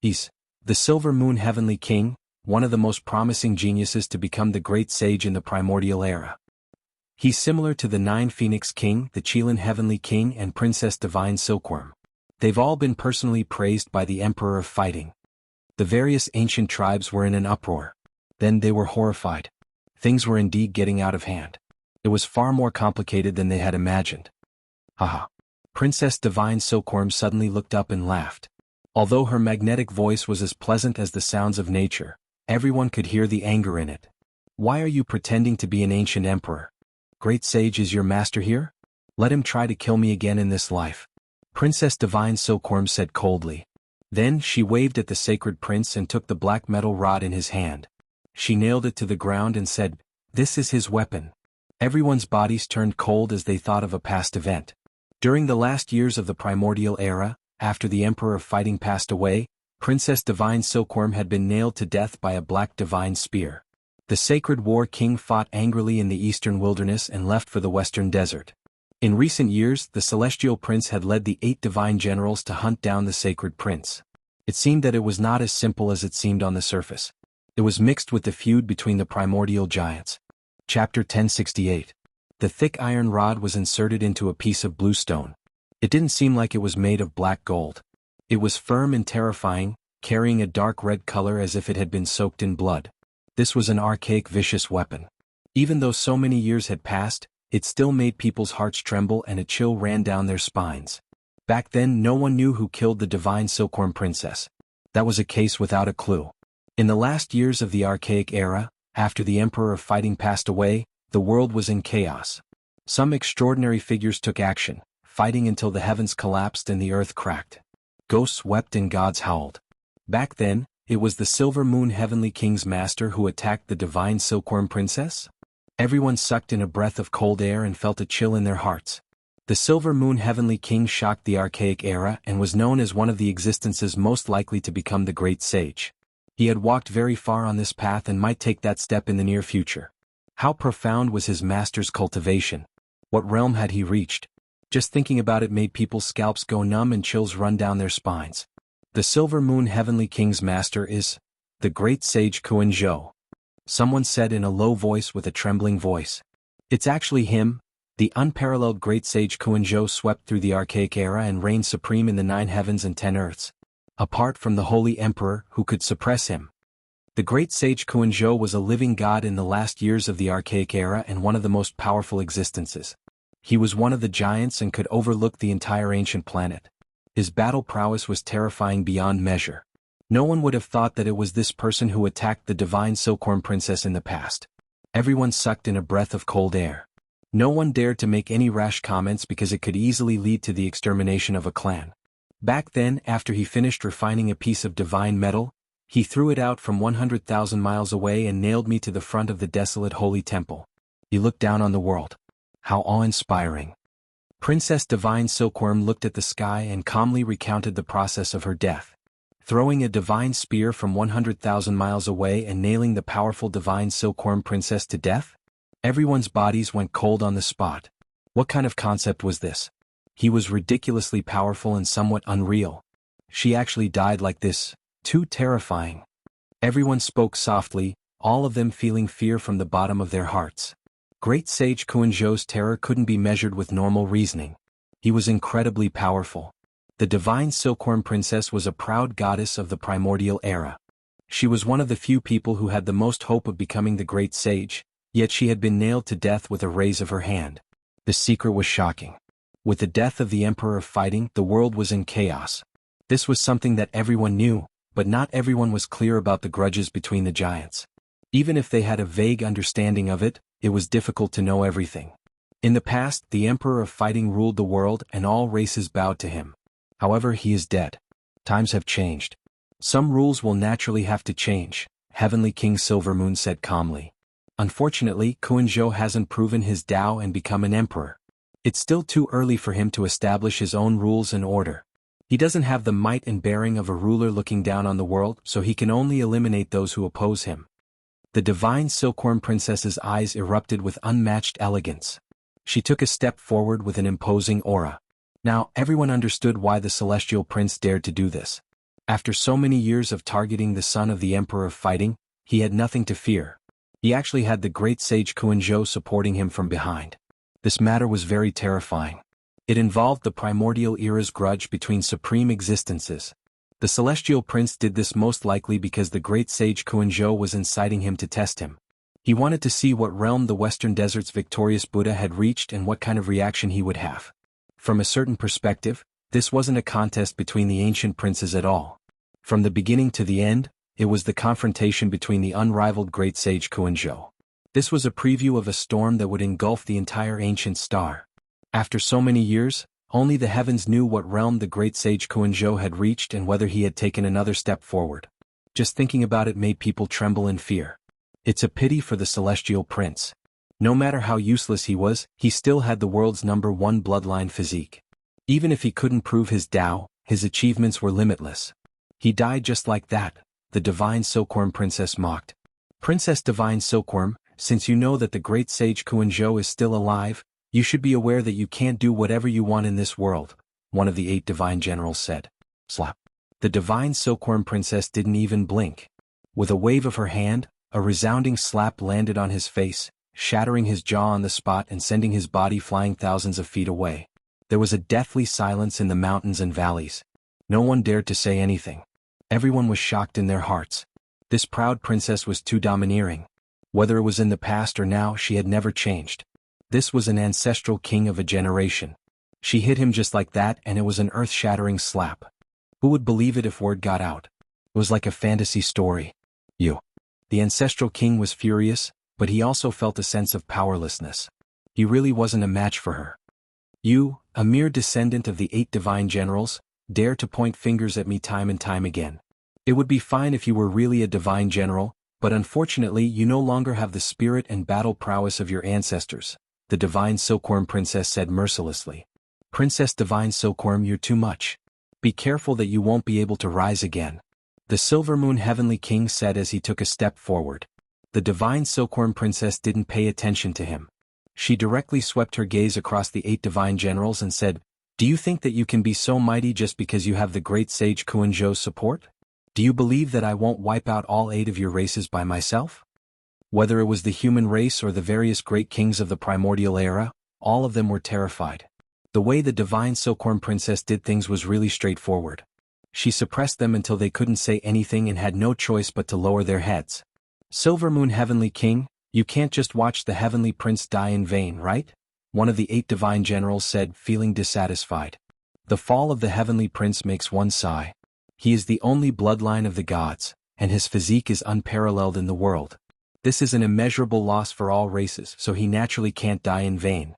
He's the Silver Moon Heavenly King, one of the most promising geniuses to become the great sage in the primordial era. He's similar to the 9 Phoenix King, the Chilan Heavenly King and Princess Divine Silkworm. They've all been personally praised by the Emperor of Fighting. The various ancient tribes were in an uproar. Then they were horrified. Things were indeed getting out of hand. It was far more complicated than they had imagined. Haha. Princess Divine Silkworm suddenly looked up and laughed. Although her magnetic voice was as pleasant as the sounds of nature, everyone could hear the anger in it. Why are you pretending to be an ancient emperor? Great Sage is your master here? Let him try to kill me again in this life. Princess Divine Silkworm said coldly. Then she waved at the sacred prince and took the black metal rod in his hand. She nailed it to the ground and said, "This is his weapon." Everyone's bodies turned cold as they thought of a past event. During the last years of the primordial era, after the Emperor of Fighting passed away, Princess Divine Silkworm had been nailed to death by a black divine spear. The sacred war king fought angrily in the eastern wilderness and left for the western desert. In recent years, the celestial prince had led the 8 divine generals to hunt down the sacred prince. It seemed that it was not as simple as it seemed on the surface. It was mixed with the feud between the primordial giants. Chapter 1068. The thick iron rod was inserted into a piece of blue stone. It didn't seem like it was made of black gold. It was firm and terrifying, carrying a dark red color as if it had been soaked in blood. This was an archaic vicious weapon. Even though so many years had passed, it still made people's hearts tremble and a chill ran down their spines. Back then no one knew who killed the divine Silkworm princess. That was a case without a clue. In the last years of the archaic era, after the Emperor of Fighting passed away, the world was in chaos. Some extraordinary figures took action, fighting until the heavens collapsed and the earth cracked. Ghosts wept and gods howled. Back then, it was the Silver Moon Heavenly King's master who attacked the divine Silkworm princess. Everyone sucked in a breath of cold air and felt a chill in their hearts. The Silver Moon Heavenly King shocked the archaic era and was known as one of the existences most likely to become the Great Sage. He had walked very far on this path and might take that step in the near future. How profound was his master's cultivation? What realm had he reached? Just thinking about it made people's scalps go numb and chills run down their spines. The Silver Moon Heavenly King's master is the Great Sage Kuan-zhou. Someone said in a low voice with a trembling voice. It's actually him. The unparalleled Great Sage Kuan-zhou swept through the archaic era and reigned supreme in the 9 heavens and 10 earths. Apart from the Holy Emperor who could suppress him. The Great Sage Kuan-zhou was a living god in the last years of the archaic era and one of the most powerful existences. He was one of the giants and could overlook the entire ancient planet. His battle prowess was terrifying beyond measure. No one would have thought that it was this person who attacked the divine Silkworm princess in the past. Everyone sucked in a breath of cold air. No one dared to make any rash comments because it could easily lead to the extermination of a clan. Back then, after he finished refining a piece of divine metal, he threw it out from 100,000 miles away and nailed me to the front of the desolate holy temple. He looked down on the world. How awe-inspiring. Princess Divine Silkworm looked at the sky and calmly recounted the process of her death. Throwing a divine spear from 100,000 miles away and nailing the powerful divine Silkworm princess to death? Everyone's bodies went cold on the spot. What kind of concept was this? He was ridiculously powerful and somewhat unreal. She actually died like this. Too terrifying. Everyone spoke softly, all of them feeling fear from the bottom of their hearts. Great Sage Kuan-zhou's terror couldn't be measured with normal reasoning. He was incredibly powerful. The divine Silkworm princess was a proud goddess of the primordial era. She was one of the few people who had the most hope of becoming the Great Sage, yet she had been nailed to death with a raise of her hand. The secret was shocking. With the death of the Emperor of Fighting, the world was in chaos. This was something that everyone knew, but not everyone was clear about the grudges between the giants. Even if they had a vague understanding of it, it was difficult to know everything. In the past, the Emperor of Fighting ruled the world and all races bowed to him. However, he is dead. Times have changed. Some rules will naturally have to change, Heavenly King Silvermoon said calmly. Unfortunately, Kuan-zhou hasn't proven his Tao and become an emperor. It's still too early for him to establish his own rules and order. He doesn't have the might and bearing of a ruler looking down on the world, so he can only eliminate those who oppose him. The divine Silkworm princess's eyes erupted with unmatched elegance. She took a step forward with an imposing aura. Now, everyone understood why the celestial prince dared to do this. After so many years of targeting the son of the Emperor of Fighting, he had nothing to fear. He actually had the Great Sage Kuan-zhou supporting him from behind. This matter was very terrifying. It involved the primordial era's grudge between supreme existences. The celestial prince did this most likely because the great sage Kuan-zhou was inciting him to test him. He wanted to see what realm the Western Desert's victorious Buddha had reached and what kind of reaction he would have. From a certain perspective, this wasn't a contest between the ancient princes at all. From the beginning to the end, it was the confrontation between the unrivaled great sage Kuan-zhou. This was a preview of a storm that would engulf the entire ancient star. After so many years, only the heavens knew what realm the great sage Kuan-zhou had reached and whether he had taken another step forward. Just thinking about it made people tremble in fear. It's a pity for the celestial prince. No matter how useless he was, he still had the world's #1 bloodline physique. Even if he couldn't prove his Tao, his achievements were limitless. He died just like that, the divine silkworm princess mocked. Princess Divine Silkworm, since you know that the great sage Kuan-zhou is still alive, you should be aware that you can't do whatever you want in this world, one of the 8 divine generals said. Slap. The divine silkworm princess didn't even blink. With a wave of her hand, a resounding slap landed on his face, shattering his jaw on the spot and sending his body flying thousands of feet away. There was a deathly silence in the mountains and valleys. No one dared to say anything. Everyone was shocked in their hearts. This proud princess was too domineering. Whether it was in the past or now, she had never changed. This was an ancestral king of a generation. She hit him just like that, and it was an earth-shattering slap. Who would believe it if word got out? It was like a fantasy story. The ancestral king was furious, but he also felt a sense of powerlessness. He really wasn't a match for her. You, a mere descendant of the 8 divine generals, dare to point fingers at me time and time again. It would be fine if you were really a divine general, but unfortunately you no longer have the spirit and battle prowess of your ancestors, the divine silkworm princess said mercilessly. Princess Divine Silkworm, you're too much. Be careful that you won't be able to rise again. The Silver Moon Heavenly King said as he took a step forward. The divine silkworm princess didn't pay attention to him. She directly swept her gaze across the 8 divine generals and said, "Do you think that you can be so mighty just because you have the great sage Kuan-zhou's support? Do you believe that I won't wipe out all 8 of your races by myself?" Whether it was the human race or the various great kings of the primordial era, all of them were terrified. The way the divine silkworm princess did things was really straightforward. She suppressed them until they couldn't say anything and had no choice but to lower their heads. Silver Moon Heavenly King, you can't just watch the heavenly prince die in vain, right? One of the 8 divine generals said, feeling dissatisfied. The fall of the heavenly prince makes one sigh. He is the only bloodline of the gods, and his physique is unparalleled in the world. This is an immeasurable loss for all races, so he naturally can't die in vain.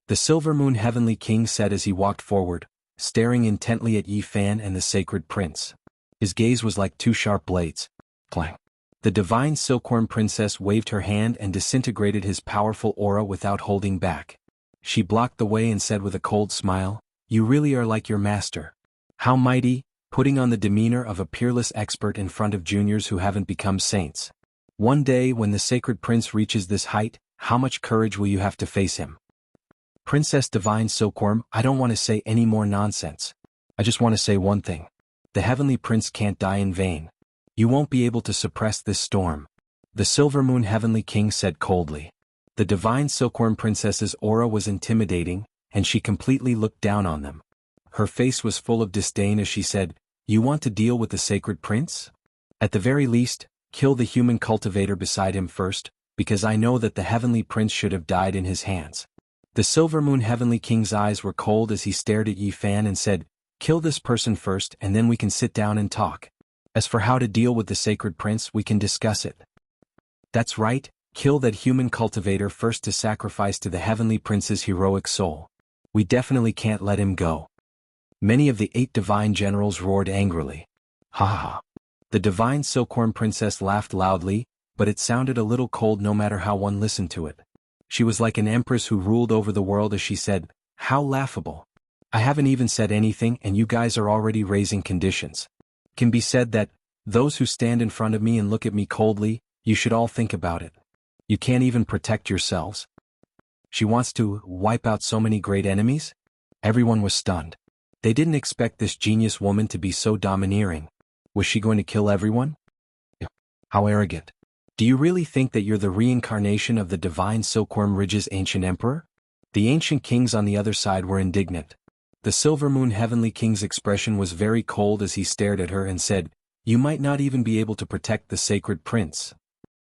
The Silver Moon Heavenly King said as he walked forward, staring intently at Yi Fan and the sacred prince. His gaze was like 2 sharp blades. Clang. The divine silkworm princess waved her hand and disintegrated his powerful aura without holding back. She blocked the way and said with a cold smile, "You really are like your master. How mighty," putting on the demeanor of a peerless expert in front of juniors who haven't become saints. One day when the sacred prince reaches this height, how much courage will you have to face him? Princess Divine Silkworm, I don't want to say any more nonsense. I just want to say one thing. The heavenly prince can't die in vain. You won't be able to suppress this storm. The Silver Moon Heavenly King said coldly. The divine silkworm princess's aura was intimidating, and she completely looked down on them. Her face was full of disdain as she said, "You want to deal with the sacred prince? At the very least, kill the human cultivator beside him first, because I know that the heavenly prince should have died in his hands." The Silver Moon Heavenly King's eyes were cold as he stared at Yi Fan and said, "Kill this person first and then we can sit down and talk. As for how to deal with the sacred prince, we can discuss it." That's right, kill that human cultivator first to sacrifice to the heavenly prince's heroic soul. We definitely can't let him go. Many of the 8 divine generals roared angrily. Ha ha ha. The divine silkworm princess laughed loudly, but it sounded a little cold no matter how one listened to it. She was like an empress who ruled over the world as she said, "How laughable. I haven't even said anything and you guys are already raising conditions. It can be said that, those who stand in front of me and look at me coldly, you should all think about it. You can't even protect yourselves. She wants to wipe out so many great enemies?" Everyone was stunned. They didn't expect this genius woman to be so domineering. Was she going to kill everyone? How arrogant. Do you really think that you're the reincarnation of the divine Silkworm Ridge's ancient emperor? The ancient kings on the other side were indignant. The Silver Moon Heavenly King's expression was very cold as he stared at her and said, "You might not even be able to protect the sacred prince."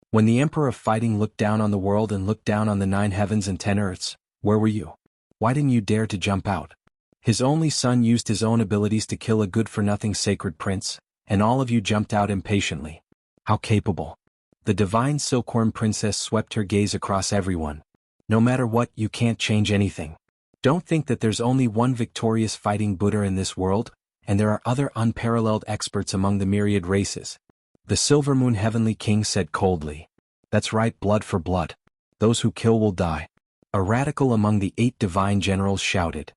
When the Emperor of Fighting looked down on the world and looked down on the 9 heavens and 10 earths, where were you? Why didn't you dare to jump out? His only son used his own abilities to kill a good-for-nothing sacred prince, and all of you jumped out impatiently. How capable. The divine silkworm princess swept her gaze across everyone. No matter what, you can't change anything. Don't think that there's only one victorious fighting Buddha in this world, and there are other unparalleled experts among the myriad races. The Silver Moon Heavenly King said coldly. That's right, blood for blood. Those who kill will die. A radical among the 8 divine generals shouted.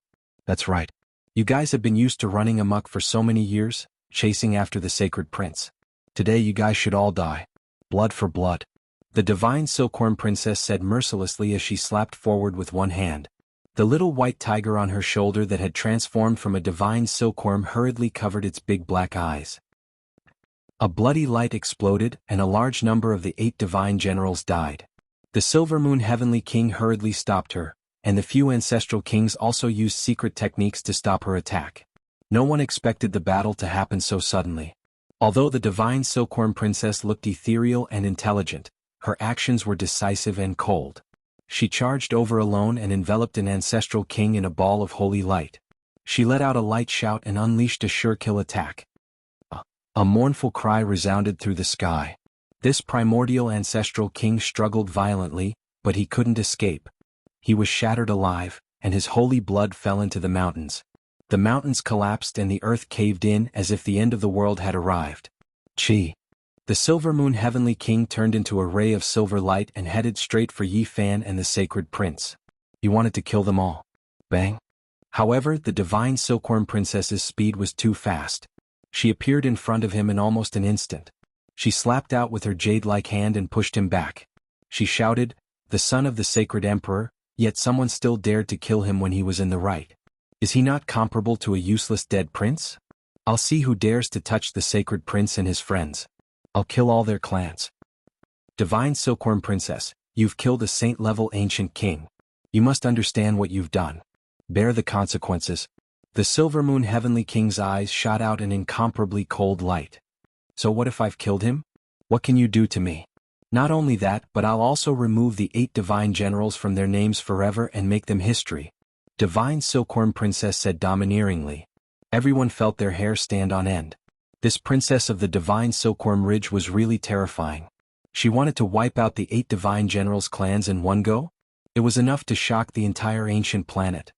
That's right. You guys have been used to running amok for so many years, chasing after the sacred prince. Today you guys should all die. Blood for blood. The divine silkworm princess said mercilessly as she slapped forward with one hand. The little white tiger on her shoulder that had transformed from a divine silkworm hurriedly covered its big black eyes. A bloody light exploded, and a large number of the 8 divine generals died. The Silver Moon Heavenly King hurriedly stopped her, and the few ancestral kings also used secret techniques to stop her attack. No one expected the battle to happen so suddenly. Although the divine silkworm princess looked ethereal and intelligent, her actions were decisive and cold. She charged over alone and enveloped an ancestral king in a ball of holy light. She let out a light shout and unleashed a sure-kill attack. A mournful cry resounded through the sky. This primordial ancestral king struggled violently, but he couldn't escape. He was shattered alive, and his holy blood fell into the mountains. The mountains collapsed and the earth caved in as if the end of the world had arrived. Chi. The Silver Moon Heavenly King turned into a ray of silver light and headed straight for Yi Fan and the sacred prince. He wanted to kill them all. Bang. However, the divine silkworm princess's speed was too fast. She appeared in front of him in almost an instant. She slapped out with her jade-like hand and pushed him back. She shouted, "The son of the sacred emperor," yet someone still dared to kill him when he was in the right. Is he not comparable to a useless dead prince? I'll see who dares to touch the sacred prince and his friends. I'll kill all their clans. Divine Silkworm Princess, you've killed a saint-level ancient king. You must understand what you've done. Bear the consequences. The Silver Moon Heavenly King's eyes shot out an incomparably cold light. So what if I've killed him? What can you do to me? Not only that, but I'll also remove the 8 divine generals from their names forever and make them history. Divine Silkworm Princess said domineeringly. Everyone felt their hair stand on end. This princess of the divine Silkworm Ridge was really terrifying. She wanted to wipe out the 8 divine generals' clans in one go? It was enough to shock the entire ancient planet.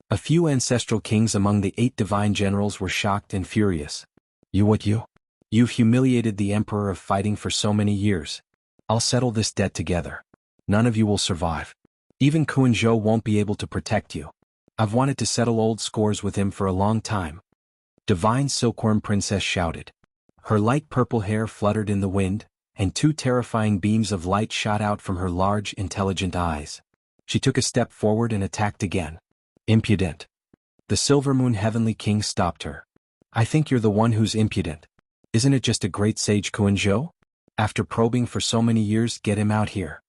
A few ancestral kings among the 8 divine generals were shocked and furious. You've humiliated the Emperor of Fighting for so many years. I'll settle this debt together. None of you will survive. Even Kuan-Zhou won't be able to protect you. I've wanted to settle old scores with him for a long time. Divine Silkworm Princess shouted. Her light purple hair fluttered in the wind, and 2 terrifying beams of light shot out from her large, intelligent eyes. She took a step forward and attacked again. Impudent. The Silver Moon Heavenly King stopped her. I think you're the one who's impudent. Isn't it just a great sage Kuan-Zhou? After probing for so many years, get him out here.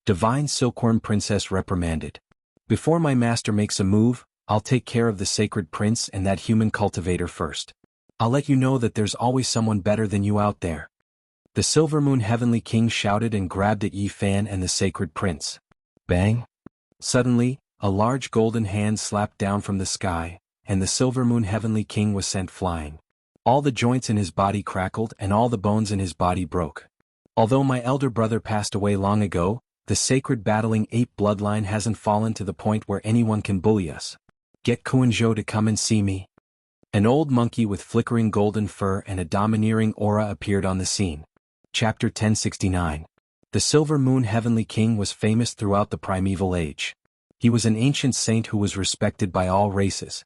Divine Silkworm Princess reprimanded. Before my master makes a move, I'll take care of the sacred prince and that human cultivator first. I'll let you know that there's always someone better than you out there. The Silver Moon Heavenly King shouted and grabbed at Yi Fan and the sacred prince. Bang! Suddenly, a large golden hand slapped down from the sky, and the Silver Moon Heavenly King was sent flying. All the joints in his body crackled and all the bones in his body broke. Although my elder brother passed away long ago, the sacred battling ape bloodline hasn't fallen to the point where anyone can bully us. Get Kuan-Zhou to come and see me. An old monkey with flickering golden fur and a domineering aura appeared on the scene. Chapter 1069. The Silver Moon Heavenly King was famous throughout the primeval age. He was an ancient saint who was respected by all races.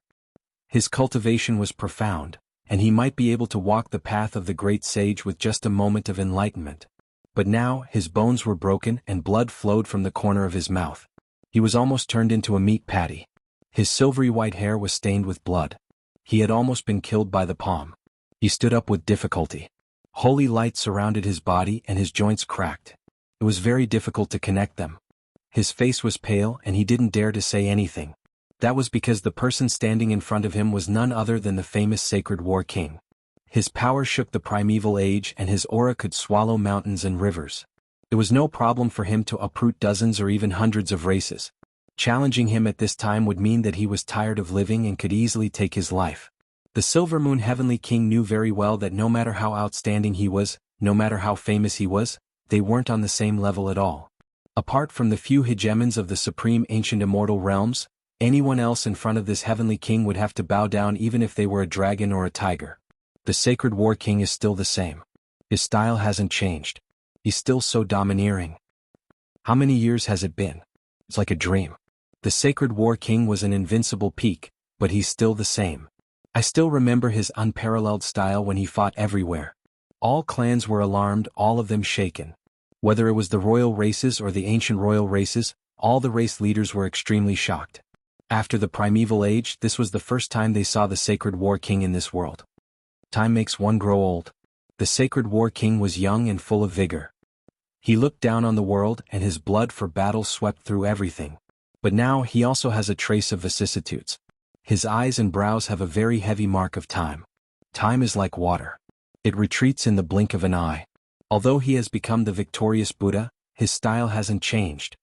His cultivation was profound, and he might be able to walk the path of the great sage with just a moment of enlightenment. But now, his bones were broken and blood flowed from the corner of his mouth. He was almost turned into a meat patty. His silvery white hair was stained with blood. He had almost been killed by the palm. He stood up with difficulty. Holy light surrounded his body and his joints cracked. It was very difficult to connect them. His face was pale and he didn't dare to say anything. That was because the person standing in front of him was none other than the famous Sacred War King. His power shook the primeval age and his aura could swallow mountains and rivers. It was no problem for him to uproot dozens or even hundreds of races. Challenging him at this time would mean that he was tired of living and could easily take his life. The Silver Moon Heavenly King knew very well that no matter how outstanding he was, no matter how famous he was, they weren't on the same level at all. Apart from the few hegemons of the supreme ancient immortal realms, anyone else in front of this Heavenly King would have to bow down even if they were a dragon or a tiger. The Sacred War King is still the same. His style hasn't changed. He's still so domineering. How many years has it been? It's like a dream. The Sacred War King was an invincible peak, but he's still the same. I still remember his unparalleled style when he fought everywhere. All clans were alarmed, all of them shaken. Whether it was the royal races or the ancient royal races, all the race leaders were extremely shocked. After the primeval age, this was the first time they saw the Sacred War King in this world. Time makes one grow old. The Sacred War King was young and full of vigor. He looked down on the world and his blood for battle swept through everything. But now he also has a trace of vicissitudes. His eyes and brows have a very heavy mark of time. Time is like water. It retreats in the blink of an eye. Although he has become the victorious Buddha, his style hasn't changed.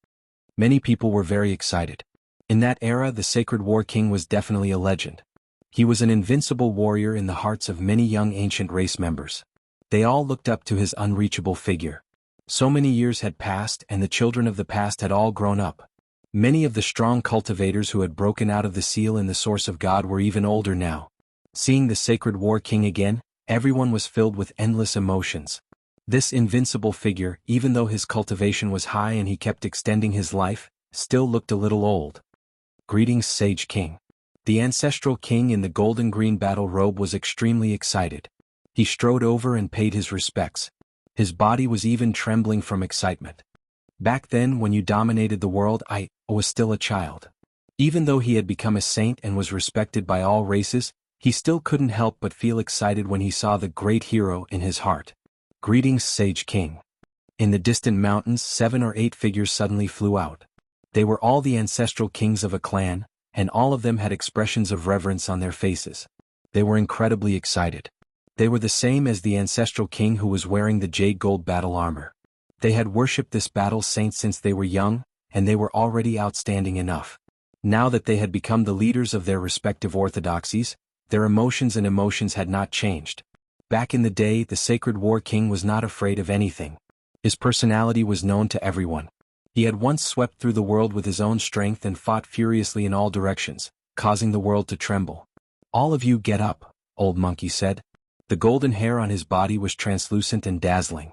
Many people were very excited. In that era, the Sacred War King was definitely a legend. He was an invincible warrior in the hearts of many young ancient race members. They all looked up to his unreachable figure. So many years had passed and the children of the past had all grown up. Many of the strong cultivators who had broken out of the seal in the source of God were even older now. Seeing the Sacred War King again, everyone was filled with endless emotions. This invincible figure, even though his cultivation was high and he kept extending his life, still looked a little old. Greetings, Sage King. The ancestral king in the golden-green battle robe was extremely excited. He strode over and paid his respects. His body was even trembling from excitement. Back then, when you dominated the world, I was still a child. Even though he had become a saint and was respected by all races, he still couldn't help but feel excited when he saw the great hero in his heart. Greetings, Sage King. In the distant mountains, 7 or 8 figures suddenly flew out. They were all the ancestral kings of a clan, and all of them had expressions of reverence on their faces. They were incredibly excited. They were the same as the ancestral king who was wearing the jade gold battle armor. They had worshipped this battle saint since they were young, and they were already outstanding enough. Now that they had become the leaders of their respective orthodoxies, their emotions had not changed. Back in the day, the Sacred War King was not afraid of anything. His personality was known to everyone. He had once swept through the world with his own strength and fought furiously in all directions, causing the world to tremble. All of you get up, Old Monkey said. The golden hair on his body was translucent and dazzling.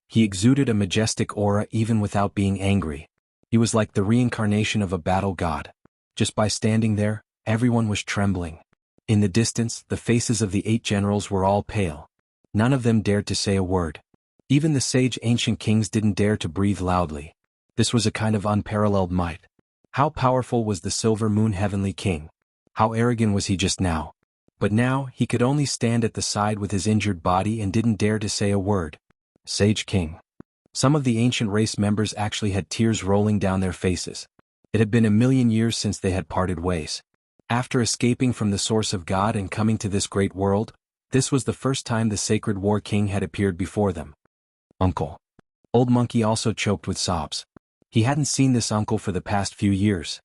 He exuded a majestic aura even without being angry. He was like the reincarnation of a battle god. Just by standing there, everyone was trembling. In the distance, the faces of the 8 generals were all pale. None of them dared to say a word. Even the sage ancient kings didn't dare to breathe loudly. This was a kind of unparalleled might. How powerful was the Silver Moon Heavenly King? How arrogant was he just now? But now, he could only stand at the side with his injured body and didn't dare to say a word. Sage King. Some of the ancient race members actually had tears rolling down their faces. It had been 1,000,000 years since they had parted ways. After escaping from the source of God and coming to this great world, this was the first time the Sacred War King had appeared before them. Uncle. Old Monkey also choked with sobs. He hadn't seen this uncle for the past few years.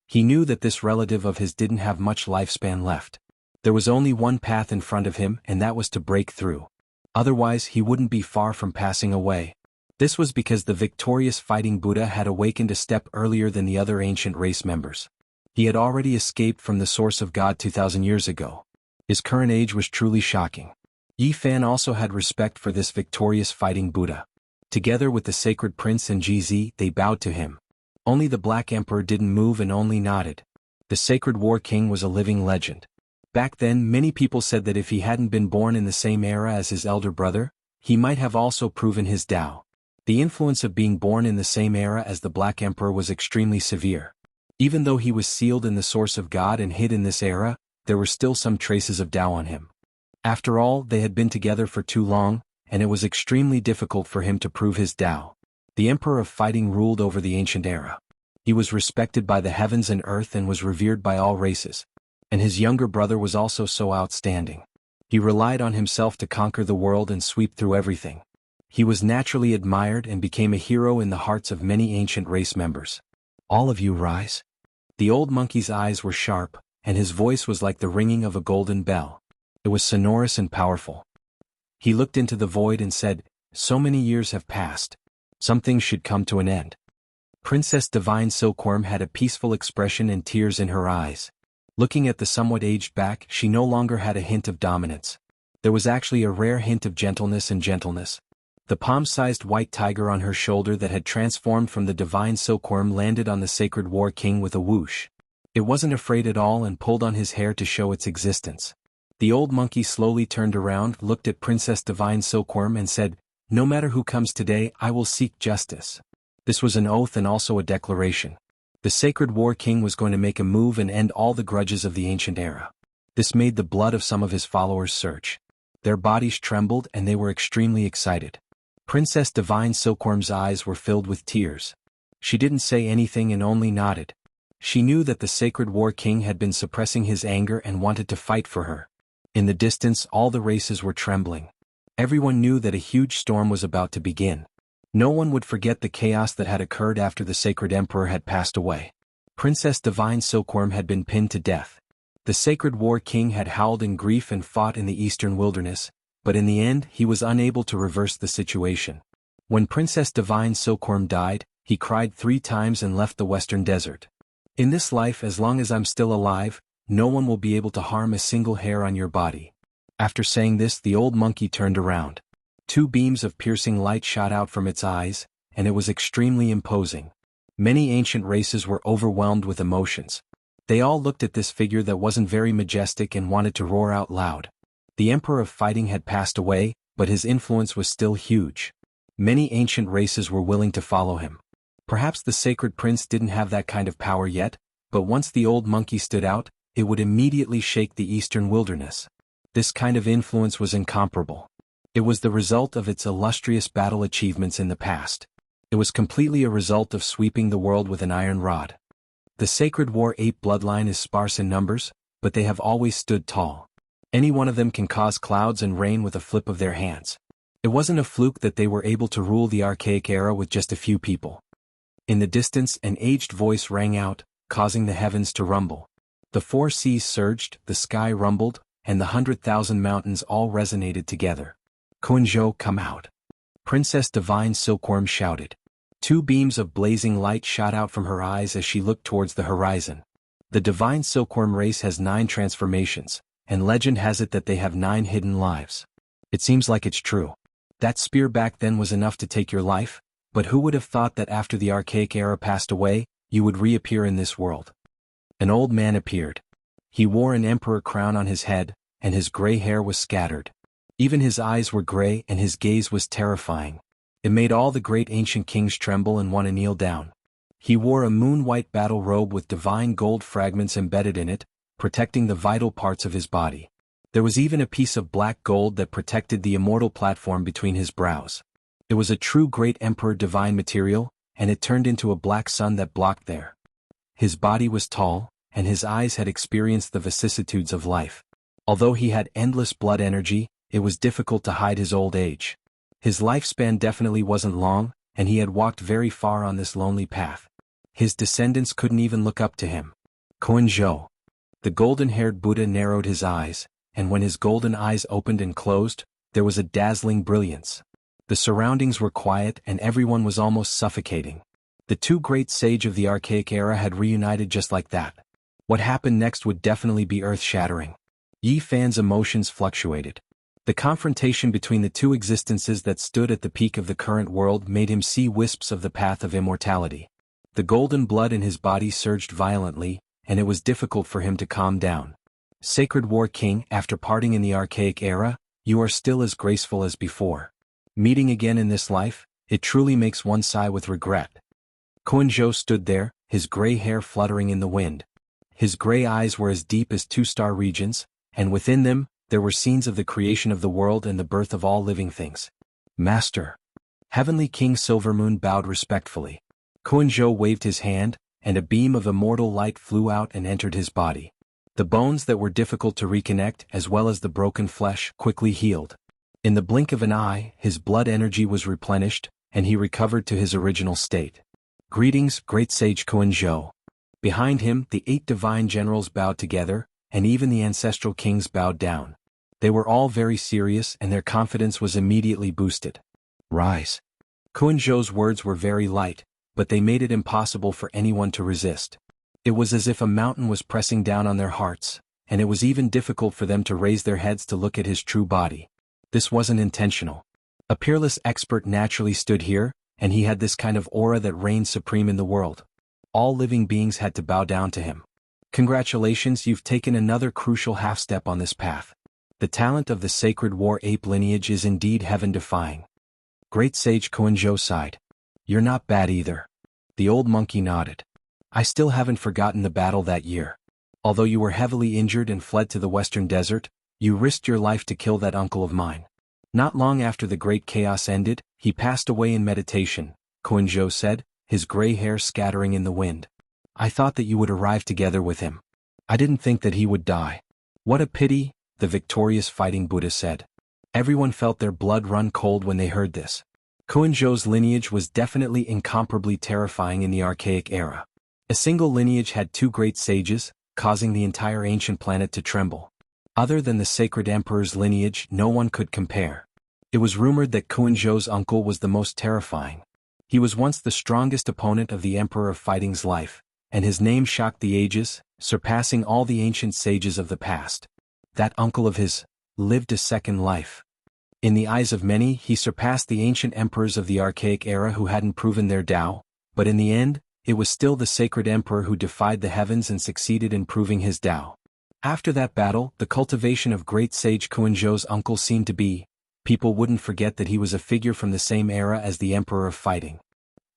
He knew that this relative of his didn't have much lifespan left. There was only one path in front of him, and that was to break through. Otherwise, he wouldn't be far from passing away. This was because the victorious fighting Buddha had awakened a step earlier than the other ancient race members. He had already escaped from the source of God 2,000 years ago. His current age was truly shocking. Yi Fan also had respect for this victorious fighting Buddha. Together with the sacred prince and GZ, they bowed to him. Only the Black Emperor didn't move and only nodded. The Sacred War King was a living legend. Back then, many people said that if he hadn't been born in the same era as his elder brother, he might have also proven his Tao. The influence of being born in the same era as the Black Emperor was extremely severe. Even though he was sealed in the source of God and hid in this era, there were still some traces of Tao on him. After all, they had been together for too long, and it was extremely difficult for him to prove his Tao. The Emperor of Fighting ruled over the ancient era. He was respected by the heavens and earth and was revered by all races. And his younger brother was also so outstanding. He relied on himself to conquer the world and sweep through everything. He was naturally admired and became a hero in the hearts of many ancient race members. All of you rise. The old monkey's eyes were sharp, and his voice was like the ringing of a golden bell. It was sonorous and powerful. He looked into the void and said, "So many years have passed. Some things should come to an end." Princess Divine Silkworm had a peaceful expression and tears in her eyes. Looking at the somewhat aged back, she no longer had a hint of dominance. There was actually a rare hint of gentleness and gentleness. The palm-sized white tiger on her shoulder that had transformed from the divine silkworm landed on the sacred war king with a whoosh. It wasn't afraid at all and pulled on his hair to show its existence. The old monkey slowly turned around, looked at Princess Divine Silkworm and said, "No matter who comes today, I will seek justice." This was an oath and also a declaration. The sacred war king was going to make a move and end all the grudges of the ancient era. This made the blood of some of his followers surge. Their bodies trembled and they were extremely excited. Princess Divine Silkworm's eyes were filled with tears. She didn't say anything and only nodded. She knew that the sacred war king had been suppressing his anger and wanted to fight for her. In the distance, all the races were trembling. Everyone knew that a huge storm was about to begin. No one would forget the chaos that had occurred after the sacred emperor had passed away. Princess Divine Silkworm had been pinned to death. The sacred war king had howled in grief and fought in the eastern wilderness, but in the end he was unable to reverse the situation. When Princess Divine Silkworm died, he cried 3 times and left the western desert. "In this life, as long as I'm still alive, no one will be able to harm a single hair on your body." After saying this, the old monkey turned around. 2 beams of piercing light shot out from its eyes, and it was extremely imposing. Many ancient races were overwhelmed with emotions. They all looked at this figure that wasn't very majestic and wanted to roar out loud. The Emperor of Fighting had passed away, but his influence was still huge. Many ancient races were willing to follow him. Perhaps the sacred prince didn't have that kind of power yet, but once the old monkey stood out, it would immediately shake the eastern wilderness. This kind of influence was incomparable. It was the result of its illustrious battle achievements in the past. It was completely a result of sweeping the world with an iron rod. The sacred war ape bloodline is sparse in numbers, but they have always stood tall. Any one of them can cause clouds and rain with a flip of their hands. It wasn't a fluke that they were able to rule the archaic era with just a few people. In the distance, an aged voice rang out, causing the heavens to rumble. The 4 seas surged, the sky rumbled, and the 100,000 mountains all resonated together. "Kunzhou, come out!" Princess Divine Silkworm shouted. 2 beams of blazing light shot out from her eyes as she looked towards the horizon. The Divine Silkworm race has 9 transformations, and legend has it that they have 9 hidden lives. It seems like it's true. That spear back then was enough to take your life, but who would have thought that after the archaic era passed away, you would reappear in this world? An old man appeared. He wore an emperor crown on his head, and his gray hair was scattered. Even his eyes were gray and his gaze was terrifying. It made all the great ancient kings tremble and want to kneel down. He wore a moon-white battle robe with divine gold fragments embedded in it, protecting the vital parts of his body. There was even a piece of black gold that protected the immortal platform between his brows. It was a true great emperor divine material, and it turned into a black sun that blocked there. His body was tall, and his eyes had experienced the vicissitudes of life. Although he had endless blood energy, it was difficult to hide his old age. His lifespan definitely wasn't long, and he had walked very far on this lonely path. His descendants couldn't even look up to him. Kunzhou. The golden-haired Buddha narrowed his eyes, and when his golden eyes opened and closed, there was a dazzling brilliance. The surroundings were quiet and everyone was almost suffocating. The 2 great sages of the archaic era had reunited just like that. What happened next would definitely be earth-shattering. Yi Fan's emotions fluctuated. The confrontation between the 2 existences that stood at the peak of the current world made him see wisps of the path of immortality. The golden blood in his body surged violently, and it was difficult for him to calm down. Sacred War King, after parting in the archaic era, you are still as graceful as before. Meeting again in this life, it truly makes one sigh with regret. Kunzhou stood there, his gray hair fluttering in the wind. His gray eyes were as deep as 2-star regions, and within them, there were scenes of the creation of the world and the birth of all living things. "Master." Heavenly King Silvermoon bowed respectfully. Kuan-zhou waved his hand, and a beam of immortal light flew out and entered his body. The bones that were difficult to reconnect as well as the broken flesh quickly healed. In the blink of an eye, his blood energy was replenished, and he recovered to his original state. Greetings, great sage Kuan-zhou. Behind him, the 8 divine generals bowed together, and even the ancestral kings bowed down. They were all very serious and their confidence was immediately boosted. Rise. Kuan-zhou's words were very light, but they made it impossible for anyone to resist. It was as if a mountain was pressing down on their hearts, and it was even difficult for them to raise their heads to look at his true body. This wasn't intentional. A peerless expert naturally stood here, and he had this kind of aura that reigned supreme in the world. All living beings had to bow down to him. Congratulations, you've taken another crucial half-step on this path. The talent of the sacred war ape lineage is indeed heaven-defying. Great sage Kuan-zhou sighed. You're not bad either. The old monkey nodded. I still haven't forgotten the battle that year. Although you were heavily injured and fled to the western desert, you risked your life to kill that uncle of mine. Not long after the great chaos ended, he passed away in meditation, Kuan-zhou said, his gray hair scattering in the wind. I thought that you would arrive together with him. I didn't think that he would die. What a pity, the victorious fighting Buddha said. Everyone felt their blood run cold when they heard this. Kuan-zhou's lineage was definitely incomparably terrifying in the archaic era. A single lineage had 2 great sages, causing the entire ancient planet to tremble. Other than the sacred emperor's lineage, no one could compare. It was rumored that Kuan-zhou's uncle was the most terrifying. He was once the strongest opponent of the Emperor of Fighting's life, and his name shocked the ages, surpassing all the ancient sages of the past. That uncle of his lived a second life. In the eyes of many, he surpassed the ancient emperors of the archaic era who hadn't proven their Tao, but in the end, it was still the sacred emperor who defied the heavens and succeeded in proving his Tao. After that battle, the cultivation of great sage Kuan-zhou's uncle seemed to be, people wouldn't forget that he was a figure from the same era as the Emperor of Fighting.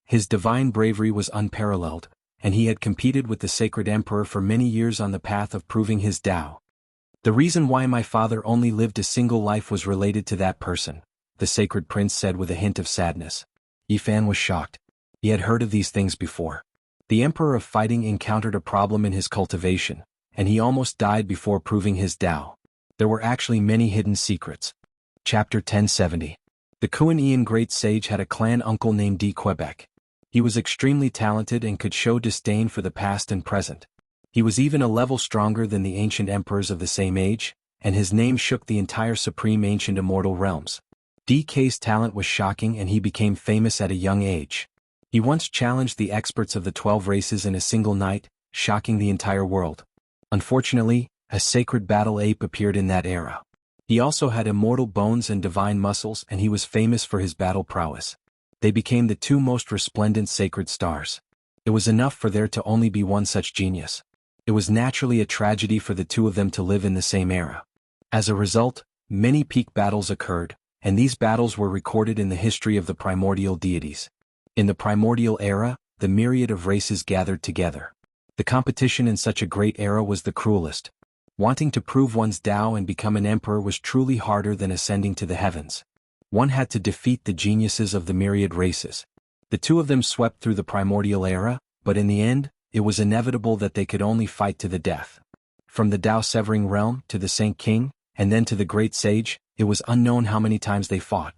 His divine bravery was unparalleled, and he had competed with the sacred emperor for many years on the path of proving his Tao. The reason why my father only lived a single life was related to that person, the sacred prince said with a hint of sadness. Yifan was shocked. He had heard of these things before. The Emperor of Fighting encountered a problem in his cultivation, and he almost died before proving his Tao. There were actually many hidden secrets. Chapter 1070. The Kuan-ian great sage had a clan uncle named D. Quebec. He was extremely talented and could show disdain for the past and present. He was even a level stronger than the ancient emperors of the same age, and his name shook the entire supreme ancient immortal realms. DK's talent was shocking and he became famous at a young age. He once challenged the experts of the 12 races in a single night, shocking the entire world. Unfortunately, a sacred battle ape appeared in that era. He also had immortal bones and divine muscles and he was famous for his battle prowess. They became the 2 most resplendent sacred stars. It was enough for there to only be one such genius. It was naturally a tragedy for the 2 of them to live in the same era. As a result, many peak battles occurred, and these battles were recorded in the history of the primordial deities. In the primordial era, the myriad of races gathered together. The competition in such a great era was the cruelest. Wanting to prove one's Tao and become an emperor was truly harder than ascending to the heavens. One had to defeat the geniuses of the myriad races. The 2 of them swept through the primordial era, but in the end, it was inevitable that they could only fight to the death. From the Tao-severing realm to the Saint King, and then to the great sage, it was unknown how many times they fought.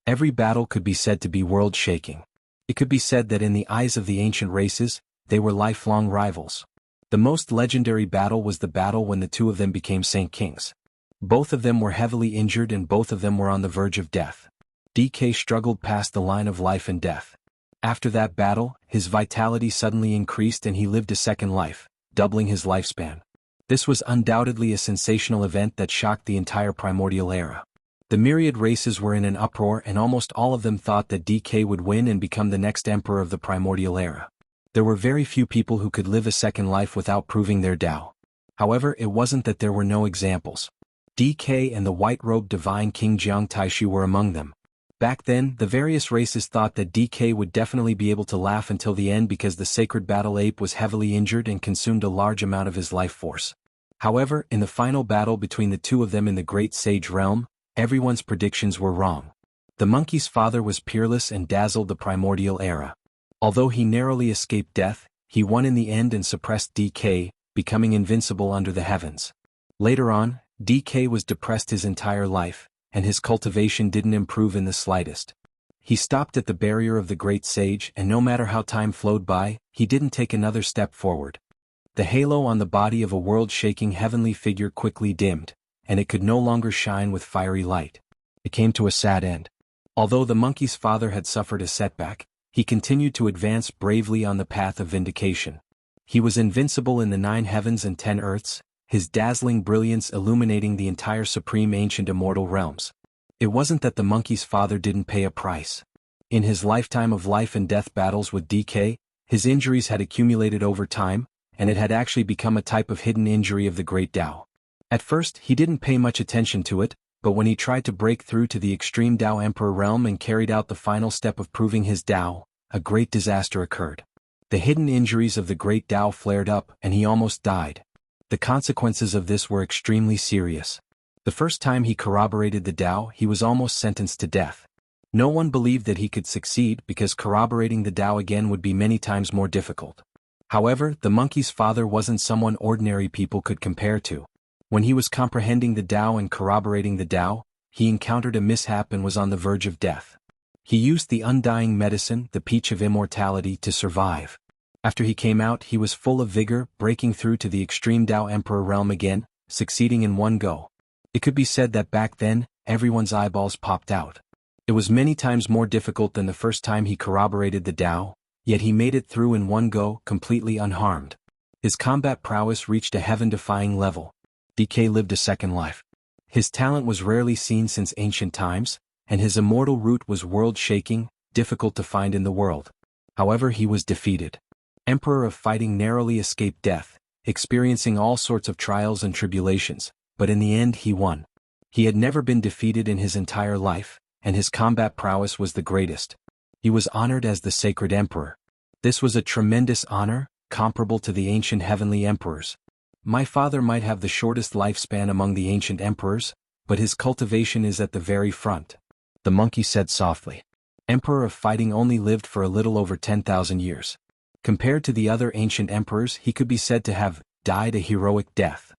Every battle could be said to be world-shaking. It could be said that in the eyes of the ancient races, they were lifelong rivals. The most legendary battle was the battle when the 2 of them became Saint Kings. Both of them were heavily injured and both of them were on the verge of death. DK struggled past the line of life and death. After that battle, his vitality suddenly increased and he lived a second life, doubling his lifespan. This was undoubtedly a sensational event that shocked the entire primordial era. The myriad races were in an uproar and almost all of them thought that DK would win and become the next emperor of the primordial era. There were very few people who could live a second life without proving their Tao. However, it wasn't that there were no examples. DK and the white-robed divine King Jiang Taishi were among them. Back then, the various races thought that DK would definitely be able to laugh until the end because the sacred battle ape was heavily injured and consumed a large amount of his life force. However, in the final battle between the 2 of them in the great sage realm, everyone's predictions were wrong. The monkey's father was peerless and dazzled the primordial era. Although he narrowly escaped death, he won in the end and suppressed decay, becoming invincible under the heavens. Later on, decay was depressed his entire life, and his cultivation didn't improve in the slightest. He stopped at the barrier of the great sage, and no matter how time flowed by, he didn't take another step forward. The halo on the body of a world-shaking heavenly figure quickly dimmed, and it could no longer shine with fiery light. It came to a sad end. Although the monkey's father had suffered a setback, he continued to advance bravely on the path of vindication. He was invincible in the 9 heavens and 10 earths, his dazzling brilliance illuminating the entire supreme ancient immortal realms. It wasn't that the monkey's father didn't pay a price. In his lifetime of life and death battles with decay, his injuries had accumulated over time, and it had actually become a type of hidden injury of the great Tao. At first, he didn't pay much attention to it, but when he tried to break through to the extreme Tao Emperor realm and carried out the final step of proving his Tao, a great disaster occurred. The hidden injuries of the great Tao flared up and he almost died. The consequences of this were extremely serious. The first time he corroborated the Tao, he was almost sentenced to death. No one believed that he could succeed because corroborating the Tao again would be many times more difficult. However, the monkey's father wasn't someone ordinary people could compare to. When he was comprehending the Tao and corroborating the Tao, he encountered a mishap and was on the verge of death. He used the undying medicine, the peach of immortality, to survive. After he came out, he was full of vigor, breaking through to the extreme Tao Emperor realm again, succeeding in one go. It could be said that back then, everyone's eyeballs popped out. It was many times more difficult than the first time he corroborated the Tao, yet he made it through in one go, completely unharmed. His combat prowess reached a heaven-defying level. DK lived a second life. His talent was rarely seen since ancient times, and his immortal root was world-shaking, difficult to find in the world. However, he was defeated. Emperor of Fighting narrowly escaped death, experiencing all sorts of trials and tribulations, but in the end he won. He had never been defeated in his entire life, and his combat prowess was the greatest. He was honored as the sacred emperor. This was a tremendous honor, comparable to the ancient heavenly emperors. My father might have the shortest lifespan among the ancient emperors, but his cultivation is at the very front. The monkey said softly. Emperor of Fighting only lived for a little over 10,000 years. Compared to the other ancient emperors, he could be said to have died a heroic death.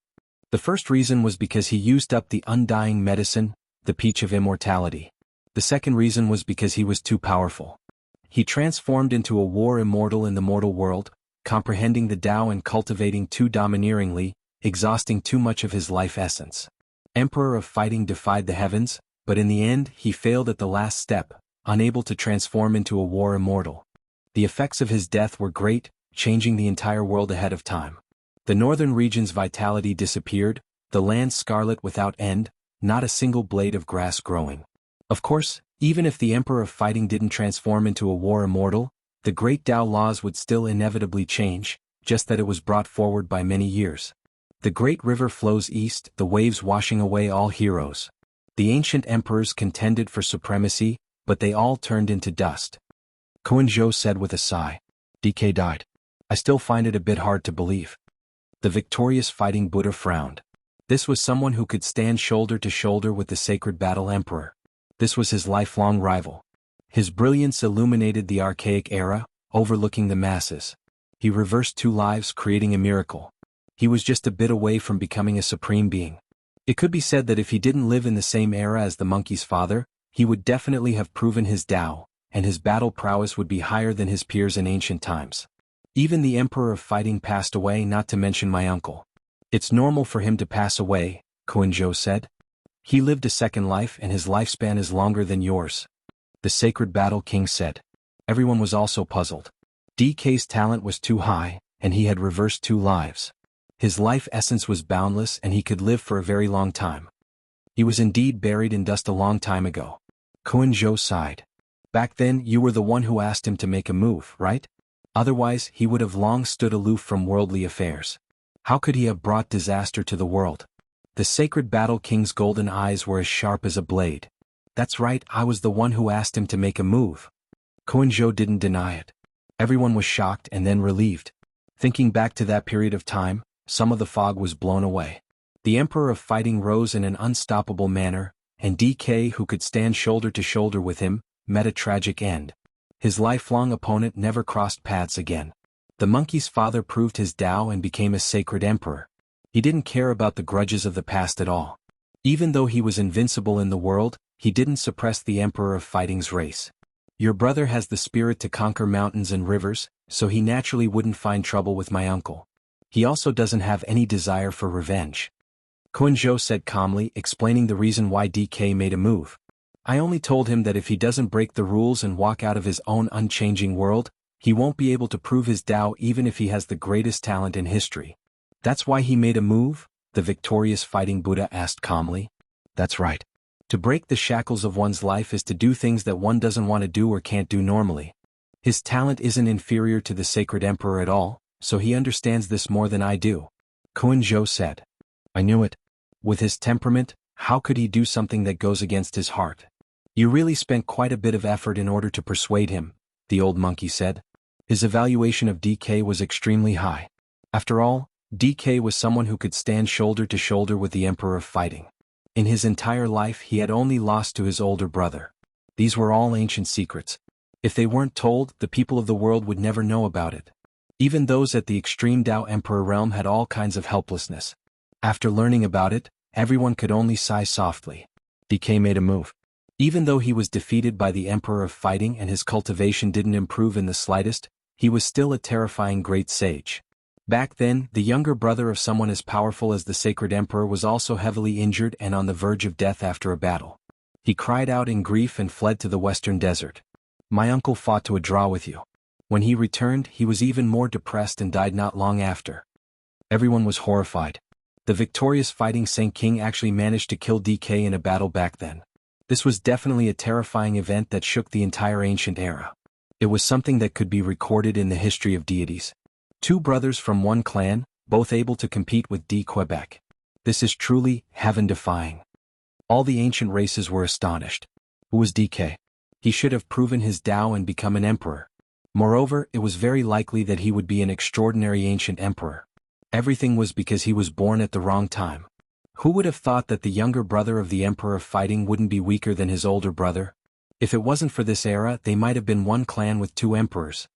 The first reason was because he used up the undying medicine, the peach of immortality. The second reason was because he was too powerful. He transformed into a war immortal in the mortal world, comprehending the Tao and cultivating too domineeringly, exhausting too much of his life essence. Emperor of Fighting defied the heavens, but in the end he failed at the last step, unable to transform into a war immortal. The effects of his death were great, changing the entire world ahead of time. The northern region's vitality disappeared, the land scarlet without end, not a single blade of grass growing. Of course, even if the Emperor of Fighting didn't transform into a war immortal, the great Tao laws would still inevitably change, just that it was brought forward by many years. The great river flows east, the waves washing away all heroes. The ancient emperors contended for supremacy, but they all turned into dust. Kuan-Zhou said with a sigh. DK died. I still find it a bit hard to believe. The victorious fighting Buddha frowned. This was someone who could stand shoulder to shoulder with the sacred battle emperor. This was his lifelong rival. His brilliance illuminated the archaic era, overlooking the masses. He reversed 2 lives, creating a miracle. He was just a bit away from becoming a supreme being. It could be said that if he didn't live in the same era as the monkey's father, he would definitely have proven his Tao, and his battle prowess would be higher than his peers in ancient times. Even the Emperor of Fighting passed away, not to mention my uncle. It's normal for him to pass away, Kuan-Zhou said. He lived a second life and his lifespan is longer than yours. The Sacred Battle King said. Everyone was also puzzled. DK's talent was too high, and he had reversed 2 lives. His life essence was boundless and he could live for a very long time. He was indeed buried in dust a long time ago. Kuan-Zhou sighed. Back then you were the one who asked him to make a move, right? Otherwise he would have long stood aloof from worldly affairs. How could he have brought disaster to the world? The Sacred Battle King's golden eyes were as sharp as a blade. That's right, I was the one who asked him to make a move. Kuan-Zhou didn't deny it. Everyone was shocked and then relieved. Thinking back to that period of time, some of the fog was blown away. The Emperor of Fighting rose in an unstoppable manner, and DK, who could stand shoulder to shoulder with him, met a tragic end. His lifelong opponent never crossed paths again. The monkey's father proved his Tao and became a sacred emperor. He didn't care about the grudges of the past at all. Even though he was invincible in the world, he didn't suppress the Emperor of Fighting's race. Your brother has the spirit to conquer mountains and rivers, so he naturally wouldn't find trouble with my uncle. He also doesn't have any desire for revenge. Kunzhou said calmly, explaining the reason why DK made a move. I only told him that if he doesn't break the rules and walk out of his own unchanging world, he won't be able to prove his Tao even if he has the greatest talent in history. That's why he made a move? The victorious fighting Buddha asked calmly. That's right. To break the shackles of one's life is to do things that one doesn't want to do or can't do normally. His talent isn't inferior to the sacred emperor at all, so he understands this more than I do. Kunzhou said. I knew it. With his temperament, how could he do something that goes against his heart? You really spent quite a bit of effort in order to persuade him, the old monkey said. His evaluation of DK was extremely high. After all, DK was someone who could stand shoulder to shoulder with the Emperor of Fighting. In his entire life he had only lost to his older brother. These were all ancient secrets. If they weren't told, the people of the world would never know about it. Even those at the extreme Tao Emperor realm had all kinds of helplessness. After learning about it, everyone could only sigh softly. DK made a move. Even though he was defeated by the Emperor of Fighting and his cultivation didn't improve in the slightest, he was still a terrifying great sage. Back then, the younger brother of someone as powerful as the Sacred Emperor was also heavily injured and on the verge of death after a battle. He cried out in grief and fled to the western desert. My uncle fought to a draw with you. When he returned, he was even more depressed and died not long after. Everyone was horrified. The victorious fighting Saint King actually managed to kill DK in a battle back then. This was definitely a terrifying event that shook the entire ancient era. It was something that could be recorded in the history of deities. Two brothers from one clan, both able to compete with D. Quebec. This is truly heaven-defying. All the ancient races were astonished. Who was DK? He should have proven his Tao and become an emperor. Moreover, it was very likely that he would be an extraordinary ancient emperor. Everything was because he was born at the wrong time. Who would have thought that the younger brother of the Emperor of Fighting wouldn't be weaker than his older brother? If it wasn't for this era, they might have been one clan with two emperors.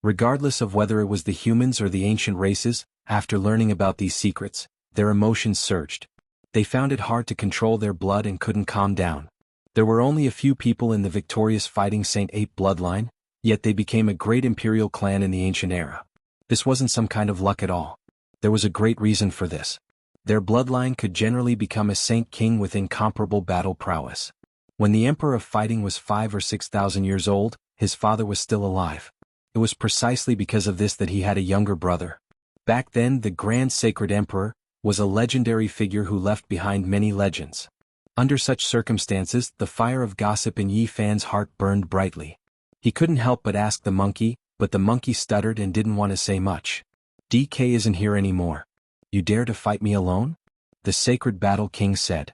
Regardless of whether it was the humans or the ancient races, after learning about these secrets, their emotions surged. They found it hard to control their blood and couldn't calm down. There were only a few people in the victorious fighting Saint Ape bloodline, yet they became a great imperial clan in the ancient era. This wasn't some kind of luck at all. There was a great reason for this. Their bloodline could generally become a Saint King with incomparable battle prowess. When the Emperor of Fighting was 5,000 or 6,000 years old, his father was still alive. It was precisely because of this that he had a younger brother. Back then, the Grand Sacred Emperor was a legendary figure who left behind many legends. Under such circumstances, the fire of gossip in Yi Fan's heart burned brightly. He couldn't help but ask the monkey, but the monkey stuttered and didn't want to say much. DK isn't here anymore. You dare to fight me alone? The Sacred Battle King said.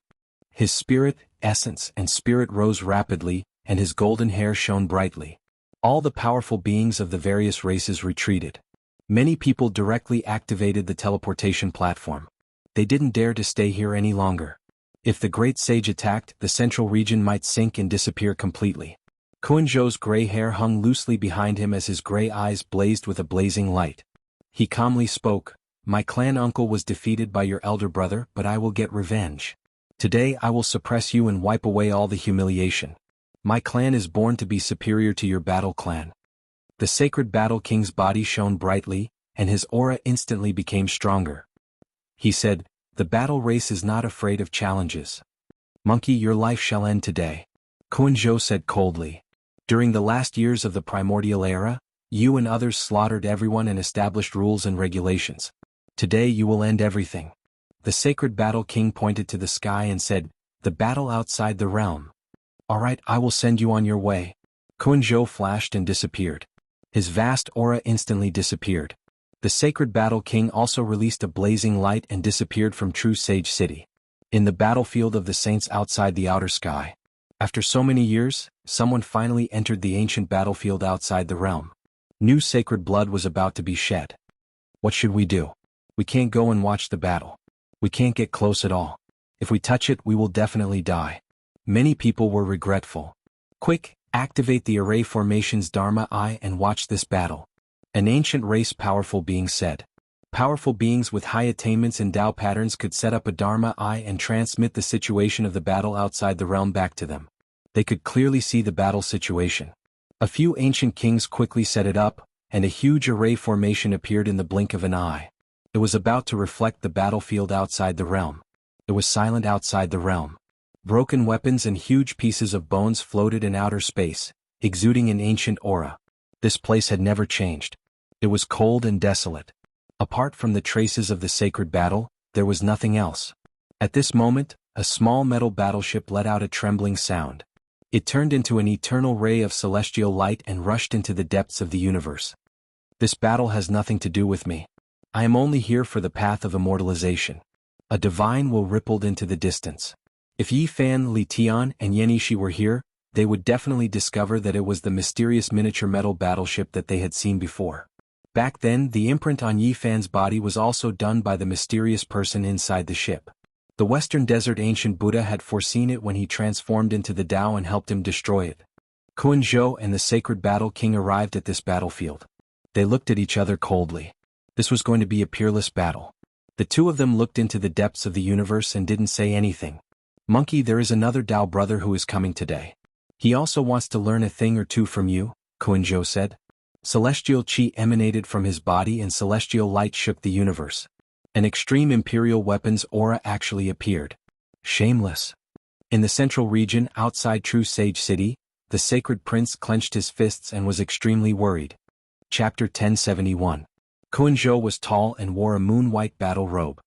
His spirit, essence, and spirit rose rapidly, and his golden hair shone brightly. All the powerful beings of the various races retreated. Many people directly activated the teleportation platform. They didn't dare to stay here any longer. If the great sage attacked, the central region might sink and disappear completely. Kunzhou's gray hair hung loosely behind him as his gray eyes blazed with a blazing light. He calmly spoke, My clan uncle was defeated by your elder brother, but I will get revenge. Today I will suppress you and wipe away all the humiliation. My clan is born to be superior to your battle clan. The Sacred Battle King's body shone brightly, and his aura instantly became stronger. He said, The battle race is not afraid of challenges. Monkey, your life shall end today. Kunzhou said coldly. During the last years of the primordial era, you and others slaughtered everyone and established rules and regulations. Today you will end everything. The Sacred Battle King pointed to the sky and said, The battle outside the realm. All right, I will send you on your way. Kunzhou flashed and disappeared. His vast aura instantly disappeared. The Sacred Battle King also released a blazing light and disappeared from True Sage City. In the battlefield of the saints outside the outer sky. After so many years, someone finally entered the ancient battlefield outside the realm. New sacred blood was about to be shed. What should we do? We can't go and watch the battle. We can't get close at all. If we touch it, we will definitely die. Many people were regretful. Quick, activate the array formation's Dharma Eye and watch this battle. An ancient race powerful being said. Powerful beings with high attainments in Tao patterns could set up a Dharma Eye and transmit the situation of the battle outside the realm back to them. They could clearly see the battle situation. A few ancient kings quickly set it up, and a huge array formation appeared in the blink of an eye. It was about to reflect the battlefield outside the realm. It was silent outside the realm. Broken weapons and huge pieces of bones floated in outer space, exuding an ancient aura. This place had never changed. It was cold and desolate. Apart from the traces of the sacred battle, there was nothing else. At this moment, a small metal battleship let out a trembling sound. It turned into an eternal ray of celestial light and rushed into the depths of the universe. This battle has nothing to do with me. I am only here for the path of immortalization. A divine will rippled into the distance. If Yi Fan, Li Tian, and Yenishi were here, they would definitely discover that it was the mysterious miniature metal battleship that they had seen before. Back then, the imprint on Yi Fan's body was also done by the mysterious person inside the ship. The Western Desert ancient Buddha had foreseen it when he transformed into the Tao and helped him destroy it. Kuan Zhou and the sacred battle king arrived at this battlefield. They looked at each other coldly. This was going to be a peerless battle. The two of them looked into the depths of the universe and didn't say anything. Monkey, there is another Tao brother who is coming today. He also wants to learn a thing or two from you, Kuan Zhou said. Celestial chi emanated from his body and celestial light shook the universe. An extreme imperial weapons aura actually appeared. Shameless. In the central region outside True Sage City, the sacred prince clenched his fists and was extremely worried. Chapter 1071. Kuan Zhou was tall and wore a moon-white battle robe.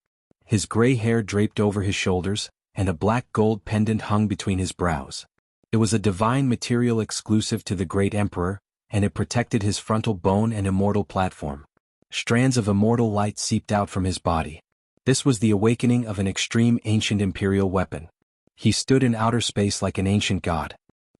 His gray hair draped over his shoulders, and a black gold pendant hung between his brows. It was a divine material exclusive to the great emperor, and it protected his frontal bone and immortal platform. Strands of immortal light seeped out from his body. This was the awakening of an extreme ancient imperial weapon. He stood in outer space like an ancient god.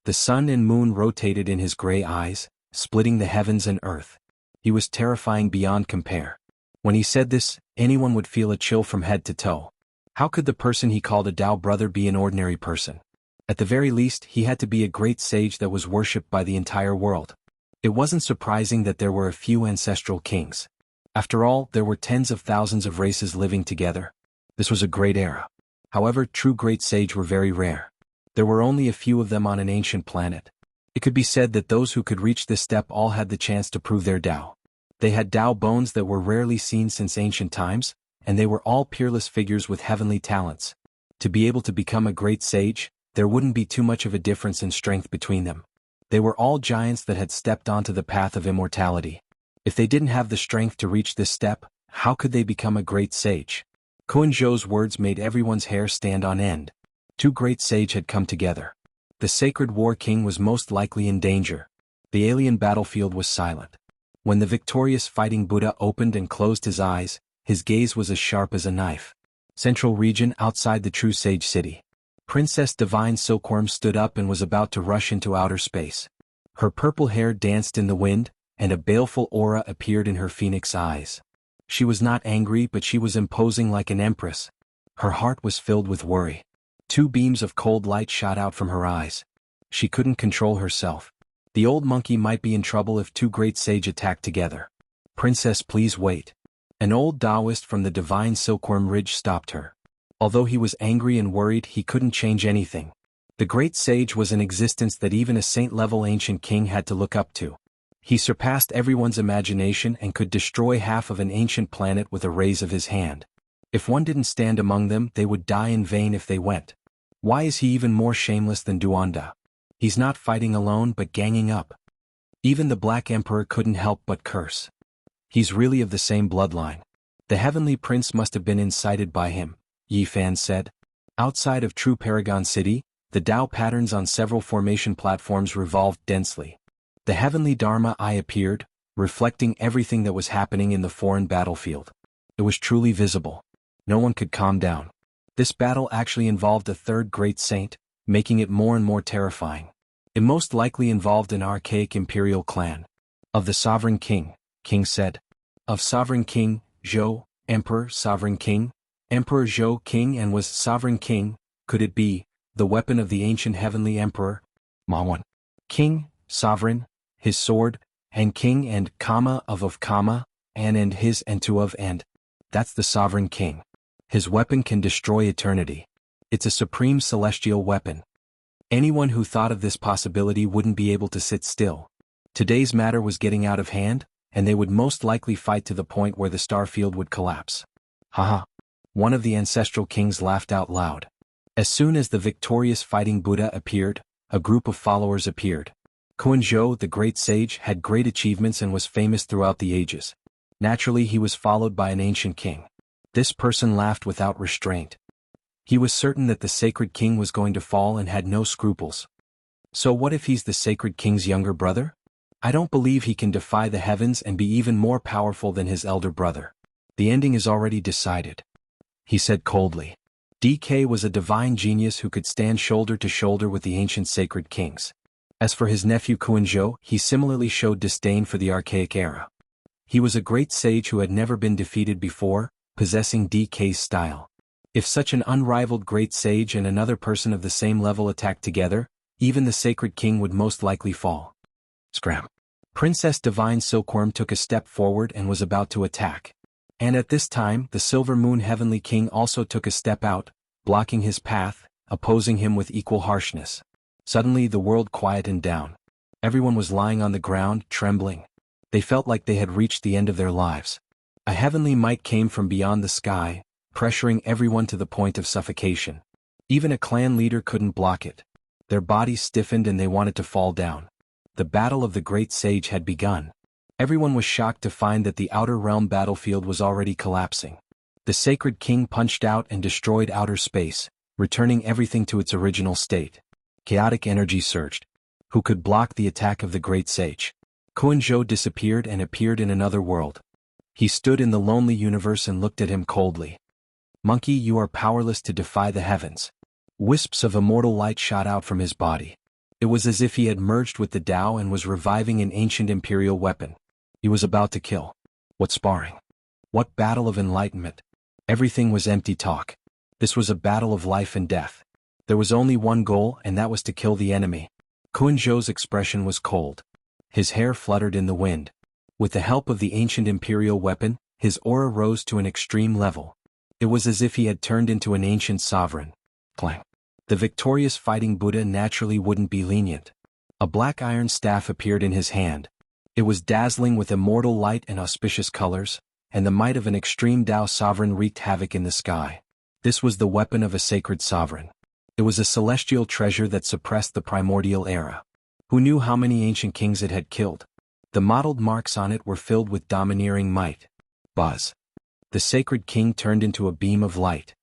The sun and moon rotated in his gray eyes, splitting the heavens and earth. He was terrifying beyond compare. When he said this, anyone would feel a chill from head to toe. How could the person he called a Tao brother be an ordinary person? At the very least, he had to be a great sage that was worshipped by the entire world. It wasn't surprising that there were a few ancestral kings. After all, there were tens of thousands of races living together. This was a great era. However, true great sage were very rare. There were only a few of them on an ancient planet. It could be said that those who could reach this step all had the chance to prove their Tao. They had Tao bones that were rarely seen since ancient times, and they were all peerless figures with heavenly talents. To be able to become a great sage, there wouldn't be too much of a difference in strength between them. They were all giants that had stepped onto the path of immortality. If they didn't have the strength to reach this step, how could they become a great sage? Kuan Zhou's words made everyone's hair stand on end. Two great sages had come together. The sacred war king was most likely in danger. The alien battlefield was silent. When the victorious fighting Buddha opened and closed his eyes, his gaze was as sharp as a knife. Central region outside the True Sage City. Princess Divine Silkworm stood up and was about to rush into outer space. Her purple hair danced in the wind, and a baleful aura appeared in her phoenix eyes. She was not angry, but she was imposing like an empress. Her heart was filled with worry. Two beams of cold light shot out from her eyes. She couldn't control herself. The old monkey might be in trouble if two great sages attacked together. Princess, please wait. An old Taoist from the Divine Silkworm Ridge stopped her. Although he was angry and worried, he couldn't change anything. The great sage was an existence that even a saint-level ancient king had to look up to. He surpassed everyone's imagination and could destroy half of an ancient planet with a raise of his hand. If one didn't stand among them, they would die in vain if they went. Why is he even more shameless than Duanda? He's not fighting alone but ganging up. Even the Black Emperor couldn't help but curse. He's really of the same bloodline. The Heavenly Prince must have been incited by him, Yi Fan said. Outside of True Paragon City, the Tao patterns on several formation platforms revolved densely. The heavenly Dharma Eye appeared, reflecting everything that was happening in the foreign battlefield. It was truly visible. No one could calm down. This battle actually involved a third great saint, making it more and more terrifying. It most likely involved an archaic imperial clan. Of the Sovereign King, King said. Of Sovereign King, Zhou, Emperor, Sovereign King, Emperor Zhou King, and was Sovereign King, could it be, the weapon of the ancient heavenly emperor, Mawan. King, sovereign, his sword, and king and comma of comma, and his and to of and. That's the sovereign king. His weapon can destroy eternity. It's a supreme celestial weapon. Anyone who thought of this possibility wouldn't be able to sit still. Today's matter was getting out of hand, and they would most likely fight to the point where the star field would collapse. Haha. One of the ancestral kings laughed out loud. As soon as the victorious fighting Buddha appeared, a group of followers appeared. Kuan-zhou, the great sage, had great achievements and was famous throughout the ages. Naturally, he was followed by an ancient king. This person laughed without restraint. He was certain that the sacred king was going to fall and had no scruples. So what if he's the sacred king's younger brother? I don't believe he can defy the heavens and be even more powerful than his elder brother. The ending is already decided, he said coldly. DK was a divine genius who could stand shoulder to shoulder with the ancient sacred kings. As for his nephew Kuan-zhou, he similarly showed disdain for the archaic era. He was a great sage who had never been defeated before, possessing DK's style. If such an unrivaled great sage and another person of the same level attacked together, even the sacred king would most likely fall. Scram. Princess Divine Silkworm took a step forward and was about to attack. And at this time, the Silver Moon Heavenly King also took a step out, blocking his path, opposing him with equal harshness. Suddenly the world quietened down. Everyone was lying on the ground, trembling. They felt like they had reached the end of their lives. A heavenly might came from beyond the sky, pressuring everyone to the point of suffocation. Even a clan leader couldn't block it. Their bodies stiffened and they wanted to fall down. The battle of the great sage had begun. Everyone was shocked to find that the outer realm battlefield was already collapsing. The sacred king punched out and destroyed outer space, returning everything to its original state. Chaotic energy surged. Who could block the attack of the great sage? Kuan-zhou disappeared and appeared in another world. He stood in the lonely universe and looked at him coldly. Monkey, you are powerless to defy the heavens. Wisps of immortal light shot out from his body. It was as if he had merged with the Tao and was reviving an ancient imperial weapon. He was about to kill. What sparring? What battle of enlightenment? Everything was empty talk. This was a battle of life and death. There was only one goal, and that was to kill the enemy. Kuan-zhou's expression was cold. His hair fluttered in the wind. With the help of the ancient imperial weapon, his aura rose to an extreme level. It was as if he had turned into an ancient sovereign. Clang. The victorious fighting Buddha naturally wouldn't be lenient. A black iron staff appeared in his hand. It was dazzling with immortal light and auspicious colors, and the might of an extreme Tao sovereign wreaked havoc in the sky. This was the weapon of a sacred sovereign. It was a celestial treasure that suppressed the primordial era. Who knew how many ancient kings it had killed? The mottled marks on it were filled with domineering might. Buzz. The sacred king turned into a beam of light.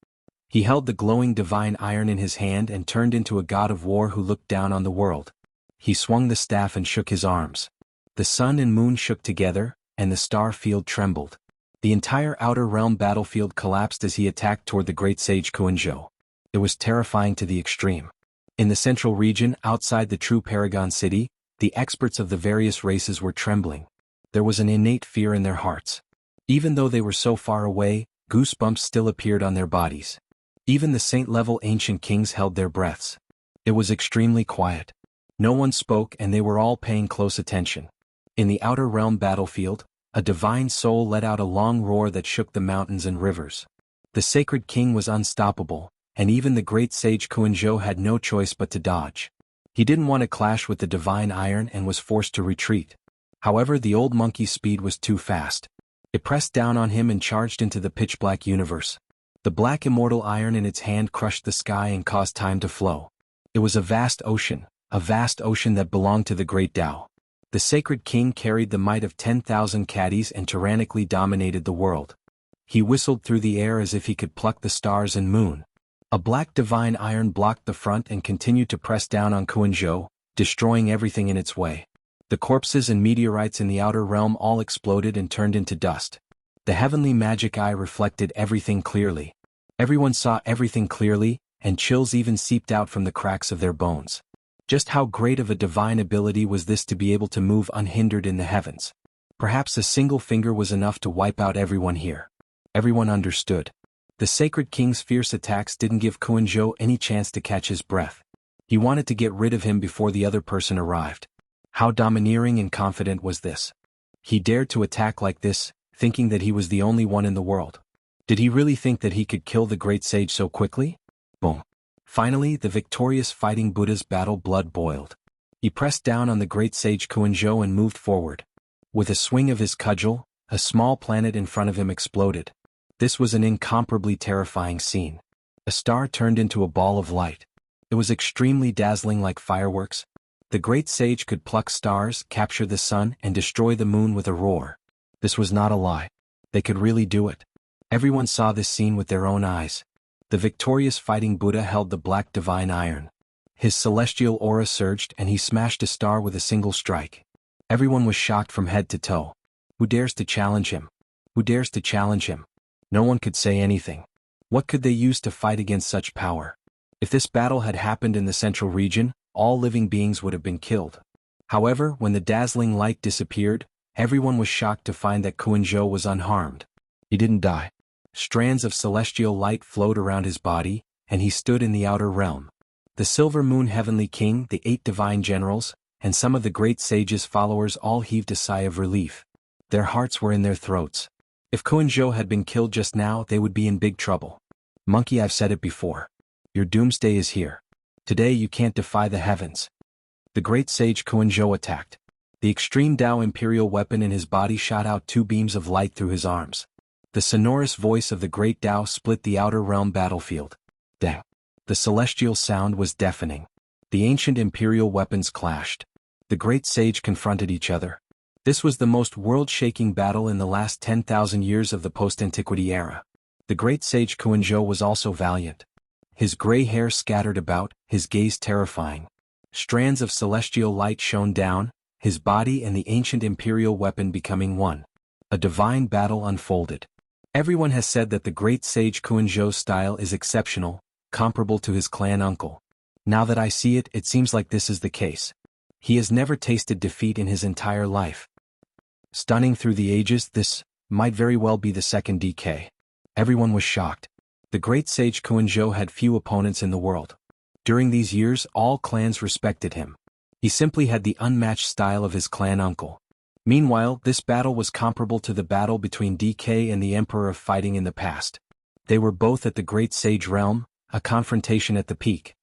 He held the glowing divine iron in his hand and turned into a god of war who looked down on the world. He swung the staff and shook his arms. The sun and moon shook together, and the star field trembled. The entire outer realm battlefield collapsed as he attacked toward the great sage Kuan-zhou. It was terrifying to the extreme. In the central region, outside the true Paragon City, the experts of the various races were trembling. There was an innate fear in their hearts. Even though they were so far away, goosebumps still appeared on their bodies. Even the saint-level ancient kings held their breaths. It was extremely quiet. No one spoke and they were all paying close attention. In the outer realm battlefield, a divine soul let out a long roar that shook the mountains and rivers. The sacred king was unstoppable, and even the great sage Kuan-zhou had no choice but to dodge. He didn't want to clash with the divine iron and was forced to retreat. However, the old monkey's speed was too fast. It pressed down on him and charged into the pitch-black universe. The black immortal iron in its hand crushed the sky and caused time to flow. It was a vast ocean that belonged to the great Tao. The sacred king carried the might of 10,000 caddies and tyrannically dominated the world. He whistled through the air as if he could pluck the stars and moon. A black divine iron blocked the front and continued to press down on Kuan-zhou, destroying everything in its way. The corpses and meteorites in the outer realm all exploded and turned into dust. The heavenly magic eye reflected everything clearly. Everyone saw everything clearly, and chills even seeped out from the cracks of their bones. Just how great of a divine ability was this to be able to move unhindered in the heavens? Perhaps a single finger was enough to wipe out everyone here. Everyone understood. The Sacred King's fierce attacks didn't give Kuan-Zhou any chance to catch his breath. He wanted to get rid of him before the other person arrived. How domineering and confident was this? He dared to attack like this, thinking that he was the only one in the world. Did he really think that he could kill the great sage so quickly? Boom. Finally, the victorious fighting Buddha's battle blood boiled. He pressed down on the great sage Kuan-Zhou and moved forward. With a swing of his cudgel, a small planet in front of him exploded. This was an incomparably terrifying scene. A star turned into a ball of light. It was extremely dazzling like fireworks. The great sage could pluck stars, capture the sun, and destroy the moon with a roar. This was not a lie. They could really do it. Everyone saw this scene with their own eyes. The victorious fighting Buddha held the black divine iron. His celestial aura surged and he smashed a star with a single strike. Everyone was shocked from head to toe. Who dares to challenge him? Who dares to challenge him? No one could say anything. What could they use to fight against such power? If this battle had happened in the central region, all living beings would have been killed. However, when the dazzling light disappeared, everyone was shocked to find that Kuan-Zhou was unharmed. He didn't die. Strands of celestial light flowed around his body, and he stood in the outer realm. The Silver Moon Heavenly King, the 8 divine generals, and some of the great sage's followers all heaved a sigh of relief. Their hearts were in their throats. If Kuan-Zhou had been killed just now, they would be in big trouble. Monkey, I've said it before. Your doomsday is here. Today you can't defy the heavens. The great sage Kuan-Zhou attacked. The extreme Tao imperial weapon in his body shot out 2 beams of light through his arms. The sonorous voice of the great Tao split the outer realm battlefield. Dang. The celestial sound was deafening. The ancient imperial weapons clashed. The great sage confronted each other. This was the most world-shaking battle in the last 10,000 years of the post-antiquity era. The great sage Kuan-Zhou was also valiant. His gray hair scattered about, his gaze terrifying. Strands of celestial light shone down, his body and the ancient imperial weapon becoming one. A divine battle unfolded. Everyone has said that the great sage Kuan-Zhou's style is exceptional, comparable to his clan uncle. Now that I see it, it seems like this is the case. He has never tasted defeat in his entire life. Stunning through the ages, this might very well be the second DK. Everyone was shocked. The great sage Kuan-Zhou had few opponents in the world. During these years, all clans respected him. He simply had the unmatched style of his clan uncle. Meanwhile, this battle was comparable to the battle between DK and the Emperor of Fighting in the past. They were both at the great sage realm, a confrontation at the peak.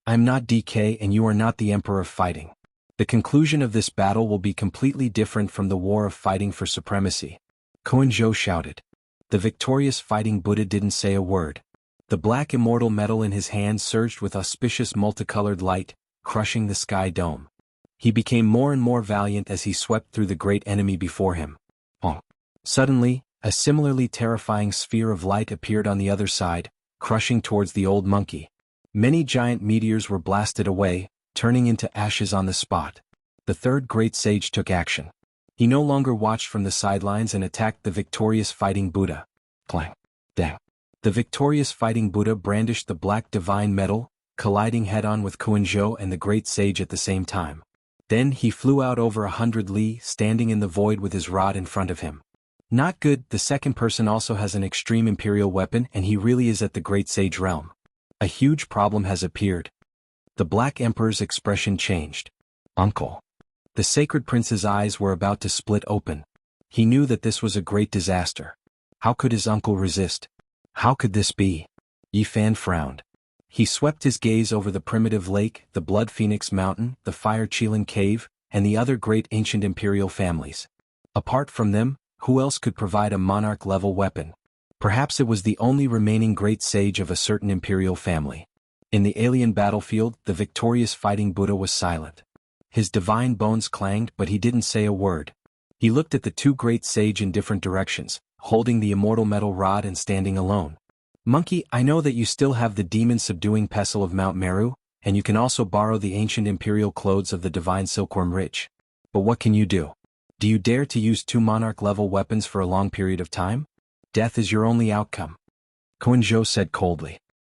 I'm not DK and you are not the Emperor of Fighting. The conclusion of this battle will be completely different from the war of fighting for supremacy. Kuan-Zhou shouted. The victorious fighting Buddha didn't say a word. The black immortal metal in his hand surged with auspicious multicolored light, crushing the sky dome. He became more and more valiant as he swept through the great enemy before him. Suddenly, a similarly terrifying sphere of light appeared on the other side, crushing towards the old monkey. Many giant meteors were blasted away, turning into ashes on the spot. The third great sage took action. He no longer watched from the sidelines and attacked the victorious fighting Buddha. Clang. Dang. The victorious fighting Buddha brandished the black divine metal, colliding head-on with Kuan-Zhou and the great sage at the same time. Then he flew out over 100 li, standing in the void with his rod in front of him. Not good, the second person also has an extreme imperial weapon and he really is at the great sage realm. A huge problem has appeared. The Black Emperor's expression changed. Uncle. The sacred prince's eyes were about to split open. He knew that this was a great disaster. How could his uncle resist? How could this be? Yi Fan frowned. He swept his gaze over the primitive lake, the Blood Phoenix Mountain, the Fire Qilin Cave, and the other great ancient imperial families. Apart from them, who else could provide a monarch-level weapon? Perhaps it was the only remaining great sage of a certain imperial family. In the alien battlefield, the victorious fighting Buddha was silent. His divine bones clanged, but he didn't say a word. He looked at the 2 great sage in different directions, holding the immortal metal rod and standing alone. Monkey, I know that you still have the demon-subduing pestle of Mount Meru, and you can also borrow the ancient imperial clothes of the divine silkworm Rich. But what can you do? Do you dare to use 2 monarch-level weapons for a long period of time? Death is your only outcome. Kuan-Zhou said coldly.